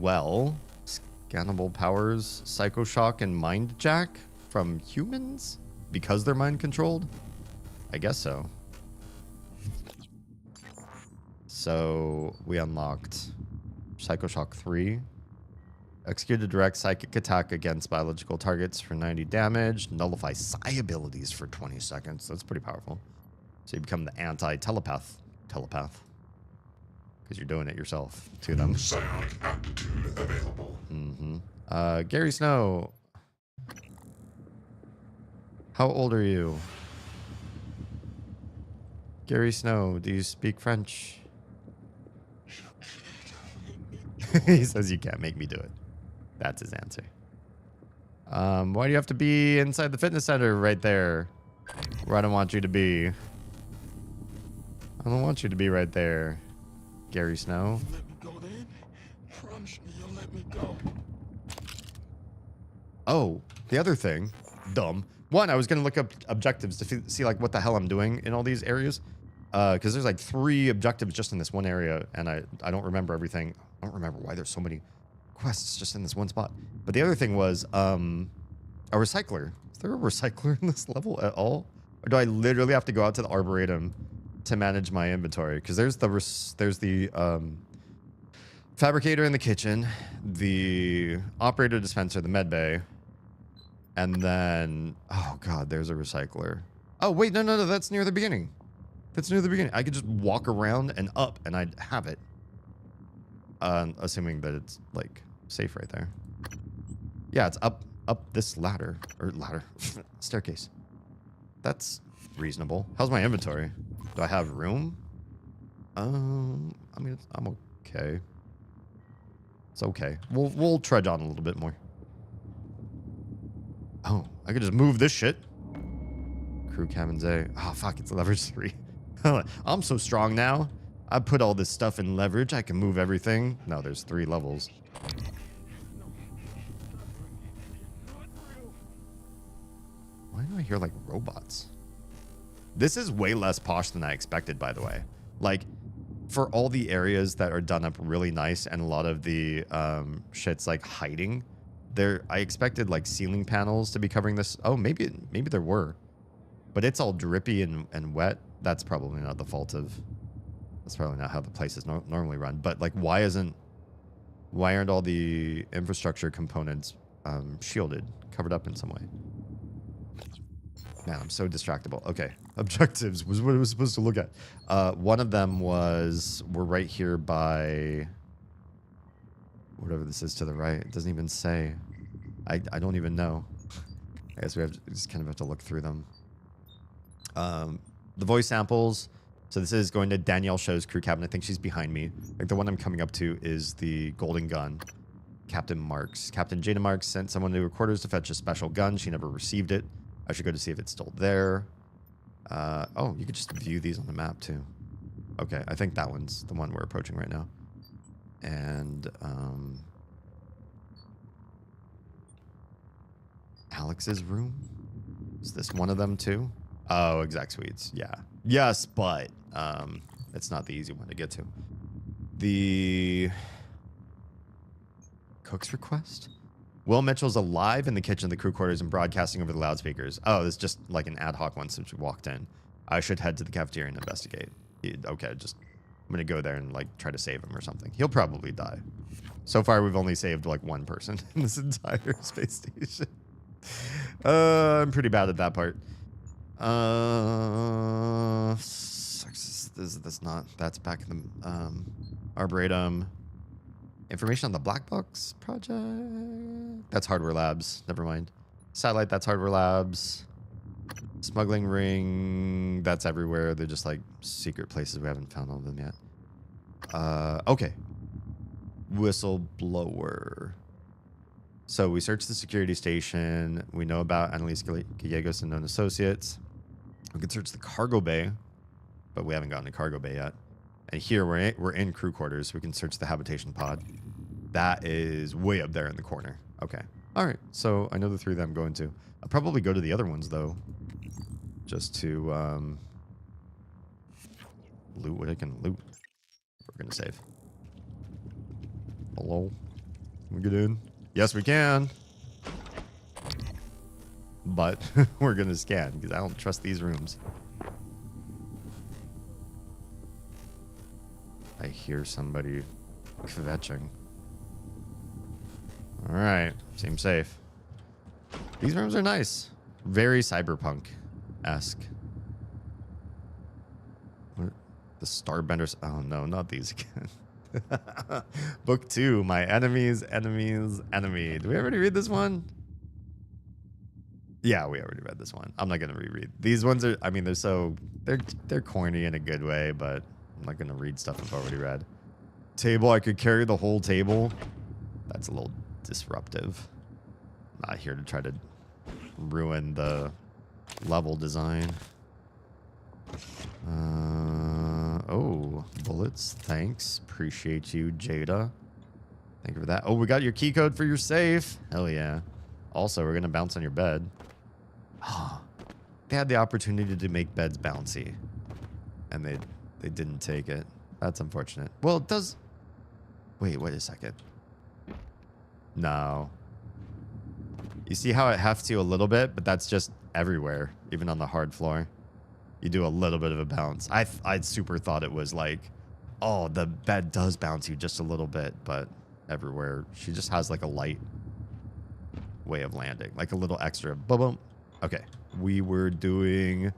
Speaker 1: Well, scannable powers, psycho shock, and mind jack from humans because they're mind controlled. I guess so. So we unlocked Psycho Shock 3. Execute a direct psychic attack against biological targets for 90 damage. Nullify psi abilities for 20 seconds. That's pretty powerful. So you become the anti-telepath. Telepath. Because you're doing it yourself to them.
Speaker 4: Psionic aptitude available.
Speaker 1: Mm-hmm. Gary Snow. How old are you? Gary Snow, do you speak French? He says you can't make me do it. That's his answer. Why do you have to be inside the fitness center right there? Where I don't want you to be. I don't want you to be right there, Gary Snow.
Speaker 4: Let me go then. Promise me you'll let me go.
Speaker 1: Oh, the other thing. Dumb. One, I was going to look up objectives to see like what the hell I'm doing in all these areas. Because there's like 3 objectives just in this one area, and I don't remember everything. I don't remember why there's so many quests just in this one spot. But the other thing was a recycler. Is there a recycler in this level at all? Or do I literally have to go out to the Arboretum to manage my inventory? Because there's the fabricator in the kitchen, the operator dispenser, the med bay, and then, oh god, there's a recycler. Oh wait, no, that's near the beginning. That's near the beginning. I could just walk around and up, and I'd have it. Assuming that it's like safe right there. Yeah, it's up this ladder or staircase. That's reasonable. How's my inventory? Do I have room? I mean, I'm okay. It's okay. We'll trudge on a little bit more. Oh, I could just move this shit. Crew cabins A. Oh fuck, it's leverage 3. I'm so strong now. I put all this stuff in leverage. I can move everything. No, there's 3 levels. Why do I hear like robots? This is way less posh than I expected, by the way. Like, for all the areas that are done up really nice and a lot of the shit's like hiding, I expected like ceiling panels to be covering this. Oh, maybe there were. But it's all drippy and wet. That's probably not the fault of... That's probably not how the place is normally run. But like, why aren't all the infrastructure components shielded, covered up in some way? Man, I'm so distractible. Okay, objectives was what I was supposed to look at. One of them was we're right here by whatever this is to the right. It doesn't even say. I don't even know. I guess we just kind of have to look through them. The voice samples. So this is going to Danielle Show's crew cabin. I think she's behind me. Like the one I'm coming up to is the golden gun. Captain Marks. Captain Jada Marks sent someone to her quarters to fetch a special gun. She never received it. I should go to see if it's still there. Oh, you could just view these on the map too. Okay, I think that one's the one we're approaching right now. And Alex's room? Is this one of them too? Oh, exec suites. Yeah. Yes, but it's not the easy one to get to. The cook's request? Will Mitchell's alive in the kitchen of the crew quarters and broadcasting over the loudspeakers. Oh, this is just like an ad hoc one since we walked in. I should head to the cafeteria and investigate. Okay, I'm gonna go there and like try to save him or something. He'll probably die. So far, we've only saved like one person in this entire space station. I'm pretty bad at that part. That's back in the Arboretum. Information on the Black Box project. That's Hardware Labs. Never mind. Satellite, that's Hardware Labs. Smuggling ring, that's everywhere. They're just like secret places. We haven't found all of them yet. Okay. Whistleblower. So we searched the security station. We know about Annalise Gallegos and known associates. We can search the cargo bay, but we haven't gotten to cargo bay yet. And here we're in crew quarters. We can search the habitation pod. That is way up there in the corner. Okay. All right. So I know the three that I'm going to. I'll probably go to the other ones though, just to loot what I can loot. We're gonna save. Hello. Can we get in? Yes, we can. But we're gonna scan because I don't trust these rooms. I hear somebody kvetching. All right, seems safe. These rooms are nice. Very cyberpunk-esque. What? The Starbenders. Oh no, not these again. Book 2, My Enemy's Enemy's Enemy. Did we already read this one? Yeah, we already read this one. I'm not gonna reread. These ones are, I mean, they're corny in a good way, but I'm not gonna read stuff I've already read. Table, I could carry the whole table. That's a little disruptive. Not here to try to ruin the level design. Oh, bullets. Thanks. Appreciate you, Jada. Thank you for that. Oh, we got your key code for your safe. Hell yeah. Also, we're going to bounce on your bed. Oh, they had the opportunity to make beds bouncy. And they didn't take it. That's unfortunate. Well, it does... Wait a second. No. You see how it hefts you a little bit, but that's just everywhere, even on the hard floor. You do a little bit of a bounce. I super thought it was like, oh, the bed does bounce you just a little bit, but everywhere. She just has like a light way of landing, like a little extra boom boom. Okay, we were doing,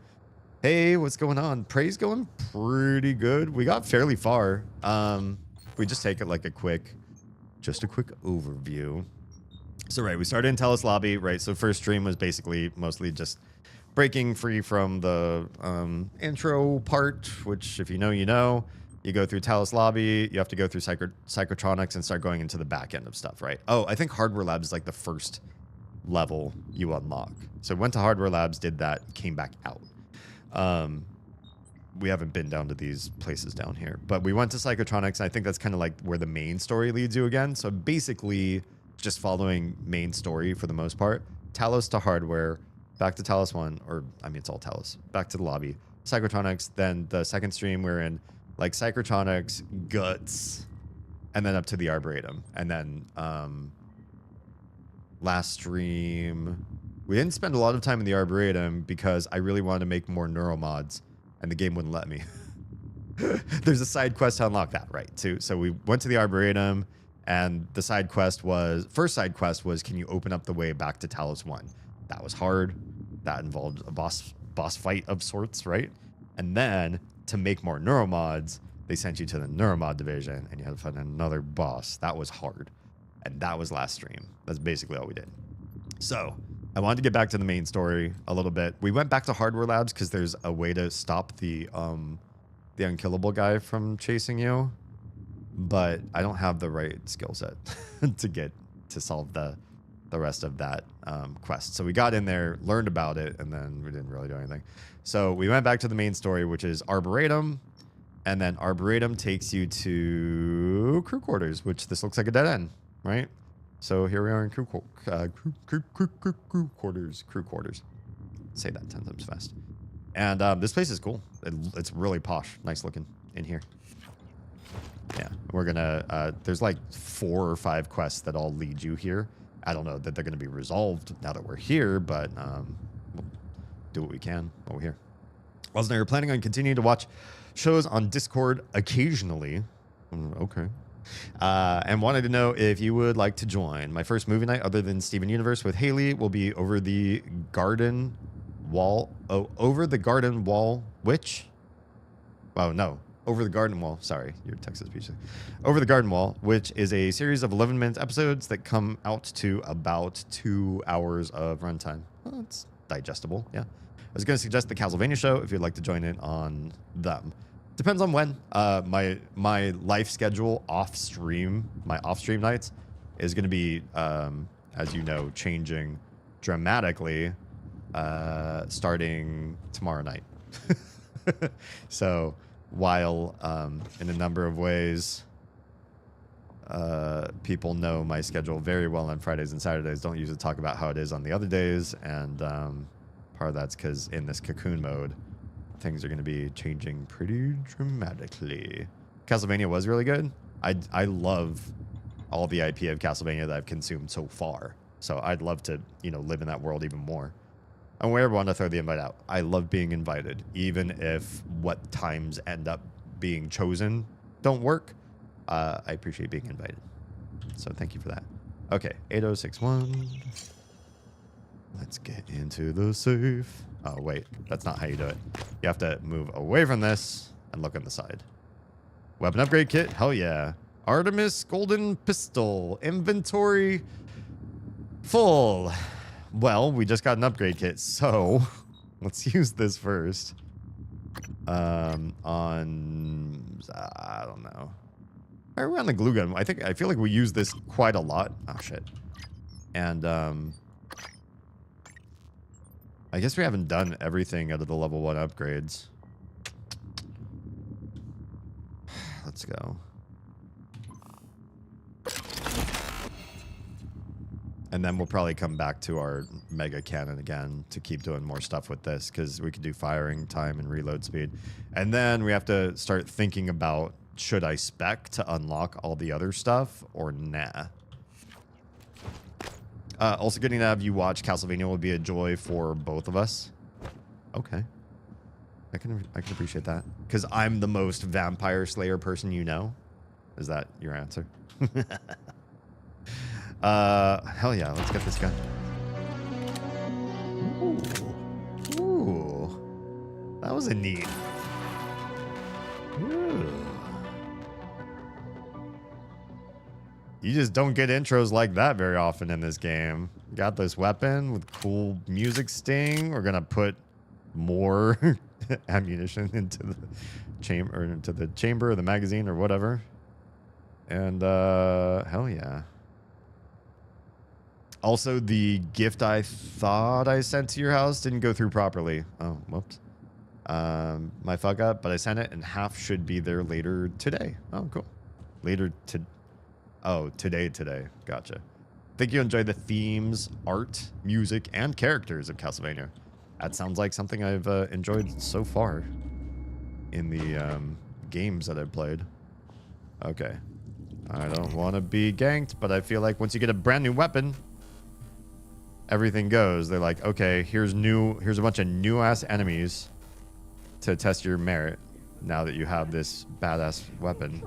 Speaker 1: hey, what's going on? Prey's going pretty good. We got fairly far. We just take it like a quick overview. So right, we started in Telus Lobby, right? So first stream was basically mostly just breaking free from the intro part, which if you know, you know. You go through Telus Lobby, you have to go through Psychotronics and start going into the back end of stuff, right? Oh, I think Hardware Labs is like the first level you unlock. So went to Hardware Labs, did that, came back out. We haven't been down to these places down here, but we went to Psychotronics, and I think that's kind of like where the main story leads you again. So basically just following main story for the most part. Talos to Hardware, back to Talos 1, or I mean, it's all Talos. Back to the lobby. Psychotronics, then the second stream we're in, like Psychotronics, Guts, and then up to the Arboretum. And then last stream, we didn't spend a lot of time in the Arboretum because I really wanted to make more neuromods, and the game wouldn't let me. There's a side quest to unlock that, right? So we went to the Arboretum, and the first side quest was, can you open up the way back to Talos 1? That was hard. That involved a boss fight of sorts, right? And then to make more neuromods, they sent you to the neuromod division, and you had to find another boss. That was hard. And that was last stream. That's basically all we did. So I wanted to get back to the main story a little bit. We went back to Hardware Labs because there's a way to stop the unkillable guy from chasing you. But I don't have the right skill set to solve the rest of that quest. So we got in there, learned about it, and then we didn't really do anything. So we went back to the main story, which is Arboretum, and then Arboretum takes you to crew quarters, which this looks like a dead end, right? So here we are in crew quarters. Say that 10 times fast. And this place is cool. It's really posh, nice looking in here. Yeah, we're gonna, there's like 4 or 5 quests that all lead you here. I don't know that they're going to be resolved now that we're here, but we'll do what we can while we're here. Also, you're planning on continuing to watch shows on Discord occasionally. Okay. And wanted to know if you would like to join. My first movie night other than Steven Universe with Haley will be over the garden wall. Oh, over the garden wall, which? Oh, no. Over the Garden Wall. Sorry, your Texas speech. Over the Garden Wall, which is a series of 11-minute episodes that come out to about 2 hours of runtime. Well, it's digestible, yeah. I was going to suggest the Castlevania show if you'd like to join in on them. Depends on when. My life schedule off-stream, my off-stream nights, is going to be, as you know, changing dramatically starting tomorrow night. So while in a number of ways people know my schedule very well on Fridays and Saturdays, don't usually talk about how it is on the other days, and part of that's because in this cocoon mode things are going to be changing pretty dramatically. Castlevania was really good. I love all the IP of Castlevania that I've consumed so far, so I'd love to, you know, live in that world even more. And wherever I want to throw the invite out. I love being invited, even if what times end up being chosen don't work. I appreciate being invited. So thank you for that. Okay, 8061. Let's get into the safe. Oh, wait. That's not how you do it. You have to move away from this and look on the side. Weapon upgrade kit? Hell yeah. Artemis Golden Pistol. Inventory full. Well, we just got an upgrade kit, so let's use this first. I don't know. Around the glue gun, I feel like we use this quite a lot. Oh shit. And I guess we haven't done everything out of the level 1 upgrades. Let's go. And then we'll probably come back to our mega cannon again to keep doing more stuff with this, because we could do firing time and reload speed. And then we have to start thinking about, should I spec to unlock all the other stuff or nah? Also, getting to have you watch Castlevania will be a joy for both of us. Okay. I can appreciate that. Because I'm the most vampire slayer person you know. Is that your answer? Hell yeah, let's get this gun. Ooh. Ooh. That was a neat. Ooh. You just don't get intros like that very often in this game. Got this weapon with cool music sting. We're gonna put more ammunition into the chamber, or into the chamber of the magazine or whatever. And hell yeah. Also, the gift I thought I sent to your house didn't go through properly. Oh, whoops. My fuck up, but I sent it and half should be there later today. Oh, cool. Later to... Oh, today. Gotcha. Think you enjoy the themes, art, music, and characters of Castlevania. That sounds like something I've enjoyed so far in the games that I've played. Okay. I don't want to be ganked, but I feel like once you get a brand new weapon, everything goes. They're like, okay, here's a bunch of new ass enemies to test your merit now that you have this badass weapon.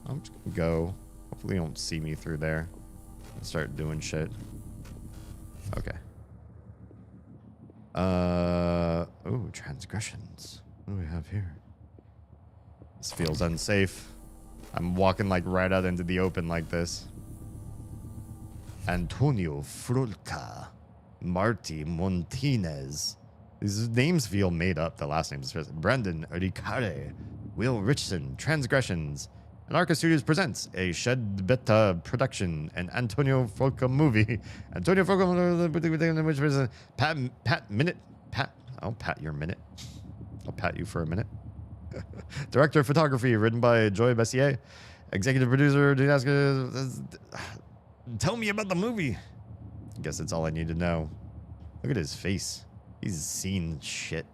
Speaker 1: I'm just gonna go. Hopefully you don't see me through there and start doing shit. Okay. Oh, transgressions. What do we have here? This feels unsafe. I'm walking like right out into the open like this. Antonio Frulca. Marty Montinez. These names feel made up. The last names. Brendan Ricare. Will Richardson. Transgressions. And Arca Studios presents a Shed Beta production, an Antonio Frulca movie. Antonio Frulca, which is I'll pat your minute. I'll pat you for a minute. Director of photography, written by Joy Bessier. Executive producer, tell me about the movie. I guess that's all I need to know. Look at his face. He's seen shit.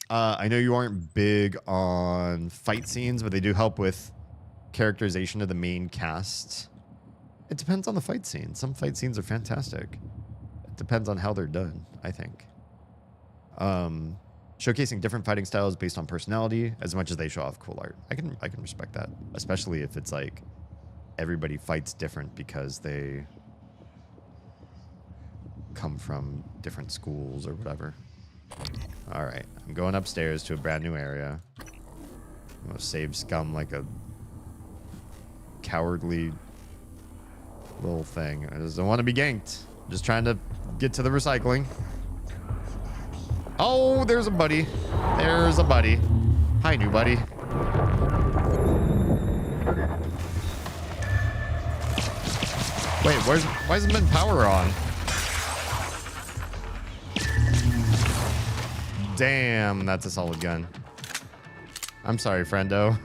Speaker 1: I know you aren't big on fight scenes, but they do help with characterization of the main cast. It depends on the fight scene. Some fight scenes are fantastic. It depends on how they're done, I think. Showcasing different fighting styles based on personality as much as they show off cool art. I can respect that, especially if it's like everybody fights different because they come from different schools or whatever. All right, I'm going upstairs to a brand new area. I'm gonna save scum like a cowardly little thing. I just don't want to be ganked. Just trying to get to the recycling. Oh, there's a buddy. There's a buddy. Hi, new buddy. Wait, why hasn't been power on? Damn, that's a solid gun. I'm sorry, friendo.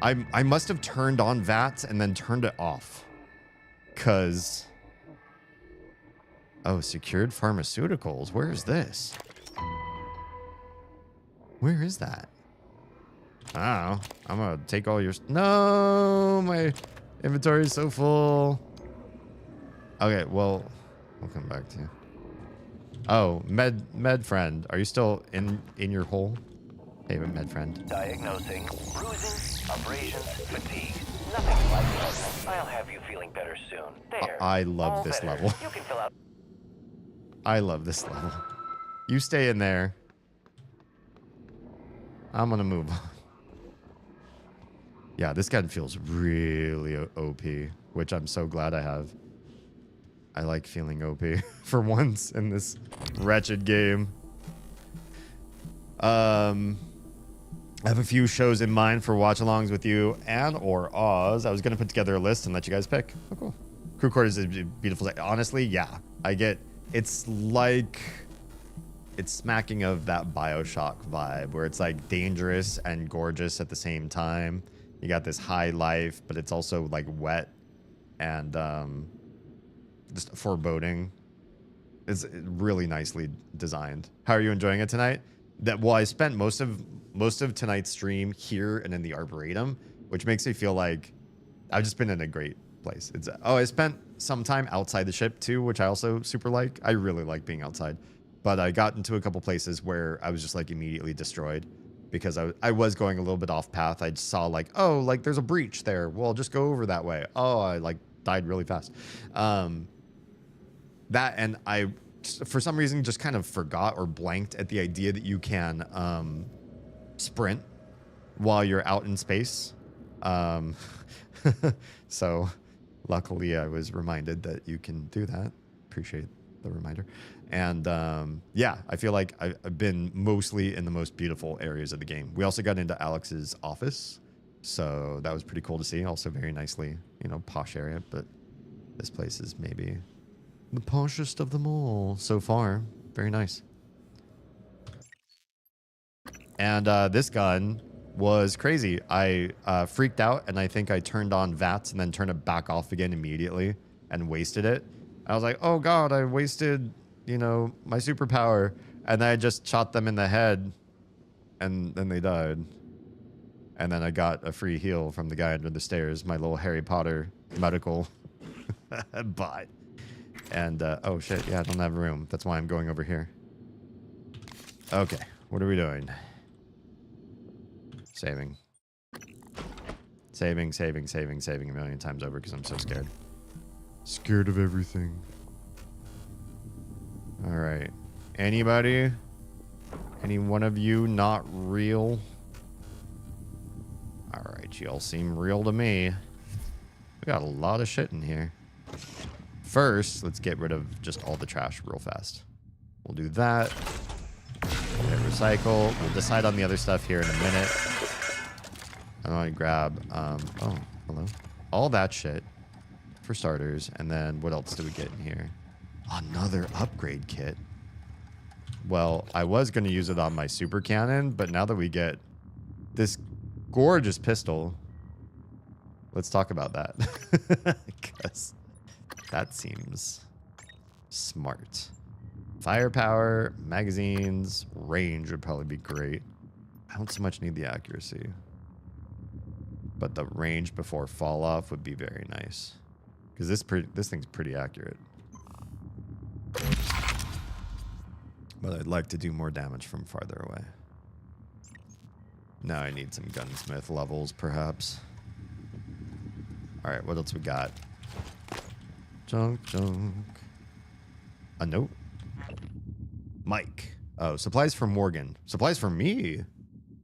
Speaker 1: I must have turned on VATS and then turned it off. Cause... Oh, secured pharmaceuticals. Where is this? Where is that? I don't know. I'm gonna take all your... No! My inventory is so full. Okay, well... I'll come back to you. Oh, med friend. Are you still in your hole? Hey, med friend.
Speaker 5: Diagnosing bruising, abrasions, fatigue. Nothing like I'll have you feeling better soon. There.
Speaker 1: I love this
Speaker 5: better.
Speaker 1: level.
Speaker 5: You can fill out.
Speaker 1: I love this level. You stay in there. I'm gonna move on. Yeah, this gun feels really OP, which I'm so glad I have. I like feeling OP for once in this wretched game. I have a few shows in mind for watch-alongs with you and or Oz. I was going to put together a list and let you guys pick. Oh, cool. Crew Quarters is a beautiful. Honestly, yeah. I get... It's like... It's smacking of that BioShock vibe where it's like dangerous and gorgeous at the same time. You got this high life, but it's also like wet and just foreboding. It's really nicely designed. How are you enjoying it tonight? Well, I spent most of tonight's stream here and in the Arboretum, which makes me feel like I've just been in a great place. I spent some time outside the ship too, which I also super like. I really like being outside, but I got into a couple places where I was just like immediately destroyed because I was going a little bit off path. I just saw like, oh, like there's a breach there. Well, I'll just go over that way. Oh, I like died really fast. That and I, for some reason, just kind of forgot or blanked at the idea that you can sprint while you're out in space. So luckily I was reminded that you can do that. Appreciate the reminder. And yeah, I feel like I've been mostly in the most beautiful areas of the game. We also got into Alex's office, so that was pretty cool to see. Also very nicely, posh area, but this place is maybe the poshest of them all so far. Very nice. And this gun was crazy. I freaked out, and I think I turned on VATS and then turned it back off again immediately and wasted it. I was like, oh god, I wasted, my superpower. And then I just shot them in the head, and then they died. And then I got a free heal from the guy under the stairs, my little Harry Potter medical bot. And, oh shit, yeah, I don't have room. That's why I'm going over here. Okay, what are we doing? Saving a million times over because I'm so scared. Scared of everything. All right. Anybody? Any one of you not real? All right, you all seem real to me. We got a lot of shit in here. First, let's get rid of just all the trash real fast. We'll do that. Okay, recycle. We'll decide on the other stuff here in a minute. I want to grab, oh, hello. All that shit, for starters. And then what else do we get in here? Another upgrade kit. Well, I was going to use it on my super cannon, but now that we get this gorgeous pistol, let's talk about that. Because that seems smart. Firepower, magazines, range would probably be great. I don't so much need the accuracy. But the range before fall off would be very nice. Because this thing's pretty accurate. But I'd like to do more damage from farther away. Now I need some gunsmith levels, perhaps. Alright, what else we got? Junk. A note? Mike. Oh, supplies for Morgan. Supplies for me?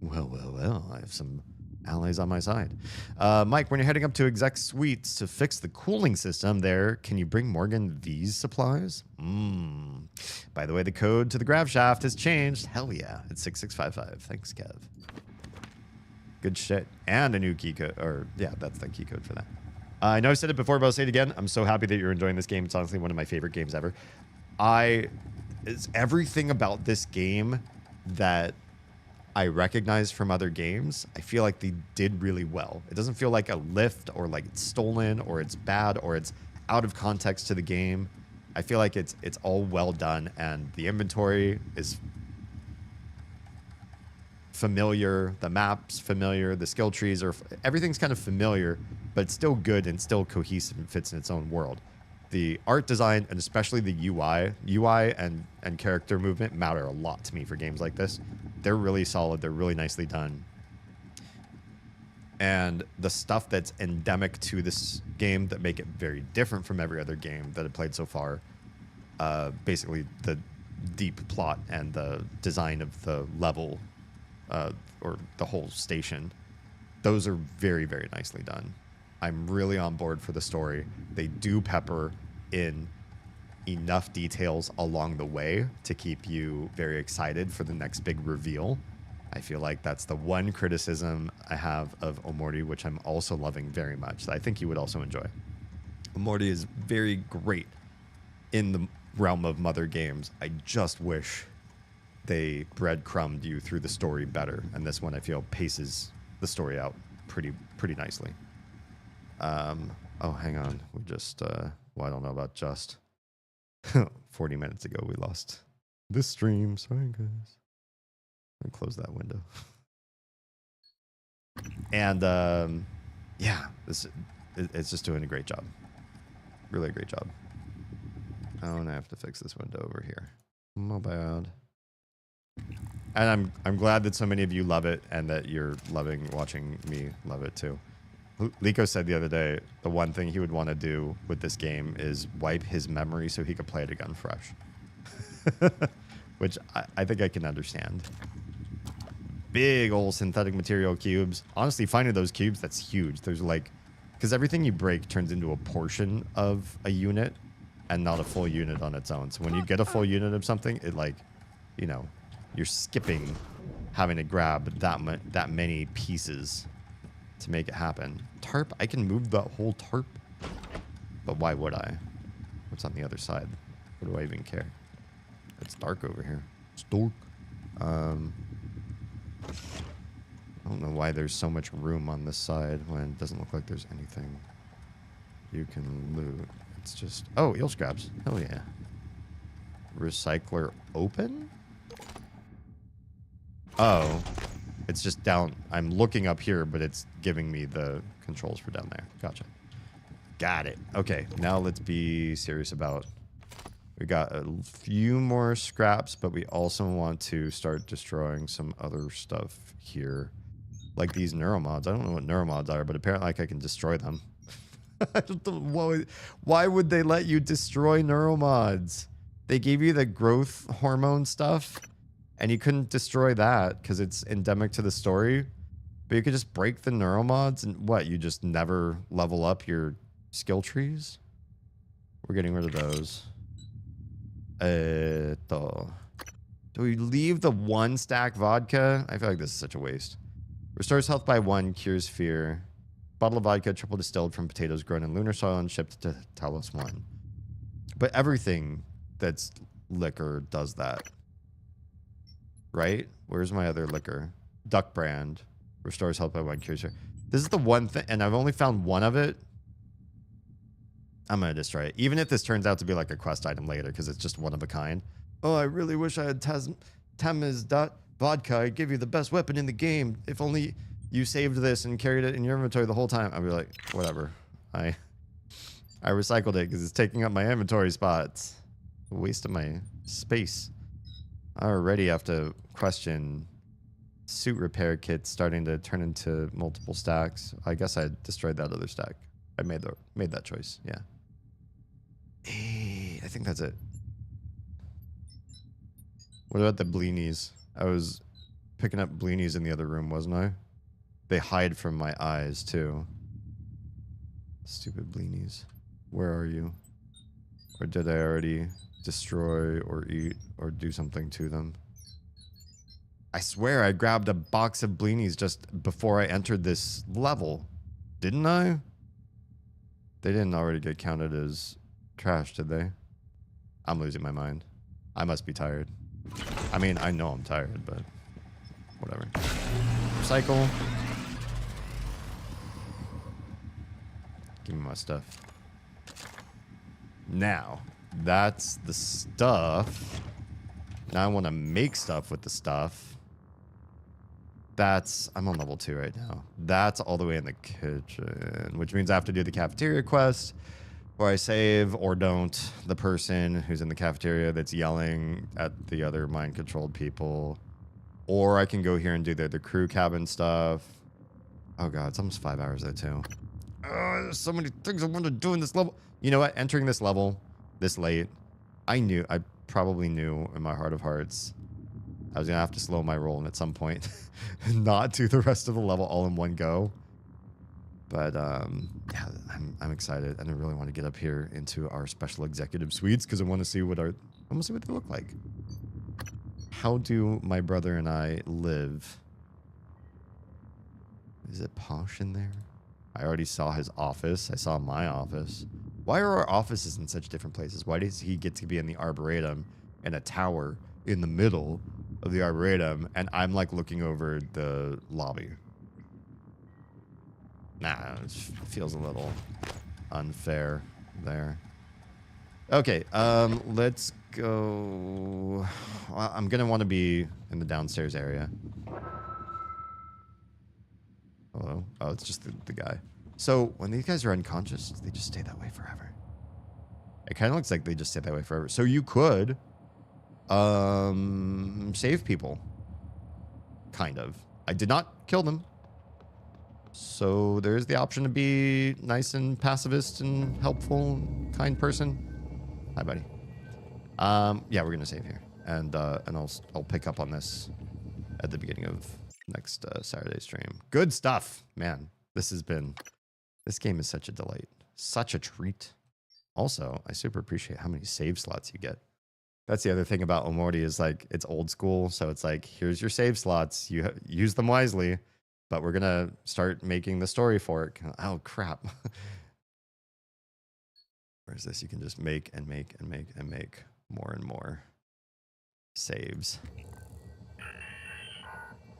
Speaker 1: Well. I have some allies on my side. Mike, when you're heading up to exec suites to fix the cooling system there, can you bring Morgan these supplies? By the way, the code to the grav shaft has changed. Hell yeah. It's 6655. Thanks, Kev. Good shit. And a new key code. Or, yeah, that's the key code for that. I know I've said it before, but I'll say it again. I'm so happy that you're enjoying this game. It's honestly one of my favorite games ever. It's everything about this game that I recognize from other games. I feel like they did really well. It doesn't feel like a lift or like it's stolen or it's bad or it's out of context to the game. I feel like it's all well done, and the inventory is familiar, the map's familiar, the skill trees are, everything's kind of familiar, but it's still good and still cohesive and fits in its own world. The art design and especially the UI and character movement matter a lot to me for games like this. They're really solid. They're really nicely done. And the stuff that's endemic to this game that make it very different from every other game that I've played so far, basically the deep plot and the design of the level or the whole station, those are very, very nicely done. I'm really on board for the story. They do pepper in enough details along the way to keep you very excited for the next big reveal. I feel like that's the one criticism I have of Omori, which I'm also loving very much, that I think you would also enjoy. Omori is very great in the realm of Mother games. I just wish they breadcrumbed you through the story better, and this one I feel paces the story out pretty nicely. Oh, hang on. We just, well, I don't know about just. 40 minutes ago, we lost this stream. Sorry, guys. Let me close that window. And, yeah, it's just doing a great job. Really a great job. Oh, and I have to fix this window over here. My bad. And I'm glad that so many of you love it and that you're loving watching me love it too. Liko said the other day the one thing he would want to do with this game is wipe his memory so he could play it again fresh. Which I think I can understand. Big old synthetic material cubes. Honestly, finding those cubes, that's huge. There's like, because everything you break turns into a portion of a unit and not a full unit on its own. So when you get a full unit of something, it like, you know, you're skipping having to grab that many pieces to make it happen. Tarp, I can move the whole tarp, but why would I? What's on the other side? What do I even care? It's dark over here. It's dark. I don't know why there's so much room on this side when it doesn't look like there's anything you can loot. It's just, oh, eel scraps. Hell yeah. Recycler open? Oh, it's just down. I'm looking up here, but it's giving me the controls for down there. Gotcha. Got it. Okay, now let's be serious about... We got a few more scraps, but we also want to start destroying some other stuff here. Like these neuromods. I don't know what neuromods are, but apparently like I can destroy them. I don't know why would they let you destroy neuromods? They gave you the growth hormone stuff, and you couldn't destroy that because it's endemic to the story. But you could just break the neuromods, and what? You just never level up your skill trees? We're getting rid of those. Do we leave the 1 stack vodka? I feel like this is such a waste. Restores health by 1, cures fear. Bottle of vodka, triple distilled from potatoes grown in lunar soil and shipped to Talos 1. But everything that's liquor does that. Right? Where's my other liquor? Duck brand. Restores health by 1, cures fear. This is the one thing, and I've only found one of it. I'm going to destroy it. Even if this turns out to be like a quest item later, because it's just one of a kind. oh, I really wish I had Tamiz vodka. I'd give you the best weapon in the game. If only you saved this and carried it in your inventory the whole time. I'd be like, whatever. I recycled it because it's taking up my inventory spots. A waste of my space. I already have to question suit repair kits starting to turn into multiple stacks. I guess I destroyed that other stack. I made that choice. Yeah. Hey, I think that's it. What about the bleenies? I was picking up bleenies in the other room, wasn't I? They hide from my eyes too. Stupid bleenies. Where are you? Or did I already destroy or eat or do something to them? I swear I grabbed a box of bleenies just before I entered this level. Didn't I? They didn't already get counted as trash, did they? I'm losing my mind. I must be tired. I mean, I know I'm tired, but whatever. Recycle. Give me my stuff. Now, that's the stuff. Now I want to make stuff with the stuff. I'm on level 2 right now. That's all the way in the kitchen, which means I have to do the cafeteria quest where I save or don't the person who's in the cafeteria that's yelling at the other mind-controlled people. Or I can go here and do the crew cabin stuff. Oh god, it's almost 5 hours though too. There's so many things I want to do in this level. You know what? Entering this level this late, I probably knew in my heart of hearts I was going to have to slow my roll at some point and not do the rest of the level all in one go. But yeah, I'm excited, and I really want to get up here into our special executive suites because I want to see what they look like. How do my brother and I live? Is it posh in there? I already saw his office. I saw my office. Why are our offices in such different places? Why does he get to be in the Arboretum in a tower in the middle of the Arboretum, and I'm like looking over the lobby? Nah, it feels a little unfair there. Okay, let's go. Well, I'm gonna want to be in the downstairs area. Hello? Oh, it's just the guy. So, when these guys are unconscious, they just stay that way forever. It kind of looks like they just stay that way forever. So you could save people. Kind of. I did not kill them. So there's the option to be nice and pacifist and helpful and kind person. Hi, buddy. Yeah, we're gonna save here, and I'll pick up on this at the beginning of next Saturday stream. Good stuff, man. This game is such a delight, such a treat. Also, I super appreciate how many save slots you get. That's the other thing about Omori is like it's old school, so it's like here's your save slots, you use them wisely. But we're gonna start making the story for it. Oh crap! Where's this? You can just make and make and make and make more and more saves.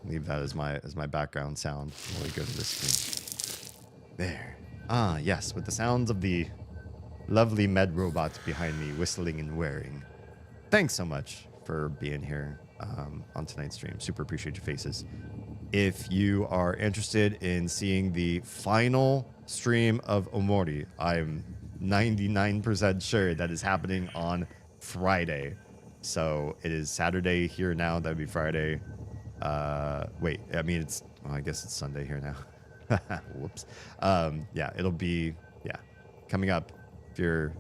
Speaker 1: Leave that as my background sound while we go to this screen. There. Ah, yes, with the sounds of the lovely med robot behind me whistling and whirring. Thanks so much for being here on tonight's stream. Super appreciate your faces. If you are interested in seeing the final stream of Omori, I'm 99% sure that is happening on Friday. So it is Saturday here now. That would be Friday. Wait, I mean, I guess it's Sunday here now. Whoops. Yeah, it'll be, coming up if you're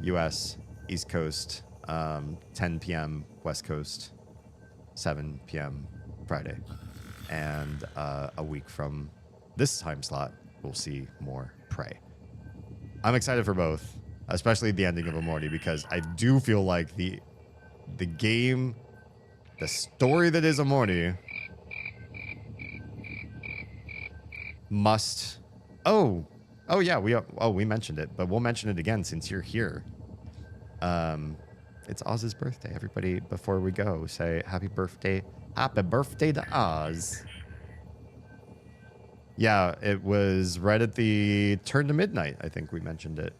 Speaker 1: US, East Coast, 10 p.m. West Coast, 7 p.m. Friday. And a week from this time slot, we'll see more Prey. I'm excited for both, especially the ending of Omori, because I do feel like the game, the story that is Omori, must. Oh yeah, we mentioned it, but we'll mention it again since you're here. It's Oz's birthday. Everybody, before we go, say happy birthday. Happy birthday to Oz. Yeah, it was right at the turn to midnight. I think we mentioned it.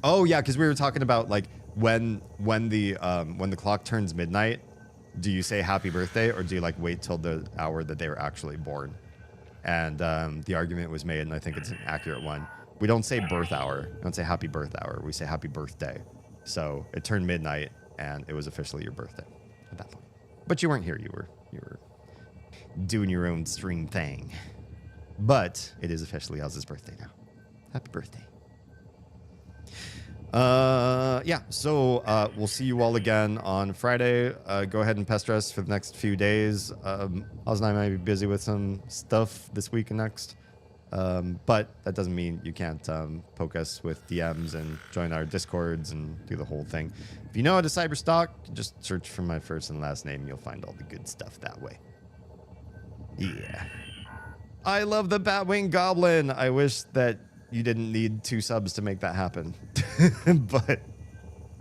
Speaker 1: Oh, yeah, because we were talking about, like, when the clock turns midnight, do you say happy birthday, or do you like wait till the hour that they were actually born? And the argument was made, and I think it's an accurate one. We don't say birth hour. We don't say happy birth hour. We say happy birthday. So it turned midnight, and it was officially your birthday at that point. But you weren't here. You were doing your own stream thing. But it is officially Oz's birthday now. Happy birthday. Yeah, so we'll see you all again on Friday. Go ahead and pester us for the next few days. Oz and I might be busy with some stuff this week and next. But that doesn't mean you can't poke us with DMs and join our Discords and do the whole thing. If you know how to cyberstalk, just search for my first and last name. You'll find all the good stuff that way. Yeah. I love the Batwing Goblin. I wish that you didn't need 2 subs to make that happen. But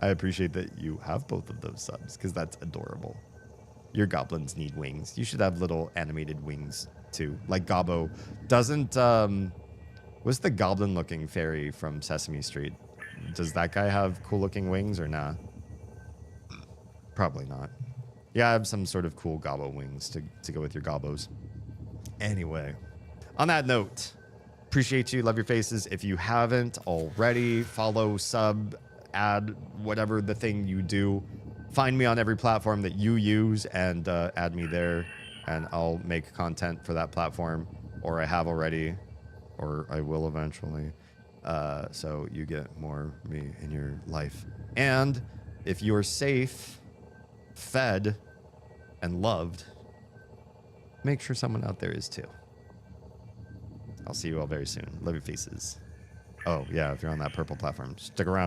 Speaker 1: I appreciate that you have both of those subs, because that's adorable. Your goblins need wings. You should have little animated wings too, like Gobbo. Doesn't what's the goblin looking fairy from Sesame Street? Does that guy have cool looking wings or nah? Probably not. Yeah, I have some sort of cool Gobbo wings to go with your Gobbos. Anyway, on that note, appreciate you. Love your faces. If you haven't already, follow, sub, add, whatever the thing you do. Find me on every platform that you use and add me there, and I'll make content for that platform, or I have already, or I will eventually. So you get more of me in your life. And if you're safe, fed, and loved, make sure someone out there is too. I'll see you all very soon. Love your faces. Oh, yeah, if you're on that purple platform, stick around.